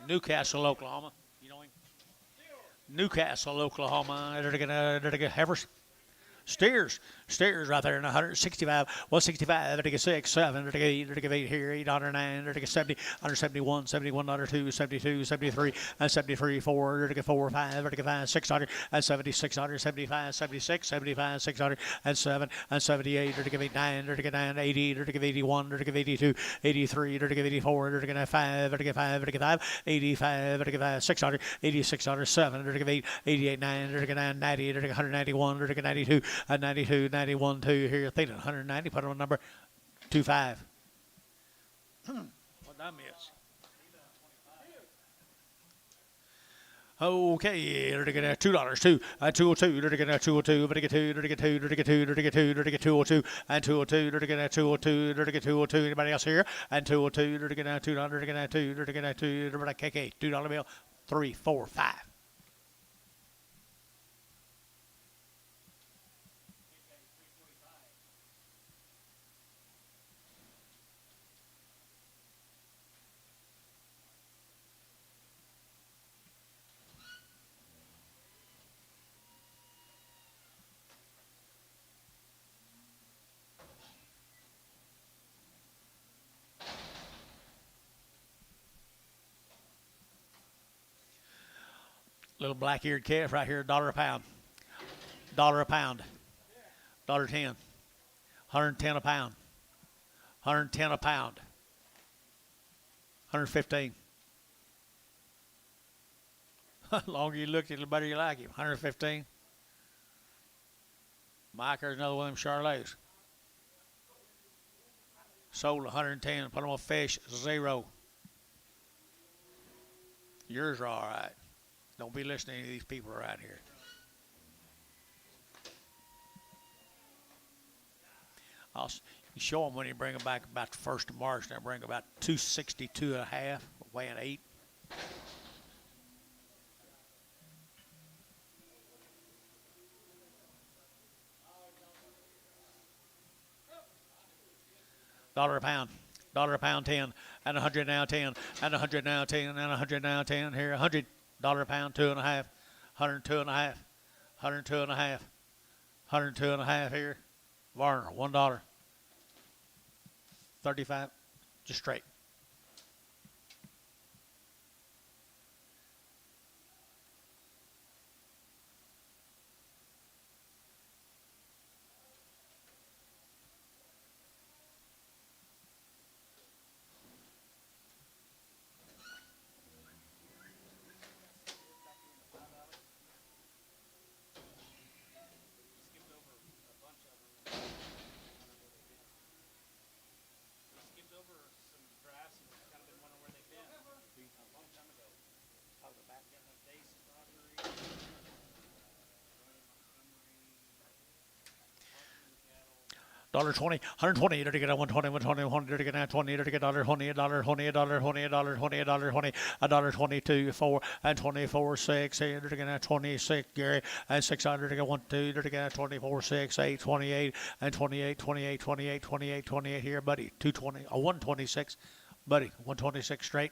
A: Newcastle, Oklahoma. You know him? Newcastle, Oklahoma. They're going to Heifers. Steers right there in 165, 165, vertical 6, 7, vertical 8, vertical 8 here, 809, vertical 70, 171, 71, 2, 72, 73, and 73, 4, vertical 4, 5, vertical 5, 600, and 76, 75, 76, 75, 600, and 7, and 78, vertical 8, 9, vertical 9, 80, vertical 81, vertical 82, 83, vertical 84, vertical 5, vertical 5, vertical 5, 85, vertical 5, 600, 86, 7, vertical 8, 88, 9, vertical 9, 90, vertical 191, vertical 92, 92, 91, 2 here, thinking 190, put on number 25. What did I miss? Okay, they're going to $2, 2, 202, they're going to 202, they're going to 2, they're going to 2, they're going to 2, they're going to 2, they're going to 202, and 202, they're going to 202, they're going to 202, anybody else here? And 202, they're going to 200, they're going to 2, they're going to 2, they're going to KK, $2 bill, 3, 4, 5. Little black-eared calf right here, $1 a pound. $1 a pound. $1.10. 110 a pound. 110 a pound. 115. The longer you look at it, the better you like him. 115. Mike, there's another one of them Charlets. Sold 110. Put them on fish, 0. Yours are all right. Don't be listening to these people around here. I'll show them when you bring them back about the 1st of March. They'll bring about 262 and a half, weighing 8. $1 a pound. $1 a pound 10, and 100 now 10, and 100 now 10, and 100 now 10. Here, $100 a pound, 2 and a half, 102 and a half, 102 and a half, 102 and a half here. Varner, $1. 35, just straight. $1.20, 120, you're to get a 120, 120, 100, you're to get a 20, you're to get $1.20, $1.20, $1.20, $1.20, $1.20, $1.22, 4, and 24, 6, you're to get a 26, Gary, and 600, to get 1, 2, you're to get a 24, 6, 8, 28, and 28, 28, 28, 28, 28 here, buddy, 220, 126, buddy, 126 straight.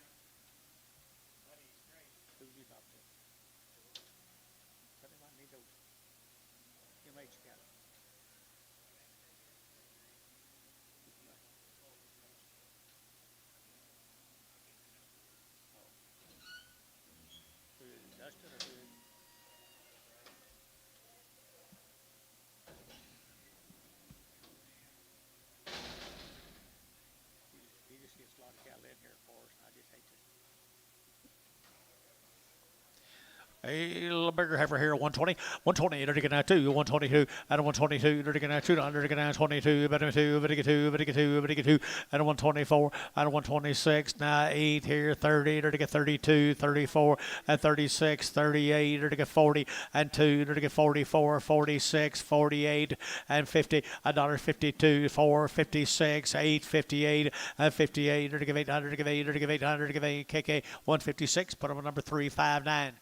A: A little bigger heifer here, 120, 120, you're to get that 2, 122, and 122, you're to get that 2, you're to get that 22, better 2, better get 2, better get 2, better get 2, and 124, and 126, now 8 here, 30, you're to get 32, 34, and 36, 38, you're to get 40, and 2, you're to get 44, 46, 48, and 50, $1.52, 4, 56, 8, 58, and 58, you're to give 800, give 800, give 800, give 8, KK, 156, put them on number 359.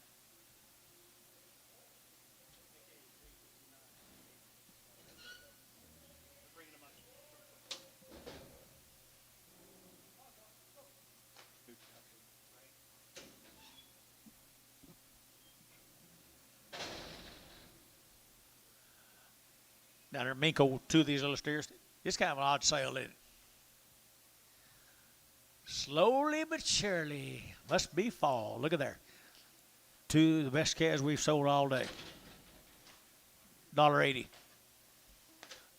A: Down there, Minko, 2 of these little steers. It's kind of an odd sale, isn't it? Slowly but surely. Must be fall. Look at there. 2 of the best calves we've sold all day. $1.80.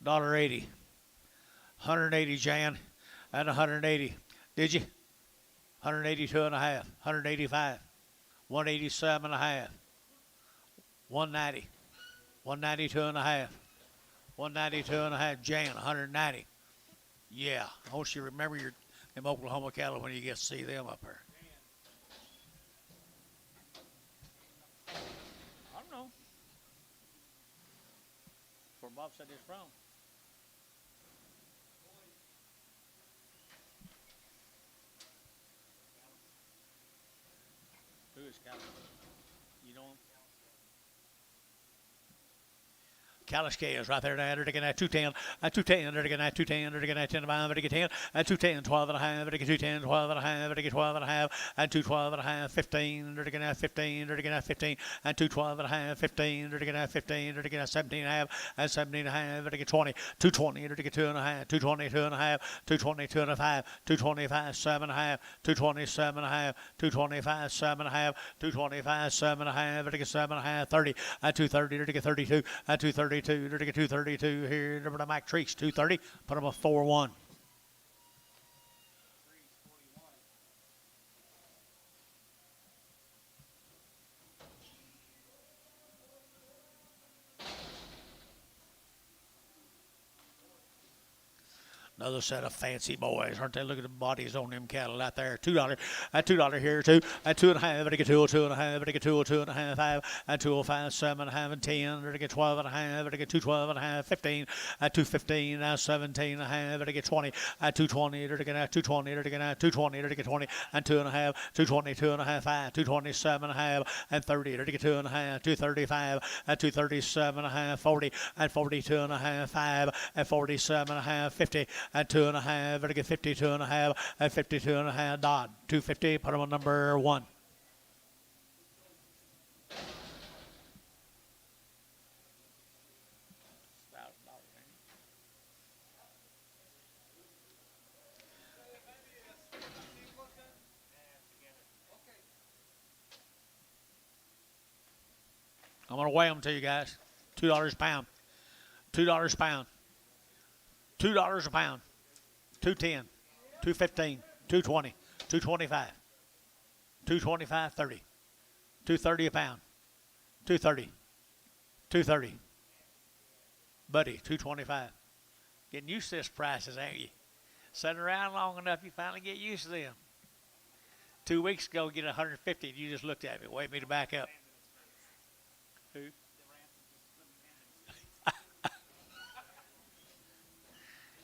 A: $1.80. 180, Jan. And 180. Did you? 182 and a half. 185. 187 and a half. 190. 192 and a half. 192 and a half, Jan, 190. Yeah, I want you to remember them Oklahoma cattle when you get to see them up there. I don't know. Where Bob said he's from. Who is Cal? You know him? Kaliske is right there now. They're taking that 210, 210, they're taking that 210, they're taking that 10 5, they're taking 10, and 210, 12 and a half, they're taking 210, 12 and a half, they're taking 12 and a half, and 212 and a half, 15, they're taking that 15, they're taking that 15, and 212 and a half, 15, they're taking that 15, they're taking that 17 and a half, and 17 and a half, they're taking 20, 220, they're taking 2 and a half, 222 and a half, 222 and a half, 225, 7 and a half, 227 and a half, 225, 7 and a half, 225, 7 and a half, they're taking 7 and a half, 30, and 230, they're taking 32, and 232. They're taking 232 here. Number to Mike Treese, 230. Put them a 4-1. Another set of fancy boys, aren't they? Look at the bodies on them cattle out there. $2. At $2 here, two. At 2.5, but I get 2.5, but I get 2.5, 5. At 2.05, 7.5, and 10. But I get 12.5, but I get 2.12.5, 15. At 2.15, now 17.5, but I get 20. At 2.20, but I get 2.20, but I get 2.20, but I get 20. And 2.5, 2.20, 2.5, 5. 2.27.5, and 30. But I get 2.5, 2.35. At 2.37.5, 40. At 42.5, 5. At 47.5, 50. At 2.5, but I get 52.5. At 52.5, Dodd. 250, put him on number 1. I'm going to weigh them to you guys. $2 a pound. $2 a pound. $2 a pound. 210. 215. 220. 225. 225. 30. 230 a pound. 230. 230. Buddy, 225. Getting used to this prices, ain't you? Sitting around long enough, you finally get used to them. 2 weeks ago, get 150, and you just looked at me, wait me to back up. Who?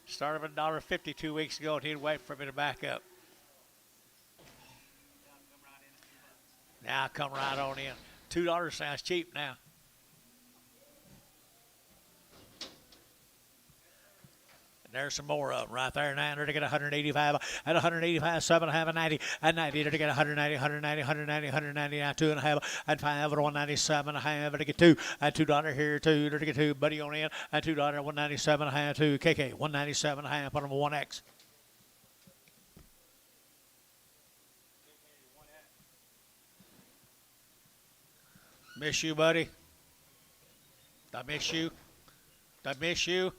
A: Started at $1.50 2 weeks ago, and he'd wait for me to back up. Now come right on in. $2 sounds cheap now. There's some more of them right there. 900 to get 185. At 185, 7.5, and 90. At 90 to get 190, 190, 190, 190. Now 2.5. At 5 at 197.5 to get 2. At $2 here, 2 to get 2. Buddy on in. At $2, 197.5 to KK. 197.5. Put them on 1X. Miss you, buddy. Did I miss you? Did I miss you?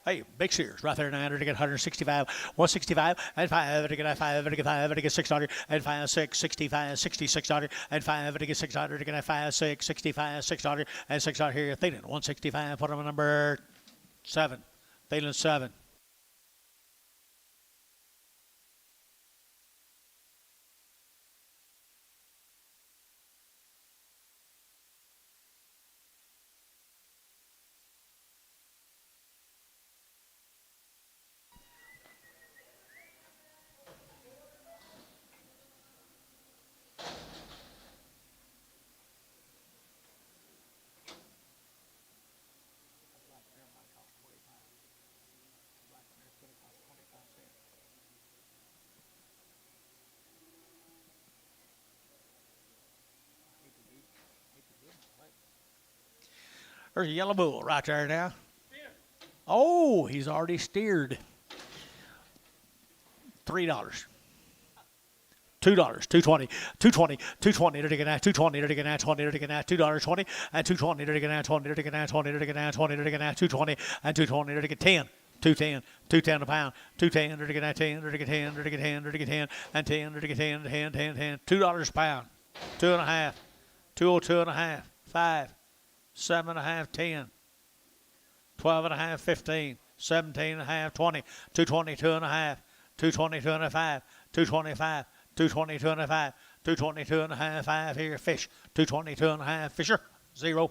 A: Hey, big Sears right there, 900 to get 165, 165, and 5 to get 5 to get 5 to get 600, and 5, 6, 65, 60, 600, and 5 to get 600 to get 5, 6, 65, 600, and 600 here. Thielen, 165, put him on number 7. Thielen, 7. There's a yellow bull right there now. Oh, he's already steered. $3. $2, 220, 220, 220 to get 220 to get 20 to get $2.20 and 220 to get 20 to get 20 to get 20 to get 220 and 220 to get 10. 210, 210 a pound, 210 to get 10 to get 10 to get 10 to get 10 and 10 to get 10, 10, 10, 10, $2 a pound, 2.5, 202.5, 5, 7.5, 10, 12.5, 15, 17.5, 20, 220, 2.5, 220, 2.5, 225, 220, 2.5, 220, 2.5, 5 here, fish, 220, 2.5, Fisher, 0.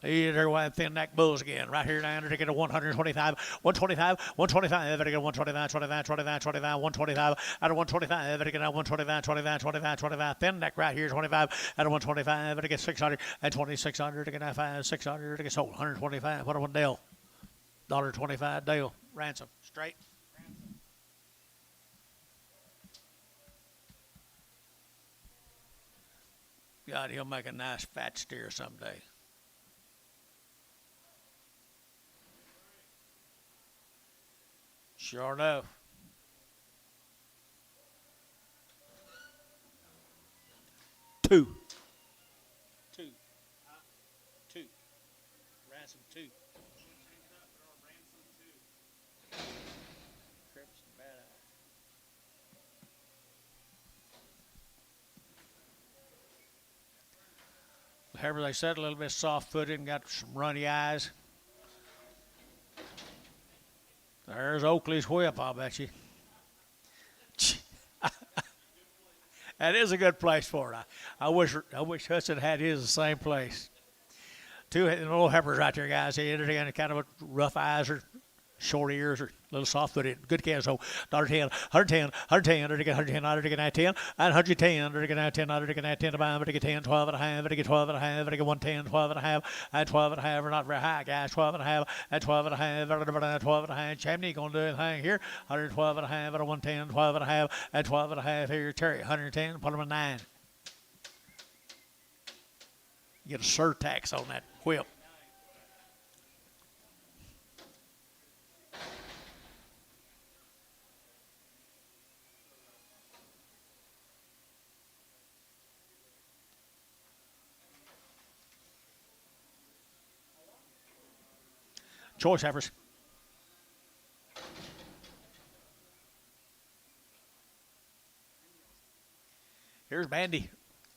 A: Either way, thin neck bulls again. Right here, 900 to get a 125, 125, 125, to get a 125, 25, 25, 25, 125, out of 125, to get a 125, 25, 25, 25, thin neck right here, 25, out of 125, to get 600, and 2600 to get a 5, 600 to get sold, 125, what a one Dale, $1.25 Dale, ransom, straight. God, he'll make a nice fat steer someday. Sure enough. Two. Ransom 2. Heifer, they said, a little bit soft-footed and got some runny eyes. There's Oakley's whip, I'll bet you. That is a good place for it. I wish Hudson had his the same place. Two little heifers right there, guys. They're kind of rough eyes or short ears or a little soft-footed. Good calves. So $110, $110, $110, $110, $110, and $110, $110, $110, about $10, 12 and a half, $12 and a half, $110, 12 and a half, and 12 and a half. We're not very high, guys. 12 and a half, and 12 and a half, 12 and a half. Chimney gonna do anything here. 112 and a half, and 110, 12 and a half, and 12 and a half here. Terry, 110, put them at 9. You get a surtax on that whip. Choice heifers. Here's Bandy.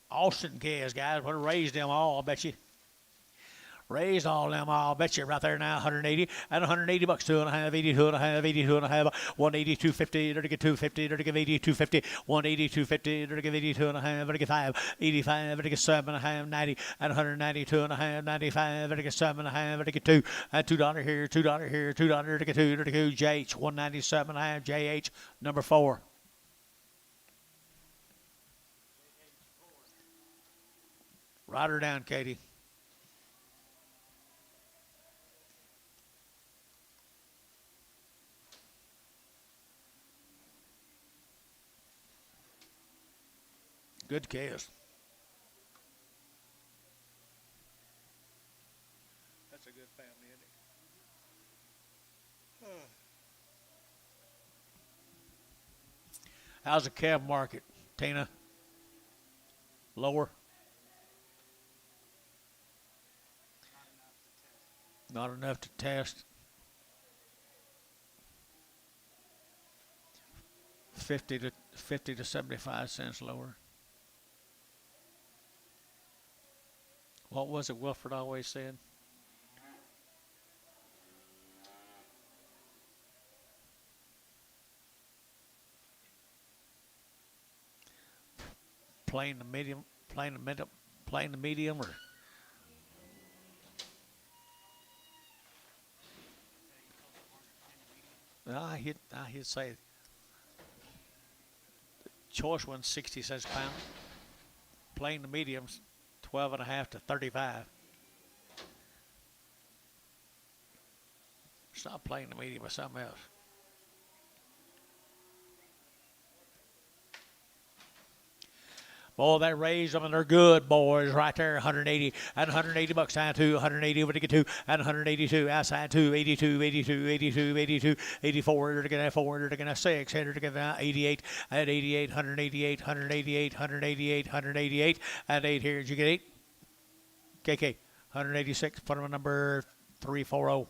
A: Austin calves, guys. Would have raised them all, I bet you. Raised all them all. Bet you right there now, 180 and 180 bucks, 2.5, 82 and a half, 82 and a half, 180, 250, 250, 80, 250, 180, 250, 82 and a half, 85, 85, 7 and a half, 90 and 192 and a half, 95, 7 and a half, 2 and $2 here, $2 here, $2, 2, JH 197 and a half, JH number 4. Write her down, Katie. Good calves. That's a good family, isn't it? How's the calf market, Tina? Lower? Not enough to test. 50 to 75 cents lower. What was it Wilford always said? Plain to medium, or I hit say choice one 60 cents a pound. Plain to mediums 12 and a half to 35. It's not plain to medium, but something else. Boy, they raised them and they're good, boys, right there. 180 and 180 bucks down to 180 over to get 2 and 182 outside 2, 82, 82, 82, 82, 84, they're going to 4, they're going to 6, they're going to 88 and 88, 188, 188, 188, 188, and 8 here. Did you get 8? KK, 186, put them on number 340.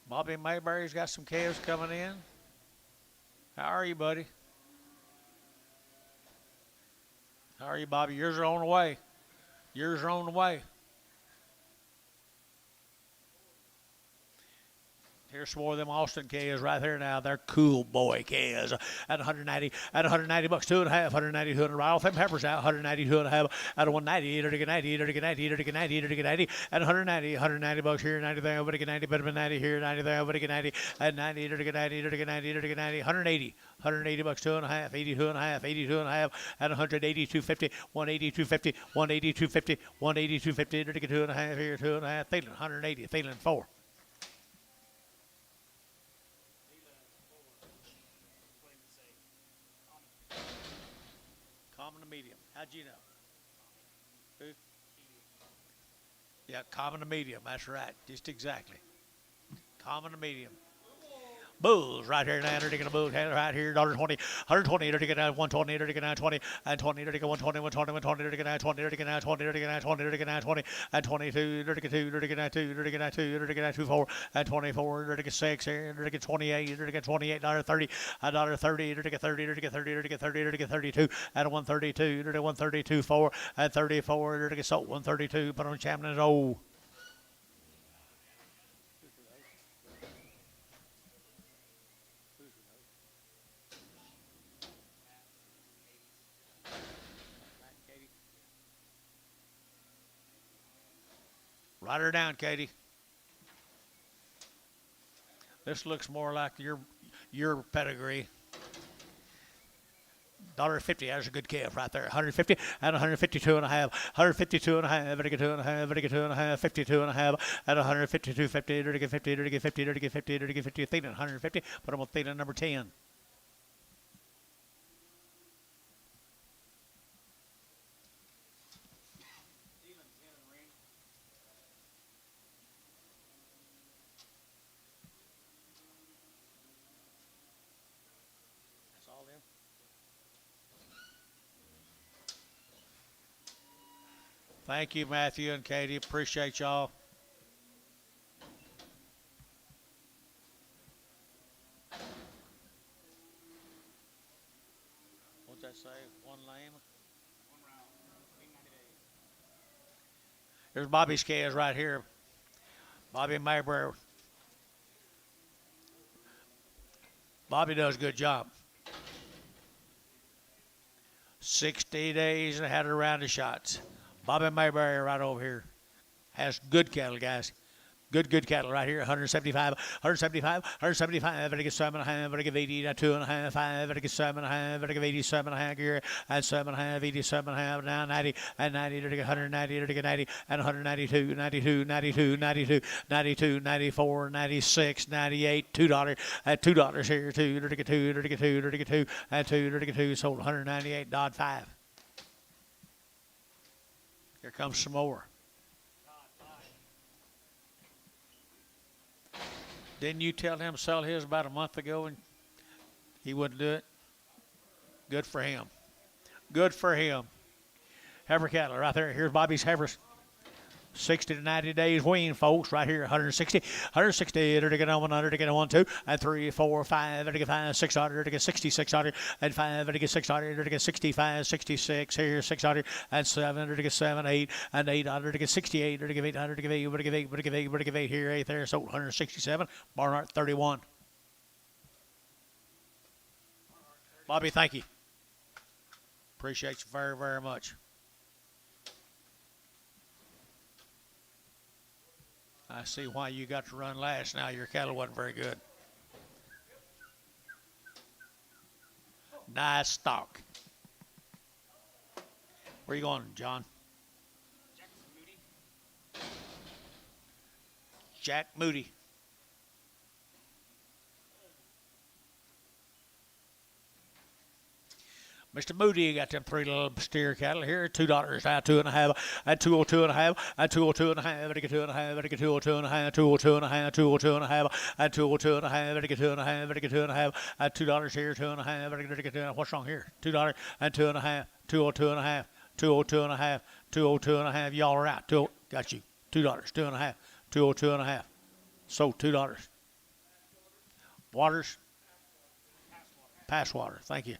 A: Bobby Mayberry's got some calves coming in. How are you, buddy? How are you, Bobby? Yours are on the way. Yours are on the way. Here's some more of them Austin calves right here now. They're cool boy calves at 190 bucks, 2.5, 190, 200 right off them peppers out, 190, 2.5 out of 190, 90, 90, 90, 90, 90, and 190 bucks here, 90 there, over to 90, better than 90 here, 90 there, over to 90, and 90, 90, 90, 90, 180 bucks, 2.5, 82 and a half, 82 and a half, and 180, 250, 180, 250, 180, 250, 180, 250, 2 and a half here, 2.5, Thielen, 180, Thielen 4. How'd you know? Who? Yeah, common to medium. That's right. Just exactly. Common to medium. Bulls right here now, they're taking a bull right here, $120, 120, they're taking 120, they're taking 20, and 20, they're taking 120, 120, 120, they're taking 20, they're taking 20, they're taking 20, they're taking 20, and 22, they're taking 2, they're taking 2, they're taking 2, they're taking 2, 4, and 24, they're taking 6 here, they're taking 28, they're taking 28, $30, $30, they're taking 30, they're taking 30, they're taking 30, they're taking 32, and 132, they're taking 132, 4, and 34, they're taking 132, put on Champion O. Write her down, Katie. This looks more like your pedigree. $1.50. That's a good calf right there. 150 and 152 and a half. 152 and a half. Very good 2 and a half. Very good 2 and a half. 52 and a half. And 152, 50. Very good 50. Very good 50. Very good 50. Very good 50. Theta 150. Put them on Theta number 10. Thank you, Matthew and Katie. Appreciate y'all. What's that say? One lane? One round. Here's Bobby's calves right here. Bobby Mayberry. Bobby does a good job. 60 days and had a round of shots. Bobby Mayberry right over here has good cattle, guys. Good cattle right here. 175, 175, 175. Better get 7.5. Better give 80. 2.5. 5. Better get 7.5. Better give 87.5 here. And 7.5. 87.5. Now 90. And 90. Better get 190. Better get 90. And 192. 92. 92. 92. 92. 94. 96. 98. $2. At $2 here. 2. Better get 2. Better get 2. Better get 2. And 2. Better get 2. Sold 198. Dodd 5. Here comes some more. Didn't you tell him to sell his about a month ago and he wouldn't do it? Good for him. Good for him. Heifer cattle right there. Here's Bobby's heifers. 60 to 90 days wean, folks, right here. 160, 160, to get on 100, to get on 1, 2, and 3, 4, 5, to get 5, 600, to get 60, 600, and 5, to get 600, to get 65, 66, here, 600, and 7, to get 7, 8, and 800, to get 68, to get 800, to get 8, to get 8, to get 8, to get 8, here, 8 there, so 167, Barnhart 31. Bobby, thank you. Appreciate you very, very much. I see why you got to run last now. Your cattle wasn't very good. Nice stock. Where you going, John? Jack Moody. Mr. Moody got them 3 little steer cattle here. $2 out, 2.5, and 202.5, and 202.5, to get 2.5, to get 202.5, 202.5, 202.5, and 202.5, to get 2.5, to get 2.5, and $2 here, 2.5, to get 2.5. What's wrong here? $2 and 2.5, 202.5, 202.5, 202.5. Y'all are out. Got you. $2, 2.5, 202.5. Sold $2. Waters. Pass water. Thank you.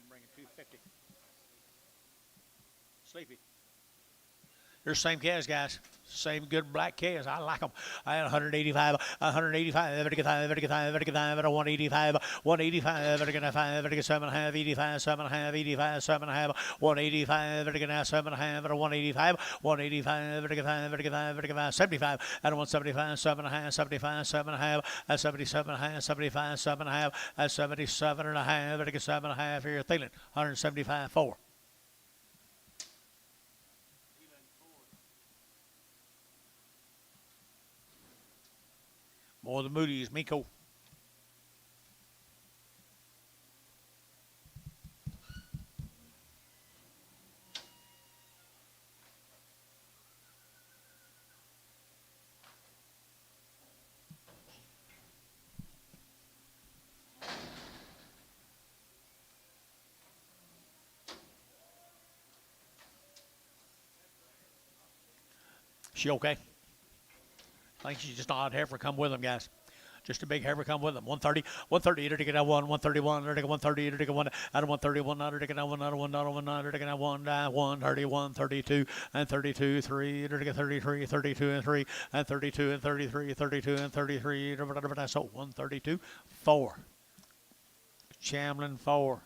A: Bringing 250. Sleepy. Here's the same calves, guys. Same good black calves. I like them. I had 185, 185, 185, 185, 185, 7 and a half, 85, 7 and a half, 85, 7 and a half, 185, 7 and a half, 185, 185, 75, and 175, 7 and a half, 75, 7 and a half, 77 and a half, 75, 7 and a half, 77 and a half, 7 and a half here, Thielen, 175, 4. More than Moody's, Miko. She okay? I think she's just an odd heifer. Come with them, guys. Just a big heifer come with them. 130, 130, to get a 1, 131, to get 130, to get 1, out of 131, to get a 1, out of 1, out of 1, to get a 1, 131, 32, and 32, 3, to get 33, 32, and 3, and 32, and 33, 32, and 33, so 132, 4. Chamlin, 4.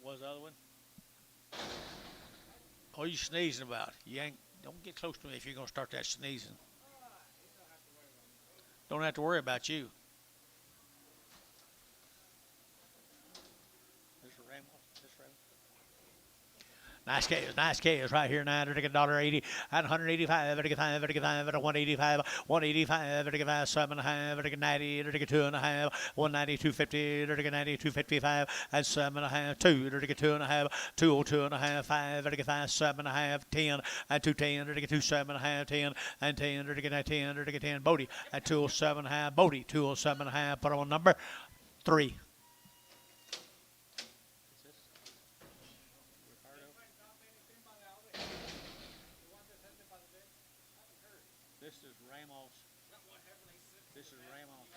A: What was the other one? What are you sneezing about? You ain't. Don't get close to me if you're gonna start that sneezing. Don't have to worry about you. Nice calves right here now. $1.80 and 185, 185, 185, 7 and a half, 90, 2 and a half, 190, 250, 90, 255, and 7 and a half, 2, 2 and a half, 202 and a half, 5, 7 and a half, 10, and 210, 2 7 and a half, 10, and 10, 10, Bodie at 207 and a half, Bodie 207 and a half, put on number 3. This is Ramos. This is Ramos.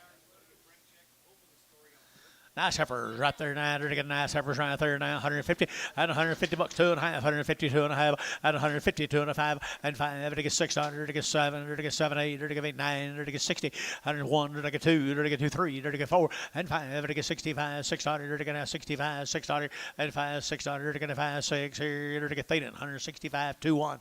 A: Nice heifers right there now. They're getting nice heifers right there now. 150 and 150 bucks, 2 and a half, 152 and a half, and 152 and a half, and 5. They get 600. They get 7. They get 7, 8. They get 8, 9. They get 60. 101. They get 2. They get 2, 3. They get 4 and 5. They get 65. 600. They get 65. 600 and 5. 600. They get 5, 6. Here they get Thielen. 165, 2, 1.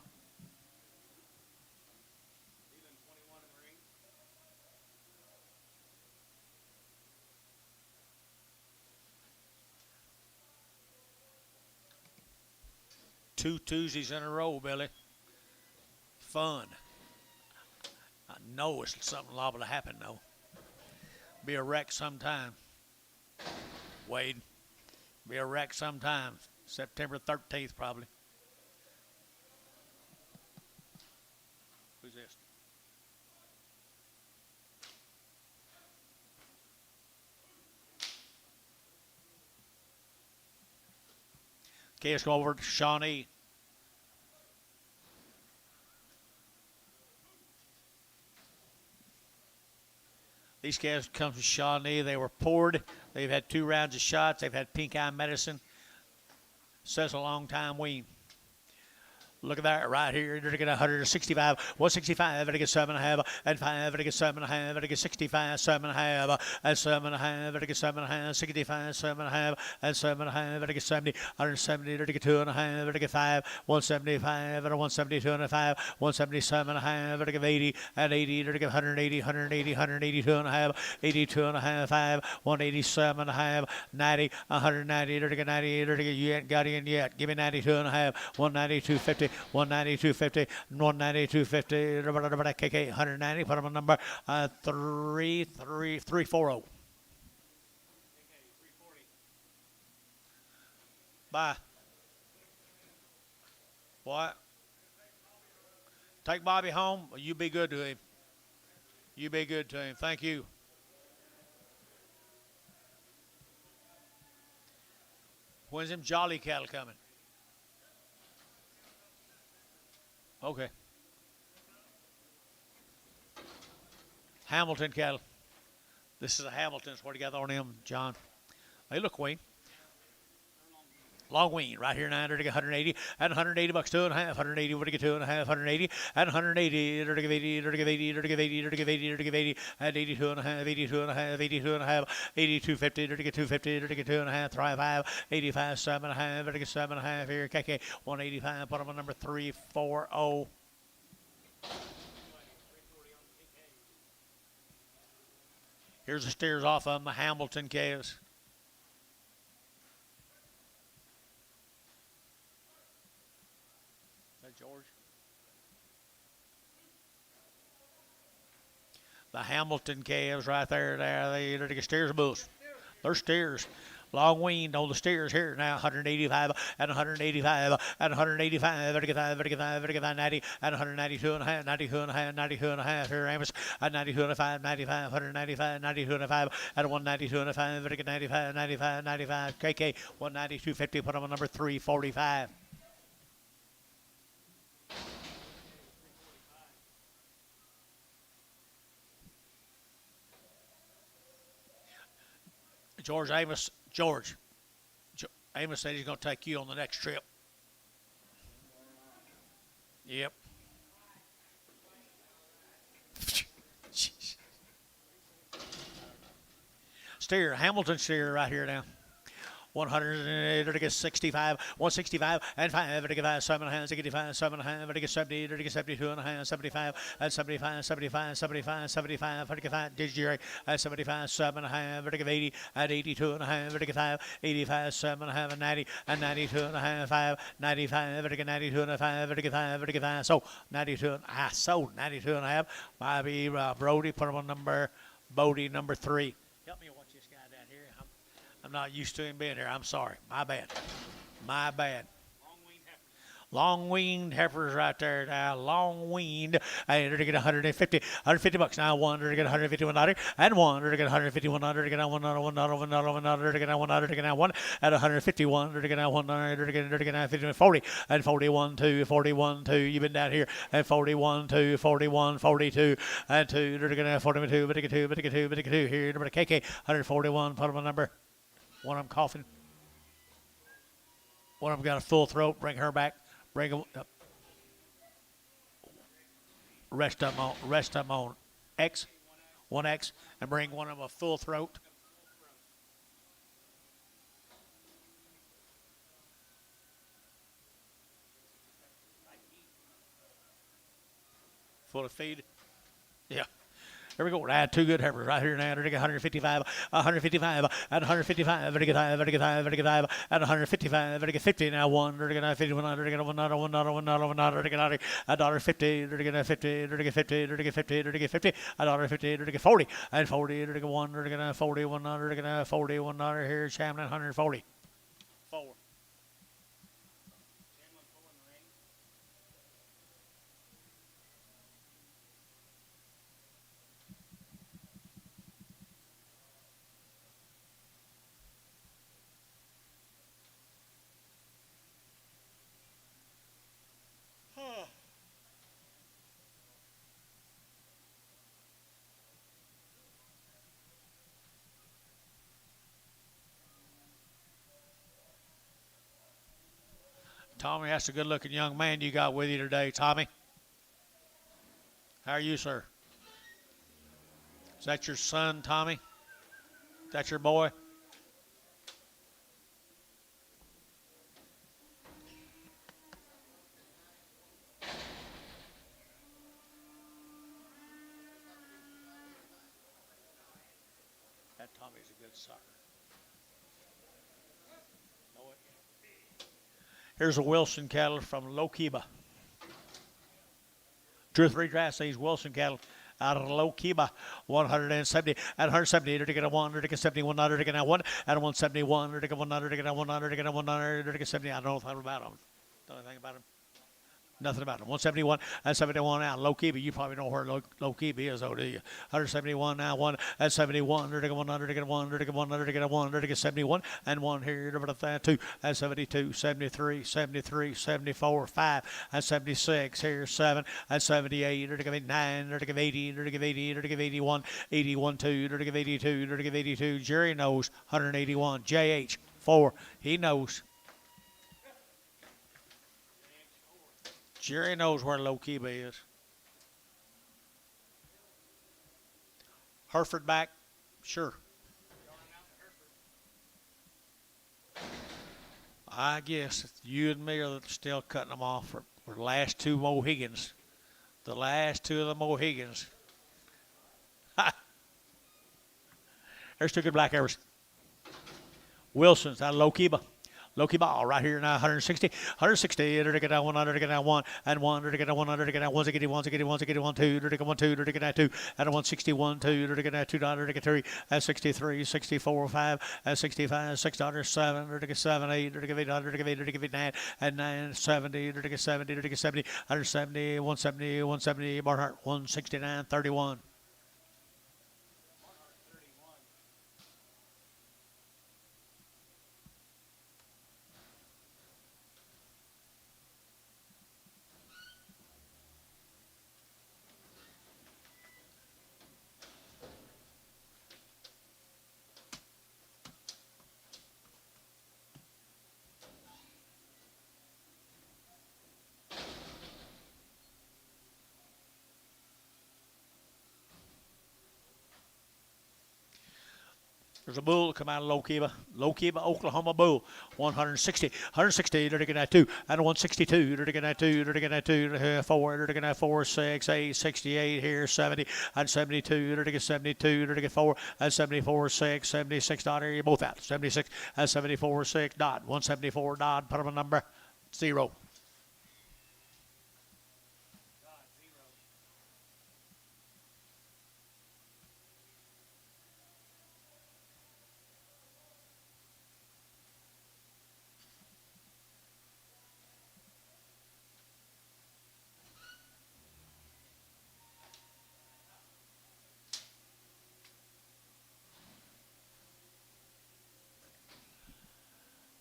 A: Two Tuesdays in a row, Billy. Fun. I know it's something liable to happen, though. Be a wreck sometime. Wade. Be a wreck sometime. September 13th, probably. Who's this? Okay, let's go over to Shawnee. These calves come from Shawnee. They were poured. They've had 2 rounds of shots. They've had pink eye medicine. Says a long time wean. Look at that right here. They're going to 165, 165. They're going to 7 and a half, and 5. They're going to 7 and a half. They're going to 65, 7 and a half, and 7 and a half. They're going to 7 and a half, 65, 7 and a half, and 7 and a half. They're going to 70, 170. They're going to 2 and a half. They're going to 5, 175, and 172 and a 5, 177 and a half. They're going to 80 and 80. They're going to 180, 180, 182 and a half, 82 and a half, 5, 187 and a half, 90, 190. They're going to 90. They're going to you ain't got in yet. Give me 92 and a half, 192.50. 192.50, 192.50, KK 190. Put them on number 340. Bye. What? Take Bobby home. You be good to him. You be good to him. Thank you. When's them Jolly cattle coming? Okay. Hamilton cattle. This is a Hamilton's. What do you got on them, John? They look wean. Long wean right here now. To get 180 and 180 bucks, 2.5. 180. What to get 2.5? 180 and 180. To give 80. To give 80. To give 80. To give 80. To give 80 and 82.5. 82.5. 82.5. 82.50. To get 250. To get 2.5. 35. 85. 7.5. To get 7.5 here. KK 185. Put them on number 340. Here's the steers off of them, the Hamilton calves. Is that George? The Hamilton calves right there. They're the steers and bulls. They're steers. Long weaned on the steers here now. 185 and 185 and 185. 95, 90 and 192 and a half. 92 and a half. 92 and a half here. Amos at 92 and a 5. 95. 195. 92 and a 5 at 192 and a 5. 95. 95. 95. KK 192.50. Put them on number 345. George Amos. Amos said he's going to take you on the next trip. Yep. Steer, Hamilton steer right here now. 165, 165 and 5, 7.5, 65, 7.5, 70, 72 and a half, 75 and 75, 75, 75, 75, 45, Digiri at 75, 7.5, 80 and 82 and a half, 85, 7.5 and 90 and 92 and a half, 5, 95, 92 and a half, 55, so 92 and a half, so 92 and a half. Bobby Brody, put him on number Bodie, number 3. Help me watch this guy down here. I'm not used to him being here. I'm sorry. My bad. Long-weaned heifers right there now. Long-weaned. And they're to get 150 bucks now. One, they're to get 151 and one, they're to get 151 to get one, they're to get one at 151, they're to get one, they're to get 40 and 41 2, 41 2. You've been down here and 41 2, 41 42 and 2, they're to get 42, but to get 2 here. Number KK 141. Put them on number. One of them coughing. One of them got a full throat. Bring her back. Bring them up. Rest them on X, 1X, and bring one of them a full throat. Full of feed. Yeah. There we go. Add 2 good heifers right here now. They're 155, 155, and 155. They're 5, and 155. They're 50 now. One. They're 51. They're $1.50. They're 50. They're 50. They're 50. They're 50. $1.50. They're 40 and 40. They're 1. They're 41. They're 41 here. Chamlin 140. 4. Tommy, that's a good-looking young man you got with you today, Tommy. How are you, sir? Is that your son, Tommy? Is that your boy? That Tommy's a good sucker. Here's a Wilson cattle from Lokiba. 2 or 3 drafts, these Wilson cattle out of Lokiba. 170 and 170. They're to get a 1, they're to get 71, they're to get a 1, and 171, they're to get 1, they're to get a 1, they're to get a 1, they're to get 70. I don't know anything about them. Don't know anything about them. Nothing about it. 171 and 71 now. Low Kiba. You probably know where Low Kiba is, though, do you? 171 now. 1 and 71. 71 and 1 here. 2 and 72. 73. 73. 74. 5 and 76 here. 7 and 78. 9. 80. 80. 81. 81 2. 82. 82. Jerry knows. 181. JH 4. He knows. Jerry knows where Low Kiba is. Hereford back? Sure. I guess you and me are still cutting them off for the last two Mohegans. The last two of the Mohegans. There's two good black Heifers. Wilson's out of Low Kiba. Low Kiba right here now, 160, 160, to get down 100, to get down 1, and 1, to get down 100, to get down 1, to get 1, to get 1, to get 1, 2, to get 1, 2, to get down 2, and 161, 2, to get down 2, to get 3, and 63, 64, 5, and 65, 6, 7, to get 7, 8, to get 800, to get 8, to get 9, and 9, 70, to get 70, to get 70, 170, 170, 170, Barnhart, 169, 31. There's a bull come out of Low Kiba, Oklahoma bull, 160, 160, to get 2, and 162, to get 2, to get 2, 4, to get 4, 6, 8, 68 here, 70, and 72, to get 72, to get 4, and 74, 6, 76, dot, here, you're both out, 76, and 74, 6, dot, 174, dot, put them a number, 0.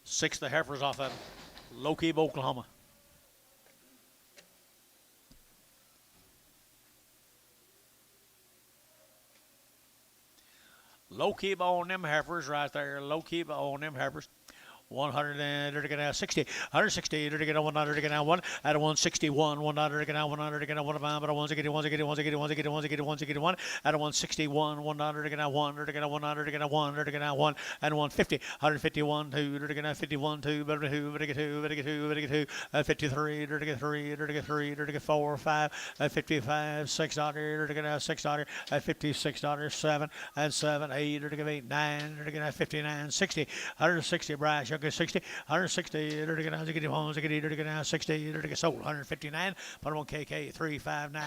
A: Six of the heifers off of Low Kiba, Oklahoma. Low Kiba on them heifers right there. Low Kiba on them heifers. 160, 160, to get 100, to get 1, at 161, 100, to get 100, to get 1, but 1 to get 1, to get 1, to get 1, to get 1, to get 1, to get 1, at 161, 100, to get 1, to get 100, to get 1, to get 1, and 150, 151, 2, to get 51, 2, better 2, to get 2, to get 2, to get 2, at 53, to get 3, to get 3, to get 4, 5, at 55, 6, to get 6, at 56, 7, and 7, 8, to get 8, 9, to get 59, 60, 160, Bryce. 60, 160, to get 1, to get 60, to get sold, 159, put them on KK, 359.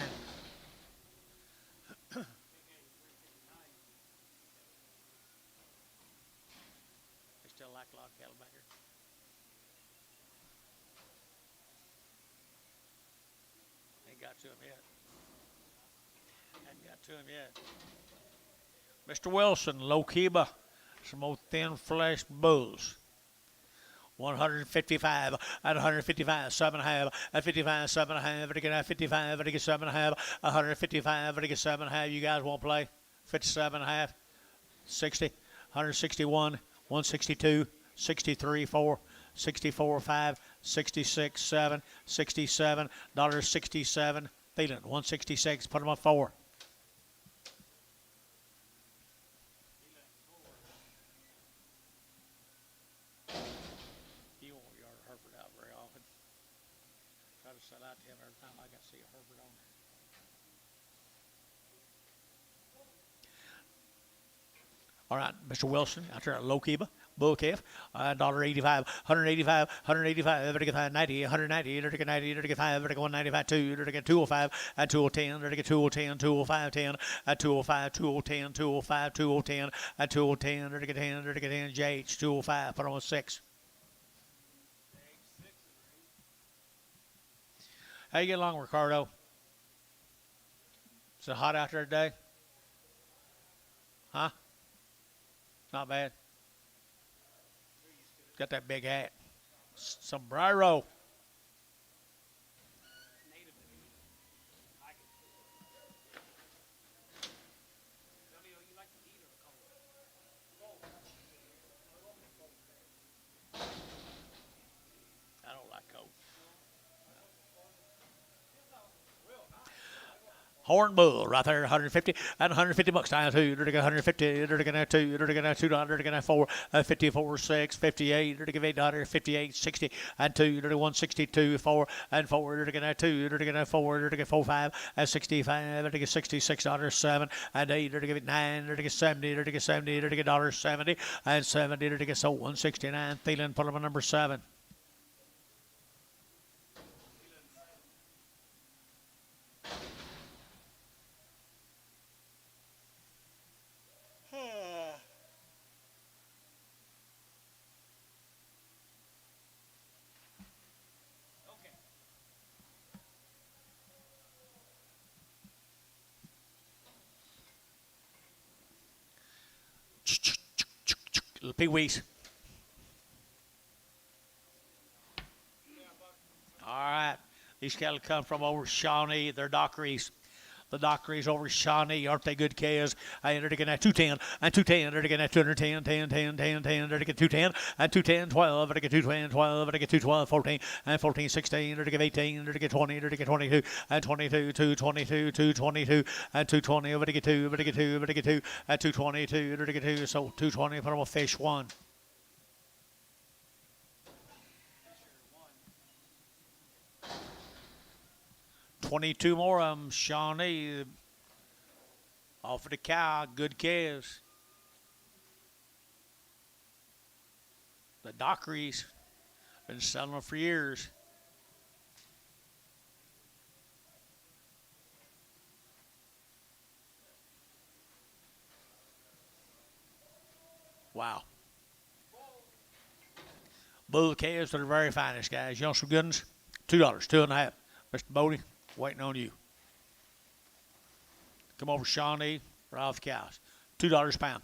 A: They still like a lot of cattle back here. Ain't got to him yet. Ain't got to him yet. Mr. Wilson, Low Kiba, some more thin flesh bulls. 155 at 155, 7.5 at 55, 7.5 to get 55, to get 7.5, 155 to get 7.5. You guys won't play 57.5, 60, 161, 162, 63, 4, 64, 5, 66, 7, 67, $67, feeling 166. Put them on 4. Sell out to him every time I got to see a Herbert on there. All right, Mr. Wilson out there at Low Kiba, bull calf, $1.85, 185, 185, to get 90, 190, to get 90, to get 5, to get 195, 2, to get 205, at 210, to get 210, 205, 10, at 205, 210, 205, 210, at 210, to get 10, to get 10, JH, 205, put on 6. How you get along, Ricardo? Is it hot out there today? Huh? Not bad. Got that big hat. Sombrero. I don't like cold. Horn bull right there, 150 and 150 bucks down two. They're gonna 150. They're gonna two. They're gonna 200. They're gonna four. 54, 6, 58. They're gonna 800, 58, 60 and two. They're 162, 4 and 4. They're gonna two. They're gonna 4. They're gonna 45 and 65. They're gonna 66 dollars 7 and 8. They're gonna 9. They're gonna 70. They're gonna 70. They're gonna dollar 70 and 70. They're gonna so 169. Thielen put them at number 7. Little pee-wees. All right. These cattle come from over Shawnee. They're Dockeries. The Dockeries over Shawnee. Aren't they good cows? And they're going to 210 and 210. They're going to 210, 10, 10, 10, 10. They're going to 210 and 210, 12. They're going to 210, 12. They're going to 212, 14 and 14, 16. They're going to 18. They're going to 20. They're going to 22 and 22, 222, 222 and 220. They're going to 2. They're going to 2. They're going to 2 and 222. They're going to 2. So 220 for them a fish 1. $22 more of them, Shawnee. Off of the cow, good calves. The Dockeries, been selling them for years. Wow. Bull calves are the very finest, guys. You want some good ones? $2, 2.5. Mr. Bodie, waiting on you. Come over, Shawnee, right off the cows. $2 a pound.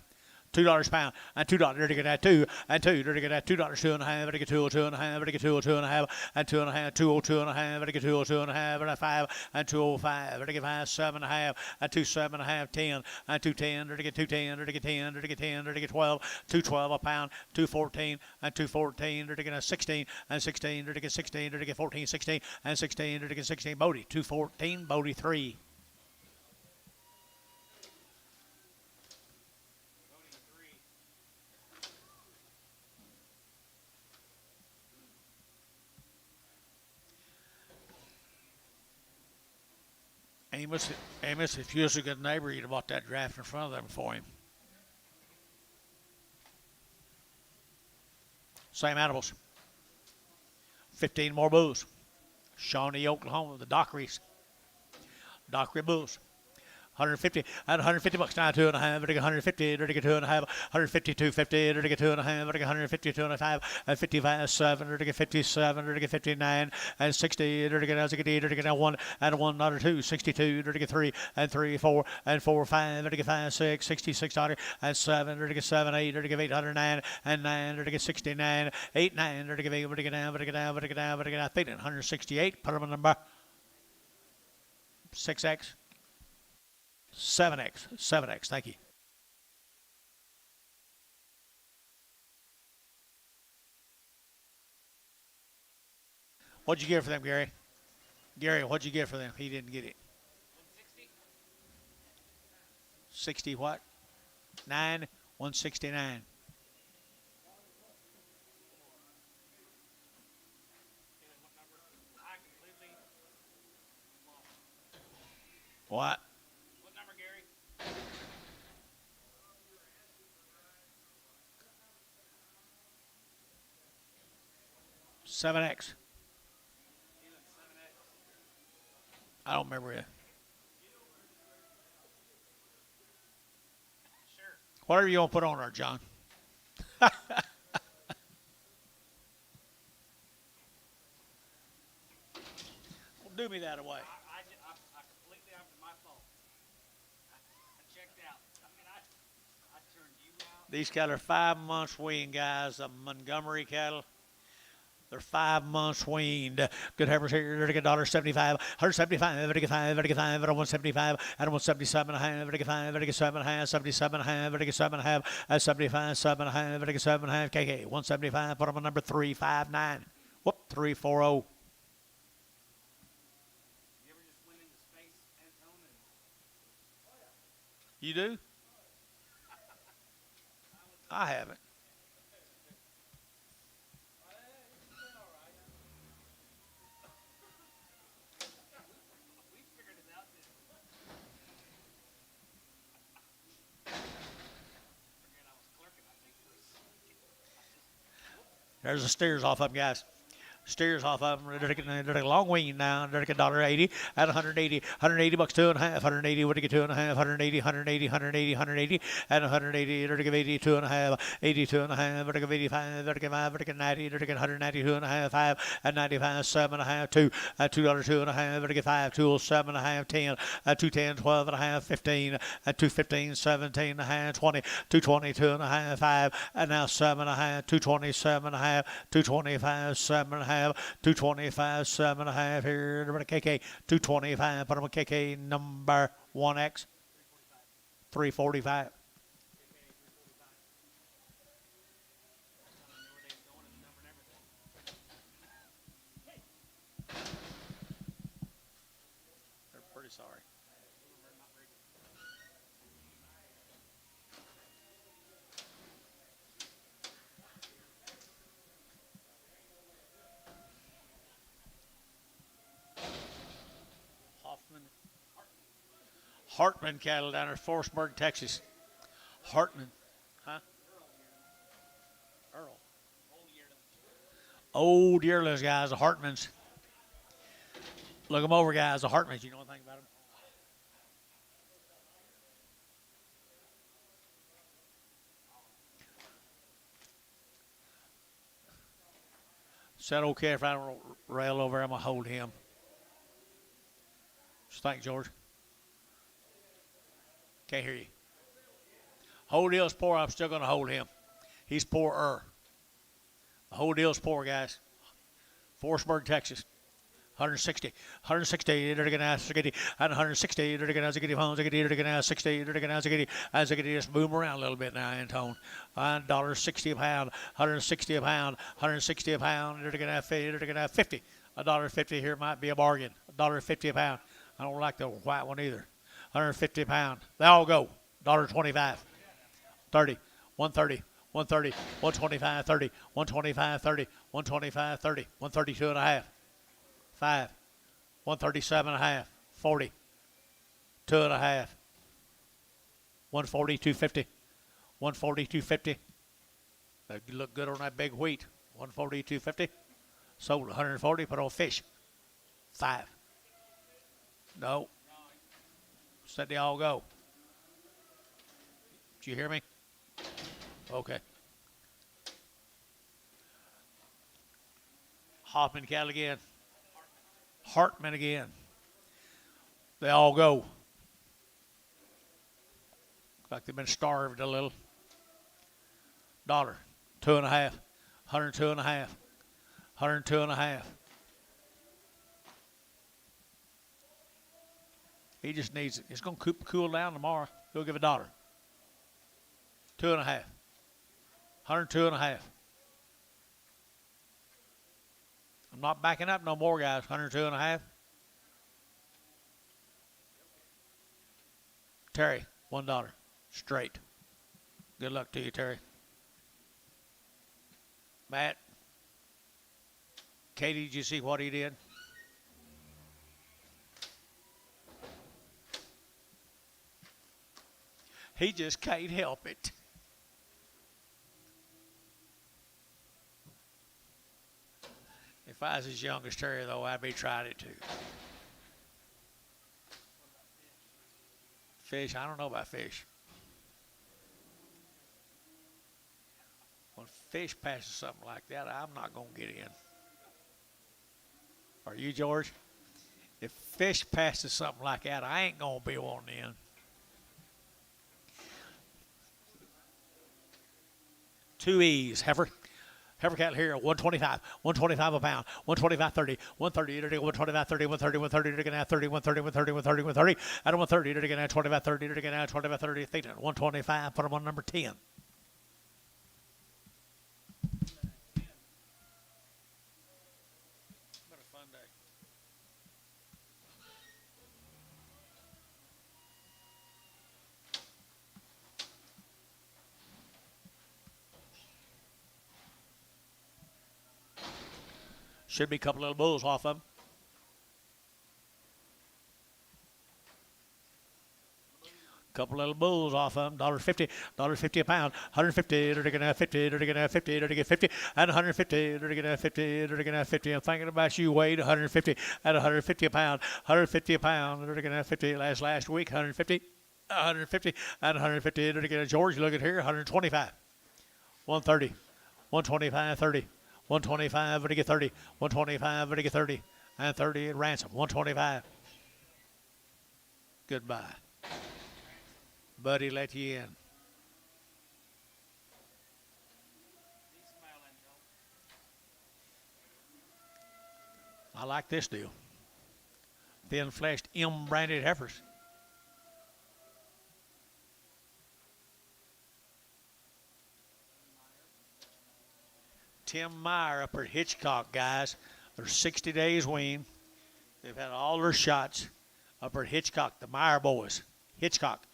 A: $2 a pound and $2. They're gonna 2 and 2. They're gonna $2, 2.5. They're gonna 2, 2.5. They're gonna 2, 2.5 and 2.5. 2, 2.5. They're gonna 2, 2.5 and 5 and 205. They're gonna 5, 7.5 and 2, 7.5, 10 and 210. They're gonna 210. They're gonna 10. They're gonna 10. They're gonna 12, 212 a pound. 214 and 214. They're gonna 16 and 16. They're gonna 16. They're gonna 14, 16 and 16. They're gonna 16. Bodie 214. Bodie 3. Amos, if you was a good neighbor, you'd have bought that draft in front of them for him. Same animals. 15 more bulls. Shawnee, Oklahoma, the Dockeries. Dockery bulls. 150 and 150 bucks now, 2.5. They're 150. They're 2.5. 150, 250. They're 2.5. They're 150, 2.5 and 55, 7. They're 57. They're 59 and 60. They're going to 1 and 1, not 2. 62. They're 3 and 3, 4 and 4, 5. They're 5, 6, 66 and 7. They're 7, 8. They're 809 and 9. They're 69, 8, 9. They're 8. They're down. Feeding 168. Put them in number 6X. 7X. Thank you. What'd you get for them, Gary? Gary, what'd you get for them? He didn't get it. 60 what? 9, 169. What? 7X. I don't remember it. Whatever you want to put on there, John. Do me that away.
B: I completely after my fault. I checked out. I mean, I turned you out.
A: These cattle are 5 months weaned, guys. The Montgomery cattle. They're 5 months weaned. Good Heifers here. They're $1.75. 175. They're 5. They're 5. They're 175. And 177 and a half. They're 5. They're 7 and a half. 77 and a half. They're 7 and a half. 75. 7 and a half. They're 7 and a half. KK 175. Put them on number 359. Whoop 340.
B: You ever just went into space, Antone?
A: You do? I haven't.
B: We figured it out. Forget I was clerking. I think for a second.
A: There's the steers off of them, guys. Steers off of them. They're a long wean now. They're $1.80 at 180. 180 bucks, 2 and a half. 180 would get 2 and a half. 180, 180, 180, 180, and 180. They're 82 and a half. 82 and a half. They're 85. They're 5. They're 90. They're 192 and a half. 5 and 95. 7 and a half. 2 at $2. 2 and a half. They're 5. 2 7 and a half. 10 at 210. 12 and a half. 15 at 215. 17 and a half. 20. 220. 2 and a half. 5 and now 7 and a half. 227 and a half. 225. 7 and a half. 225, 7 and a half here. KK 225. Put them on KK number 1X. 345. They're pretty sorry. Hartman cattle down in Forestburg, Texas. Hartman. Huh? Earl. Old yearlings, guys, the Hartmans. Look them over, guys, the Hartmans. You know anything about them? Said okay if I don't rail over, I'm going to hold him. Just think, George. Can't hear you. Whole deal's poor. I'm still going to hold him. He's poorer. The whole deal's poor, guys. Forestburg, Texas. 160. 160. They're going to ask and 160. They're going to ask they're going to ask 60. They're going to ask just move them around a little bit now, Antone. $1.60 a pound. 160 a pound. 160 a pound. They're going to have 50. They're going to have 50. $1.50 here might be a bargain. $1.50 a pound. I don't like the white one either. 150 a pound. They all go. $1.25. 30. 130. 130. 125. 30. 125. 30. 125. 30. 132 and a half. 5. 137 and a half. 40. 2 and a half. 140. 250. 140. 250. That look good on that big wheat. 140. 250. Sold 140. Put on fish. 5. No. Said they all go. Did you hear me? Okay. Hoffman cattle again. Hartman again. They all go. Like they've been starved a little. $1. 2 and a half. 102 and a half. 102 and a half. He just needs it. It's going to cool down tomorrow. He'll give $1. 2 and a half. 102 and a half. I'm not backing up no more, guys. 102 and a half. Terry, $1. Straight. Good luck to you, Terry. Matt. Katie, did you see what he did? He just can't help it. If I was his youngest terrier, though, I'd be trying it too. Fish, I don't know about fish. When fish passes something like that, I'm not going to get in. Are you, George? If fish passes something like that, I ain't gonna be one then. Two E's, heifer. Heifer cattle here, 125, 125 a pound, 125.30, 130, 125.30, 130, 130, they're gonna have 30, 130, 130, 130, 130, at 130, they're gonna have 25.30, they're gonna have 25.30, 125, put them on number 10. What a fun day. Should be a couple little bulls off of them. Couple little bulls off of them. $1.50, $1.50 a pound. 150. They're gonna have 50. They're gonna have 50. They're gonna get 50. And 150. They're gonna have 50. They're gonna have 50. I'm thinking about you, Wade. 150 at 150 a pound. 150 a pound. They're gonna have 50. Last week, 150. 150 and 150. They're gonna George. Look at here. 125. 130. 125. 30. 125. They're gonna get 30. 125. They're gonna get 30. And 30 at ransom. 125. Goodbye. Buddy, let you in. I like this deal. Thin-fleshed M-branded heifers. Tim Meyer up at Hitchcock, guys. They're 60 days weaned. They've had all their shots up at Hitchcock, the Meyer boys. Hitchcock.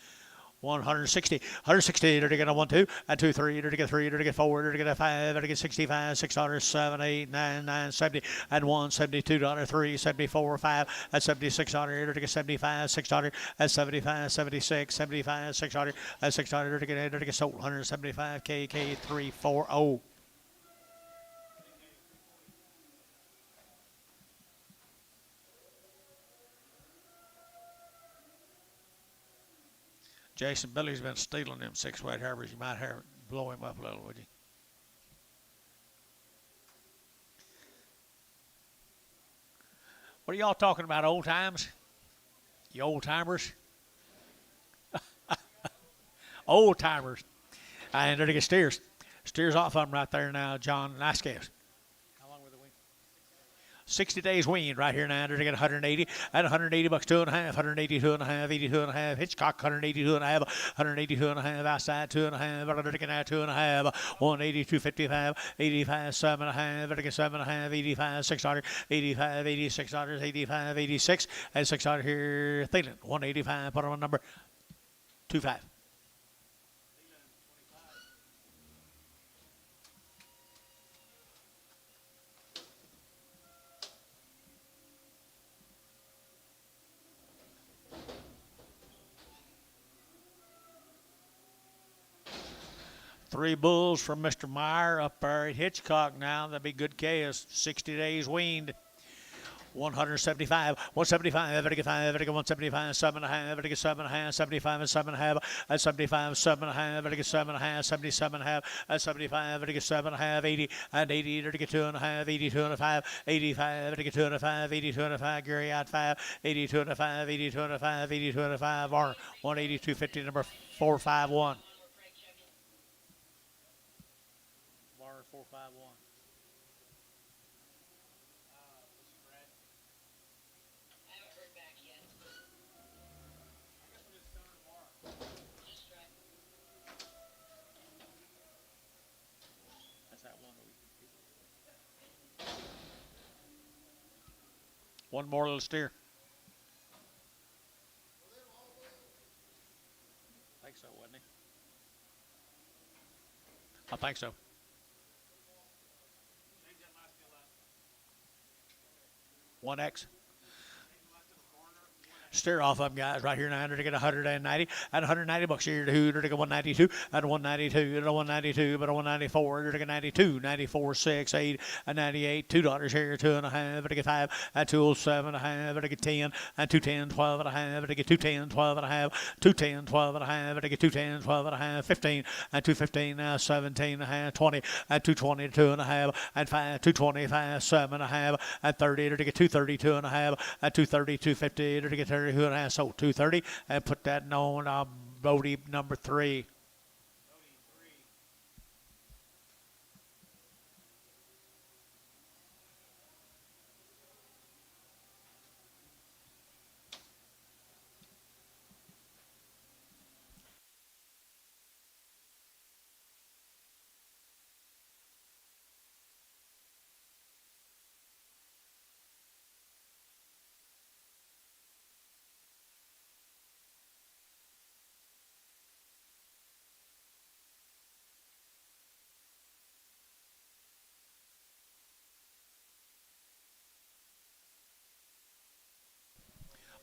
A: 160, 160, they're going to 1, 2, and 2, 3, they're going to 3, they're going to 4, they're going to 5, they're going to 65, $6, 7, 8, 9, 9, 70, and 1, $72, 3, 74, 5, and $76, they're going to 75, $6, and 75, 76, 75, $6, and $6, they're going to get sold, 175, KK 340. Jason Billy's been stealing them 6 weight heifers. You might blow him up a little, would you? What are y'all talking about, old times? You old timers? Old timers. And they're to get steers. Steers off of them right there now, John Nascas. 60 days weaned right here now. They're to get 180 at 180 bucks, 2.5, 182 and a half, 82 and a half. Hitchcock 182 and a half, 182 and a half. Outside 2.5. They're to get now 2.5, 182, 55, 85, 7.5. They're to get 7.5, 85, $6, 85, $86, 85, 86, and $6 here. Thielen 185. Put on number 25. 3 bulls from Mr. Meyer up there at Hitchcock now. That'd be good case. 60 days weaned. 175, 175, every 5, every 175, 7.5, every 7.5, 75 and 7.5, at 75, 7.5, every 7.5, 77.5, at 75, every 7.5, 80, and 80, every 2.5, 82 and a 5, 85, every 2 and a 5, 82 and a 5, Gary out 5, 82 and a 5, 82 and a 5, 82 and a 5, Varner, 182.50, number 451. Varner 451. One more little steer. I think so, wasn't he? I think so. One X. Steer off of them, guys. Right here now, to get 190 and 190 bucks here to who to get 192 and 192 and 192, but a 194 to get 92, 94, 6, 8, and 98. $2 here, 2.5 to get 5 and 207 and a half to get 10 and 210, 12 and a half to get 210, 12 and a half, 210, 12 and a half to get 210, 12 and a half, 15 and 215 now 17 and a half, 20 and 220, 2 and a half and 5, 225, 7 and a half and 30 to get 232 and a half and 230, 250 to get 32 and a half. So 230 and put that on Bodie number 3.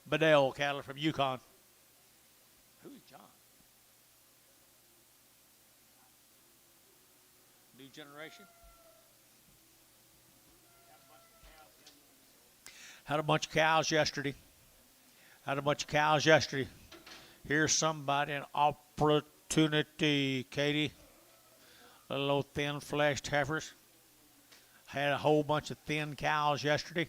A: Bedell cattle from Yukon. Who's John? New generation. Had a bunch of cows yesterday. Here's somebody an opportunity, Katie. Little old thin fleshed heifers. Had a whole bunch of thin cows yesterday.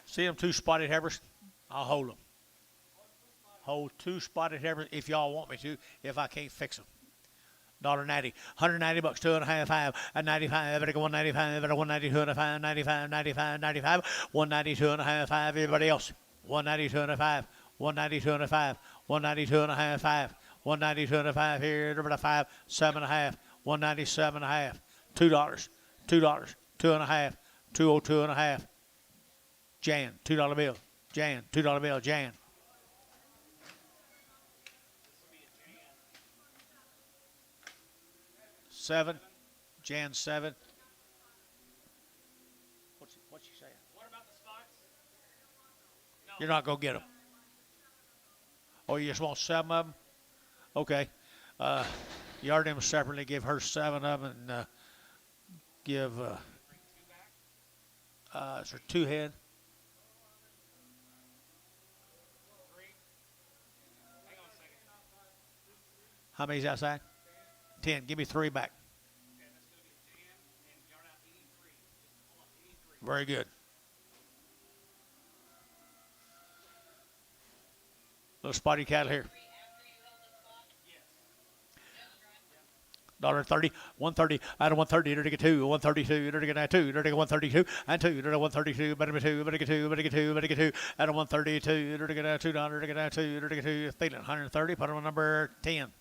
A: See them 2 spotted heifers? I'll hold them. Hold 2 spotted heifers if y'all want me to, if I can't fix them. $1.90, 190 bucks, 2.5, 5, and 95, I go 195, I 192 and a 5, 95, 95, 95, 192 and a half, 5, everybody else. 192 and a 5, 192 and a 5, 192 and a half, 5, 192 and a 5 here, everybody 5, 7 and a half, 197 and a half, $2, $2, 2 and a half, 202 and a half. Jan, $2 bill. Jan, $2 bill. Jan. Seven. Jan 7. What's she saying?
B: What about the spots? No.
A: You're not going to get them. Oh, you just want 7 of them? Okay. Yard them separately. Give her 7 of them and give is there 2 head?
B: 3. Hang on a second.
A: How many's outside? 10. Give me 3 back.
B: Okay, that's going to be Jan and yard out 83. Just pull up 83.
A: Very good. Little spotty cattle here. $1.30, 130, out of 130, to get 2, 132, to get 2, to get 132, and 2, to get 132, better get 2, better get 2, better get 2, better get 2, out of 132, to get $2, to get 2, to get 2, feeling 130, put on number 10.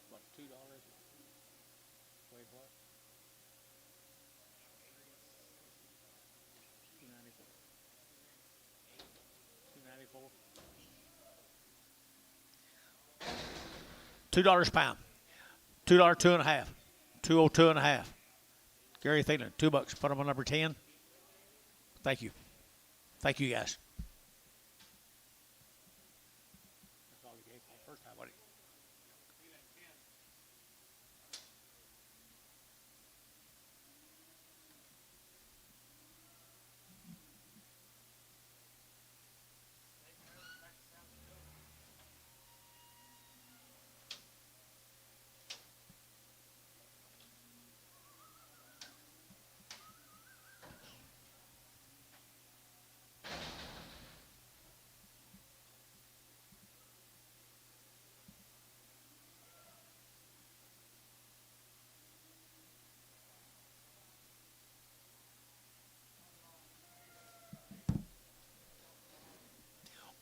A: What, $2? Wait, what? 294. 294. $2 a pound. $2, 2.5. 202 and a half. Gary Thielen, $2. Put them on number 10. Thank you. Thank you, guys. That's all he gave for the first time, wasn't it?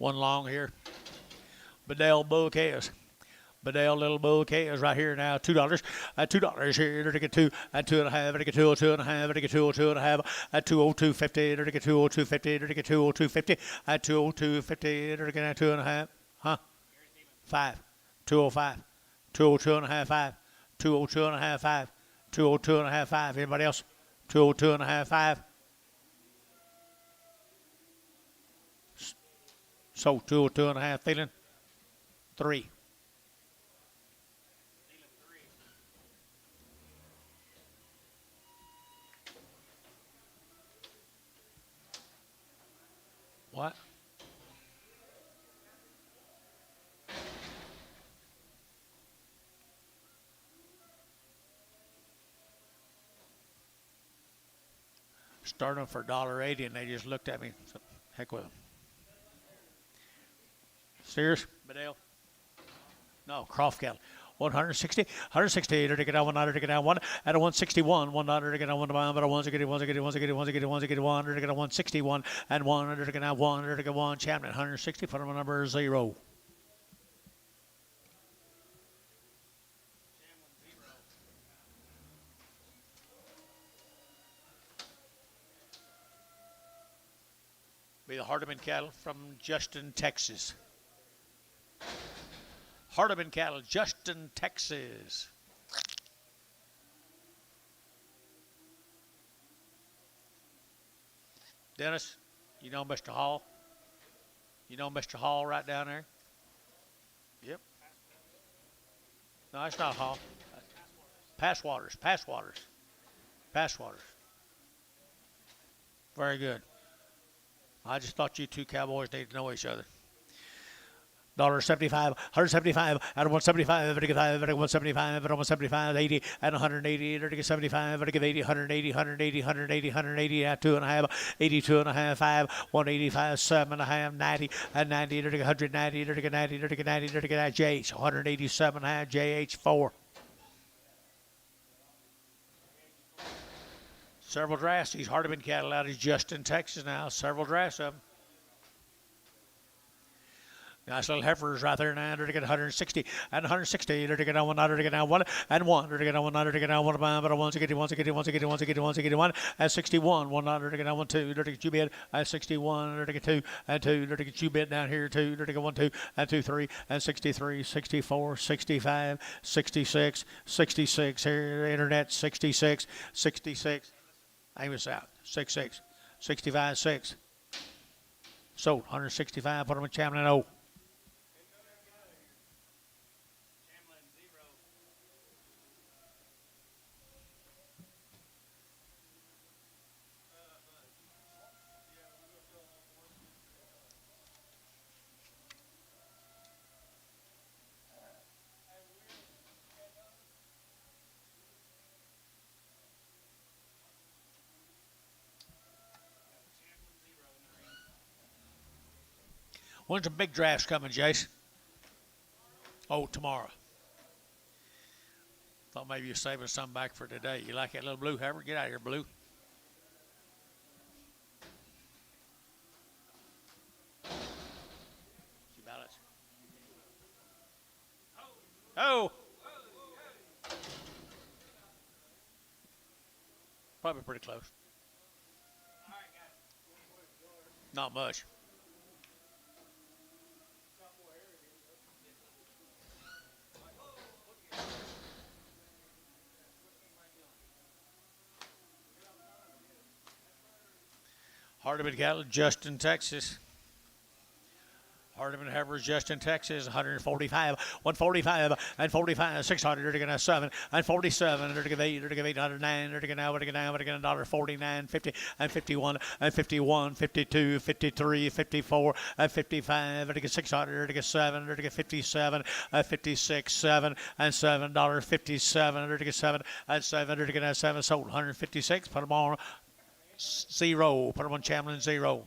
A: One long here. Bedell Bull Calves. Bedell Little Bull Calves right here now. $2. $2 here. They get two. At 2.5. They get 2.5. They get 2.5. At 202.50. They get 202.50. They get 202.50. At 202.50. They get 2.5. Huh? 5. 205. 202.5. 5. 202.5. 5. 202.5. 5. Anybody else? 202.5. 5. So 202.5. Feeling 3. What? Starting for $1.80 and they just looked at me. So, heck with them. Steers? Bedell? No, Croft cattle. 160, 160, to get out one, to get out one, at a 161, $1 to get out one, but a one to get it, one to get it, one to get it, one to get it, one to get it, one to get a 161, and one to get out one, to get one, champion, 160, put them on number 0. Be the Hardeman cattle from Justin, Texas. Hardeman cattle, Justin, Texas. Dennis, you know Mr. Hall? You know Mr. Hall right down there? Yep. No, it's not Hall. Passwaters. Very good. I just thought you two cowboys needed to know each other. $1.75, 175, out of 175, 175, 175, 80, and 180, 75, 80, 180, 180, 180, 180, at 2.5, 82.5, 5, 185, 7.5, 90, and 90, 190, 90, 90, JH, 187.5, JH 4. Several drafts. These Hardeman cattle out of Justin, Texas now. Several drafts of them. Nice little heifers right there now. They're to get 160 and 160. They're to get on one. They're to get on one and one. They're to get on one. They're to get on one. But I want to get it. One to get it. One to get it. One to get it. One to get it. One at 61. One. They're to get on one. Two. They're to get you bid at 61. They're to get two and two. They're to get you bid down here. Two. They're to get 1, 2 and 2, 3 and 63, 64, 65, 66, 66. Here, internet 66, 66. Amos out 66, 65, 6. Sold 165. Put them in Chamlin 0. When's the big drafts coming, Jace? Oh, tomorrow. Thought maybe you're saving some back for today. You like that little blue heifer? Get out of here, blue. Oh! Probably pretty close. Not much. Hardeman cattle, Justin, Texas. Hardeman heifers, Justin, Texas, 145, 145, and 45, 600, they're going to 7, and 47, they're going to 8, they're going to 809, they're going to now, they're going to $1.49, 50, and 51, and 51, 52, 53, 54, and 55, they're going to 600, they're going to 7, they're going to 57, 56, 7, and $7.57, they're going to 7, and 7, they're going to 7, sold 156, put them on 0, put them on Chamlin 0.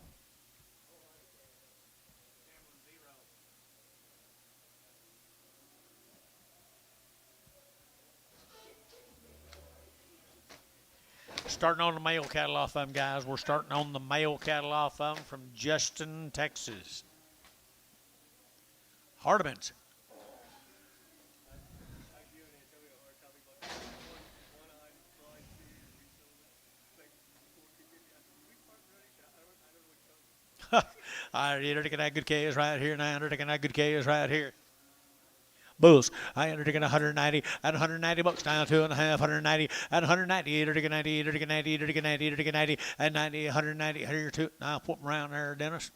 A: Starting on the male cattle off of them, guys. We're starting on the male cattle off of them from Justin, Texas. Hardimans. All right, you're taking that good K is right here now. You're taking that good K is right here. Bulls. I enter taking 190 and 190 bucks down 2.5, 190 and 190, you're taking 90, you're taking 90, you're taking 90, you're taking 90 and 90, 190. Here, two. Now put them around there, Dennis.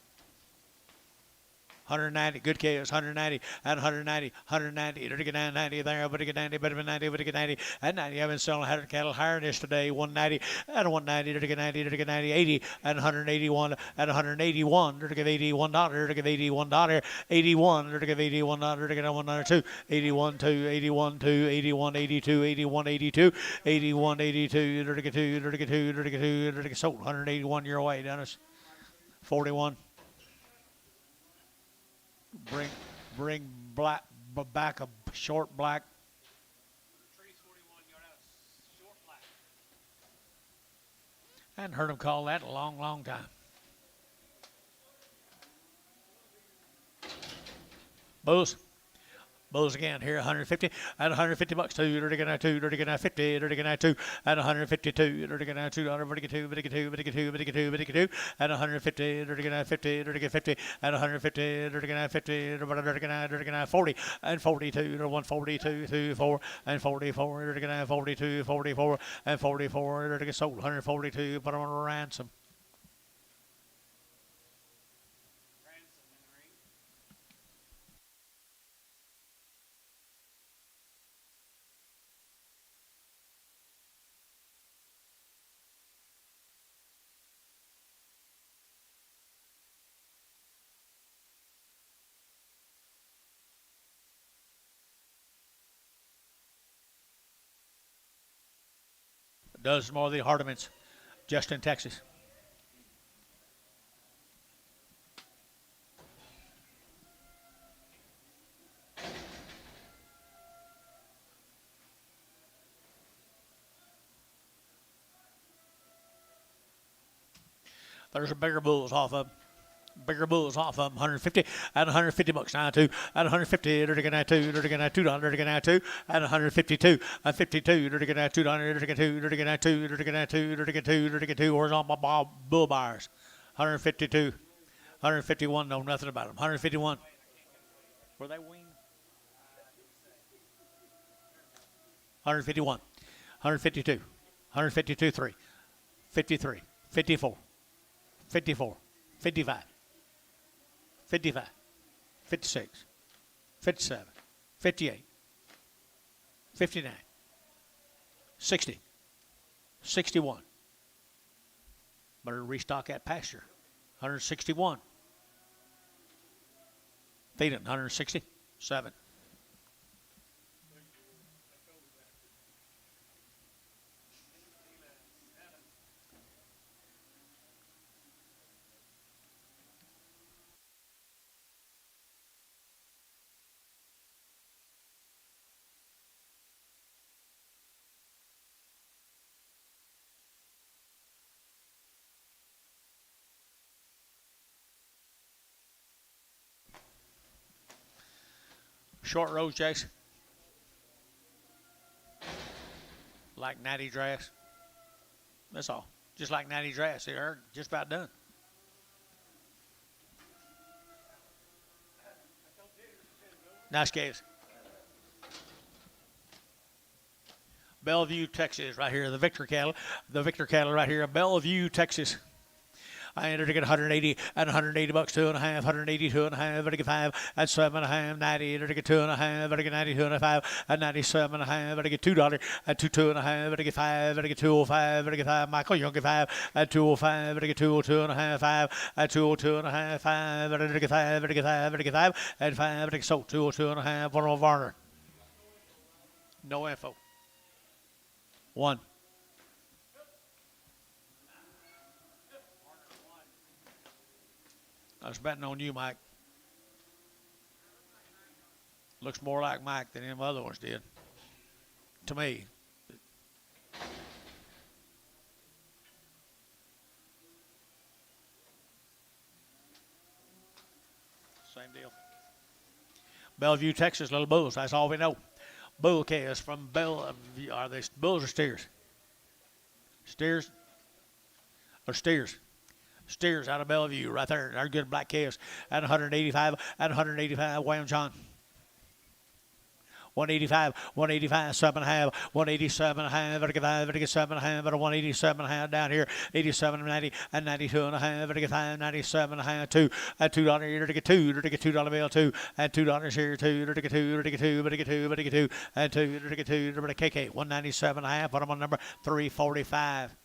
A: 190, good chaos, 190 and 190, 190, you're taking 90 there, but get 90, but 90, but get 90 and 90. I've been selling 100 cattle higher than this today, 190 and 190, you're taking 90, you're taking 90, 80 and 181 and 181, you're taking $81, you're taking $81, 81, you're taking $81, you're taking $102, 81, 2, 81, 2, 81, 82, 81, 82, 81, 82, you're taking 2, you're taking 2, you're taking 2, you're taking sold, 181 your way, Dennis, 41. Bring black back a short black.
B: Trees 41 yard out of short black.
A: I hadn't heard him call that in a long, long time. Bulls. Bulls again here, 150 and 150 bucks too. You're taking that 2, you're taking that 50, you're taking that 2 and 152. You're taking that $2, but get 2, but get 2, but get 2, but get 2, but get 2 and 150. You're taking that 50, you're taking 50 and 150. You're taking that 50, you're taking that 40 and 42. You're 142, 2, 4 and 44. You're taking that 42, 44 and 44. You're taking sold 142. Put them on a ransom. Does more of the Hardimans, just in Texas. There's a bigger bulls off of them. Bigger bulls off of them, 150 and 150 bucks now too, and 150. They're taking that $2, they're taking that $2, they're taking that 2 and 152 and 52. They're taking that $2, they're taking 2, they're taking that 2, they're taking that 2, they're taking 2, they're taking 2. Where's all my bull buyers? 152, 151. Know nothing about them. 151. Were they weaned? 151, 152, 152, 3, 53, 54, 54, 55. 55, 56, 57, 58, 59, 60, 61. Better restock that pasture. 161. Feed it, 167. Short rows, Jason. Like natty dress. That's all. Just like natty dress. They're just about done. Nice case. Bellevue, Texas, right here. The Victor cattle right here. Bellevue, Texas. I entered to get 180 and 180 bucks, 2.5, 182 and a half, I get 5 and 7.5, 90, I get 2.5, I get 92 and a 5, and 97 and a half, I get $2 and 2 and a half, I get 5, I get 205, I get 5. Michael, you don't get 5 and 205, I get 202 and a half, 5 and 202 and a half, 5, I get 5, I get 5, I get 5 and 5, I get sold 202 and a half. One on Varner. No info. 1. I was betting on you, Mike. Looks more like Mike than them other ones did. To me. Same deal. Bellevue, Texas, little bulls. That's all we know. Bull calves from Bellevue. Are they bulls or steers? Steers or steers? Steers out of Bellevue right there. They're good black calves. At 185, at 185, Wham John. 185, 185, 7.5, 187.5, vertical 5, vertical 7.5, but a 187.5 down here, 87, 90, and 92.5, vertical 5, 97.5, 2, at $2, vertical 2, vertical $2 bill 2, and $2 here, 2, vertical 2, vertical 2, vertical 2, vertical 2, and 2, vertical 2, vertical KK, 197.5, put them on number 345.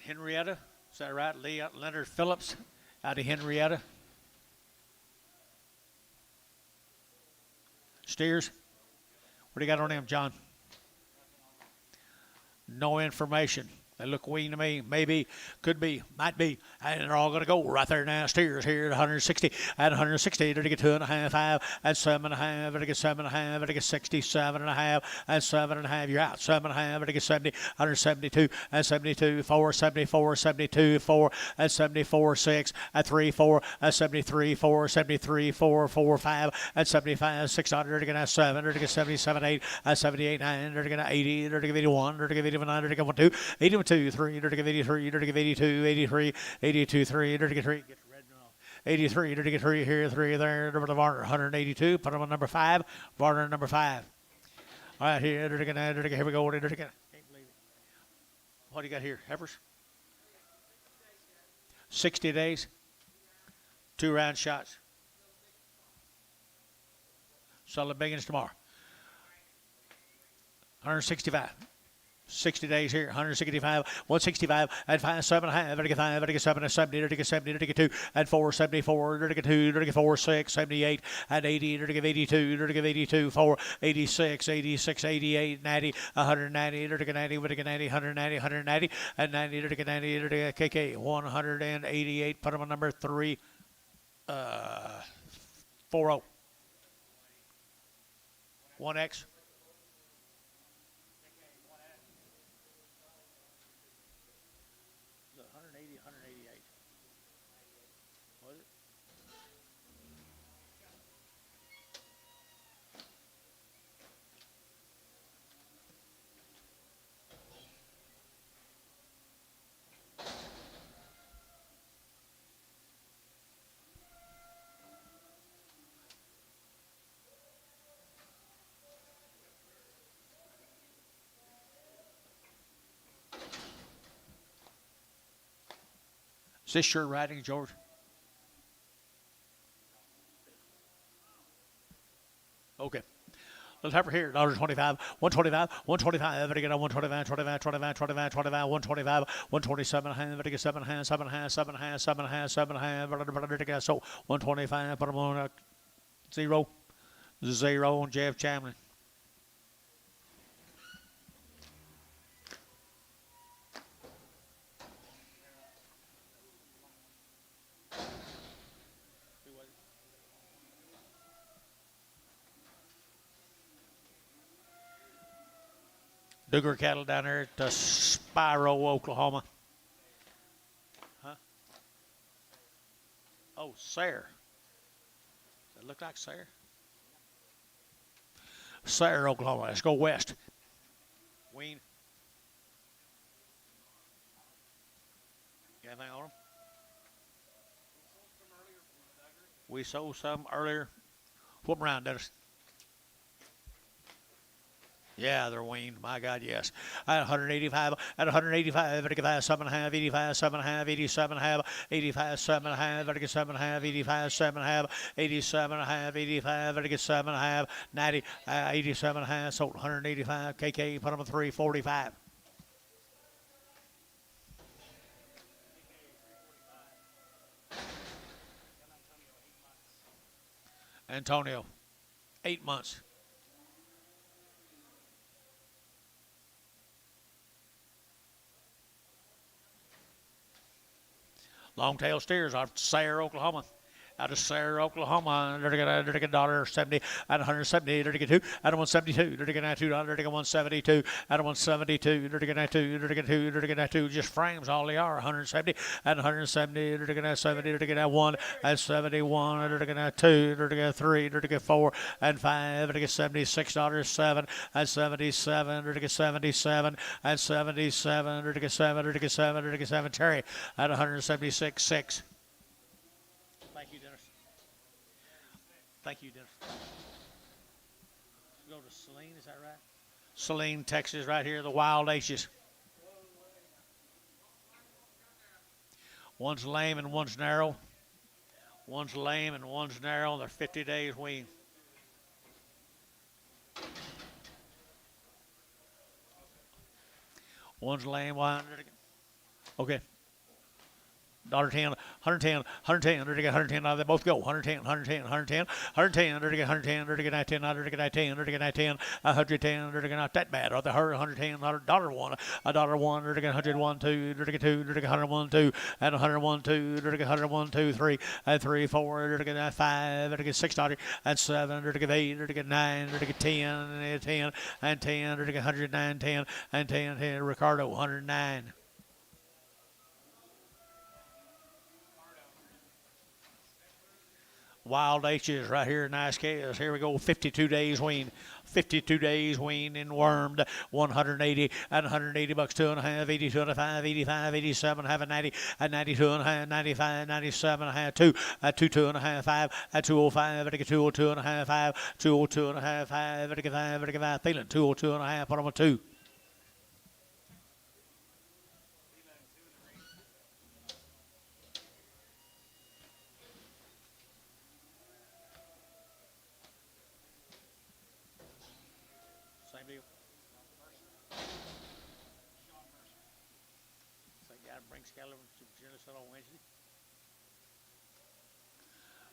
A: Henrietta, is that right? Leonard Phillips out of Henrietta. Steers, what do you got on them, John? No information. They look wean to me. Maybe, could be, might be. And they're all going to go right there now. Steers here at 160. At 160, they're to get 2.5, 5, at 7.5, they're to get 7.5, they're to get 67.5, at 7.5, you're out. 7.5, they're to get 70, 172, at 72, 4, 74, 72, 4, at 74, 6, at 3, 4, at 73, 4, 73, 4, 4, 5, at 75, 600, they're to get 7, they're to get 77, 8, at 78, 9, they're to get 80, they're to get 81, they're to get 81, they're to get 1, 2, 81. 2, 3, dirty 83, dirty 82, 83, 82, 3, dirty 3, get red now. 83, dirty 3 here, 3 there, number Varner, 182, put them on number 5, Varner number 5. All right, here, dirty, here we go, dirty, can't believe it. What do you got here, Heifers? 60 days, 2 round shots. Sell the biggins tomorrow. 165. 60 days here, 165, 165, at 5, 7.5, vertical 5, vertical 7, at 70, vertical 70, vertical 2, at 4, 74, vertical 2, vertical 4, 6, 78, at 80, vertical 82, vertical 82, 4, 86, 86, 88, 90, 190, vertical 90, vertical 90, 190, 190, at 90, vertical 90, vertical KK, 188, put them on number 3, 40. 1X. Is this your writing, George? Okay. Let's have her here. $25, 125, 125, better get on 125, 25, 25, 25, 25, 125, 127, better get 7 hands, 7 hands, 7 hands, 7 hands, 7 hands, better get so 125, put them on 0, 0 on Jeff Chamlin. Duggar cattle down there at Spiro, Oklahoma. Huh? Oh, Sayre. Does it look like Sayre? Sayre, Oklahoma. Let's go west. Ween. Got anything on them? We sold some earlier. Flip around, Dennis. Yeah, they're weaned. My God, yes. At 185, at 185, vertical 7 half, 85, 7 half, 87 half, 85, 7 half, vertical 7 half, 85, 7 half, 87 half, 85, vertical 7 half, 90, 87 half, sold 185, KK, put them at 345. Antonio, 8 months. Long-tail steers off Sayre, Oklahoma. Out of Sarah, Oklahoma, $1.70 and 170, $2 out of 172, $2, $172, out of 172, $2, just frames all they are, 170 and 170, $70, 1 and 71, 2, 3, 4 and 5, $76, 7 and 77, 77 and 77, 7, Terry at 176, 6. Thank you, Dennis. Thank you, Dennis. Go to Saline, is that right? Saline, Texas, right here, the Wild H's. One's lame and one's narrow. One's lame and one's narrow. They're 50 days wean. One's lame. Okay. $110, 110, 110, 110, they both go. 110, 110, 110, 110, 110, 110, 110, 110, not that bad. Or the $110, $1, $1, $101, 2, $101, 2, and 101, 2, $101, 2, 3, and 3, 4, $5, $6, and 7, $8, 9, $10, 10, and 10, $109, 10, and 10, Ricardo, 109. Wild H's right here, nice calves. Here we go, 52 days wean. 52 days wean and wormed. 180 and 180 bucks, 2.5, 82 and a 5, 85, 87, have a 90, and 92 and a half, 95, 97 and a half, 2, 2 and a half, 5, 205, 202 and a half, 5, 202 and a half, 5, 5, feeling 202 and a half, put on a 2. On Wednesday.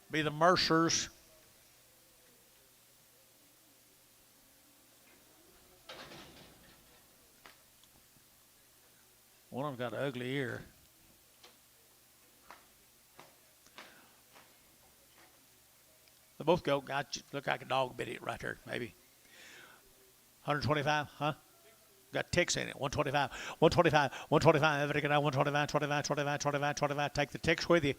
A: Be the Mercers. One of them got an ugly ear. They both go. Look like a dog bit it right there, maybe. 125, huh? Got ticks in it. 125, 125, 125, 125, 25, 25, 25, 25. Take the ticks with you.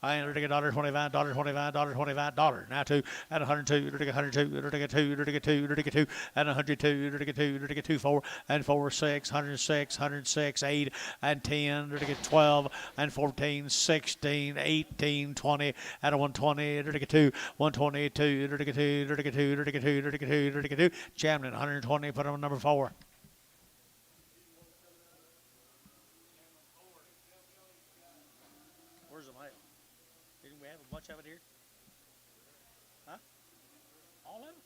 A: I ain't $25, $25. Now two and 102, $2, and 102, 4 and 4, 6, 106, 106, 8 and 10, 12 and 14, 16, 18, 20 and 120, 122, Chamlin, 120. Put on number 4. Much of it here? Huh? All of it?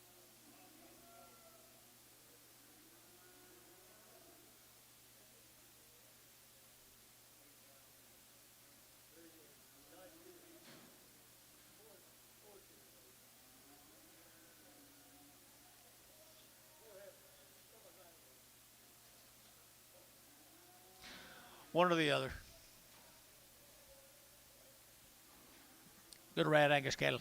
A: One or the other. Good red Angus cattle.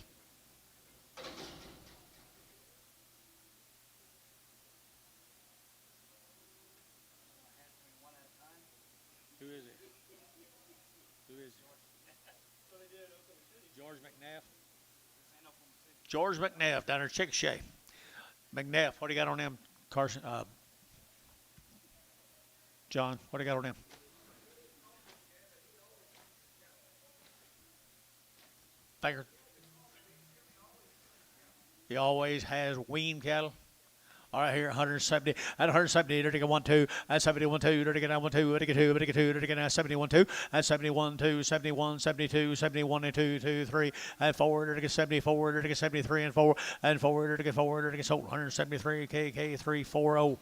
A: Who is it? Who is it? George McNabb. George McNabb down there, Chickasha. McNabb, what do you got on them, Carson? John, what do you got on them? Baker. He always has wean cattle. All right, here 170 and 170, 1 2 and 71 2, 1 2, 71 2 and 71 2, 71, 72, 71 and 2, 2, 3 and 4, 74, 73 and 4 and 4, 4, sold 173 KK 340.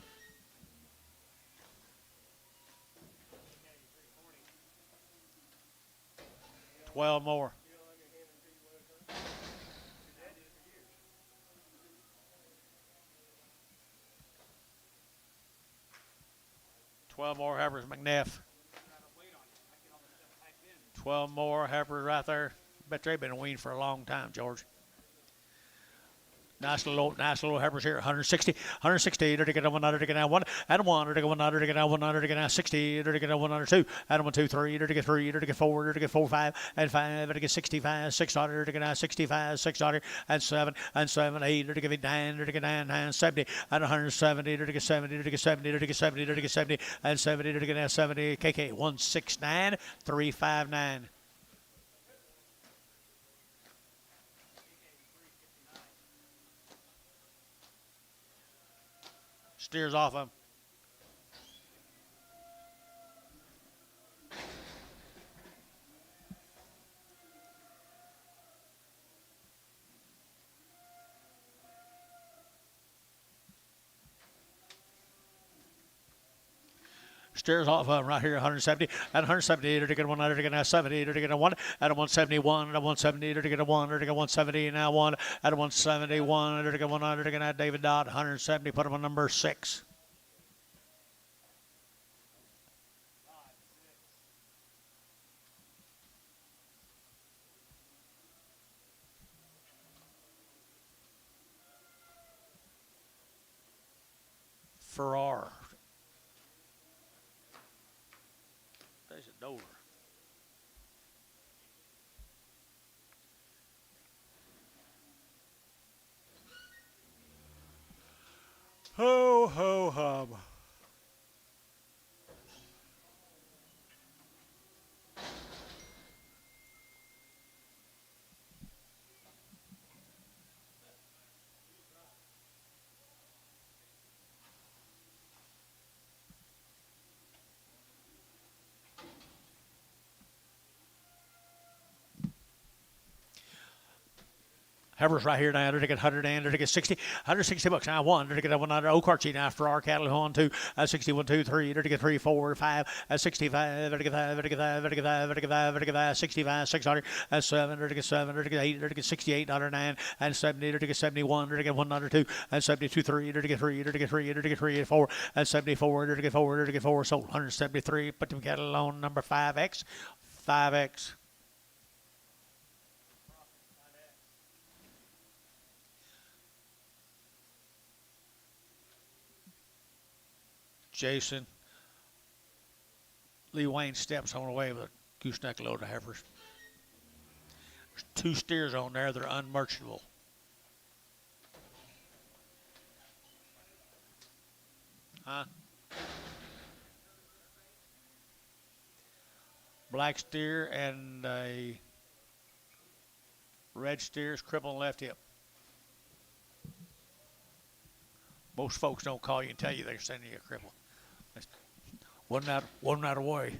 A: $12 more. $12 more Heifers, McNabb. 12 more Heifers right there. Bet they've been weaned for a long time, George. Nice little heifers here. 160, 160. To get a 100 to get a 1 and a 1 to get 100 to get a 100 to get a 60 to get a 102 and 1 2 3 to get 3 to get 4 to get 4 5 and 5 to get 65 600 to get a 65 600 and 7 8 to get 9 to get 9 70 and 170 to get 70 to get 70 to get 70 to get 70 and 70 to get 70 KK 169 359. Steers off him. Steers off of him right here, 170 and 170 to get 100 to get 70 to get a 1 and a 171 and a 170 to get a 1 to get 170 now 1 and a 171 to get 100 to get David Dodd 170. Put him on number 6. Farrar. There's a Dover. Ho, ho, hum. Heifers right here now to get 100 and to get 60, 160 bucks now 1 to get 100 OKC now for our cattle on 2 61 2 3 to get 3 4 5 65 to get 5 to get 5 to get 5 to get 5 to get 5 65 600 7 to get 7 to get 8 to get 68 9 and 70 to get 71 to get 102 and 72 3 to get 3 to get 3 to get 3 4 and 74 to get 4 to get 4 sold 173. Put them cattle on number 5X 5X. Jason Lee Wayne steps on away with a gooseneck load of heifers. There's 2 steers on there. They're unmerchantable. Huh? Black steer and a red steer's crippled left hip. Most folks don't call you and tell you they're sending you a cripple. Wasn't that away.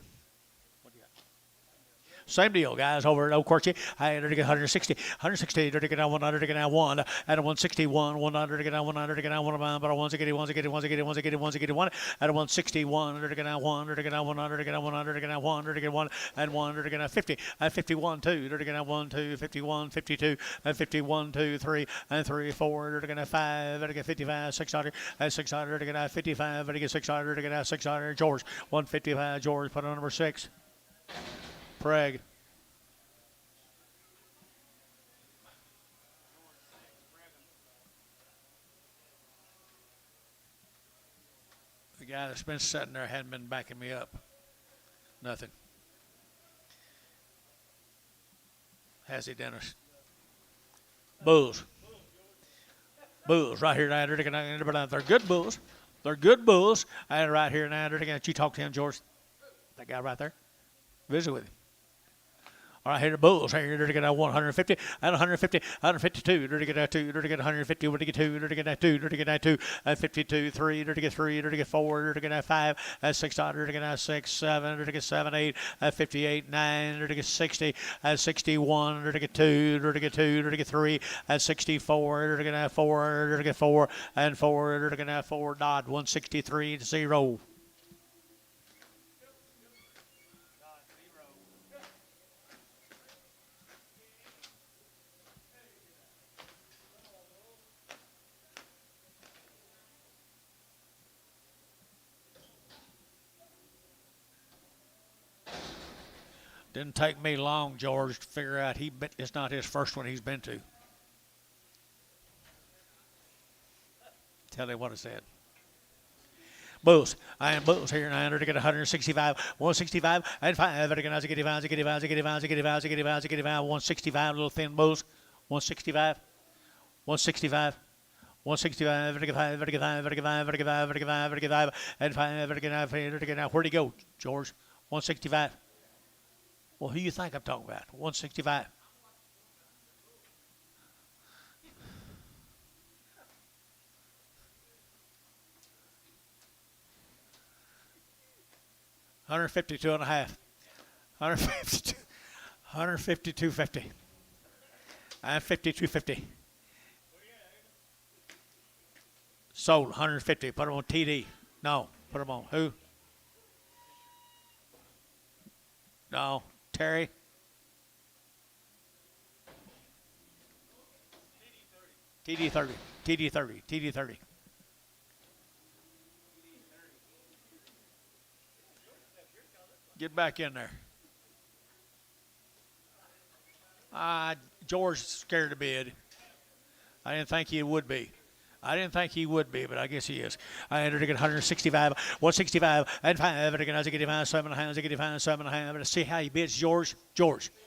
A: Same deal, guys, over at O'Courtney. I had to get 160 to get down 100 to get down 1 and a 161 100 to get down 100 to get down 1 but a 161 to get 1 and a 161 to get down 1 to get down 100 to get down 100 to get down 1 to get 1 and 1 to get down 50 and 51 2 to get down 1 2 51 52 and 51 2 3 and 3 4 to get down 5 to get 55 600 and 600 to get down 55 to get 600 to get down 600. George 155. George put on number 6. Prague. The guy that's been sitting there hadn't been backing me up. Nothing. Has he, Dennis? Bulls. Bulls right here now. They're good bulls. They're good bulls. And right here now, you talk to him, George. That guy right there. Visit with him. All right, here the Bulls. Here to get 150 and 150, 152. To get 2. To get 150. To get 2. To get 2. To get 2 and 52. 3. To get 3. To get 4. To get 5 and 6. To get 6 7. To get 7 8 and 58 9. To get 60 and 61. To get 2. To get 2. To get 3 and 64. To get 4. To get 4 and 4. To get 4. Dodd 163 to 0. Didn't take me long, George, to figure out it's not his first one he's been to. Tell you what I said. Bulls. I am Bulls here. 900 to get 165, 165, and 5. To get 165. Little thin Bulls. 165, 165. 165, and 5, where'd he go, George? 165. Well, who you think I'm talking about? 165. $152 and a half. 152, 152.50. And 52.50. Sold 150. Put them on TD. No, put them on who? No, Terry. TD 30. TD 30. TD 30. Get back in there. George scared to bid. I didn't think he would be. But I guess he is. I entered to get 165, 165, and 5. To get 85, 7.5. See how he bids, George.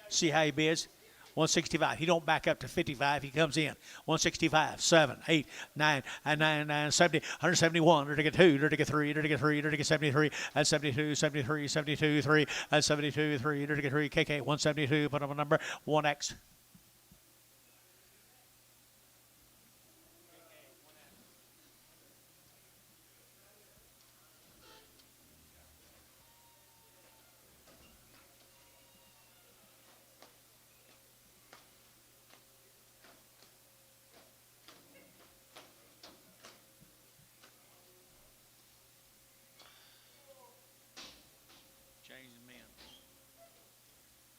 A: See how he bids. 165. He don't back up to 55. He comes in. 165, 7, 8, 9, and 9, 70, 171. To get 2, to get 3, to get 3, to get 73, and 72, 73, 72, 3, and 72, 3, to get 3. KK 172. Put up a number 1X.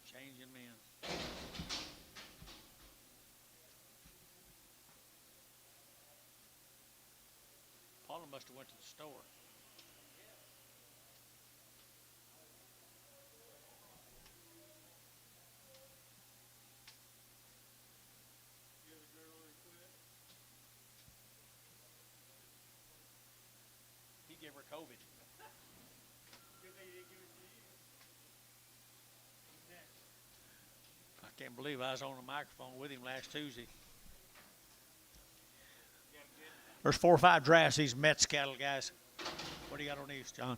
A: Changing men. Paula must have went to the store. He gave her COVID. I can't believe I was on the microphone with him last Tuesday. There's 4 or 5 drafts, these Mets cattle guys. What do you got on these, John?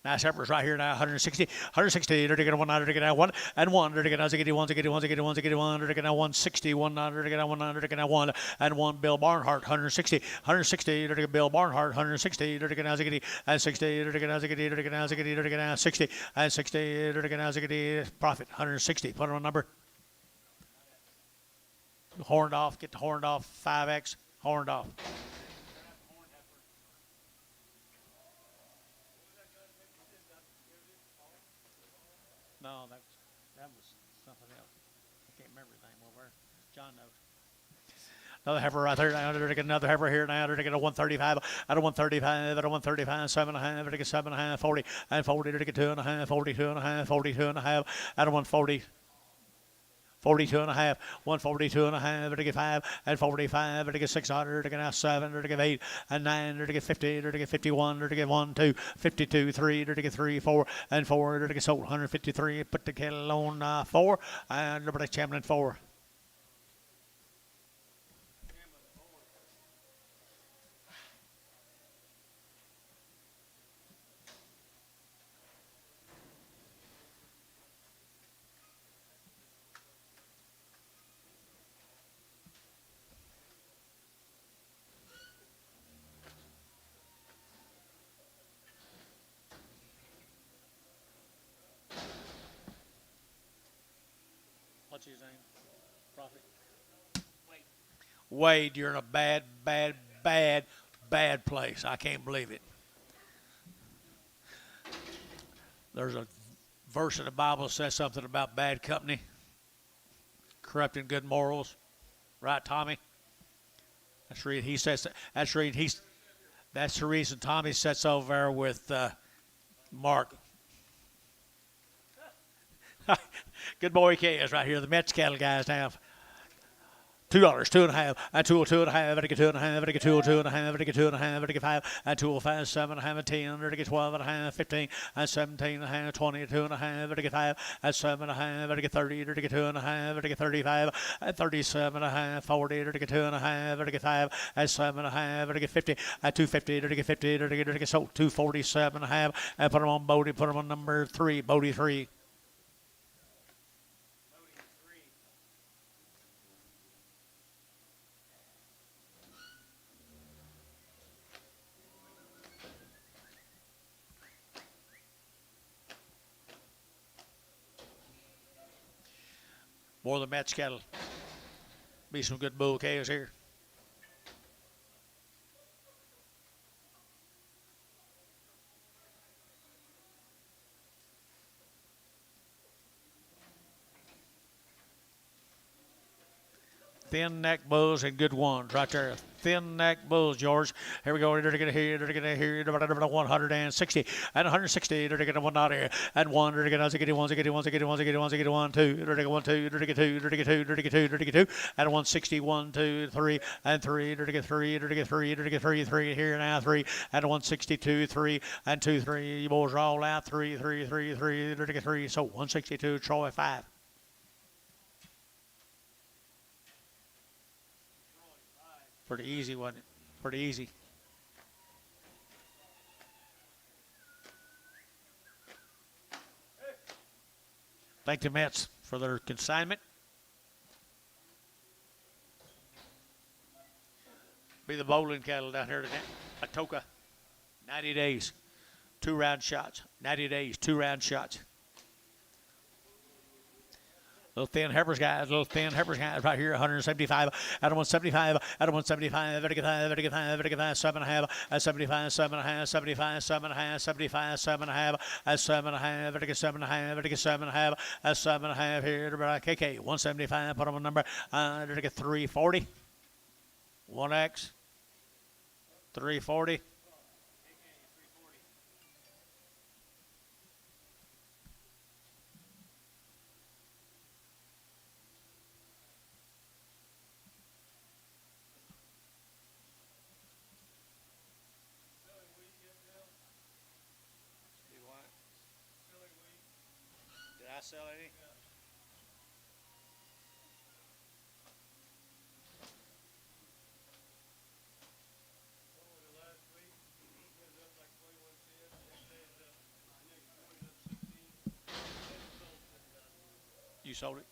A: Nice heifers right here now, 160, 160, to get 100, to get 1, and 1, to get 81, to get 1, to get 1, to get 1, to get 160, 100, to get 100, to get 1, and 1 Bill Barnhart, 160, 160, to get Bill Barnhart, 160, to get 60, and 60, to get 60, to get 60, to get 60, and 60, to get 60, profit, 160, put on a number. Horned off, get the horned off, 5X, horned off. No, that was something else. I can't remember his name over. John knows. Another heifer right there. Now to get another heifer here now to get a 135, at a 135, at a 135, 7.5, to get 7.5, 40, and 40 to get 2.5, 42.5, 42.5, at a 140. 42.5, 142.5, to get 5, and 45, to get 600, to get now 7, to get 8, and 9, to get 50, to get 51, to get 1, 2, 52, 3, to get 3, 4, and 4, to get sold 153. Put the kettle on 4, and the champion 4. What's his name? Prophet? Wade, you're in a bad place. I can't believe it. There's a verse in the Bible that says something about bad company, corrupting good morals. Right, Tommy? That's the reason he says. That's the reason Tommy sits over there with Mark. Good boy, Cash, right here. The Mets cattle guys now. $2, 2.5, and 2.5, vertical 2.5, vertical 2.5, vertical 2.5, vertical 5, and 2.5, 7.5, and 10, vertical 12.5, 15, and 17.5, 20, 2.5, vertical 5, and 7.5, vertical 30, vertical 2.5, vertical 35, and 37.5, 40, vertical 2.5, vertical 5, and 7.5, vertical 50, and 250, vertical 50, vertical so 247.5, and put them on Bodie, put them on number 3, Bodie 3. More of the Mets cattle. Be some good bull calves here. Thin neck bulls and good ones right there. Thin neck bulls, George. Here we go. They're going to hear 160 and 160. They're going to one out here and one. They're going to get one, get one, get one, get one, get one, two. They're going to one, two. They're going to two. They're going to two. They're going to two. They're going to two. And 160, 1, 2, 3, and 3. They're going to three. They're going to three. They're going to three. 3 here now. 3 and 162, 3 and 2, 3. You boys are all out. 3, 3, 3, 3. They're going to 3. So 162. Troy 5. Pretty easy, wasn't it? Pretty easy. Thank the Mets for their consignment. Be the bowling cattle down here today. Atoka. 90 days. 2 round shots. 90 days. 2 round shots. Little thin Heifer's guys right here, 175, out of 175, out of 175, vertical 5, vertical 5, vertical 5, 7.5, at 75, 7.5, 75, 7.5, 75, 7.5, at 7.5, vertical 7.5, vertical 7.5, at 7.5 here to KK, 175, put on a number, vertical 340, 1X, 340. Sell any? You sold it?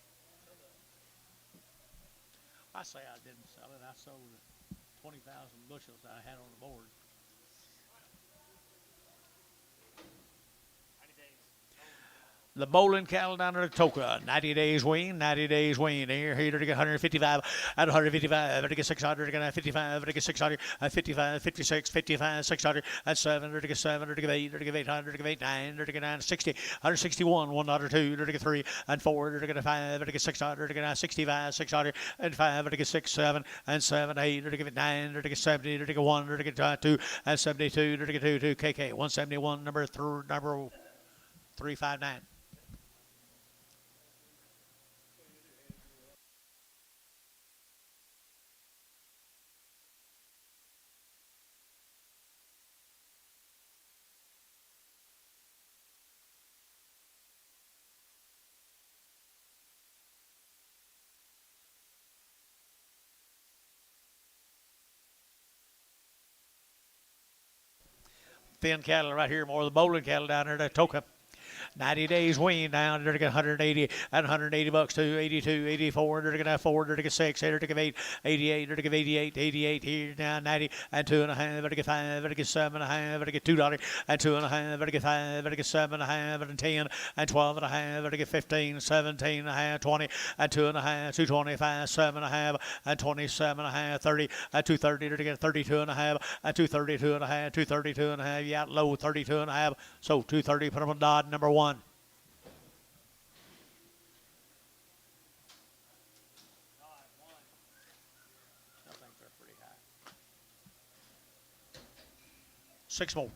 A: I say I didn't sell it. I sold 20,000 bushels I had on the board. The bowling cattle down there at Toka, 90 days wean, 90 days wean. Here to get 155, at 155, to get 600, to get 55, to get 600, at 55, 56, 55, 600, at 7, to get 7, to get 8, to get 800, to get 9, to get 960, 161, 1 2, to get 3, and 4, to get 5, to get 600, to get 65, 600, and 5, to get 6, 7, and 7, 8, to get 9, to get 70, to get 1, to get 2, and 72, to get 2, KK, 171, number 359. Thin cattle right here, more of the bowling cattle down there at Toka. 90 days wean down. They're going to 180 and 180 bucks to 82, 84. They're going to 4. They're going to 6. They're going to 8, 88. They're going to 88, 88 here now 90 and 2.5. They're going to 5. They're going to 7.5. They're going to $2 and 2.5. They're going to 5. They're going to 7.5 and 10 and 12.5. They're going to 15, 17.5, 20 and 2.5, 225, 7.5 and 27.5, 30 and 230. They're going to 32.5 and 232.5, 232.5. You out low 32.5. So 230. Put them on Dodd number 1. I think they're pretty high. 6 more.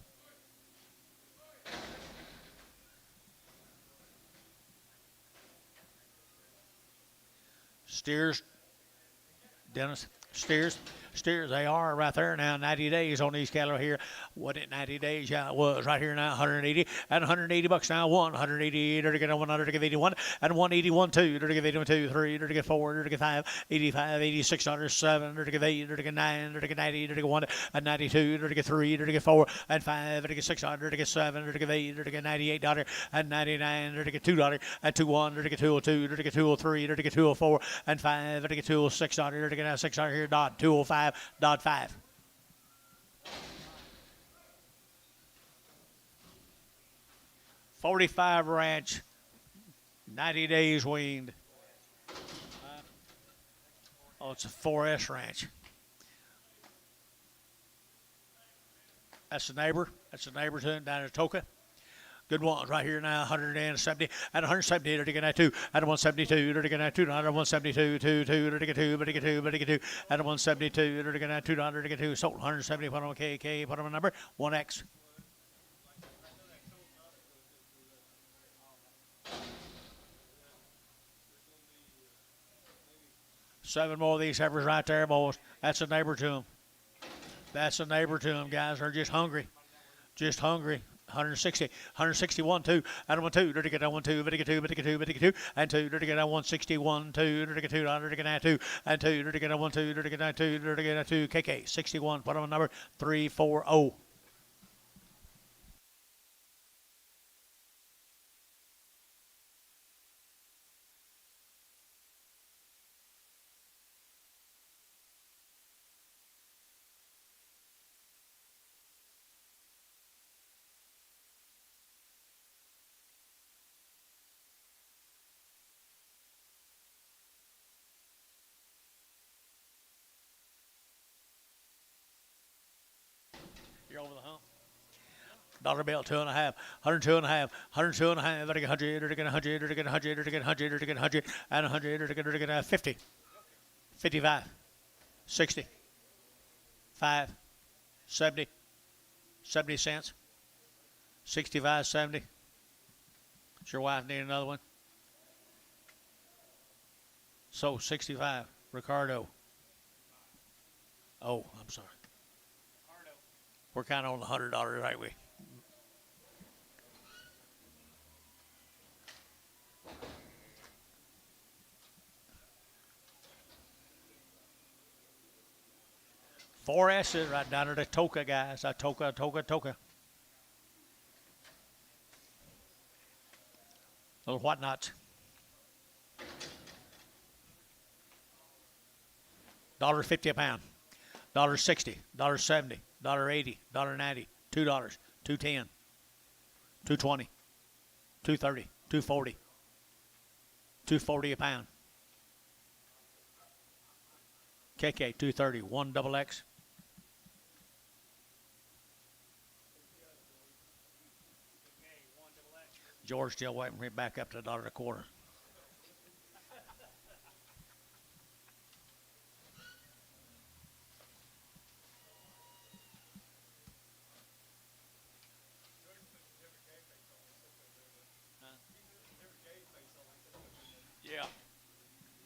A: Steers, Dennis. Steers, they are right there now. 90 days on these cattle here. What it 90 days? Yeah, it was right here now. 180 and 180 bucks now. 180 to get 100 to give 81 and 181 2 to give 81 2 3 to get 4 to get 5 85 86 7 to give 8 to get 9 to get 90 to get 1 and 92 to get 3 to get 4 and 5 to get 600 to get 7 to get 8 to get $98 and 99 to get $2 and 21 to get 202 to get 203 to get 204 and 5 to get 206 to get 600 here. Dot 205 dot 5. $45 ranch, 90 days weaned. Oh, it's a 4S ranch. That's the neighbor. That's the neighbor to him down in Toka. Good ones right here now. 170 and 170 to get 2 and 172 to get 2 and 172 2 to get 2 but to get 2 but to get 2 and 172 to get 2 to get 2 sold 170 put on KK put on a number 1X. Seven more of these heifers right there, boys. That's a neighbor to them. That's a neighbor to them, guys. They're just hungry. Just hungry. 160, 161, 2, and 1, 2, to get 1, 2, but to get 2, but to get 2, but to get 2, and 2, to get 161, 2, to get 2, to get 2, and 2, to get 1, 2, to get 2, to get 2, KK, 61, put on number 340. You're over the hump. Dollar bill, 2.5, 102.5, 102.5, to get 100, to get 100, to get 100, to get 100, to get 100, and 100, to get 50, 55, 60, 5, 70, 70 cents, 65, 70. Does your wife need another one? So 65, Ricardo. Oh, I'm sorry. We're kind of on the $100, ain't we? Four S's right down at the Toka, guys. Toka. Little whatnots. $1.50 a pound. $1.60. $1.70. $1.80. $1.90. $2. $2.10. $2.20. $2.30. $2.40. $2.40 a pound. KK $2.30. 1XX. George still waiting for me back up to $1.25. Yeah,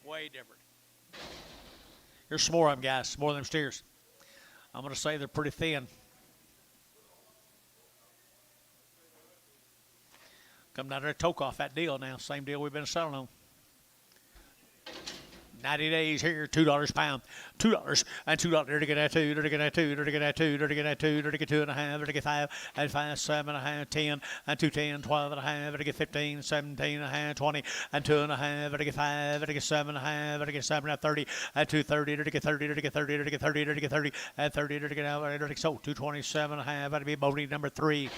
A: way different. Here's some more of them, guys. Some more of them steers. I'm going to say they're pretty thin. Come down there to toke off that deal now. Same deal we've been selling on. 90 days here, $2 a pound. $2 and $2 to get that 2, to get that 2, to get that 2, to get that 2, to get 2.5, to get 5, and 5, 7.5, 10, and 2, 10, 12.5, to get 15, 17.5, 20, and 2.5, to get 5, to get 7.5, to get 7, 30, and 2.30, to get 30, to get 30, to get 30, to get 30, and 30 to get out, so 227.5, that'd be Bodie number 3.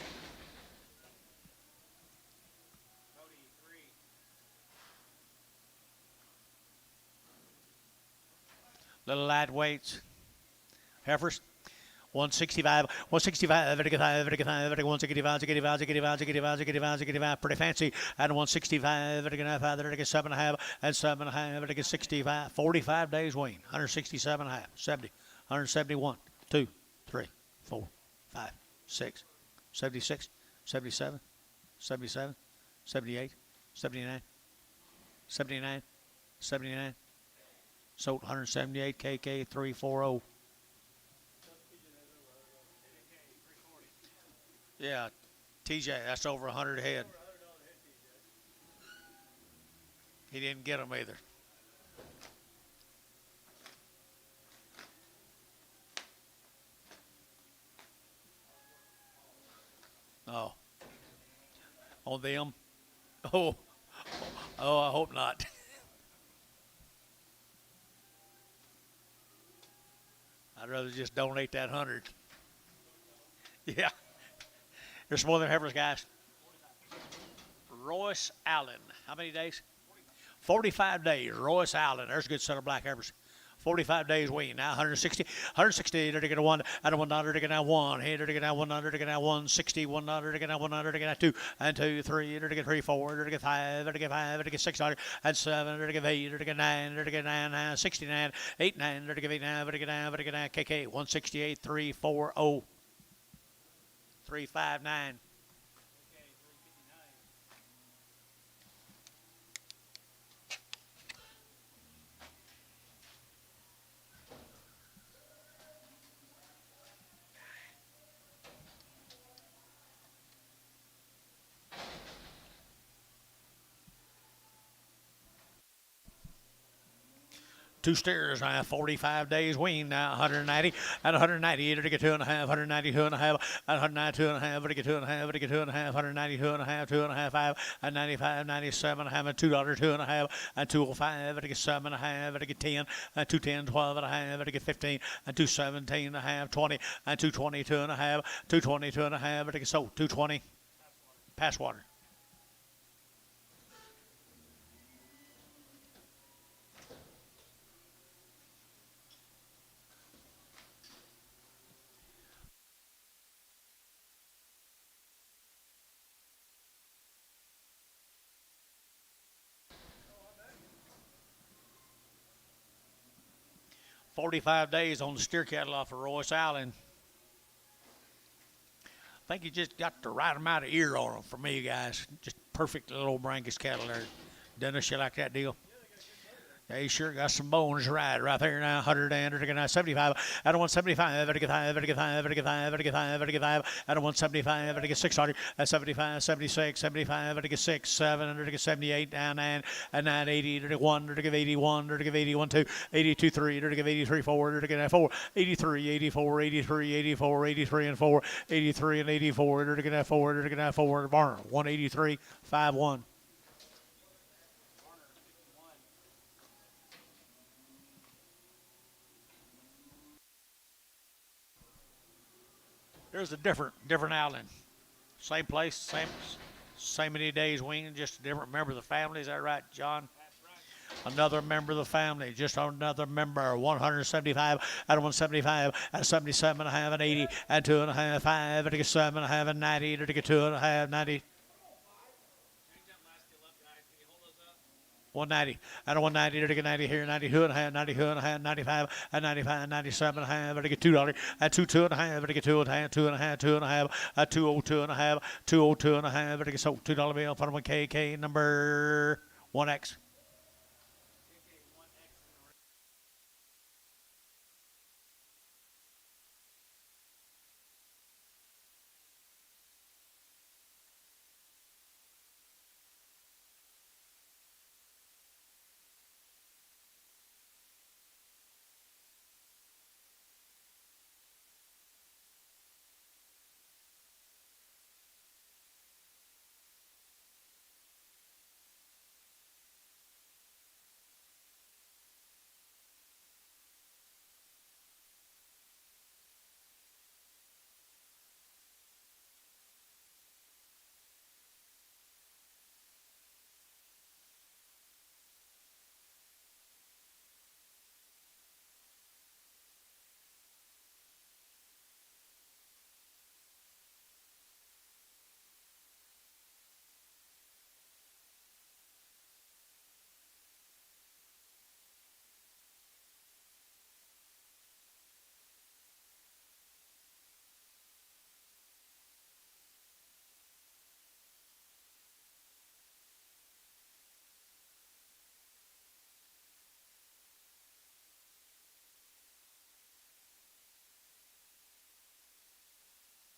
A: Little light weights. Heifers. 165, 165, 165, pretty fancy, and 165, 7.5, and 7.5, 65, 45 days wean, 167.5, 70, 171, 2, 3, 4, 5, 6, 76, 77, 77, 78, 79, 79, 79, Sold 178 KK 340. Yeah, TJ, that's over 100 head. He didn't get them either. Oh, on them? Oh, oh, I hope not. I'd rather just donate that 100. Yeah, there's more than heifers, guys. Royce Allen. How many days? 45 days. Royce Allen. There's a good set of black heifers. 45 days wean. Now 160, 160, to get a one, out of $1 to get now one, here to get now $1 to get now 160, $1 to get now $1 to get now two, and two, three, to get three, four, to get five, to get five, to get $6, and seven, to get eight, to get nine, to get nine, 69, 8, 9, to get 8, 9, to get 9, to get 9, KK, 168, 340, 359. 2 steers, 45 days wean, now 190, and 190, to get 2.5, 190, 2.5, and 192 and a half, to get 2.5, to get 2.5, 192 and a half, 2.5, 5, and 95, 97 and a half, and $2, 2.5, and 205, to get 7.5, to get 10, and 210, 12 and a half, to get 15, and 217 and a half, 20, and 222 and a half, 222 and a half, to get so 220, pass water. 45 days on the steer cattle off of Royce Allen. I think you just got the right amount of ear on them for me, guys. Just perfect little Brangus cattle there. Dennis, you like that deal? Yeah, he sure got some bones right there now. 100 and 75. Out of 175, to get 5, to get 5, to get 5, to get 5, to get 5. Out of 175, to get 600. 75, 76, 75, to get 6, 7, to get 78, down 9, and 980, to get 1, to get 81, to get 81, 2, 82, 3, to get 83, 4, to get 4, 83, 84, 83, 84, 83, and 4, 83 and 84, to get 4, to get 4, Varner, 183, 5, 1. There's a different Allen. Same place, same many days weaning, just a different member of the family. Is that right, John? That's right. Another member of the family, just another member. 175 out of 175, at 77 and a half, and 80, and 2.5, 5, to get 7 and a half, and 90, to get 2.5, 90. 190, out of 190, to get 90 here, 92 and a half, 92 and a half, 95, and 95, 97 and a half, to get $2, and 2 and a half, to get 2 and a half, 2 and a half, 2 and a half, 202 and a half, 202 and a half, to get so $2 bill, put 1 KK number 1X.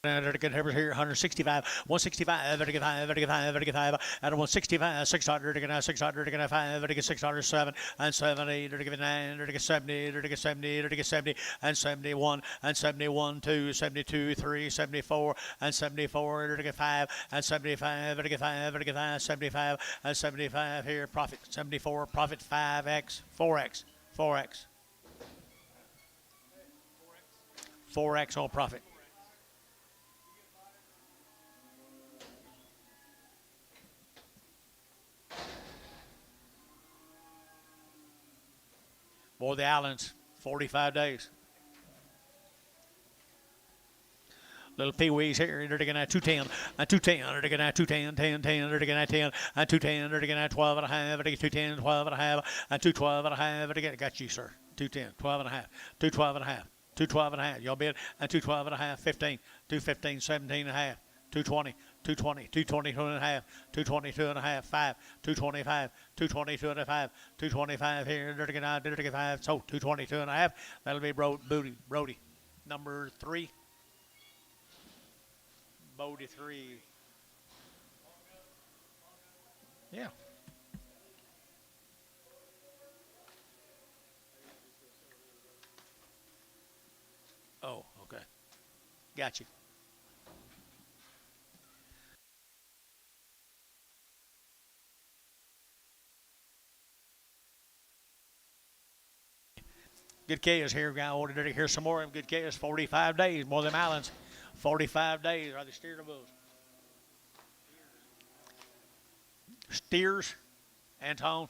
A: Heifers here, 165, 165, 35, 35, 35, and 165, 600, 600, 607, and 70, 9, 70, 70, 70, and 71, and 71, 2, 72, 3, 74, and 74, 5, and 75, 75, 75, and 75 here, profit 74, profit 5x, 4x, 4x, 4x on profit. Boy, the Islands, 45 days. Little peewees here, they're going to 210, and 210, they're going to 210, 10, 10, they're going to 10, and 210, they're going to 12 and a half, they're 210, 12 and a half, and 212 and a half, they're going to, got you, sir, 210, 12 and a half, 212 and a half, 212 and a half, y'all bid, and 212 and a half, 15, 215, 17 and a half, 220, 220, 222 and a half, 222 and a half, 5, 225, 222 and a half, 225 here, 35, so 222 and a half, that'll be Brody, number 3. Bodie 3. Yeah. Oh, okay. Got you. Good chaos here. I ordered to hear some more of them. Good chaos. 45 days. More than Islands. 45 days. Are they steer the bulls? Steers, Anton.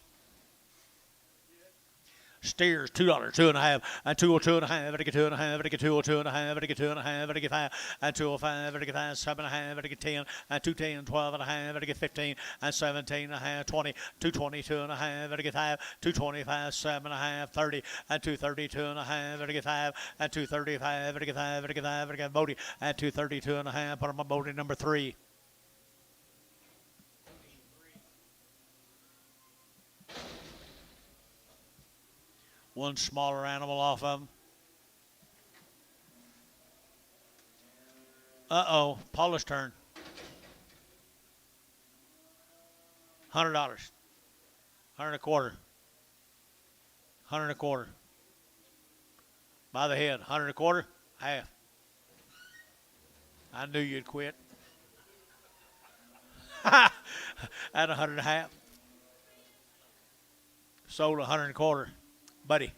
A: Steers, $2, 2.5, and 202 and a half, 2.5, 202 and a half, 2.5, 5, and 205, 7.5, 10, and 210, 12 and a half, 15, and 17 and a half, 20, 222 and a half, 5, 225, 7.5, 30, and 232 and a half, 5, and 235, Bodie, and 232 and a half, put on my Bodie number 3. One smaller animal off of them. Uh-oh, Paula's turn. $100. 100 a quarter. 100 a quarter. By the head. 100 a quarter. Half. I knew you'd quit. At 100 a half. Sold 100 a quarter. Buddy.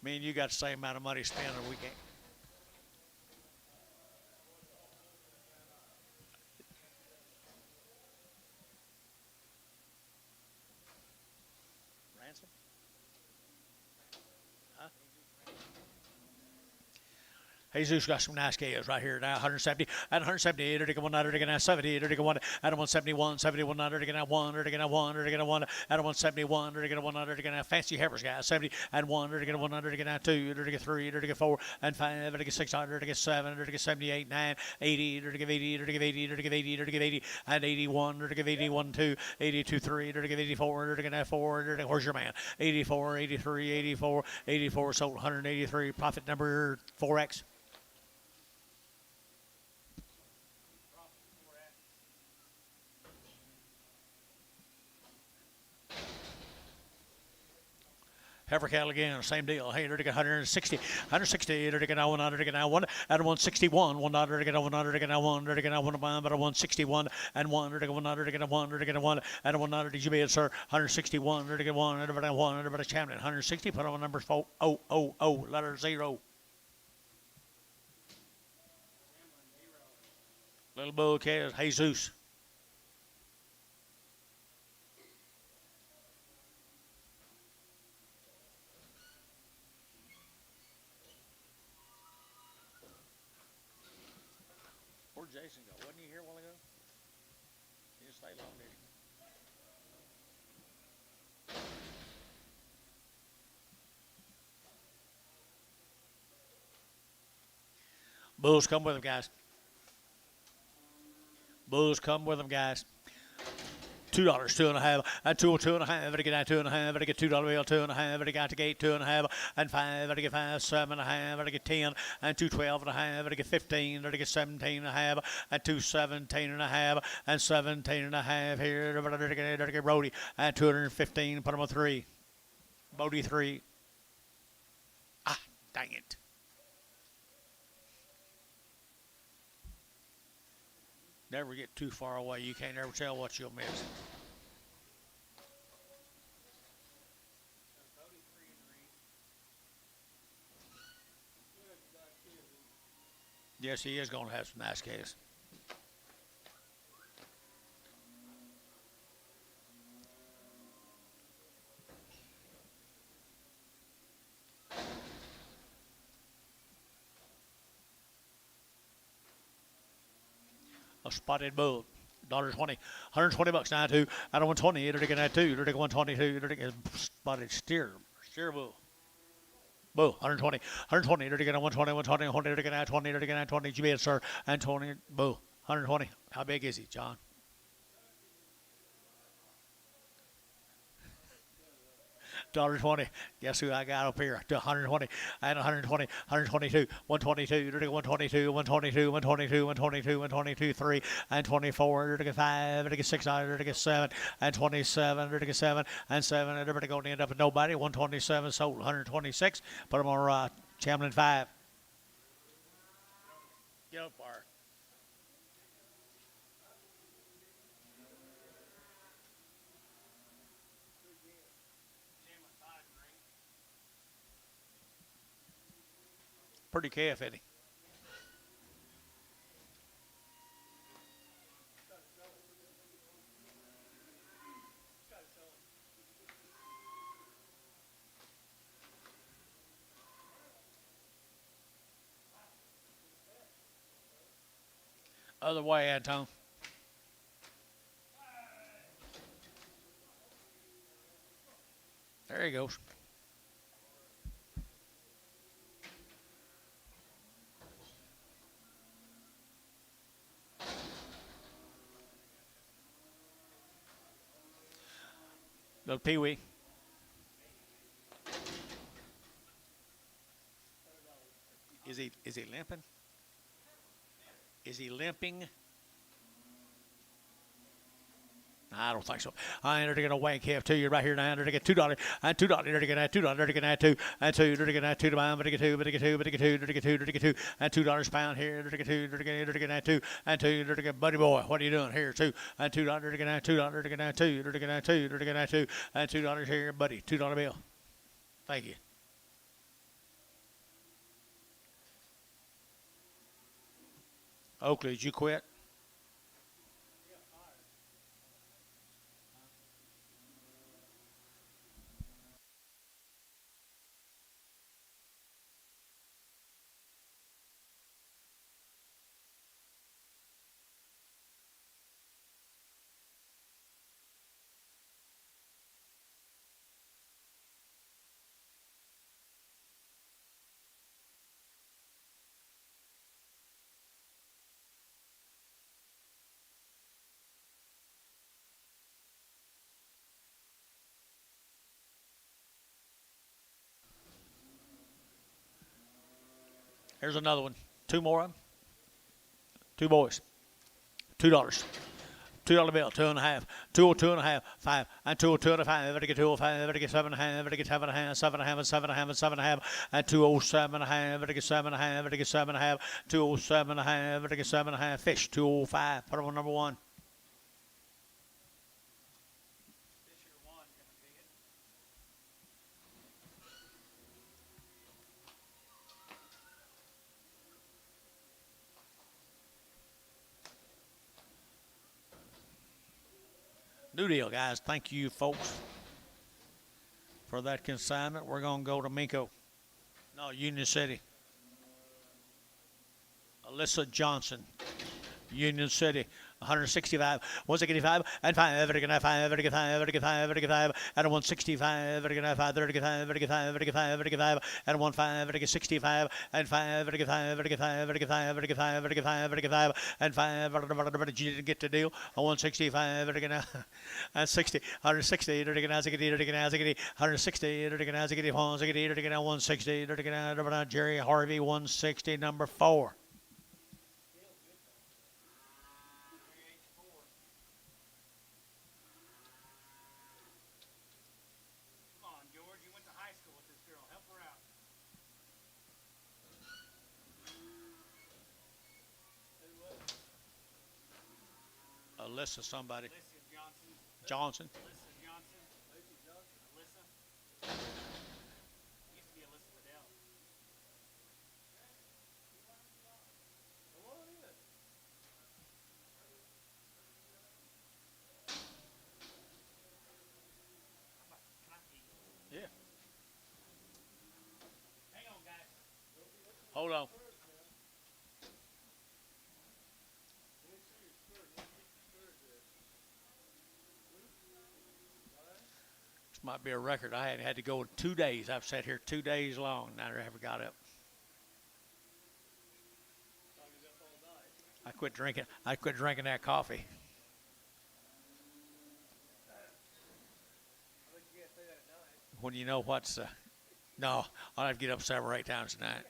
A: Me and you got the same amount of money spent on a weekend. Ransom? Huh? Jesus got some nice chaos right here now. 170 and 178. They're going 70. They're going at 171, 71. They're going at 1. They're going at 1. They're going at 1 at 171. They're going to 1. They're going to fancy Heifers guys. 70 and 1. They're going to 1. They're going to 2. They're going to 3. They're going to 4 and 5. They're going to 600. They're going to 7. They're going to 78, 9, 80. They're going to 80. They're going to 80. They're going to 80. They're going to 80 and 81. They're going to 81, 2, 82, 3. They're going to 84. They're going to 4. Where's your man? 84, 83, 84, 84. Sold 183. Profit number 4x. Heifer cattle again, same deal. Hey, they're going 160, 160, they're going 100, they're going 1 at 161, 100, they're going 100, they're going 1, they're going 1, but 161 and 1, they're going 100, they're going 1, they're going 1 at 100. Did you be it, sir? 161, they're going 1, they're going 1, they're going champion. 160, put on number 4, letter 0. Little bull cat, Jesus. Where'd Jason go? Wasn't he here a while ago? He didn't stay long, did he? Bulls come with them, guys. Bulls come with them, guys. $2, 2.5, and 2.5, very good, 2.5, very good, $2 bill, 2.5, very good, 8, 2.5, and 5, very good, 5, 7.5, very good, 10, and 2.12.5, very good, 15, very good, 17.5, and 2.17.5, and 17.5 here, very good, Brody, and 215, put him on 3, Brody 3. Ah, dang it. Never get too far away. You can't ever tell what you'll miss. Yes, he is going to have some nice calves. A spotted bull. $1.20, $120 now too. Out of 120, it'll get that too. It'll get 122. It'll get spotted steer bull. Bull, 120, 120. It'll get 120, 120, 120. It'll get 20. It'll get 20. You bet, sir. And 20. Bull, 120. How big is he, John? $1.20. Guess who I got up here? 120 and 120, 122, 122, 122, 122, 122, 122, 122, 3 and 24, 5, 6, 7 and 27, 7 and 7. Everybody going to end up with nobody. 127 sold, 126. Put them on Chamberlain 5. Get up, bar. Pretty calf, Eddie. Other way, Anton. There he goes. Little Pee Wee. Is he limping? Is he limping? I don't think so. I ain't going to wank half to you right here now. They're get $2 and $2. They're going to $2. They're going to 2 and 2. They're going to 2 to buy. But they get 2. But they get 2. But they get 2. They're get 2. And $2 pound here. They're get 2. They're going to 2 and 2. They're get buddy boy. What are you doing here? 2 and $2. They're going to $2. They're going to 2. They're going to 2. They're going to 2 and $2 here, buddy. $2 bill. Thank you. Oakley, did you quit? Here's another one. 2 more of them. 2 boys. $2. $2 bill, 2.5, 2.5, 5, and 2.25. Everybody get 2.05, everybody get 7.5, everybody get 7.5, 7.5, and 7.5, and 7.5, and 2.07.5, everybody get 7.5, everybody get 7.5, 2.07.5, everybody get 7.5. Fish, 2.05. Put them on number 1. New deal, guys. Thank you, folks, for that consignment. We're going to go to Minko. No, Union City. Alyssa Johnson, Union City. 165, 165, and 5, vertical 5, vertical 5, vertical 5, vertical 5, and 165, vertical 5, vertical 5, vertical 5, vertical 5, vertical 5, and 15, vertical 65, and 5, vertical 5, vertical 5, vertical 5, vertical 5, vertical 5, vertical 5, and 5, you didn't get the deal, 165, vertical and 60, 160, vertical 160, vertical 160, vertical 160, vertical 160, vertical Jerry Harvey 160, number 4.
B: Come on, George. You went to high school with this girl. Help her out.
A: Alyssa somebody.
B: Alyssa Johnson.
A: Johnson.
B: Alyssa Johnson. Alyssa. Used to be Alyssa Liddell. Can I pee?
A: Yeah.
B: Hang on, guys.
A: Hold on. This might be a record. I had to go 2 days. I've sat here 2 days long. I never got up. I quit drinking. I quit drinking that coffee. When you know what's no, I'll have to get up 7 or 8 times tonight.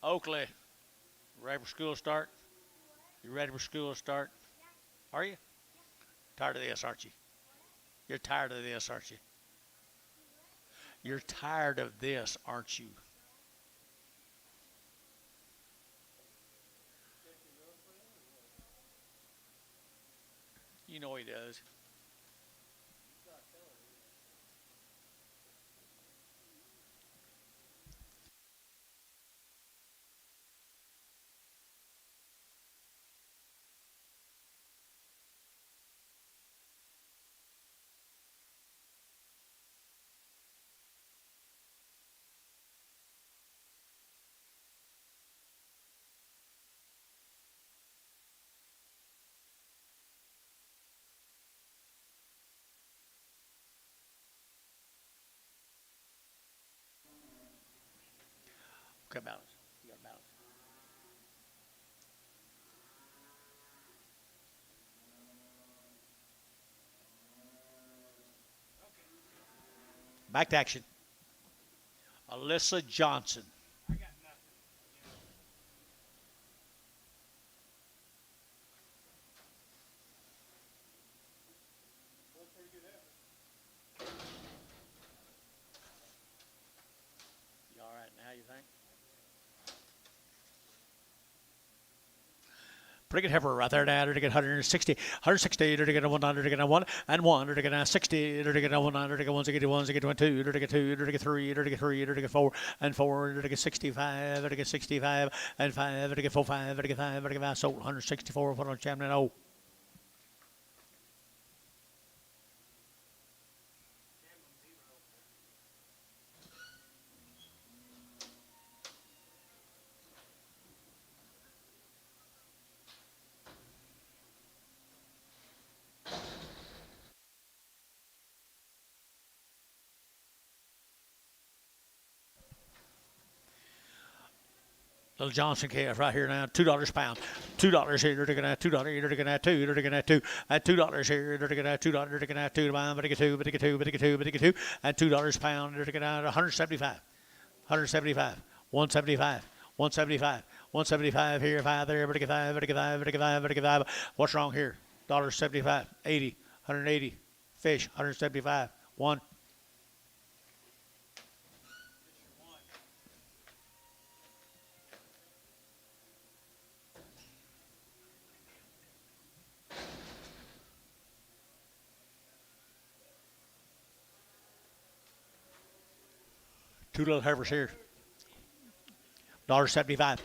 A: Oakley, ready for school start? You ready for school start? Are you? Tired of this, aren't you? You're tired of this, aren't you? You're tired of this, aren't you? You know he does. Okay, balance. You got balance. Back to action. Alyssa Johnson.
B: I got nothing.
A: You all right now, you think? Pretty good heifer right there now. To get 160, 160, to get 100, to get 1 and 1, to get 60, to get 100, to get 161, to get 2, to get 2, to get 3, to get 3, to get 4 and 4, to get 65, to get 65 and 5, to get 4, 5, to get 5, to get 5. Sold 164. Put on Champion O. Little Johnson calf right here now, $2 a pound. $2 here, they're gonna $2 here, they're gonna 2, they're gonna 2, at $2 here, they're gonna $2, they're gonna 2 to pound, but they get 2, but they get 2, but they get 2, but they get 2, at $2 a pound, they're gonna 175, 175, 175, 175, 175 here, 5 there, but they get 5, but they get 5, but they get 5, but they get 5. What's wrong here? $1.75, 80, 180, fish, 175, 1. Two little heifers here. $1.75.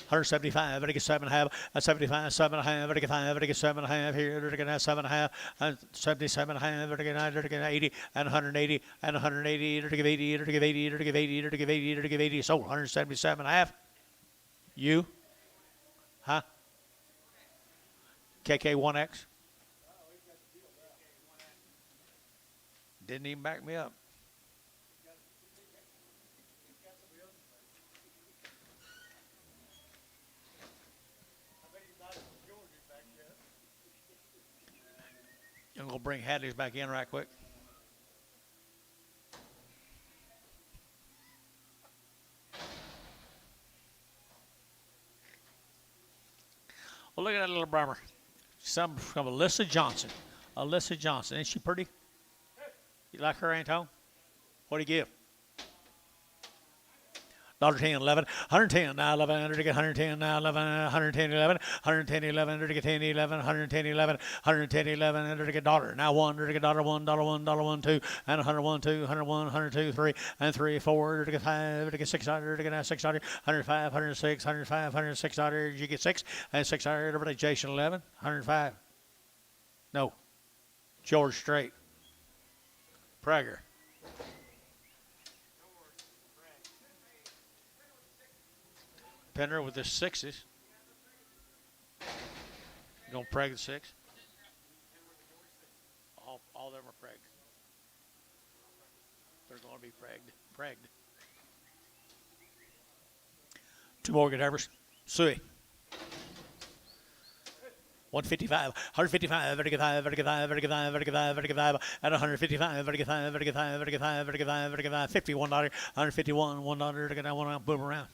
A: 175, better get 7.5, 75, 7.5, better get 5, better get 7.5 here, better get 7.5, and 77.5, better get 80, and 180, and 180, better give 80, better give 80, better give 80, better give 80, better give 80, sold 177.5. You? Huh? KK1X? Didn't even back me up. I'm going to bring Hadley's back in right quick. Well, look at that little Brahmer. Some from Alyssa Johnson. Alyssa Johnson. Isn't she pretty? You like her, Anton? What do you give? $10, 11, 110, now 11, 110, now 11, 110, 11, 110, 11, 110, 11, 110, 11, 110, 11, dollar. Now $1, $1, $2, and 101, 2, 101, 102, 3, and 3, 4, 5, 600, 600, 105, 106, 105, 106, you get 6, and 600, everybody, Jason 11, 105. No. George Strait. Prager. Penner with the 6s. You gonna preg the 6? All of them are pregged. They're gonna be pregged. Two more good Heifers. Suey. 155, 155, better get 5, better get 5, better get 5, better get 5, better get 5, at 155, better get 5, better get 5, better get 5, better get 5, better get 5, $51, 151, $1, to get that one out, boom around.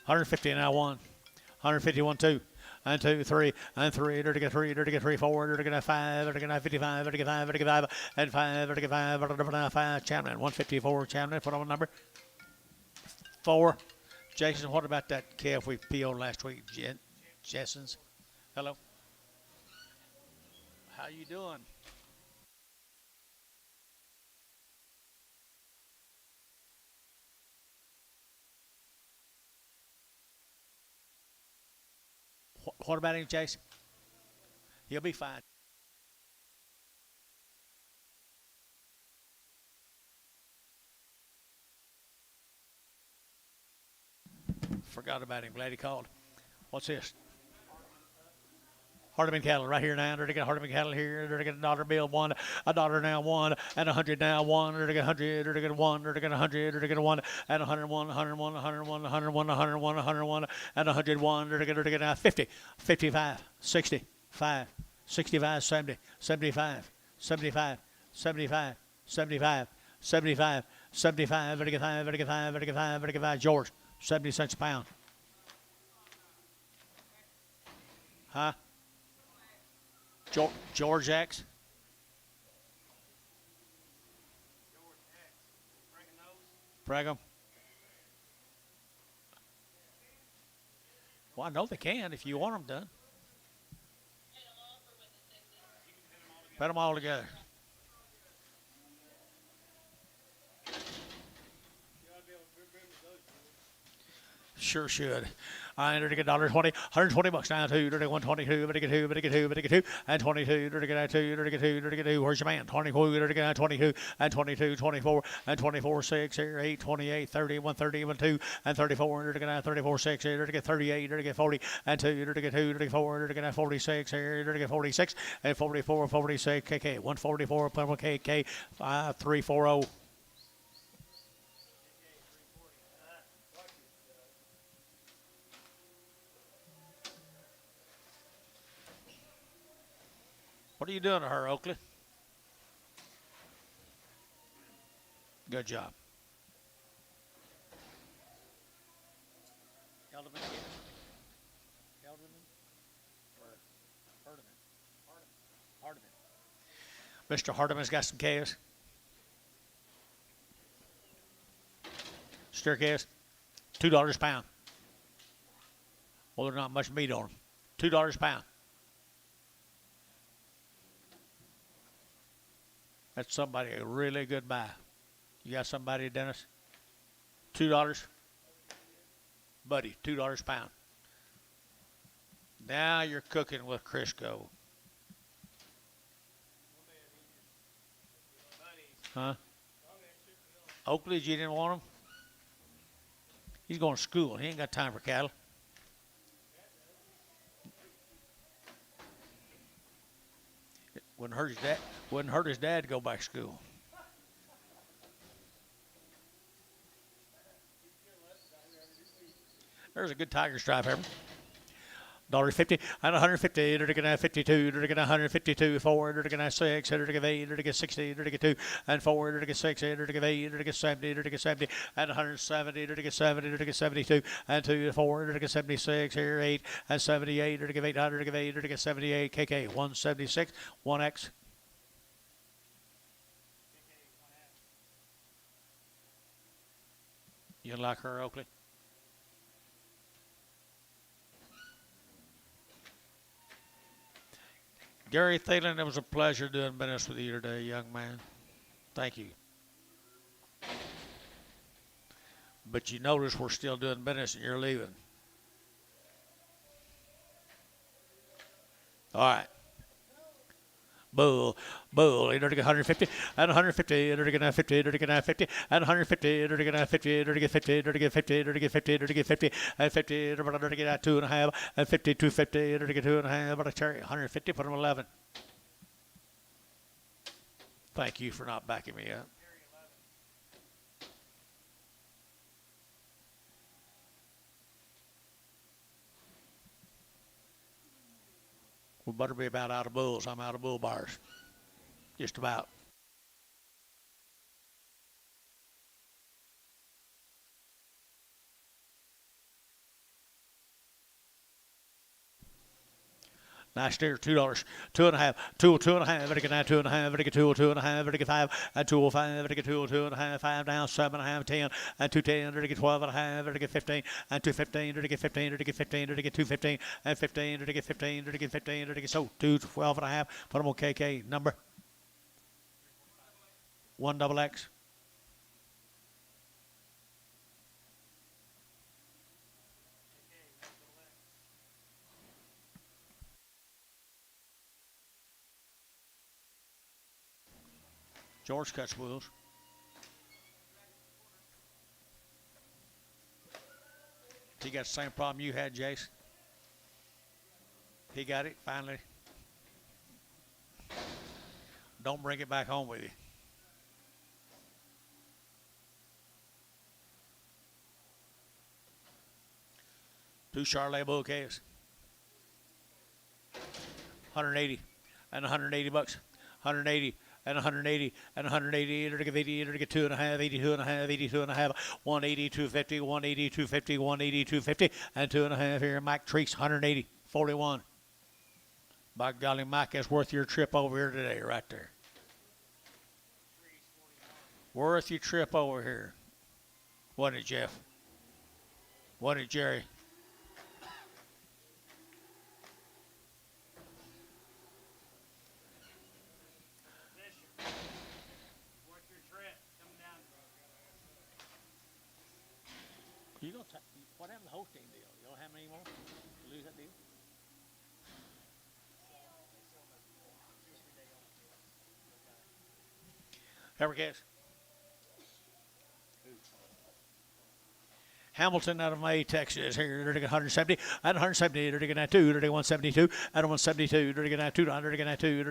A: 150 now 1, 151 2, and 2 3, and 3, to get 3, to get 3 4, to get 5, to get 55, to get 5, to get 5, and 5, to get 5, to get 5, Chapman 154 Chapman, put on number 4. Jason, what about that calf we PO'd last week, Jessens? Hello. How you doing? What about him, Jason? He'll be fine. Forgot about him. Glad he called. What's this? Hardeman cattle right here now. They're to get Hardeman cattle here. They're to get $1 bill 1, $1 now 1, and 100 now 1. They're to get 100. They're to get 1. They're to get 100. They're to get 1 and 101, 101, 101, 101, 101, 101, and 101. They're to get now 50, 55, 65, 65, 70, 75, 75, 75, 75, 75, 75. Better get 5. Better get 5. Better get 5. Better get 5. George. 70 cents a pound. Huh? George X? Preg 'em. Well, I know they can if you want them done. Put them all together. Sure should. I entered to get $1.20, 120 bucks now, 2, 122, better get 2, better get 2, better get 2, and 22, better get 2, better get 2, better get 2. Where's your man? 22, better get 22, and 22, 24, and 24, 6 here, 8, 28, 30, 130, 1, 2, and 34, better get 34, 6 here, better get 38, better get 40, and 2, better get 2, better get 4, better get 46 here, better get 46, and 44, 46, KK, 144, KK, 340. What are you doing to her, Oakley? Good job. Elderman? Or Hardeman? Mr. Hardeman's got some calves. Steer calves. $2 a pound. Well, there's not much meat on them. $2 a pound. That's somebody a really good buy. You got somebody, Dennis? $2. Buddy, $2 a pound. Now you're cooking with Crisco. Huh? Oakley's, you didn't want him? He's going to school. He ain't got time for cattle. Wouldn't hurt his dad to go back to school. There's a good tiger stripe, Heifer. $1.50 and 150, 52, 152, 4, 6, 8, 60, 2, and 4, 6, 8, 70, 70, and 170, 70, 72, and 2, 4, 76, here, 8, and 78, 800, 8, 78, KK, 176, 1X. You like her, Oakley? Gary Thielen, it was a pleasure doing business with you today, young man. Thank you. But you notice we're still doing business and you're leaving. All right. Bull, 150 and 150, 50, 50, and 150, 50, 50, 50, 50, 50, and 50, 2.5, and 50, 250, 2.5, but a cherry, 150, put them 11. Thank you for not backing me up. We better be about out of bulls. I'm out of bull bars. Just about. Nice steer, $2, 2.5, 2.5, vertical 9, 2.5, vertical 2.5, vertical 5, and 2.05, vertical 2.5, 5 down, 7.5, 10, and 210, vertical 12.5, vertical 15, and 215, vertical 15, vertical 15, vertical 215, and 15, vertical 15, vertical 15, vertical so 212.5. Put them on KK number 1XX. George cuts wheels. He got the same problem you had, Jace. He got it finally. Don't bring it back home with you. Two Charlet bull calves. 180 and 180 bucks. 180 and 180 and 180, 80, 2.5, 82.5, 82.5, 180, 250, 180, 250, 180, 250, and 2.5 here. Mike Treese, 180, 41. By golly, Mike, that's worth your trip over here today, right there. Worth your trip over here. Wasn't it, Jeff? Wasn't it, Jerry? You gonna what happened to the hosting deal? You don't have any more? You lose that deal? Ever guess? Hamilton out of May, Texas. Here, 170, and 170, 2, 172, and 172,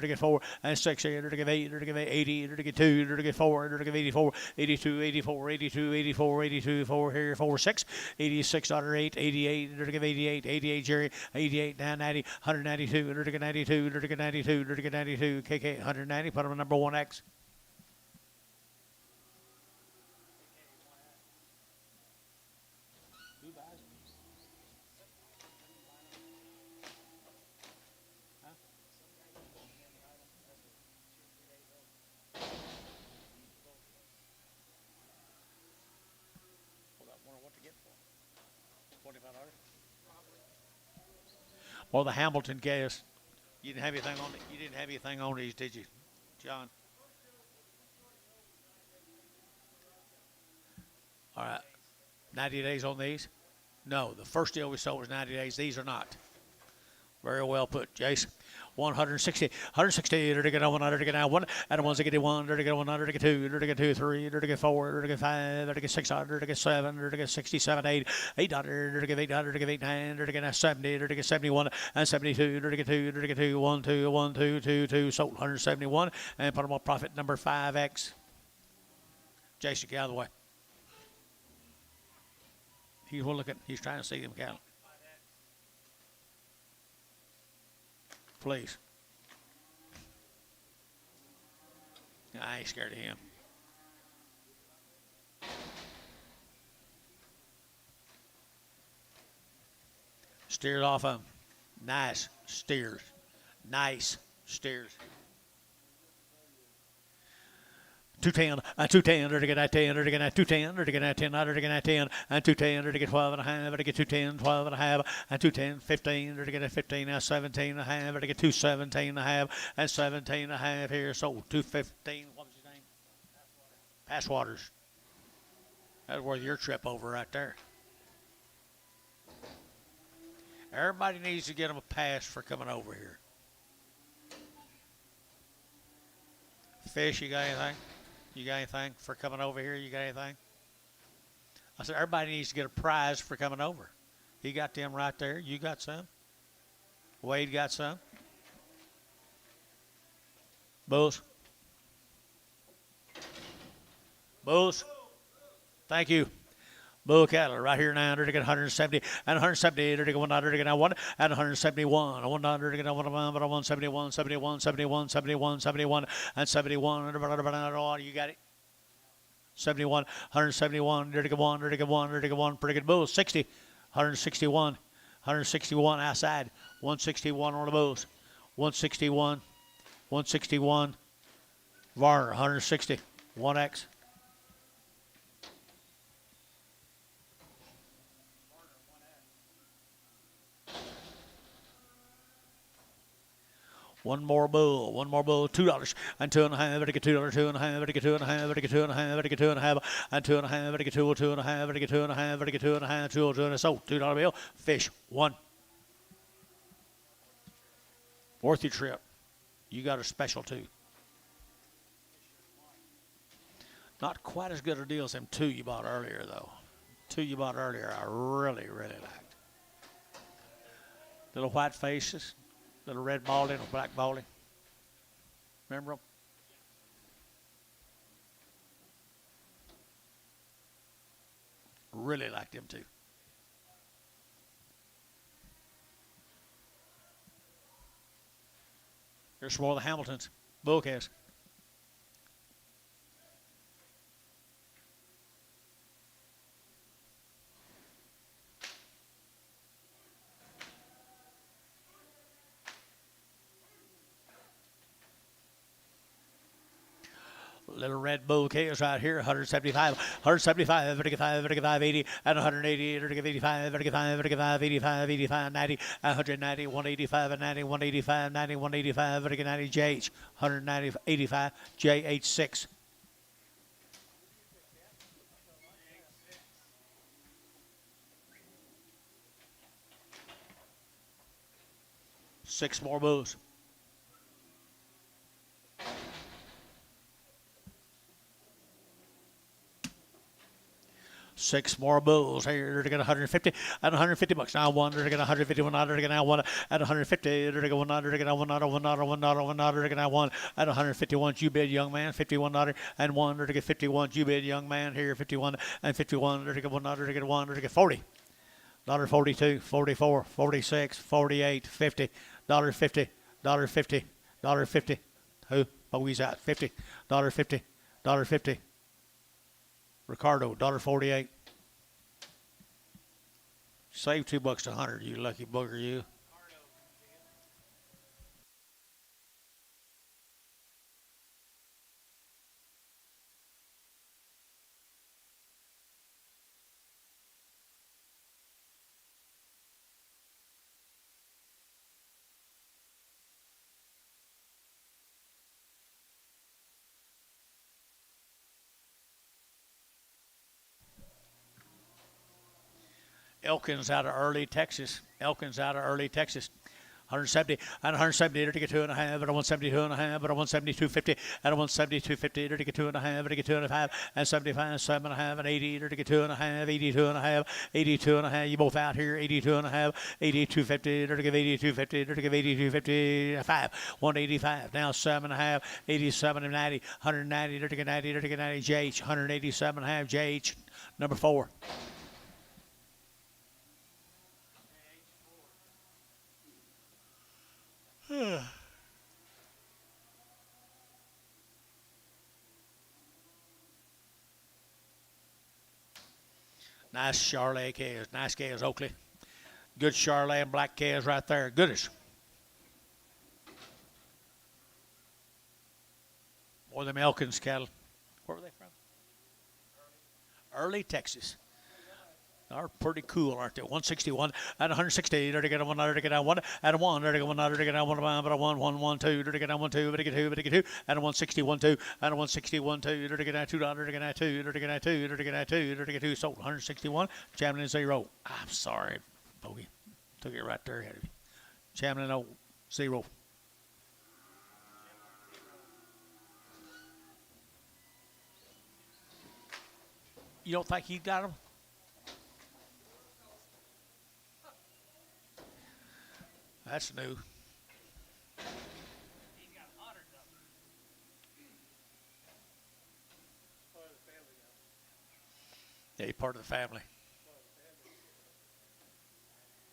A: 2, 4, and 6, 8, 80, 2, 4, 84, 82, 84, 82, 84, 82, 4, here, 4, 6, 86, 8, 88, 88, 88, Jerry, 88, down 90, 192, 92, 92, 92, KK, 190, put on number 1X. Well, the Hamilton gas. You didn't have anything on it. You didn't have anything on these, did you, John? All right. 90 days on these? No, the first deal we sold was 90 days. These are not. Very well put, Jace. 160, 160, 1, and 161, 1, 2, 3, 4, 5, 6, 7, 67, 8, 800, 809, 70, 71, and 72, 2, 1, 2, 1, 2, 2, 2, sold 171, and put them on profit number 5X. Jason, get out of the way. He's looking, he's trying to see them cattle. Please. I ain't scared of him. Steers off of him. Nice steers. Nice steers. 210, 210, to get that 10, to get that 210, to get that 10, to get that 10, and 210, to get 12 and a half, to get 210, 12 and a half, and 210, 15, to get that 15, now 17 and a half, to get 217 and a half, and 17 and a half here, so 215, what was his name? Passwaters. That's worth your trip over right there. Everybody needs to get them a pass for coming over here. Fish, you got anything? You got anything for coming over here? You got anything? I said, everybody needs to get a prize for coming over. He got them right there. You got some? Wade got some? Bulls? Bulls? Thank you. Bull cattle right here now, to get 170 and 170, to get 100, to get 1 and 171, 100, to get 171, 71, 71, 71, 71, and 71. You got it. 71, 171, to get 1, to get 1, to get 1. Pretty good bulls. 60, 161, 161 outside, 161 on the bulls, 161, 161. Varner, 160, 1X. One more bull, $2 and 2 and a half, to get $2, 2 and a half, to get 2 and a half, to get 2 and a half, to get 2 and a half, and 2 and a half, to get 2, 2 and a half, to get 2 and a half, to get 2 and a half, 2 and a half, so $2 bill, fish, 1. Worth your trip. You got a special too. Not quite as good a deal as them 2 you bought earlier though. 2 you bought earlier I really, really liked. Little white faces. Little red balding or black balding. Remember them? Really like them too. Here's some more of the Hamiltons. Bull calves. Little red bull calves right here, 175, 175, 55, 80, and 180, 85, 85, 85, 90, 190, 185, and 90, 185, 90, 185, 90, JH, 190, 85, JH6. Six more bulls. 6 more bulls here to get 150 and 150 bucks. Now one to get 150, one to get now 1 and 150 to get 1 to get 1 to get now 1 and 151. You bid, young man. 51 and 1 to get 51. You bid, young man. Here 51 and 51 to get 1 to get 1 to get 40. $42, 44, 46, 48, 50, $50, $50, $50. Who? Bogey's out. 50, $50, $50. Ricardo, $48. Save $2 to 100, you lucky booger, you. Elkins out of early Texas. 170 and 170 to get 2.5 at a 172.5 at a 172.50 at a 172.50 to get 2.5 to get 2.5 and 75 7.5 and 80 to get 2.5 82.5 82.5. You both out here 82.5 82.50 to give 82.50 to give 82.50 5 185 now 7.5 87 and 90 190 to get 90 to get 90 JH 187.5 JH number 4. Nice Charlet calves. Nice calves, Oakley. Good Charlet and black calves right there. Goodish. Or them Elkins cattle. Where were they from? Early Texas. Are pretty cool, aren't they? 161 and 160. To get a 1, to get a 1 and a 1, to get 1, to get a 1, but a 1, 1, 1, 2, to get a 1, 2, to get 2, to get 2, and a 161, 2, and a 161, 2, to get a $2, to get a 2, to get a 2, to get a 2, to get 2, sold 161. Chamberlain 0. I'm sorry, Bogey. Took it right there ahead of you. Chamberlain 0. You don't think he got him? That's new.
B: He's got hundreds of them.
A: Yeah, he's part of the family.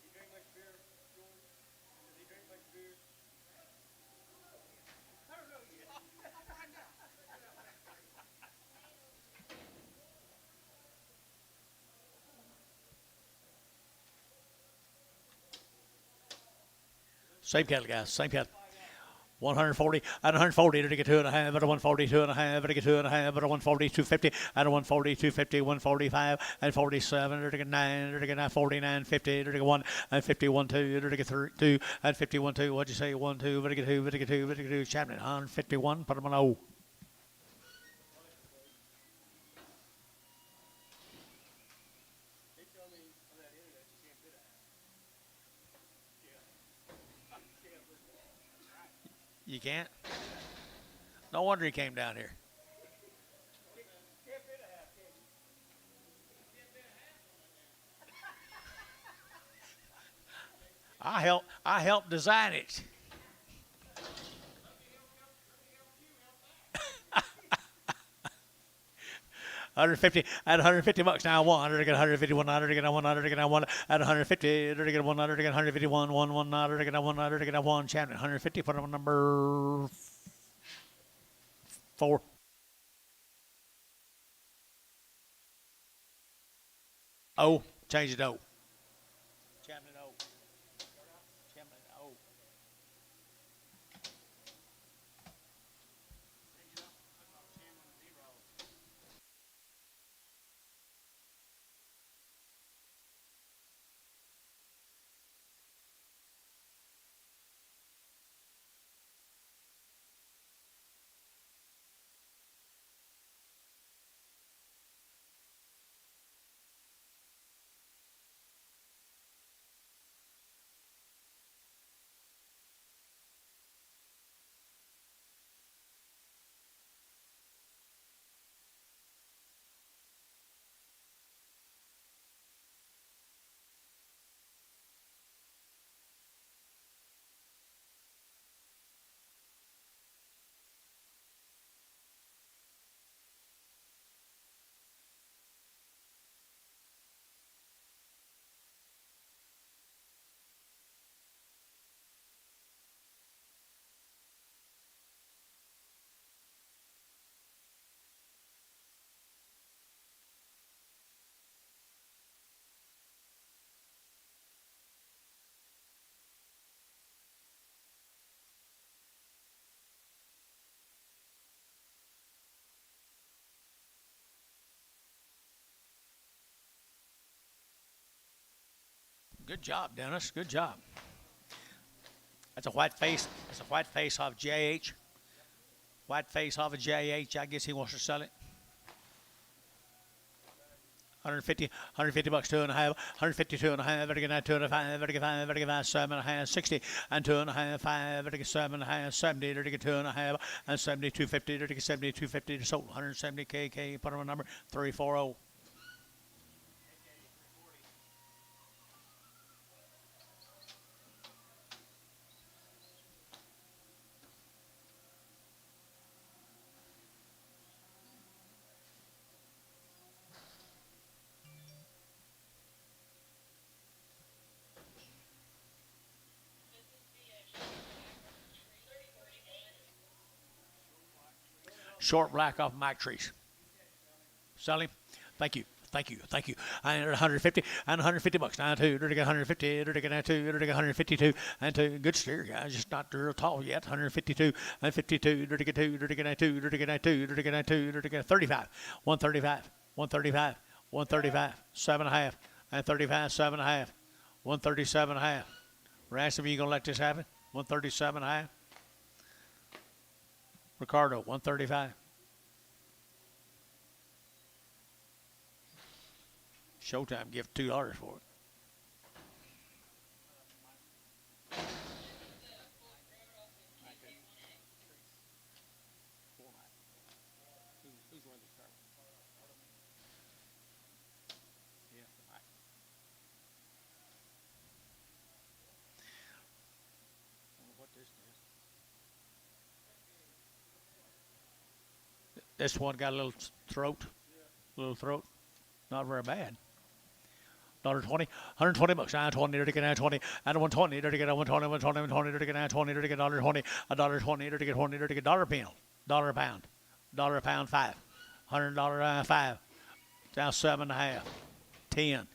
B: You drink much beer, George? Does he drink much beer? I don't know yet.
A: Same cattle, guys. Same cattle. 140 and 140 to get 2.5 at a 142.5 to get 2.5 at a 142.50 at a 142.50 145 and 47 to get 9 to get 49.50 to get 1 and 51.2 to get 2 and 51.2. What'd you say? 1 2 to get 2 to get 2 to get 2. Champion 151. Put them on O. You can't? No wonder he came down here. I helped design it. $150 at $150 now. 100 to get 151. 100 to get 100 to get 1 at 150 to get 100 to get 151. 1 to get 100 to get 1. Champion 150. Put him on number 4. O. Change it to O. Champion O. Champion O. Good job, Dennis. Good job. That's a white face. That's a white face off JH. White face off of JH. I guess he wants to sell it. 150, 150 bucks, 2.5, 152 and a half, vertical 9, 2.5, vertical 5, vertical 5, 7.5, 60, and 2.5, 5, vertical 7.5, 70, vertical 2.5, and 70, 250, vertical 70, 250, sold 170 KK, put on a number 340. Short black off Mike Trees. Sell him. Thank you. Thank you. Thank you. And 150 and 150 bucks. Now two. Dirty 150. Dirty now two. Dirty 152 and two. Good steer, guys. Just not real tall yet. 152 and 52. Dirty two. Dirty now two. Dirty now two. Dirty now two. Dirty 35. 135. 135. 135. 7.5 and 35. 7.5. 137.5. Ransom, you gonna let this happen? 137.5. Ricardo, 135. Showtime, give $2 for it. This one got a little throat, not very bad. $1.20, 120 bucks, 920, dirty get 920, and 120, dirty get 120, 120, 120, dirty get 920, dirty get $1.20, $1.20, dirty get 20, dirty get $1 pound, $1 pound 5, $100 5, down 7.5, 10,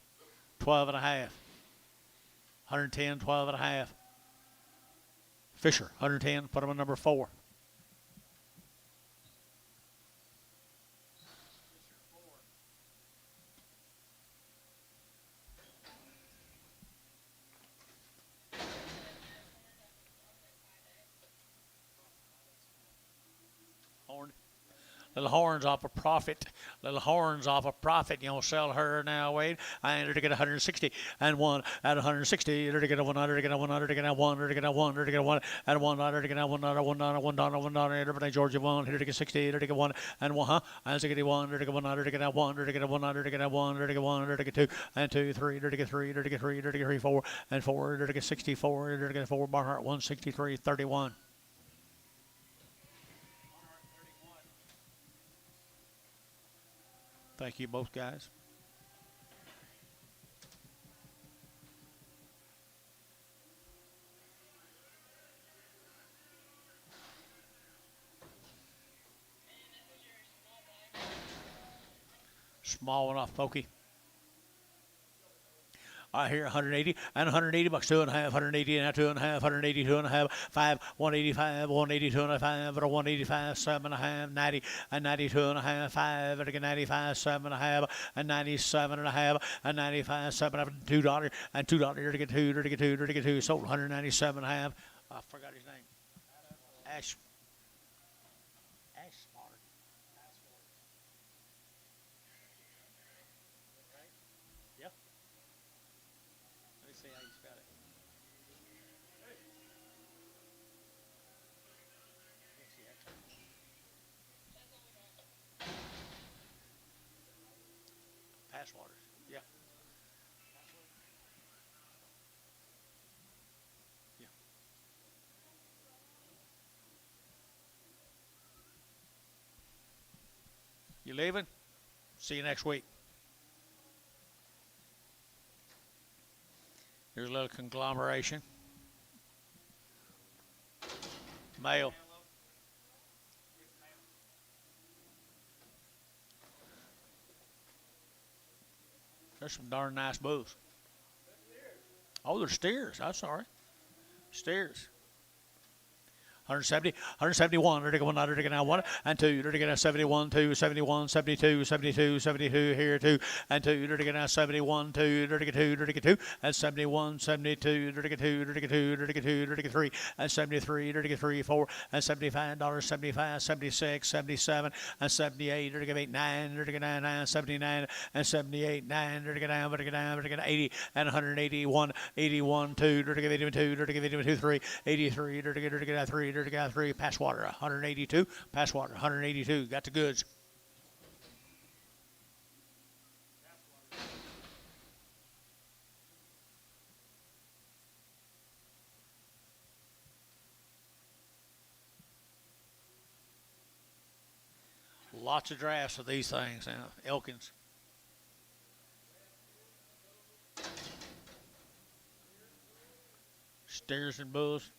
A: 12.5, 110, 12.5. Fisher, 110, put him on number 4. Little horns off a profit. Little horns off a profit. You don't sell her now, Wade. I entered to get 160 and one at 160. Entered to get a 100 to get a 100 to get a 100 to get a 100 to get a 1 at $1 to get a $1, $1. Everybody Georgia 1. Here to get 60. Here to get 1 and 1. And to get 1 to get 100 to get a 1 to get a 100 to get a 1 to get 1 to get 2 and 2, 3 to get 3 to get 3 to get 3, 4 and 4 to get 64 to get 4. Barnhart 163, 31. Thank you, both guys. Small one off Pokey. I hear 180 and 180 bucks, 2.5, 180 and 2.5, 180, 2.5, 5, 185, 182 and a 5, or 185, 7.5, 90 and 92 and a half, 5, and 95, 7.5, and 97 and a half, and 95, 7, $2 and $2 here to get 2, to get 2, to get 2, sold 197 and a half. I forgot his name. Ash. Waters. Yeah. Yeah. You leaving? See you next week. Here's a little conglomeration. Male. There's some darn nice bulls. Oh, they're steers. I'm sorry. Steers. 170, 171, one, now 1 and 2, now 71, 2, 71, 72, 72, 72, here 2 and 2, now 71, 2, 2, and 71, 72, 3 and 73, 4 and $75, 75, 76, 77 and 78, 8, 9, 9, 79 and 78, 9, 80 and 181, 81, 2, 82, 3, 83, 3, pass water, 182, pass water, 182, got the goods. Lots of drafts of these things now. Elkins. Steers and bulls.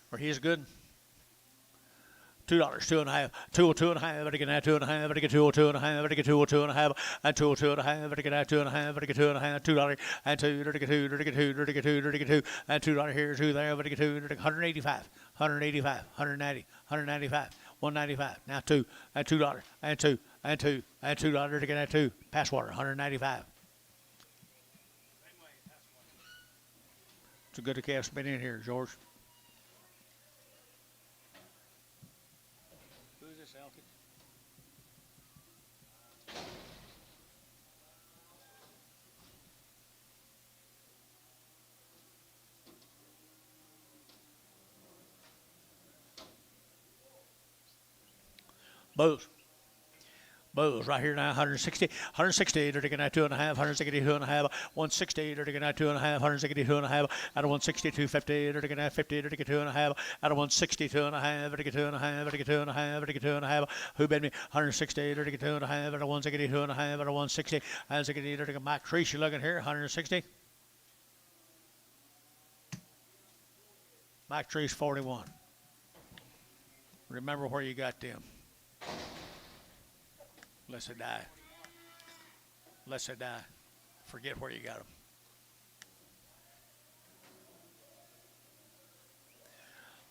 A: Or he's good. $2, 2.5, 2.5, but again, 2.5, but again, 2.5, but again, 2.5, and 2.5, but again, 2.5, but again, 2.5, $2, and 2, 2, and $2 here, 2 there, but again, 2, 185, 185, 190, 195, 195, now 2, and $2, and 2, and 2, and $2 again, at 2, pass water, 195. It's a good calf's been in here, George. Bulls. Bulls right here now, 160, 160, they're taking out 2.5, 162.5, 160, they're taking out 2.5, 162.5, out of 160, 250, they're taking out 50, they're taking 2.5, out of 162.5, they're taking 2.5, they're taking 2.5, they're taking 2.5, who bid me, 160, they're taking 2.5, out of 162.5, out of 160, and they're taking Mike Treese, you looking here, 160. Mike Treese, 41. Remember where you got them. Unless they die. Unless they die. Forget where you got them.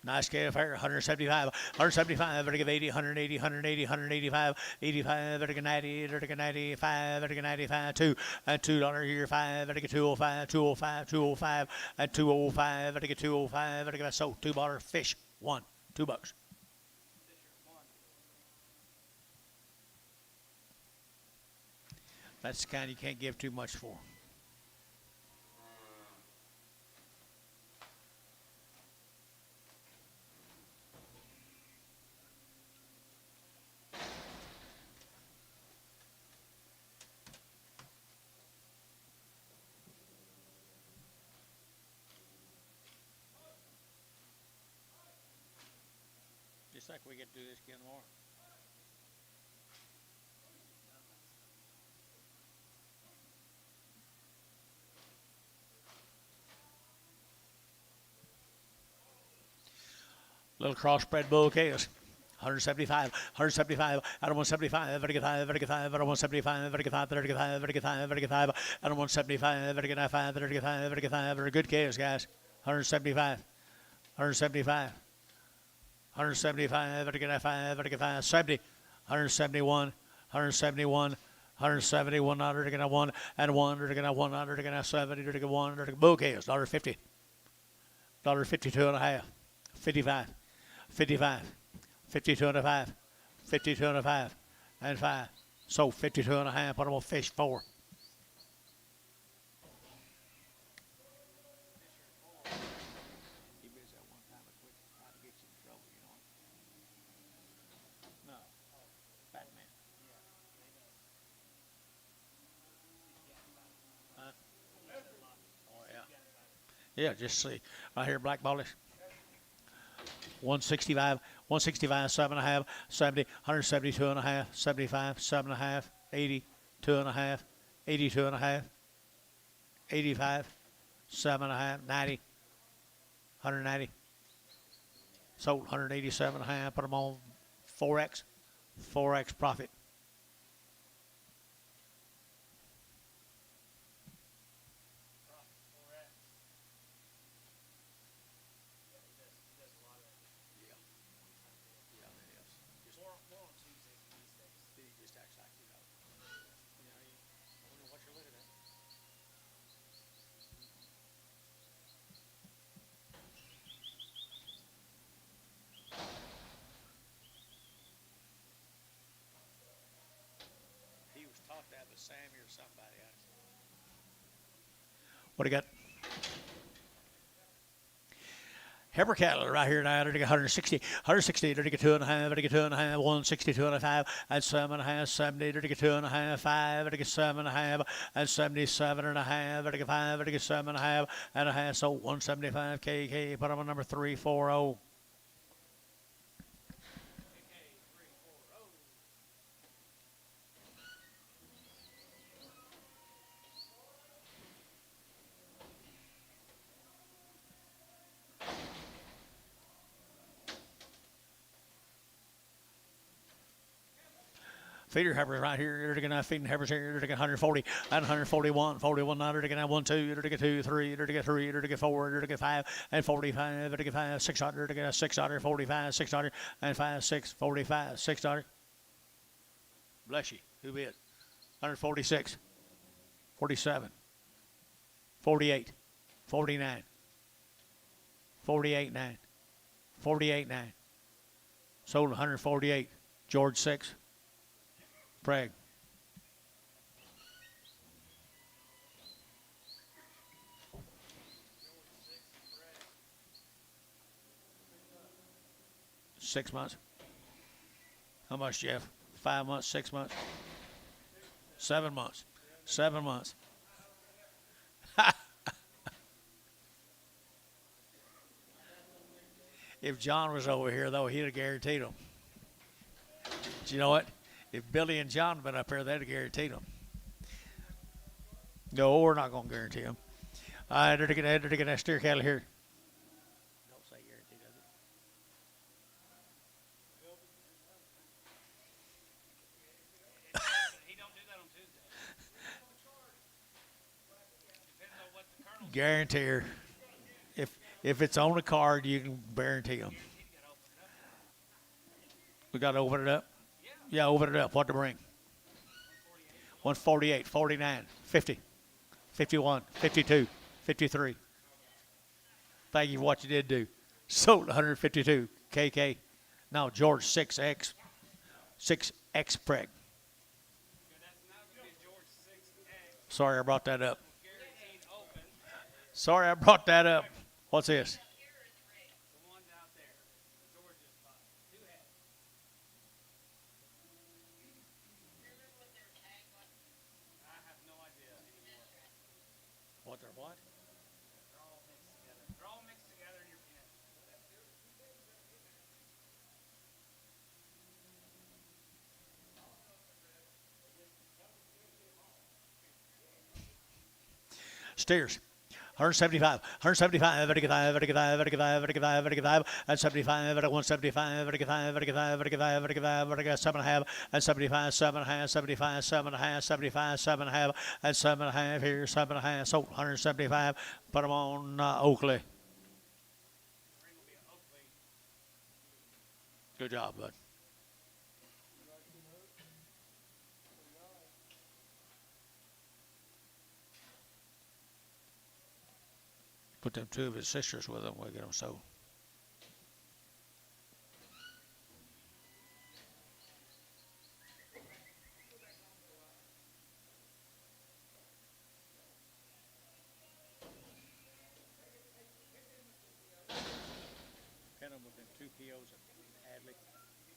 A: Nice calf here, 175, 175, vertical 80, 180, 180, 185, 85, vertical 90, vertical 95, vertical 95, 2, and $2 here, 5, vertical 205, 205, 205, and 205, vertical 205, vertical so $2 fish, $1, $2. That's the kind you can't give too much for. Just like we get to do this again more. Little crossbred bull chaos. 175, 175, out of 175, vertical 5, vertical 5, out of 175, vertical 5, vertical 5, vertical 5, vertical 5, out of 175, vertical 5, vertical 5, vertical 5, very good chaos, guys. 175, 175, 175, vertical 5, vertical 5, 70, 171, 171, 171, vertical 1, and 1, vertical 1, vertical 70, vertical 1, vertical bull chaos, $1.50, $52.5, 55. 55, 52 and a 5, 52 and a 5, and 5. So 52 and a half, but I'm going to fish 4. He bids that one time and quit trying to get you in trouble, you know. No, fat man. Huh? Oh, yeah. Yeah, just see. Right here, black ballish. 165, 165, 7.5, 70, 172.5, 75, 7.5, 80, 2.5, 82.5, 85, 7.5, 90, 190. Sold 187.5. Put them on 4x profit. about that, but Sammy or somebody. What do you got? Heifer cattle right here now. They're getting 160, 160. They're getting 2.5. They're getting 2.5. 160, 2.5, and 7.5. 70. They're getting 2.5. 5. They're getting 7.5, and 77.5. They're getting 5. They're getting 7.5 and a half. So 175 KK. Put them on number 340. Feeder heifers right here. They're going to feeding heifers here. They're going 140 and 141, 41. Now they're going to 1, 2. They're going 2, 3. They're going 3. They're going 4. They're going 5 and 45. They're going 5, 600. They're going 600, 45, 600 and 5, 6, 45, 600. Bless you. Who bid? 146, 47, 48, 49, 48, 9, 48, 9. Sold 148. George 6. Prague. Six months. How much, Jeff? 5 months, 6 months? 7 months. 7 months. If John was over here, though, he'd have guaranteed them. Do you know what? If Billy and John had been up here, they'd have guaranteed them. No, we're not going to guarantee them. They're going to steer cattle here. Don't say guarantee, does it?
B: He don't do that on Tuesday. Depends on what the colonel
A: Guarantee her. If it's on the card, you can guarantee them. We got to open it up. Yeah, open it up. What to bring? 148, 49, 50, 51, 52, 53. Thank you for what you did do. Sold 152. KK. Now George 6X. 6X preg. Sorry I brought that up. Sorry I brought that up. What's this? What they're what?
B: They're all mixed together. They're all mixed together in your pen.
A: Steers. 175, 175, 175, 175, 175, 175, and 75, 175, 175, 175, 175, 7.5, and 75, 7.5, 75, 7.5, 75, 7.5, and 7.5 here, 7.5, so 175. Put them on Oakley. Good job, bud. Put them 2 of his sisters with him. We'll get them sold. Pin them with them 2 POs of Hadley.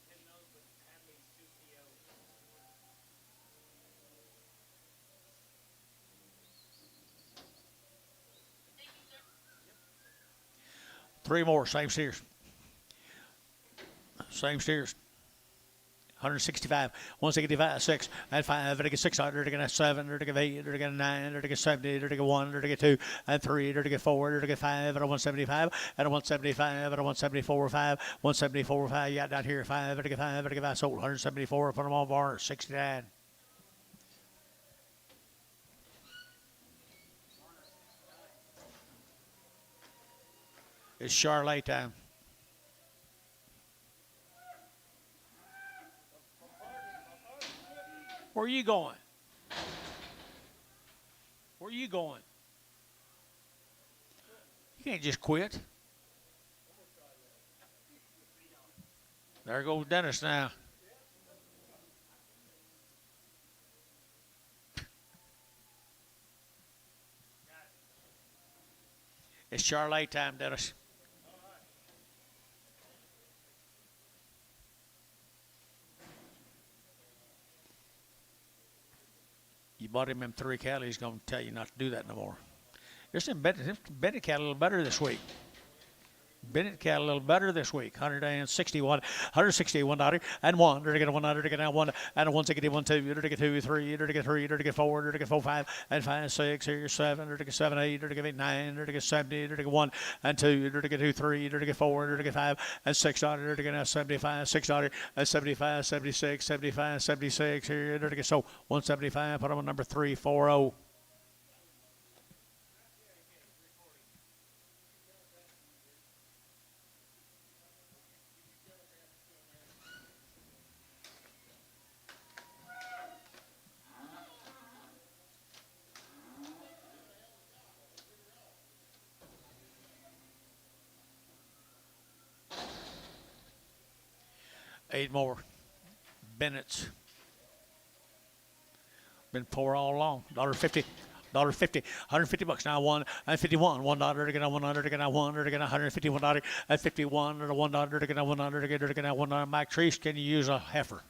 B: Pin those with Hadley's 2 POs.
A: 3 more, same steers. Same steers. 165, 165, 6, and 5, they're 600, they're 7, they're 8, they're 9, they're 70, they're 1, they're 2, and 3, they're 4, they're 5, and a 175, and a 175, and a 174, 5, 174, 5, you got down here, 5, they're 5, they're 5, sold 174, put them on bar, 69. It's Charlotte time. Where are you going? Where are you going? You can't just quit. There goes Dennis now. It's Charlotte time, Dennis. You bought him them 3 cattle. He's going to tell you not to do that no more. There's some Bennett cattle a little better this week. Bennett cattle a little better this week. 161, $161 and one. You're to get 100 to get now one and 161, 2. You're to get 2, 3. You're to get 3. You're to get 4. You're to get 4, 5 and 5, 6. Here 7. You're to get 7, 8. You're to get 8, 9. You're to get 70. You're to get 1 and 2. You're to get 2, 3. You're to get 4. You're to get 5 and 6. You're to get now 75, $6 and 75, 76, 75, 76. Here you're to get so 175. Put them on number 340. Eight more. Bennett's. Been poor all along. $1.50. $1.50. $150 now. One and 51. $1 to get now 100 to get now 100 to get now $151 and 51 or $1 to get now 100 to get now $1. Mike Treese, can you use a heifer?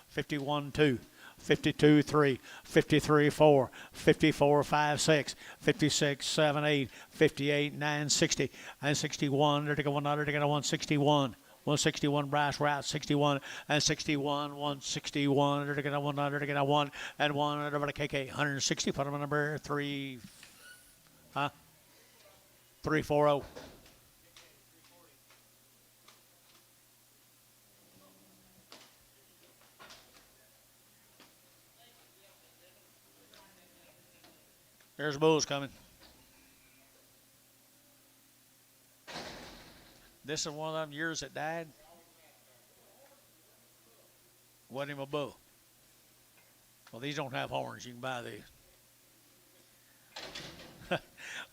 A: 51 2. 52 3, 53 4, 54 5 6, 56 7 8, 58 9 60 and 61 to get 100 to get 161. 161 brass route 61 and 61 161 to get 100 to get 1 and 1 over to KK 160. Put them on number 340. There's bulls coming. This is one of them years that died. Wasn't him a bull. Well, these don't have horns. You can buy these.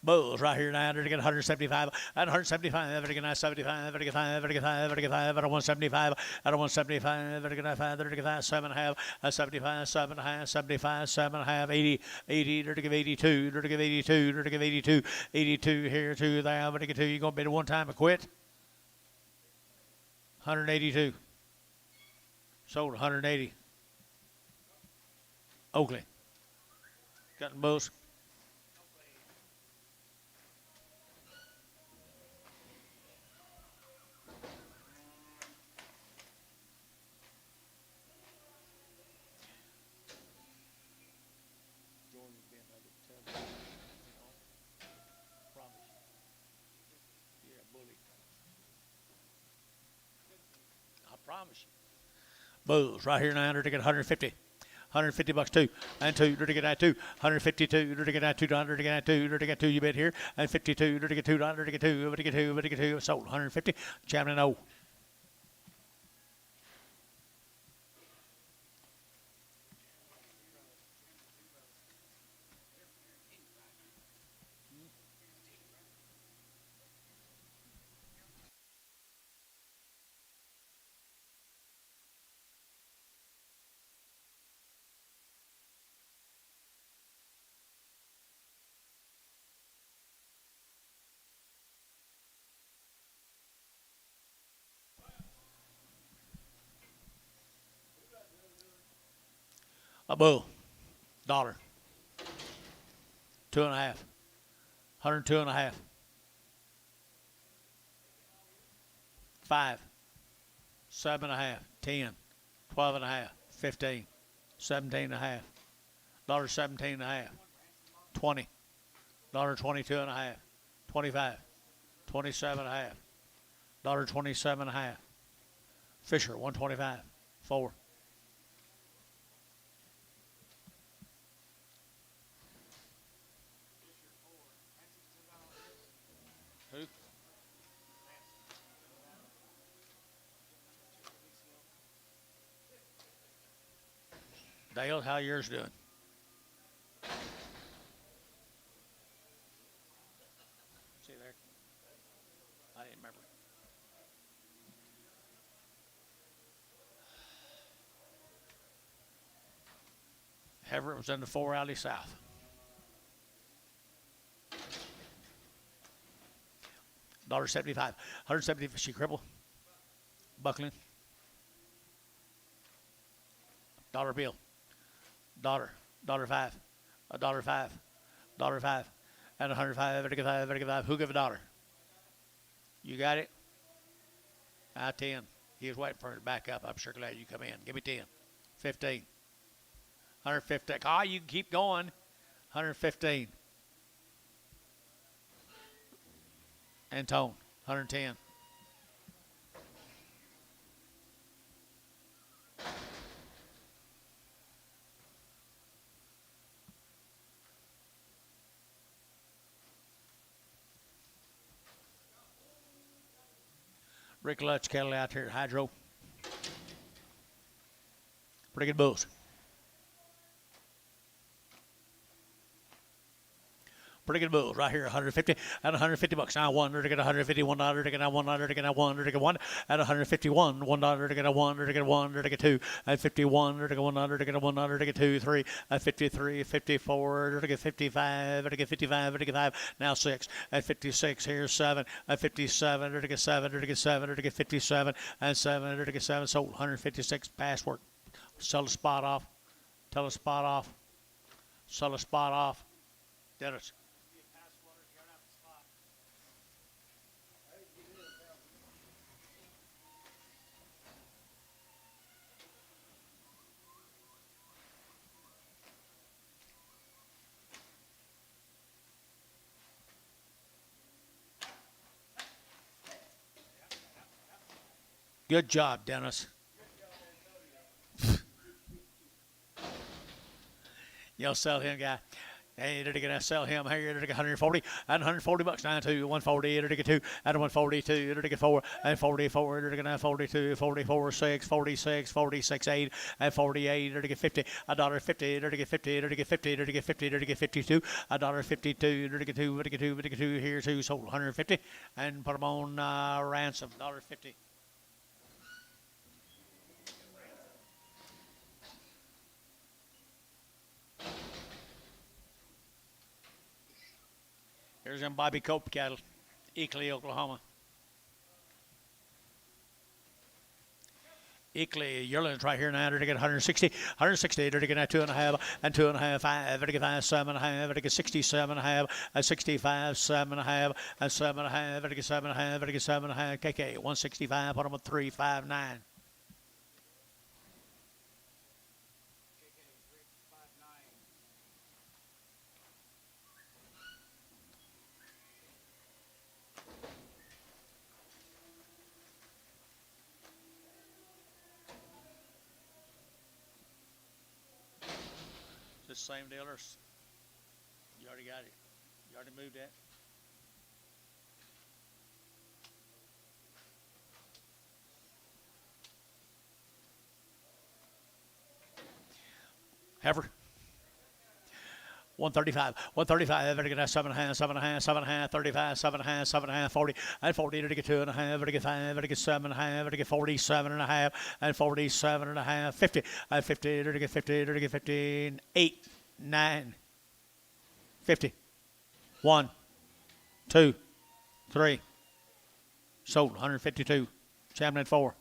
A: Bulls right here now. They're to get 175 and 175. They're to get 75. They're to get 5. They're to get 5. They're to get 5. At 175. At 175. They're to get 5. They're to get 5. 7.5. 75. 7.5. 75. 7.5. 80. 80. They're to give 82. They're to give 82. They're to give 82. 82 here. 2 there. They're to get 2. You're going to bid one time and quit. 182. Sold 180. Oakley. Got bulls. Promise you. Bulls right here now. They're to get 150. $150 two and 2. They're to get that 2. 152. They're to get that $2. They're to get that 2. They're to get 2. You bid here and 52. They're to get $2. They're to get 2. They're to get 2. They're to get 2. Sold 150. Champion O. A bull. $1. 2.5. 102.5. 5. 7.5. 10. 12.5. 15. 17.5. $17.5. 20. $22.5. 25. 27.5. $27.5. Fisher 125. 4. Who? Dale, how yours doing? See there? I didn't remember. Everett was in the 4 alley south. $1.75. 170. She cripple. Buckling. Dollar bill. $1.05. $1.05. $1.05. And 105. Very good. 5. Very good. 5. Who give a dollar? You got it? 10. He was waiting for her to back up. I'm sure glad you come in. Give me 10. 15. 115. Ah, you can keep going. 115. Antone. 110. Rick Lutz cattle out here at Hydro. Pretty good bulls. Pretty good bulls right here, 150 and 150 bucks. Now one to get $151 to get $1 to get $1 to get one at 151, $1 to get $1 to get $1 to get two at 51 to get $1 to get $1 to get 2, 3 at 53, 54 to get 55 to get 55 to get 5. Now 6 at 56. Here's 7 at 57 to get 7 to get 7 to get 57 and 7 to get 7. Sold 156. Password. Sell a spot off. Tell a spot off. Sell a spot off. Dennis. Good job, Dennis. You'll sell him, guy. Hey, they're going to sell him here. They're going to 140 and 140 bucks now to 140. They're going to 2 and 142. They're going to 4 and 44. They're going to 42, 44, 6, 46, 46, 8 and 48. They're going to 50, $1.50. They're going to 50. They're going to 50. They're going to 50. They're going to 52, $1.52. They're going to 2. They're going to 2. Here's 2 sold 150 and put them on ransom $1.50. Here's them Bobby Cope cattle, Eakley, Oklahoma. Eakley, yearlings right here now. They're to get 160, 160. They're to get 2.5 and 2.5, 5. They're to get 5, 7.5. They're to get 67.5 and 65, 7.5 and 7.5. They're to get 7.5. They're to get 7.5. KK 165. Put them at 359. The same dealers. You already got it. You already moved that. Heifer. 135, 135, they're going to 7.5, 7.5, 7.5, 35, 7.5, 7.5, 40, and 40, they're going to 2.5, they're going to 5, they're going to 7.5, they're going to get 47.5, and 47.5, 50, and 50, they're going to get 50, they're going to get 15, 8, 9, 50, 1, 2, 3, sold, 152, Chapman at 4.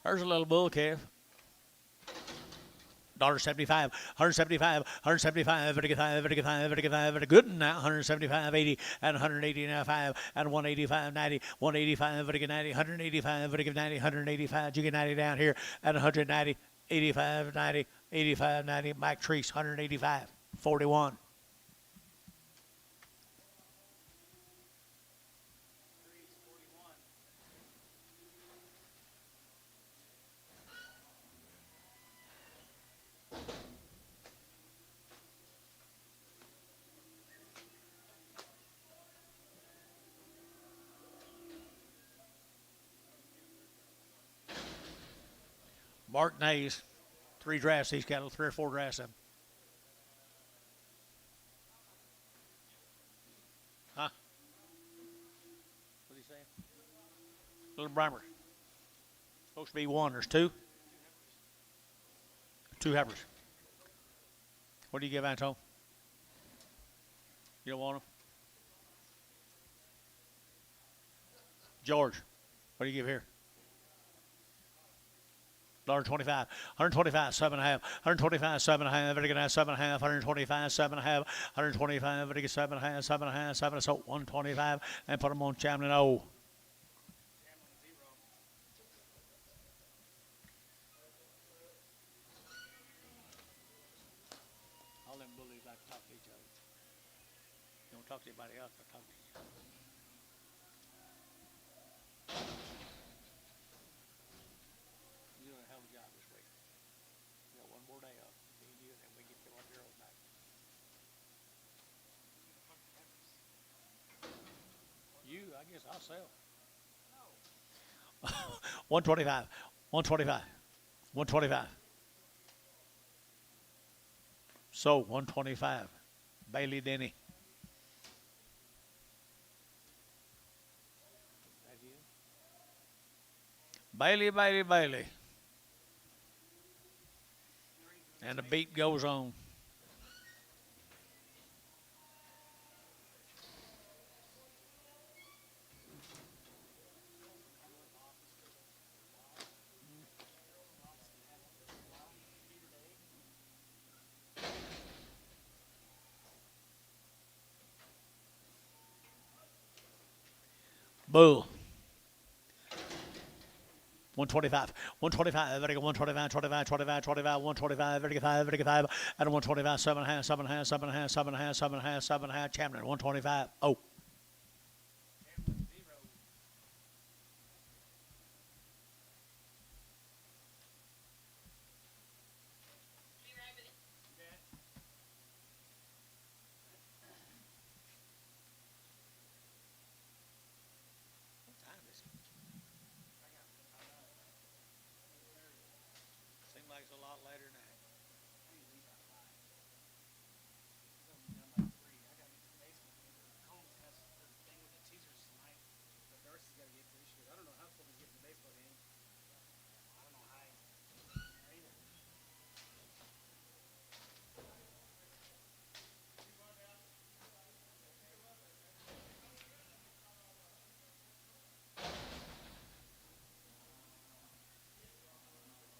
A: There's a little bull calf. $1.75, 175, 175, very good 5, very good 5, very good 5, very good now, 175, 80, and 180 now 5, and 185, 90, 185, very good 90, 185, very good 90, 185, you get 90 down here, and 190, 85, 90, 85, 90, Mike Treese, 185, 41. Mark Nays, 3 drafts, these cattle, 3 or 4 drafts of them. Huh? saying? Little Brammer. Supposed to be one. There's two. Two heifers. What do you give, Anton? You don't want them? George, what do you give here? $125, 125, 7.5, 125, 7.5, very good, 7.5, 125, 7.5, 125, very good, 7.5, 7.5, 7, so 125, and put them on Chamlin O. All them bullies like to talk to each other. You don't talk to anybody else, but talk to you. You're doing a hell of a job this week. You got one more day off. Me and you, and then we get your girls back. You, I guess I'll sell. 125, 125, 125. So 125. Bailey Denny. Bailey. And the beat goes on. Bull. 125, 125, very good, 125, 25, 25, 25, 125, very good, 5, very good, 5, and 125, 7.5, 7.5, 7.5, 7.5, 7.5, 7.5, Chamlin, 125, oh. Seems like it's a lot later than that.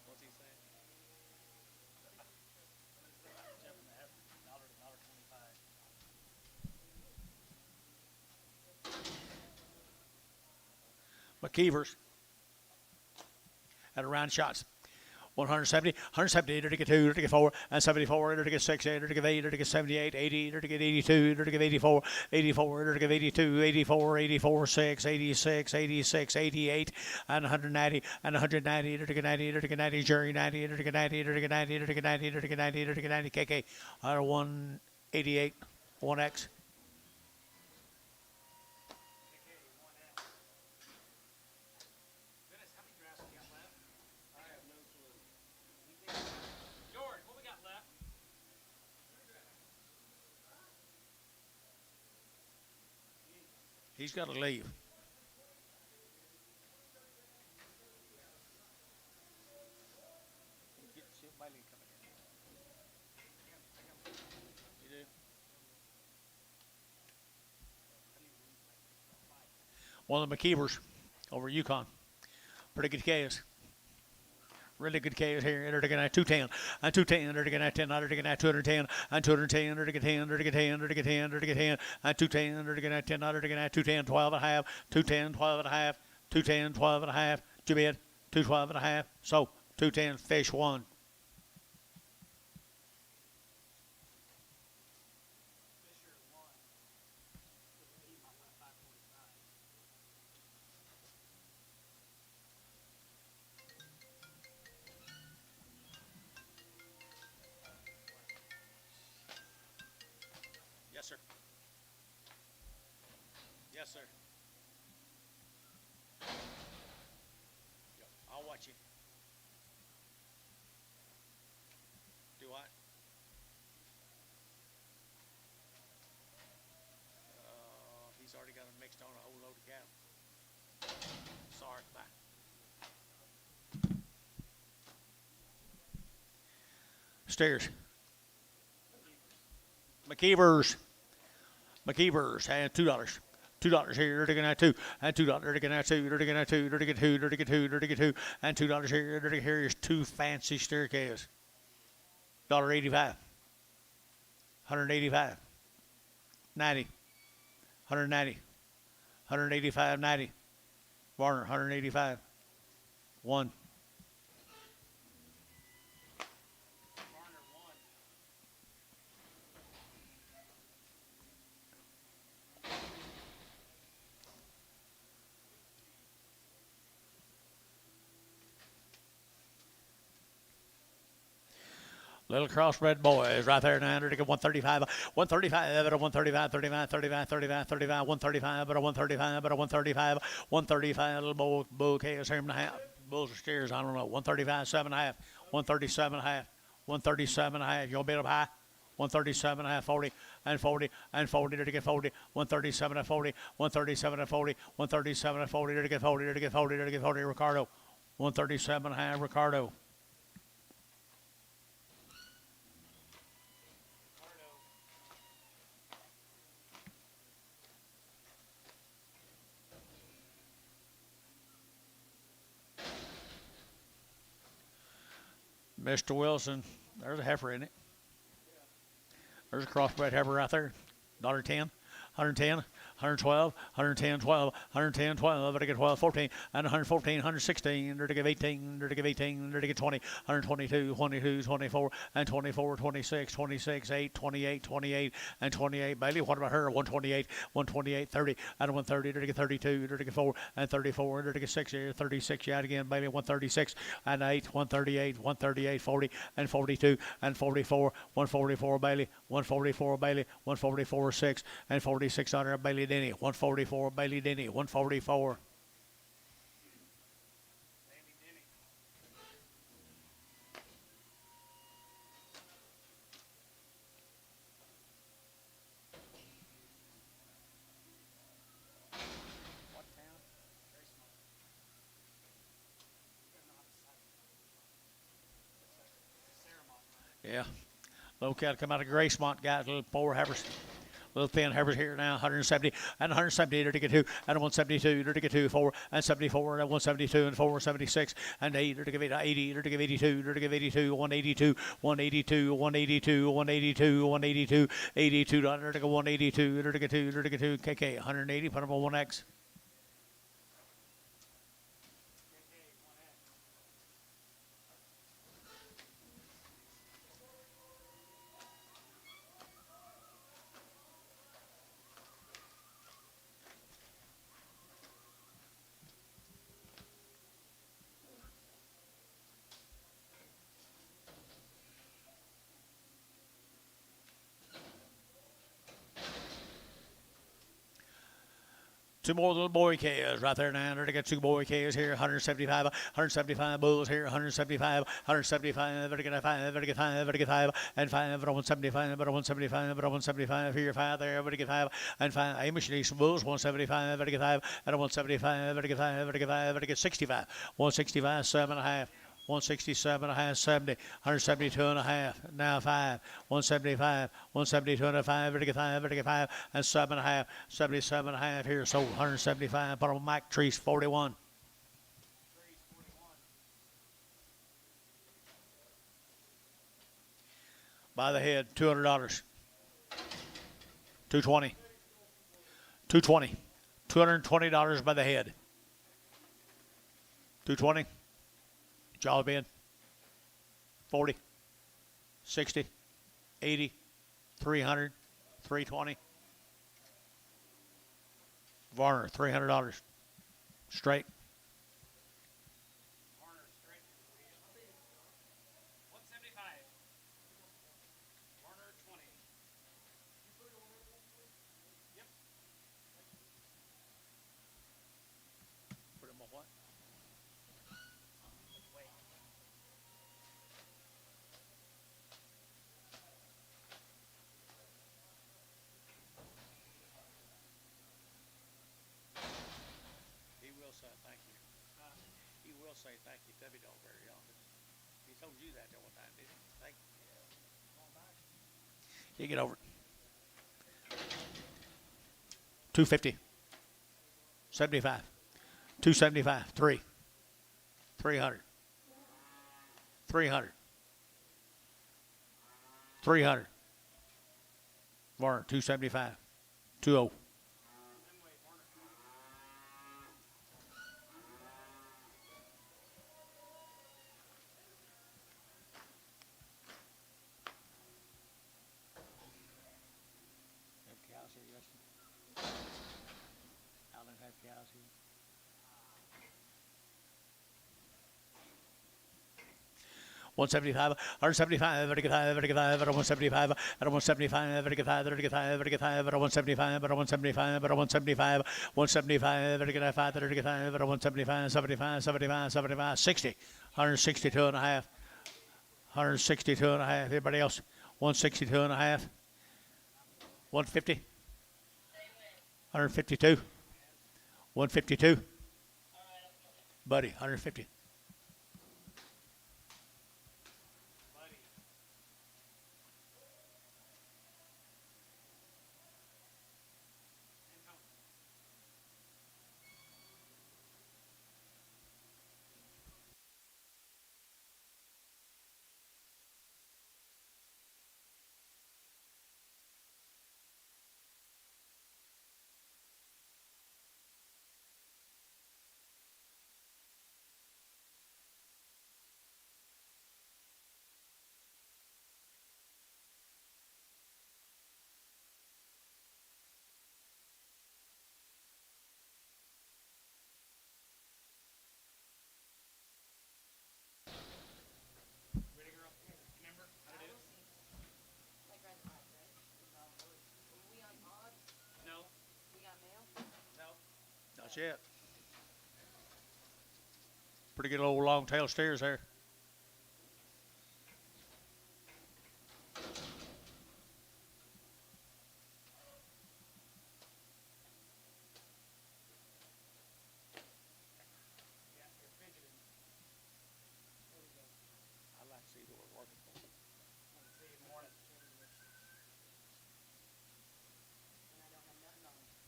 A: What's he saying? McKeevers at a round shots. 170, 170, to get 2, to get 4, and 74, to get 6, to get 8, to get 78, 80, to get 82, to get 84, 84, to get 82, 84, 84, 6, 86, 86, 88, and 190, and 190, to get 90, to get 90, jury 90, to get 90, to get 90, to get 90, to get 90, to get 90, KK, 188, 1X. He's got to leave. You do? One of the McKeevers over Yukon. Pretty good case. Really good case here. They're going to 210, and 210, they're going to 10, they're going to 210, and 210, they're going to 10, they're going to 10, they're going to 10, they're going to 10, and 210, they're going to 10, they're going to 210, 12 and a half, 210, 12 and a half, 210, 12 and a half, Jabid, 212 and a half, so 210, fish one. Yes, sir. Yes, sir. I'll watch you. Do what? He's already got them mixed on a whole load of cattle. steers. McKeevers. McKeevers and $2. $2 here, dirty at two, and $2, dirty at two, dirty at two, dirty at two, dirty at two, dirty at two, and $2 here, dirty here is two fancy steer calves. $1.85, 185, 90, 190, 185, 90. Warner, 185, 1. Little crossbred boys right there now. They're 135, 135, but a 135, 35, 35, 35, 35, 135, but a 135, but a 135, 135. Little bull calves here and a half. Bulls or steers, I don't know. 135, 7.5, 137.5, 137.5. You want to bid up high? 137.5, 40, and 40, and 40, to get 40, 137 and 40, 137 and 40, 137 and 40, to get 40, to get 40, to get 40, Ricardo. 137.5, Ricardo. Mr. Wilson, there's a heifer in it. There's a crossbred heifer right there. $1.10, 110, 112, 110, 12, 110, 12, but I get 12, 14, and 114, 116, to give 18, to give 18, to give 20, 122, 22, 24, and 24, 26, 26, 8, 28, 28, and 28. Bailey, what about her? 128, 128, 30, and 130, to give 32, to give 4, and 34, to give 6, 36 yet again, Bailey, 136, and 8, 138, 138, 40, and 42, and 44, 144, Bailey, 144, Bailey, 144, 6, and 46 on her, Bailey Denny, 144, Bailey Denny, 144. Yeah. Little cat come out of Gracemont, got little 4 heifers. Little thin heifers here now, 170 and 170 to get 2 and 172 to get 2, 4 and 74 and 172 and 4, 76 and 8 to give 80 to give 82 to give 82, 182, 182, 182, 182, 182, 82 to 182 to get 2 to get 2 KK 180. Put them on 1X. Two more little boy calves right there now. They got 2 boy calves here. 175 bulls here. 175, 175. Better get 5, better get 5, better get 5, and 5. But 175, but 175, but 175 here. 5 there. Better get 5 and 5. Amish needs some bulls. 175, better get 5, and 175, better get 5, better get 5, better get 65. 165, 7.5. 167 and a half, 70, 172 and a half, now 5, 175, 172 and a 5, better get 5, better get 5, and 7 and a half, 77 and a half here, so 175, put on Mike Treese, 41. By the head, $200, 220, 220, $220 by the head, 220. Jolly bid. 40, 60, 80, 300, 320. Varner, $300. Straight.
B: Warner straight. 175. Warner 20. Yep.
A: Put him on what?
B: Wait.
A: He will say thank you. He will say thank you. Debbie don't very often. He told you that one time, didn't he? Thank you. You get over it. 250. 75. 275. 3. 300. 300. 300. Warner, 275. 20. Cows here, Justin. Alan have cows here. 175, 175, 175, 175, 175, 175, 175, 175, 175, 175, 175, 75, 75, 75, 60, 162 and a half, 162 and a half. Everybody else, 162 and a half, 150, 152, 152, buddy, 150. Not yet. Pretty good old long tail steers there. I'd like to see who we're working for.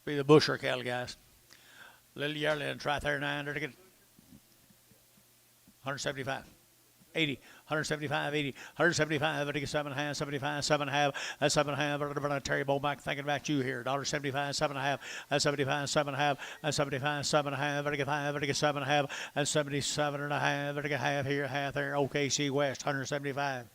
A: Be the busher cattle guys. Little yearling try 39 to get 175. 80, 175, 80, 175, 7.5, 75, 7.5, that's 7.5. Terry Bowback thinking about you here. $1.75, 7.5, that's 75, 7.5, that's 75, 7.5, 7.5, that's 77.5, half here, half there. OKC West, 175.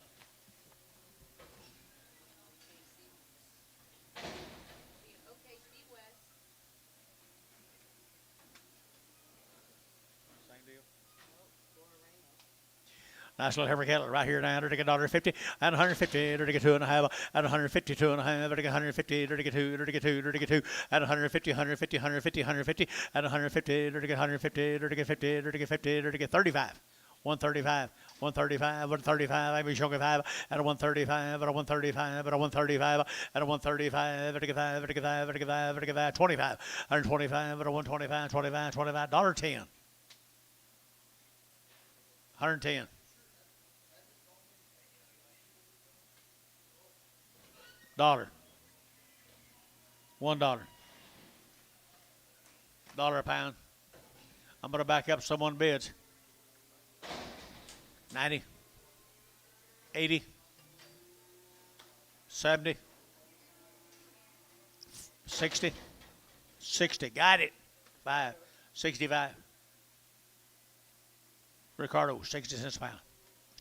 A: Nice little heifer cattle right here now. Take $1.50 and 150. Take 2.5 and 152 and a half. Take 150. Take 2. Take 2. Take 2 and 150. 150. 150. 150 and 150. Take 150. Take 50. Take 50. Take 35. 135, 135, 135, I wish you could 5 at a 135, at a 135, at a 135, at a 135, at a 5, at a 5, at a 5, at a 5, 25, 125, at a 125, 25, 25, $1.10. 110. $1. $1 a pound. I'm going to back up someone bids. 90, 80, 70, 60, 60. Got it. 5, 65. Ricardo, 60 cents a pound.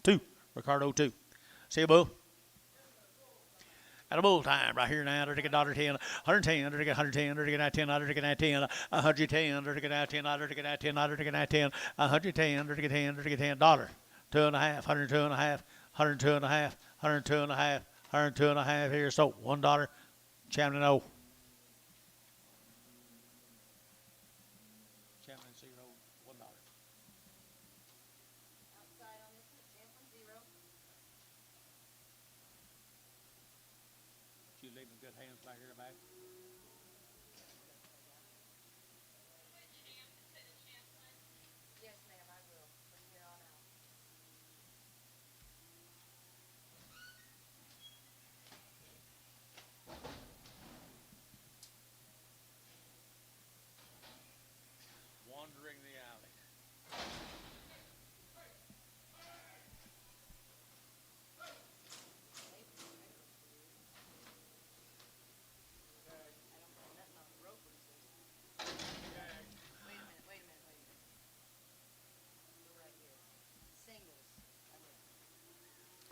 A: 2. Ricardo, 2. See you, Boo. At a bull time right here now, take $1.10, 110, take 110, take 10, take 10, 110, take 10, take 10, take 10, 110, take 10, take $10. 2.5, 102 and a half, 102 and a half, 102 and a half, 102 and a half here. So $1. Chamlin O. Chamlin 0, $1.
C: Outside on this one, Champlin 0.
A: You leave in good hands back here back.
C: Yes, ma'am, I will. From here on out.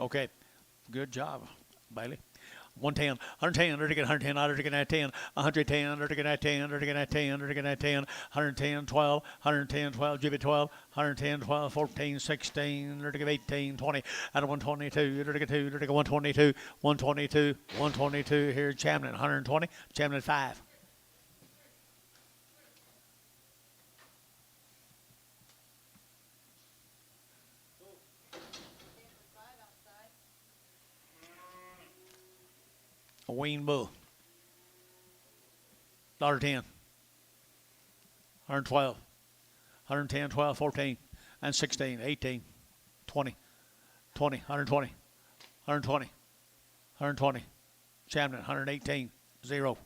A: Okay. Good job, Bailey. 110, 110, under to get 110, under to get that 10, 110, under to get that 10, under to get that 10, under to get that 10, 110, 12, 110, 12, give it 12, 110, 12, 14, 16, under to get 18, 20, out of 122, under to get 2, under to get 122, 122, 122, here, Chamlin, 120, Chamlin 5. A wean bull. $10. 112. 110, 12, 14, and 16, 18, 20, 20, 120, 120, 120. Chamlin, 118, 0.
C: Zero.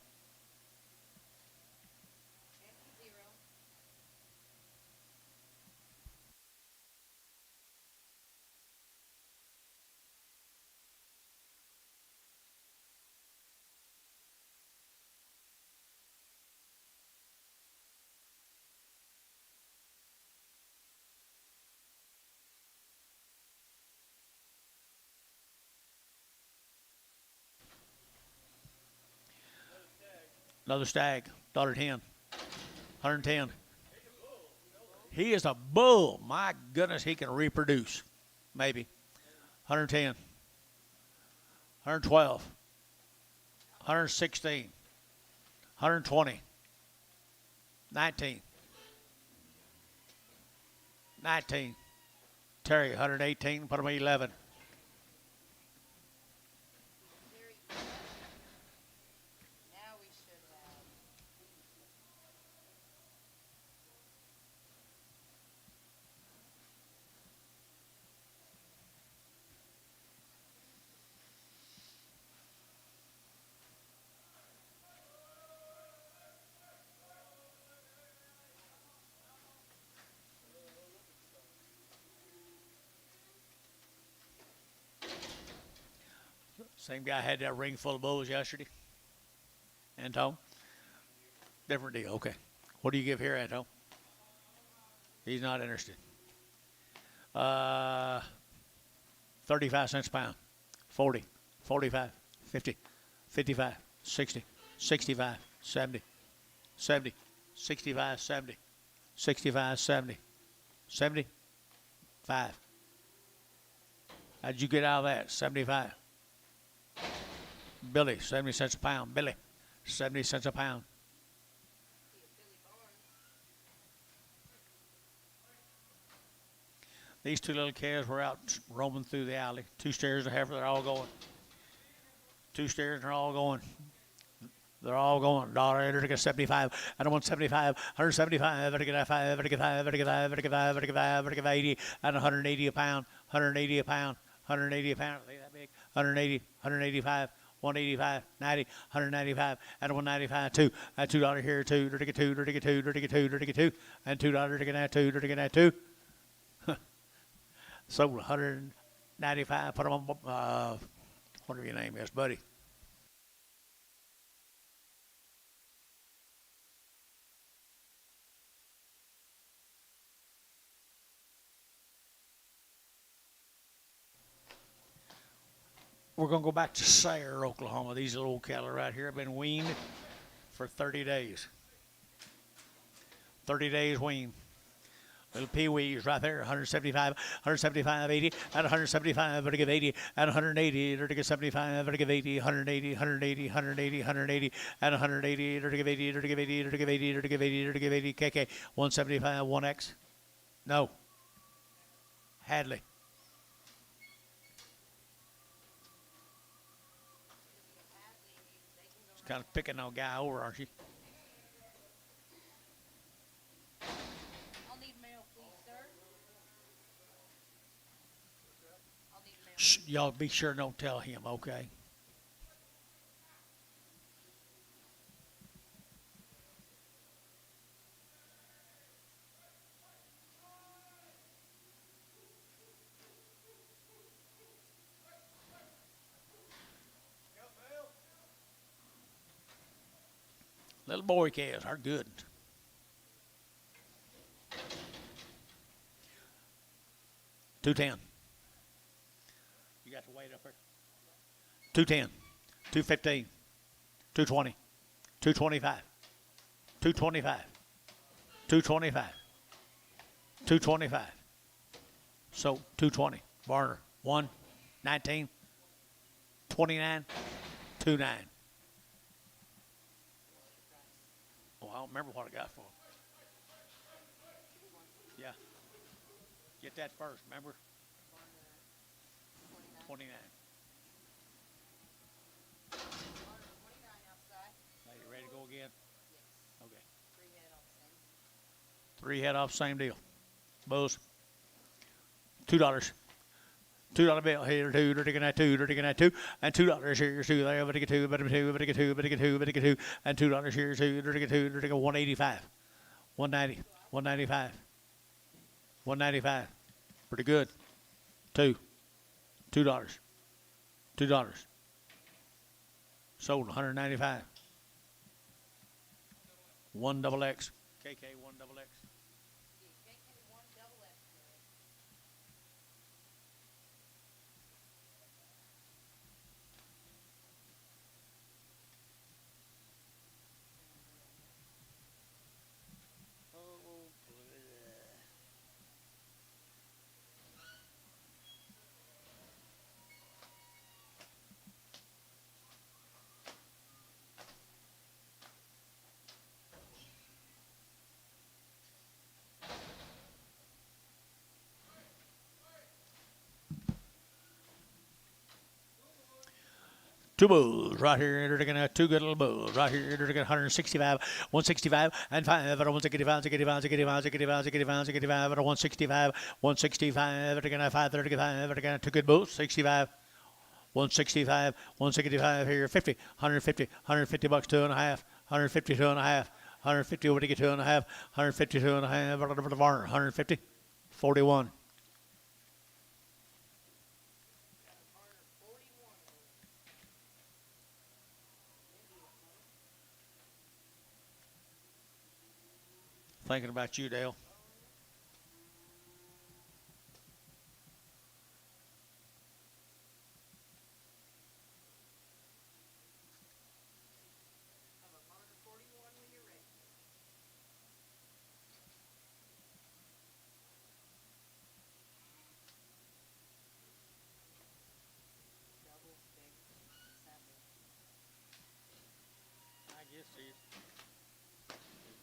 A: Another stag, $10, 110. He is a bull. My goodness, he can reproduce. Maybe. 110, 112, 116, 120, 19, 19. Terry, 118, put him at 11.
C: Very good. Now we should have.
A: Same guy had that ring full of bulls yesterday. Anton? Different deal. Okay. What do you give here, Anton? He's not interested. 35 cents a pound. 40, 45, 50, 55, 60, 65, 70, 70, 65, 70, 65, 70, 75. How'd you get out of that? 75. Billy, 70 cents a pound. Billy, 70 cents a pound. These two little calves were out roaming through the alley. 2 steers of heifer, they're all going. 2 steers, they're all going. They're all going. Dollar, enter to get 75. I don't want 75. 175. Enter to get 5. Enter to get 5. Enter to get 5. Enter to get 5. Enter to get 5. Enter to get 80. And 180 a pound. 180 a pound. 180 a pound. Ain't that big? 180. 185. 185, 90, 195, and 195, 2. At $2 here, 2, to get 2, to get 2, to get 2, to get 2, and $2 to get that 2, to get that 2. Sold 195. Put them on, whatever your name is, buddy. We're going to go back to Sayre, Oklahoma. These little cattle right here have been weaned for 30 days. 30 days weaned. Little peewees right there, 175, 175, 80, and 175, to give 80, and 180, to give 75, to give 80, 180, 180, 180, 180, and 180, to give 80, to give 80, to give 80, to give 80, to give 80, KK, 175, 1X. No. Hadley. Kind of picking that guy over, aren't you?
C: I'll need mail, please, sir. I'll need mail.
A: Shh, y'all be sure don't tell him, okay? Little boy calves are good. $210. You got the 208 up here. 210, 215, 220, 225, 225, 225, 225. So 220. Barner 119, 29, 29. Oh, I don't remember what I got for him. Yeah. Get that first, remember? 29.
C: Outside.
A: Are you ready to go again?
C: Yes.
A: Okay.
C: 3 head off same.
A: 3 head off, same deal. Bulls. $2. $2 bill here, two, taking that two, and $2 here, two there, but get two, but get two, but get two, but get two, but get two, and $2 here, two, take 185, 190, 195, 195. Pretty good. $2. $2. Sold 195. 1 double X. KK 1 double X.
C: KK1 double X.
A: Two bulls right here. They're taking two good little bulls right here. They're taking 165, 165, and 5 at 165, 65, 65, 65, 65, 65 at 165, 165. They're taking 5, 35. They're taking two good bulls, 65. 165, 165 here, 50, 150, 150 bucks, 2.5, 150, 2.5, 150 over to get 2.5, 150, 2.5, 150, 41. Thinking about you, Dale. I guess he's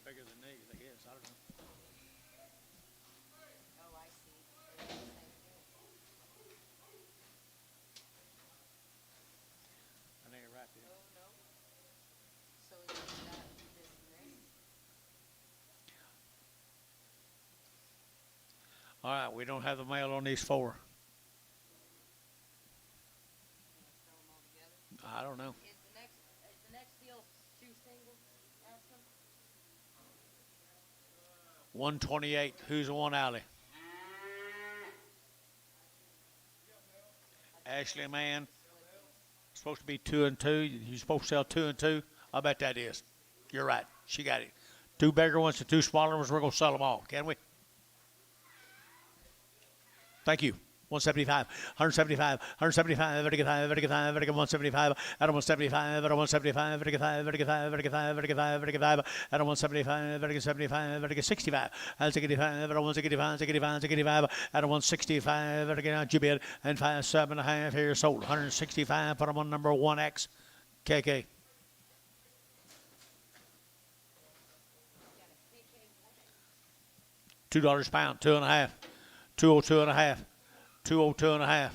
A: bigger than these, I guess. I don't know.
C: Oh, I see. They're the same thing.
A: I think you're right there.
C: Oh, no. So is that this and this?
A: All right, we don't have the mail on these 4.
C: Throw them all together?
A: I don't know.
C: Is the next deal 2 singles? Ask them.
A: 128. Who's the one, Alley? Ashley, man. Supposed to be 2 and 2. You're supposed to sell 2 and 2. I bet that is. You're right. She got it. 2 bigger ones and 2 smaller ones. We're going to sell them all, can we? Thank you. 175, 175, 175, 175, at 175, at 175, 175, at 175, 65, at 65, at 165, 65, at 165, you bid, and 5.5 here sold, 165, put them on number 1X, KK. $2 pound, 2.5, 202.5. 202.5.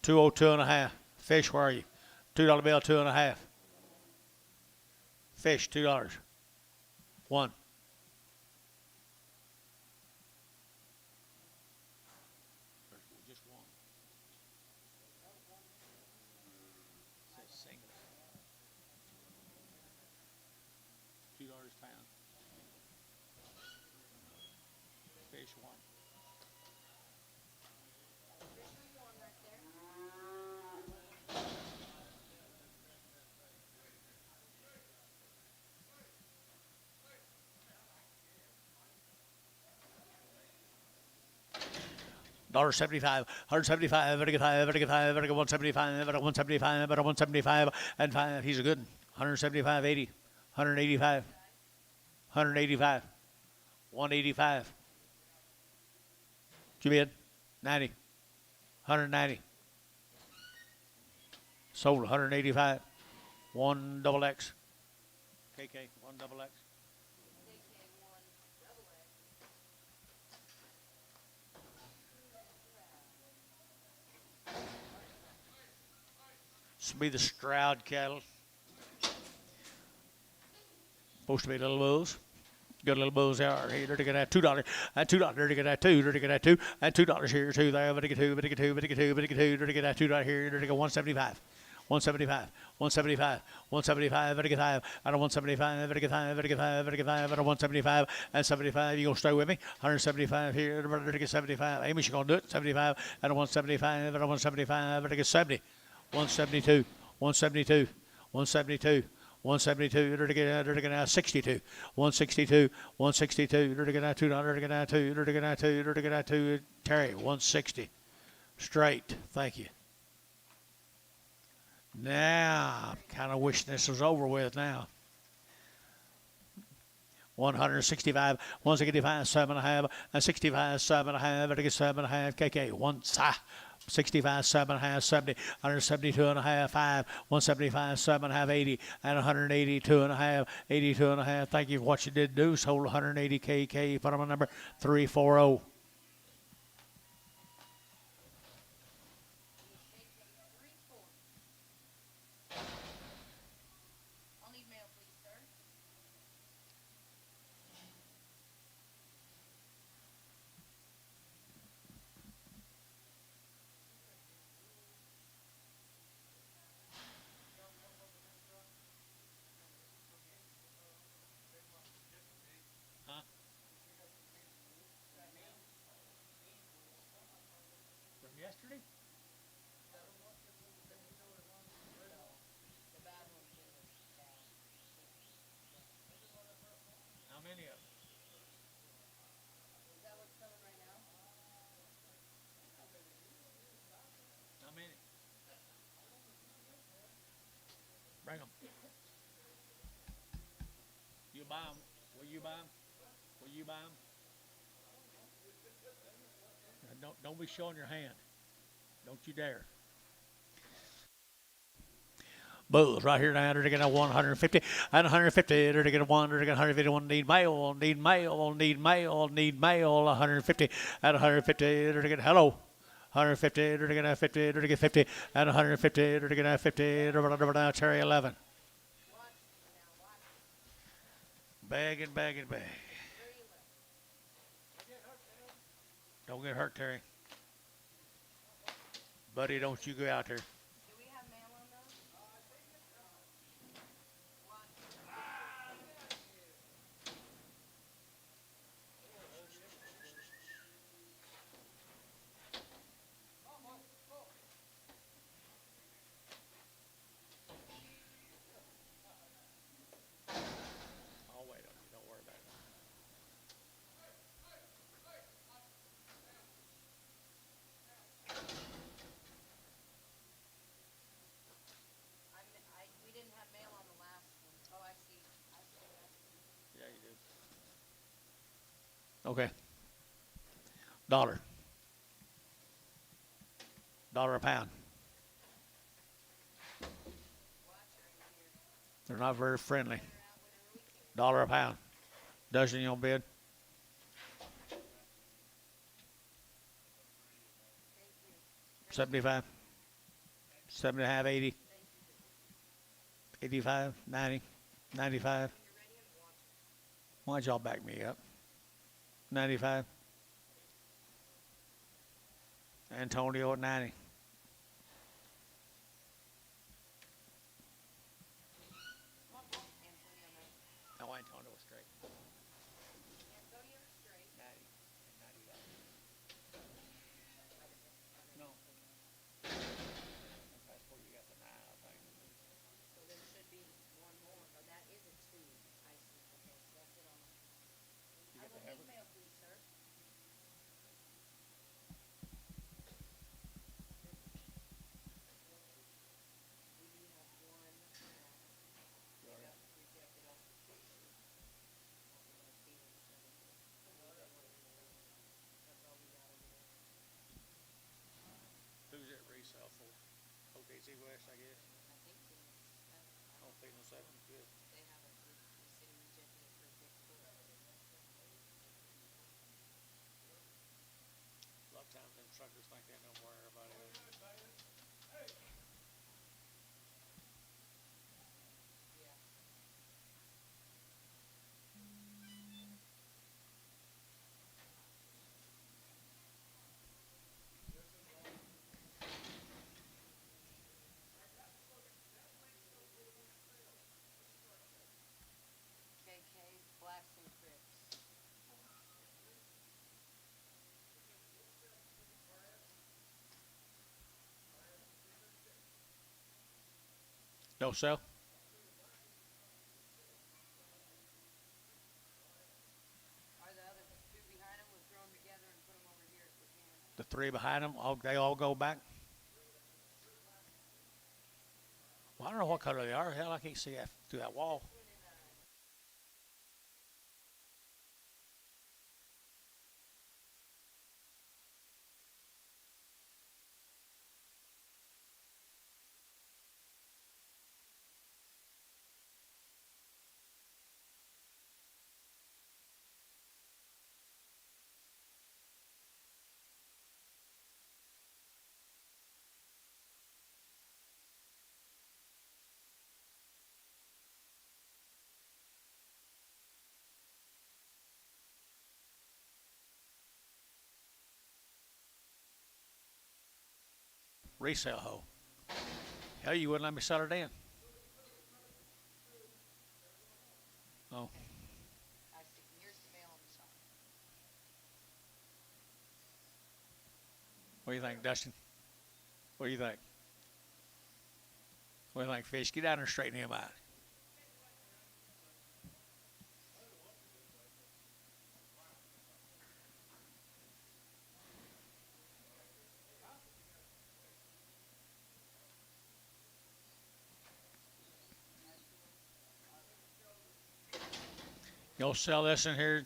A: 202.5. Fish, where are you? $2 bill, 2.5. Fish, $2. 1. Just 1. Says single. $2 pound. Fish, 1. $75, 175, vertical 5, vertical 5, vertical 175, vertical 175, vertical 175, and 5. He's a good one. 175, 80, 185, 185, 185. What you bid? 90, 190. Sold 185. 1 double X. KK, 1 double X. This will be the Stroud cattle. Supposed to be little bulls. Good little bulls out here. They're going to $2. And $2. They're going to $2. They're going to $2. And $2 here, 2 there. But $2, but $2, but $2, but $2. They're going to $2 here. They're going to 175. 175, 175, 175, vertical 5, out of 175, vertical 5, vertical 5, vertical 5, out of 175, and 75. You gonna stay with me? 175 here, vertical 75. Amy, you gonna do it? 75, out of 175, out of 175, vertical 70, 172, 172, 172. 172, they're going to 62, 162, 162, they're going to $2, they're going to 2, they're going to 2, they're going to 2, Terry, 160, straight, thank you. Now, I'm kind of wishing this was over with now. 165, 165, 7.5, and 65, 7.5, vertical 7.5, KK, 65, 7.5, 70, 172.5, 5, 175, 7.5, 80, and 182.5, 82.5. Thank you for what you did do. Sold 180 KK. Put on my number 340. Yesterday? How many of them?
C: Is that what's selling right now?
A: How many? Bring them. You buy them. Will you buy them? Will you buy them? Don't be showing your hand. Don't you dare. Bulls right here now. They're going to 150 and 150. They're going to 1. They're going to 151. Need male. Need male. Need male. Need male. 150 and 150. They're going to hello. 150. They're going to 50. They're going to 50 and 150. They're going to 50. They're now Terry 11. Bag and bag and bag. Don't get hurt, Terry. Buddy, don't you go out there.
C: Do we have mail on those?
A: I'll wait on you. Don't worry about it.
C: We didn't have mail on the last one. Oh, I see.
A: Yeah, you do. Okay. $1. $1 a pound. They're not very friendly. $1 a pound. Dozen you on bid?
C: Thank you.
A: 75. 75, 80. 85, 90, 95. Why'd y'all back me up? 95. Antonio at 90. No, Antonio was straight.
C: Antonio straight.
A: 90. No. That's where you got the 9, I think.
C: So there should be one more. Oh, that is a 2. I see. Okay, so that's it on. I will need mail, please, sir.
A: OKC West, I guess.
C: I think so.
A: I don't think no 7. Good.
C: They have a city rejected it for a big foot.
A: A lot of times them truckers think they know more than everybody else.
C: Yeah. KK, Blacks and Crips.
A: No sell.
C: Are the other two behind them? We'll throw them together and put them over here if we can.
A: The 3 behind them, they all go back. Well, I don't know what color they are. Hell, I can't see that through that wall. Resale hoe. Hell, you wouldn't let me sell her then. Oh,
C: I see. Here's the mail on the side.
A: what do you think, Dustin? What do you think? What do you think, Fish? Get down there and straighten him out. You'll sell this in here.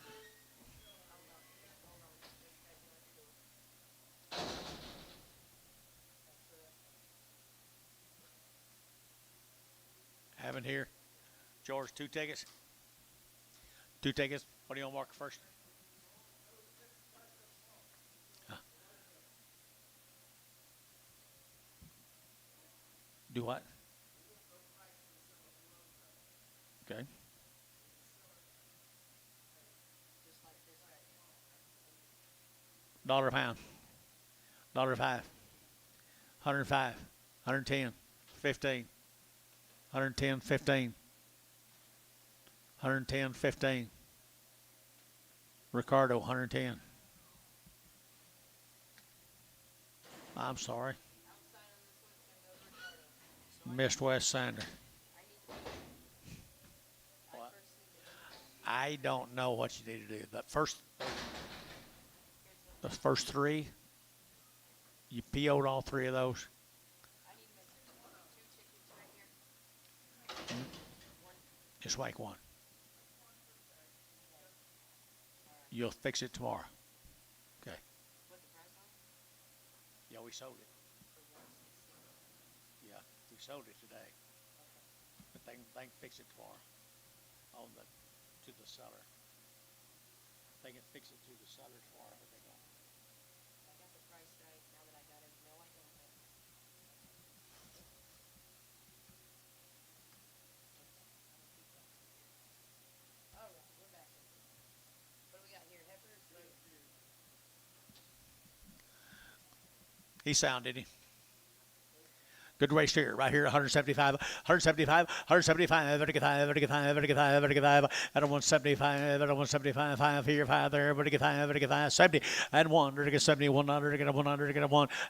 A: Have it here. George, 2 tickets. 2 tickets. What do you want to mark first? Huh? Do what? Okay.
C: Just like this right here.
A: Dollar a pound. $1.05. 105. 110. 15. 110. 15. 110. 15. Ricardo, 110. I'm sorry.
C: Outside on this one, send over Ricardo.
A: Missed West Sander.
C: I need to. I
A: What?
C: first need to.
A: I don't know what you need to do.
C: Here's
A: The first 3, you PO'd all 3 of those.
C: I need to make 2 tickets right here. One.
A: Just make one. You'll fix it tomorrow. Okay.
C: What the price on?
A: Yeah, we sold it.
C: For 160.
A: Yeah, we sold it today.
C: Okay.
A: But they can fix it tomorrow. To the seller. They can fix it to the seller tomorrow, but they don't.
C: I got the price right now that I got it. No, I don't. All right, we're back. What do we got here? Heifers?
A: He sounded, didn't he? Good race here, right here, 175, 175, 175, 175, at a 175, at a 175, 5 here, 5 there, 70, and 1, 71, 100,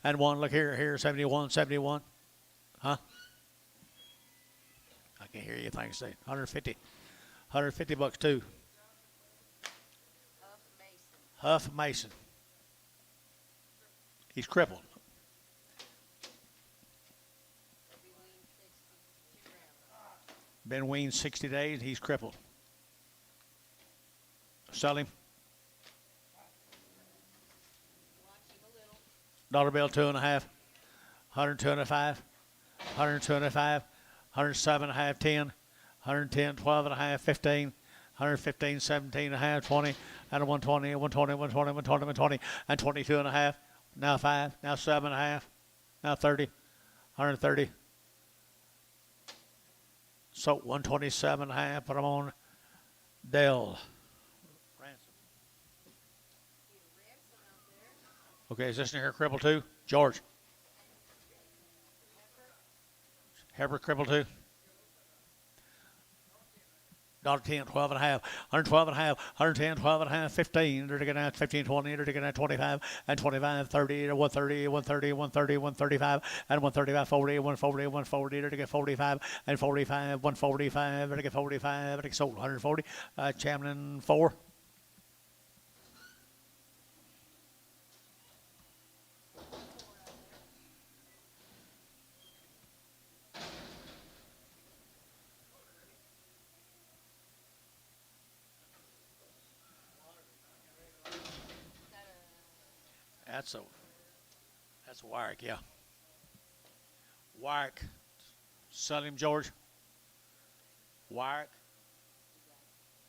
A: and 1, look here, 71, 71, huh? I can't hear you, thanks, 150, 150 bucks too.
C: Huff Mason.
A: Huff Mason. He's crippled.
C: Be lean 60. 2 rounds.
A: Been weaned 60 days. He's crippled. Sell him.
C: Watch him a little.
A: Dollar bill 2.5. 125. 125, 107 and a half, 10, 110, 12 and a half, 15, 115, 17 and a half, 20, and a 120, 120, 120, 120, 120, and 22 and a half. Now 5, now 7 and a half, now 30, 130. So 127 and a half, put them on Dell. Okay, is this in here cripple too? George. Heifer cripple too. $10, 12 and a half, 112 and a half, 110, 12 and a half, 15, they're taking out 15, 20, they're taking out 25, and 25, 30, 130, 130, 130, 135, and 135, 40, 140, 140, they're taking 45, and 45, 145, they're taking 45, they're taking sold 140, Chamlin 4. That's a Warwick, yeah. Warwick. Sell him, George. Warwick.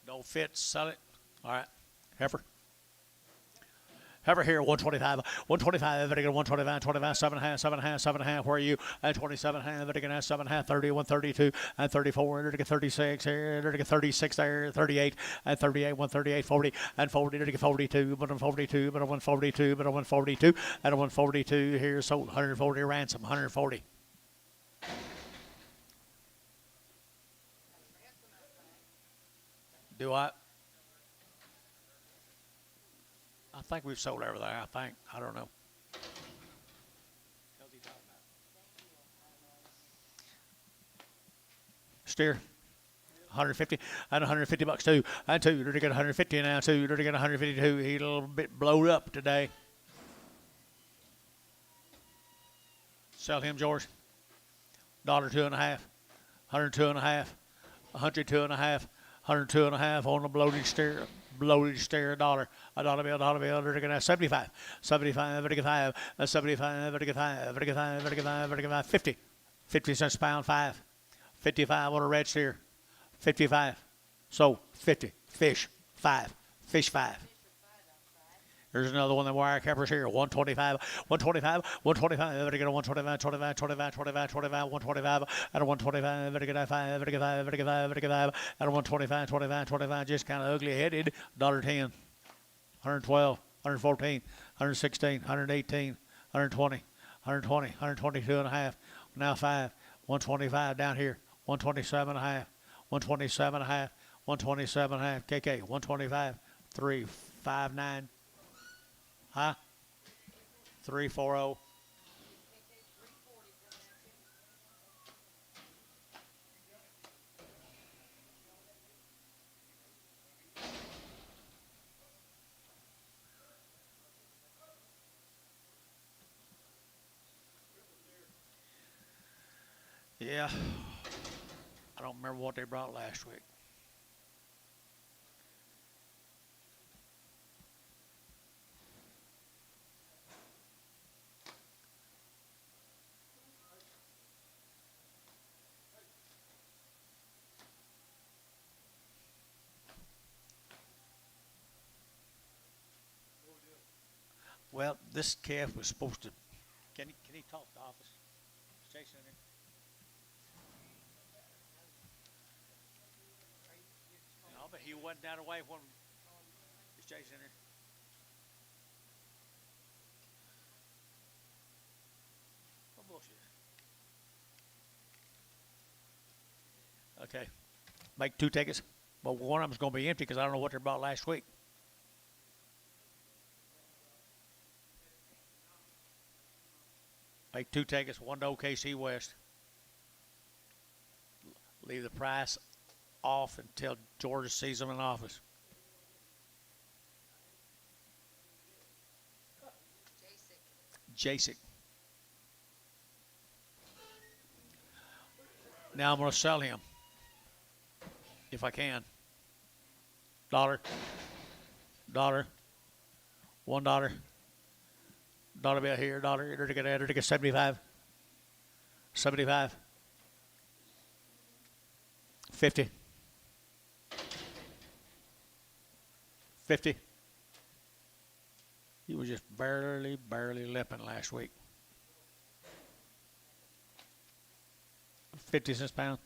A: Don't fit, sell it. All right. Heifer. Heifer here, 125, 125, Vatican 125, 25, 7 and a half, 7 and a half, 7 and a half, where are you? And 27 and a half, Vatican 7 and a half, 30, 132, and 34, Vatican 36 here, Vatican 36 there, 38, and 38, 138, 40, and 40, Vatican 42, but on 42, but on 142, but on 142, and on 142 here, sold 140 ransom, 140. Do I? I think we've sold everything. I think. I don't know. Steer. 150 and 150 bucks too. And two. They're getting 150 now too. They're getting 152. He's a little bit blowed up today. Sell him, George. $2.50. 102 and a half. 102 and a half. 102 and a half on the bloated steer. Bloated steer, $1 bill, they're going to have 75, 75, 75, 75, 75, 75, 75, 50, 50 cents a pound, 5, 55 on a red steer, 55, so 50, fish, 5, fish 5. There's another one that wire cappers here. 125, 125, 125. They're going to 125, 25, 25, 25, 25, 125, and a 125. They're going to 5, they're going to 5, they're going to 5, they're going to 5, and a 125, 25, 25. Just kind of ugly headed. $10, 112, 114, 116, 118, 120, 120, 122 and a half. Now 5, 125 down here. 127 and a half, 127 and a half, 127 and a half. KK, 125, 3, 5, 9. Huh? 340. Yeah. I don't remember what they brought last week. Well, this calf was supposed to. Can he talk to the office? Is Jason in there? No, but he wasn't down away when. Is Jason in there? What bullshit? Okay. Make 2 tickets. But one of them's going to be empty because I don't know what they bought last week. Make 2 tickets, 1 to OKC West. Leave the price off until Georgia sees them in office. Jasic. Now I'm going to sell him. If I can. $1. $1. $1 bill here, $1. They're to get 75. 75. 50. 50. You were just barely limping last week. 50 cents a pound.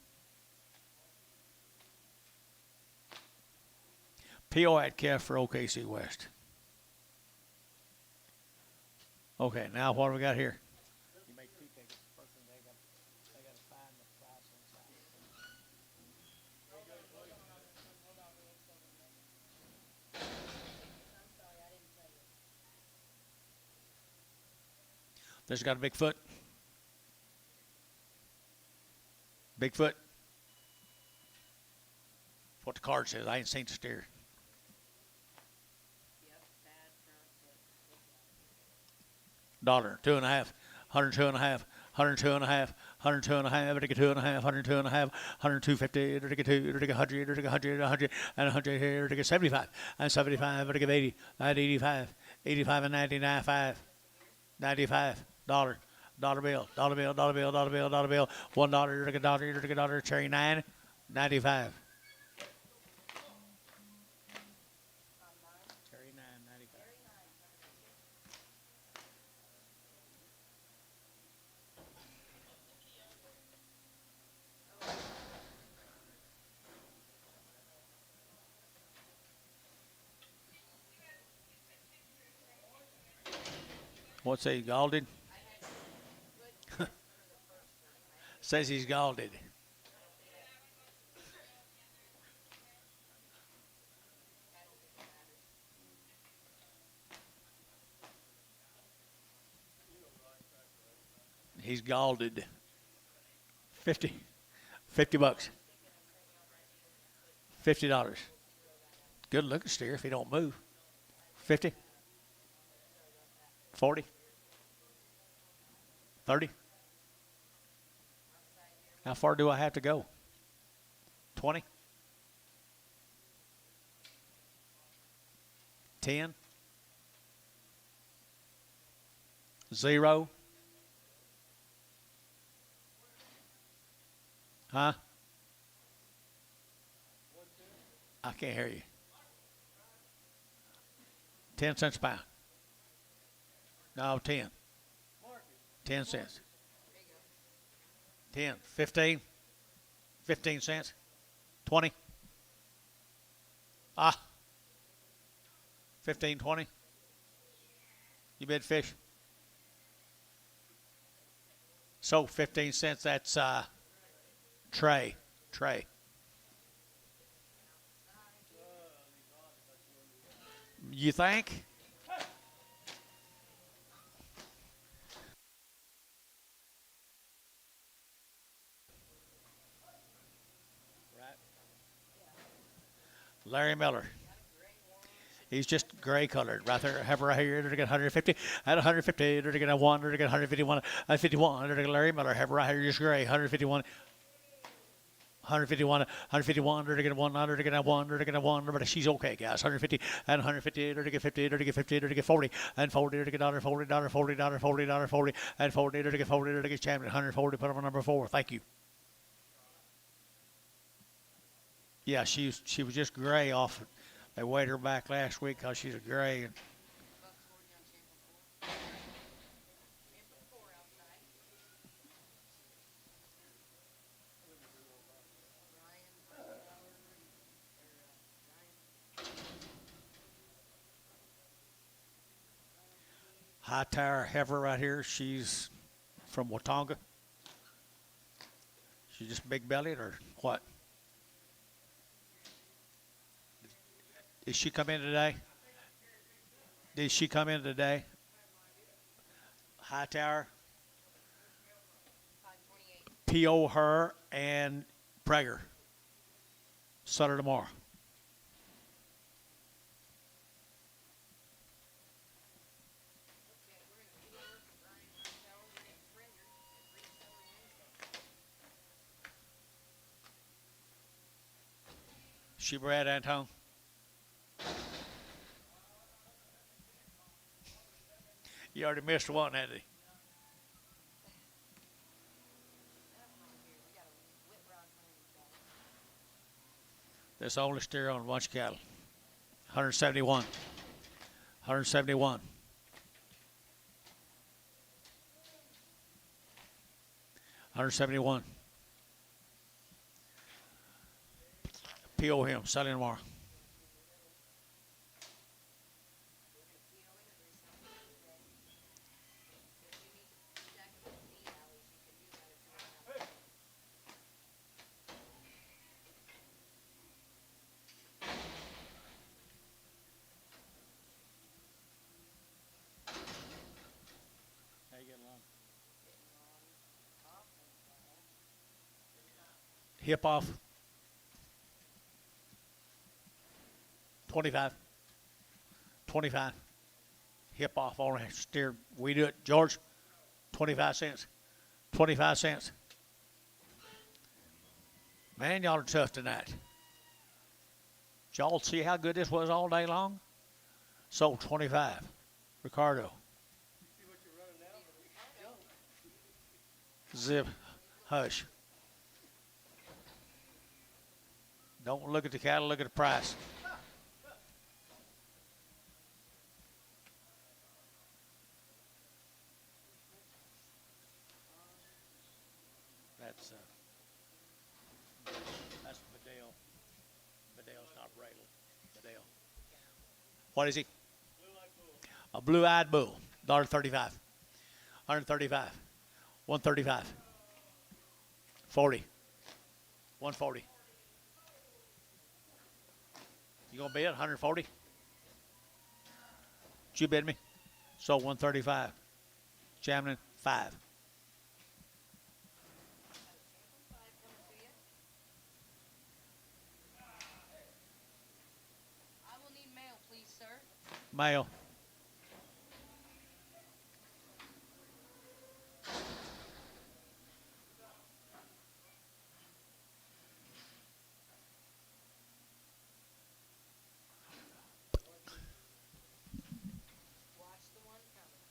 A: PO at calf for OKC West. Okay, now what do we got here? You make 2 tickets. First thing they got to find the price inside. This got a Bigfoot. Bigfoot. What the card says. I ain't seen the steer. Dollar, 2.5, 102.5, 102.5, 102.5, 2.5, 102.5, 102.50, 100, 100, and 100, 75, and 75, 80, and 85, 85 and 99.5, 95, dollar bill, dollar bill, dollar bill, dollar bill, dollar bill, $1, dollar, cherry 9, 95. What's he, galded? Says he's galded. He's galded. 50. 50 bucks. $50. Good looking steer if he don't move. 50. 40. 30. How far do I have to go? 20. 10. 0. Huh? I can't hear you. 10 cents a pound. No, 10. 10 cents. 10. 15. 15 cents. 20. 15, 20. You bid fish. So 15 cents, that's tray. You think? Larry Miller. He's just gray colored right there. Heifer right here. They're going 150. At 150, they're going to 1. They're going 151. At 51, they're going Larry Miller. Heifer right here, just gray. 151. 151, 151, they're going 1, they're going to 1, they're going to 1, but she's okay, guys. 150 and 150, they're going 50, they're going 50, they're going 40, and 40, they're going $40, $40, $40, $40, $40, and 40, they're going 40, they're going champion. 140, put on number 4. Thank you. Yeah, she was just gray off. They weighed her back last week because she's a gray. And high tower heifer right here. She's from Watonga. She's just big bellied or what? Did she come in today? High tower. P.O. her and Prager. Sutter tomorrow. She Brad Antone. You already missed one, hadn't you? This only steer on a bunch of cattle. 171. 171. 171. PO him. Selling tomorrow. How you getting along? Hip off. 25. 25. Hip off on it. Steer. We do it. George, 25 cents. 25 cents. Man, y'all are tough tonight. Did y'all see how good this was all day long? Sold 25. Ricardo.
B: See what you're running now?
A: Zip. Hush. Don't look at the cattle, look at the price. That's Bedell. Bedell's not Bradle. Bedell. What is he? A blue-eyed bull. $1.35. 135. 135. 40. 140. You gonna bid 140? Did you bid me? So 135. Jamlin 5.
C: I will need mail, please, sir.
A: Mail.
C: Watch the one coming.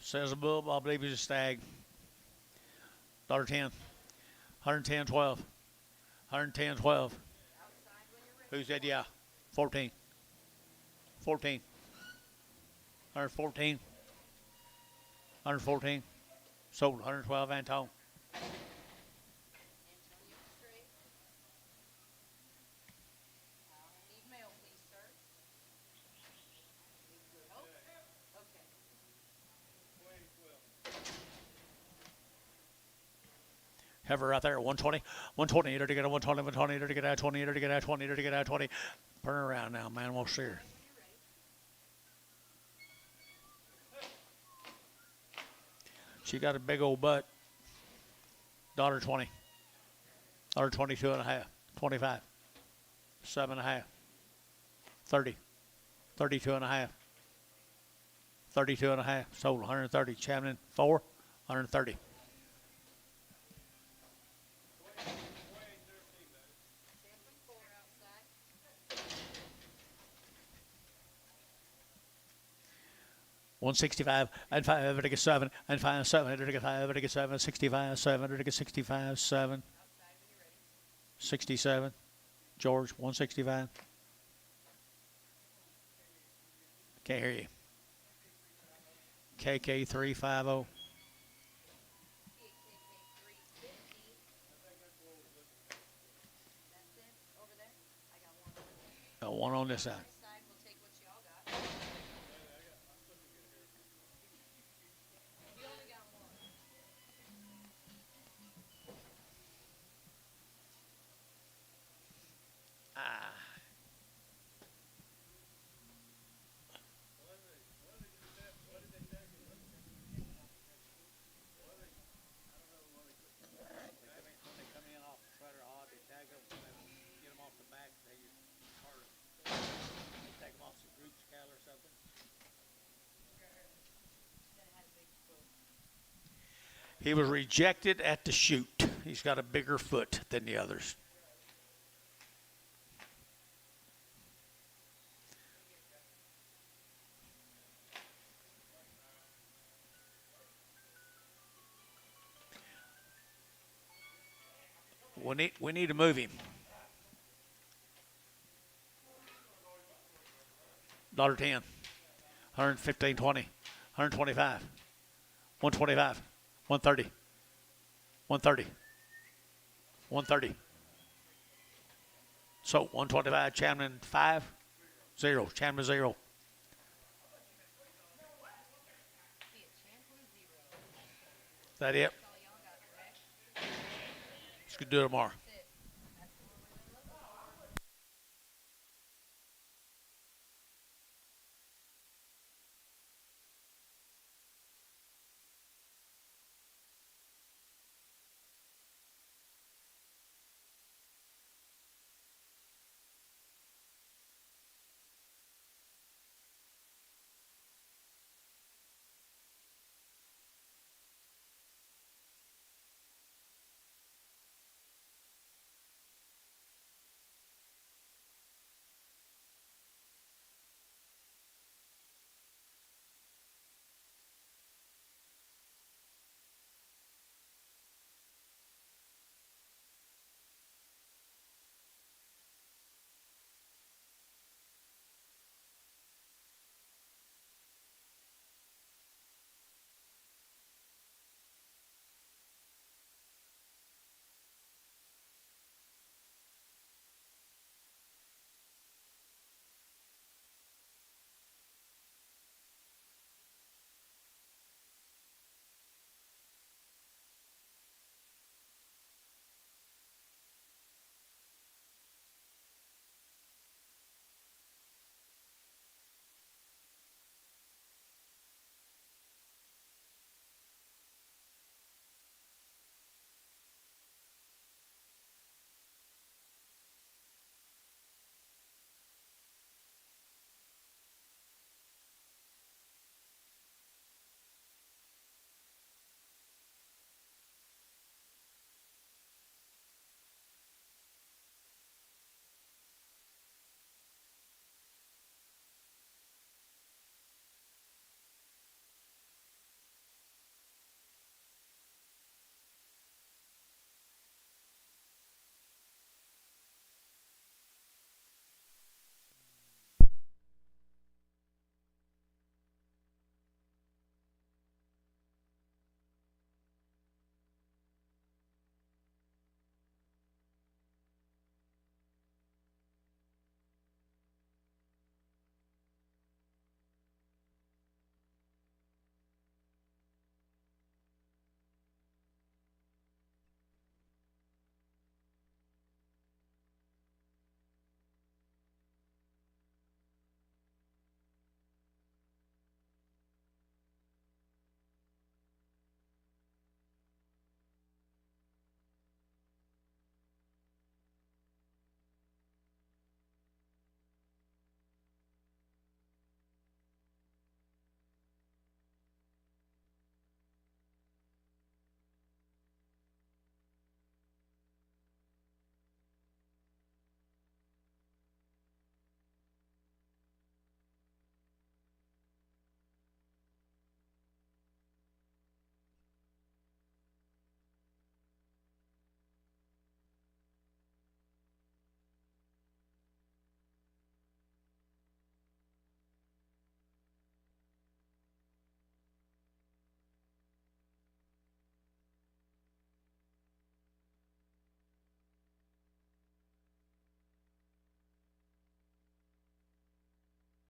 A: Says a bull, I believe he's a stag. $1.10. 110, 12. 110, 12.
C: Outside when you're ready.
A: Who said yeah? 14. 14. 114. 114. Sold 112 Anton.
C: Antonio straight. I'll need mail, please, sir. Oh, okay.
A: Heifer right there, 120. 120, you're to get a 120, 120, you're to get a 20, you're to get a 20, you're to get a 20. Turn around now, man, won't see her. She got a big old butt. $1.20. $1.22 and a half. 25. 7 and a half. 30. 32 and a half. 32 and a half. Sold 130. Chamlin 4. 130.
C: Champion 4 outside.
A: 165 and 5 to get 7 and 5 7 to get 5 to get 7 65 7 to get 65 7 67 George 165. Can't hear you. KK 350.
C: That's it. Over there. I got one over there.
A: One on this side.
C: This side will take what y'all got. You only got one.
A: He was rejected at the chute. He's got a bigger foot than the others. we need to move him. $10, 115, 20, 125, 125, 130, 130, 130. So 125, Chapman 5, 0. Chapman 0. Is that it? Let's do it tomorrow.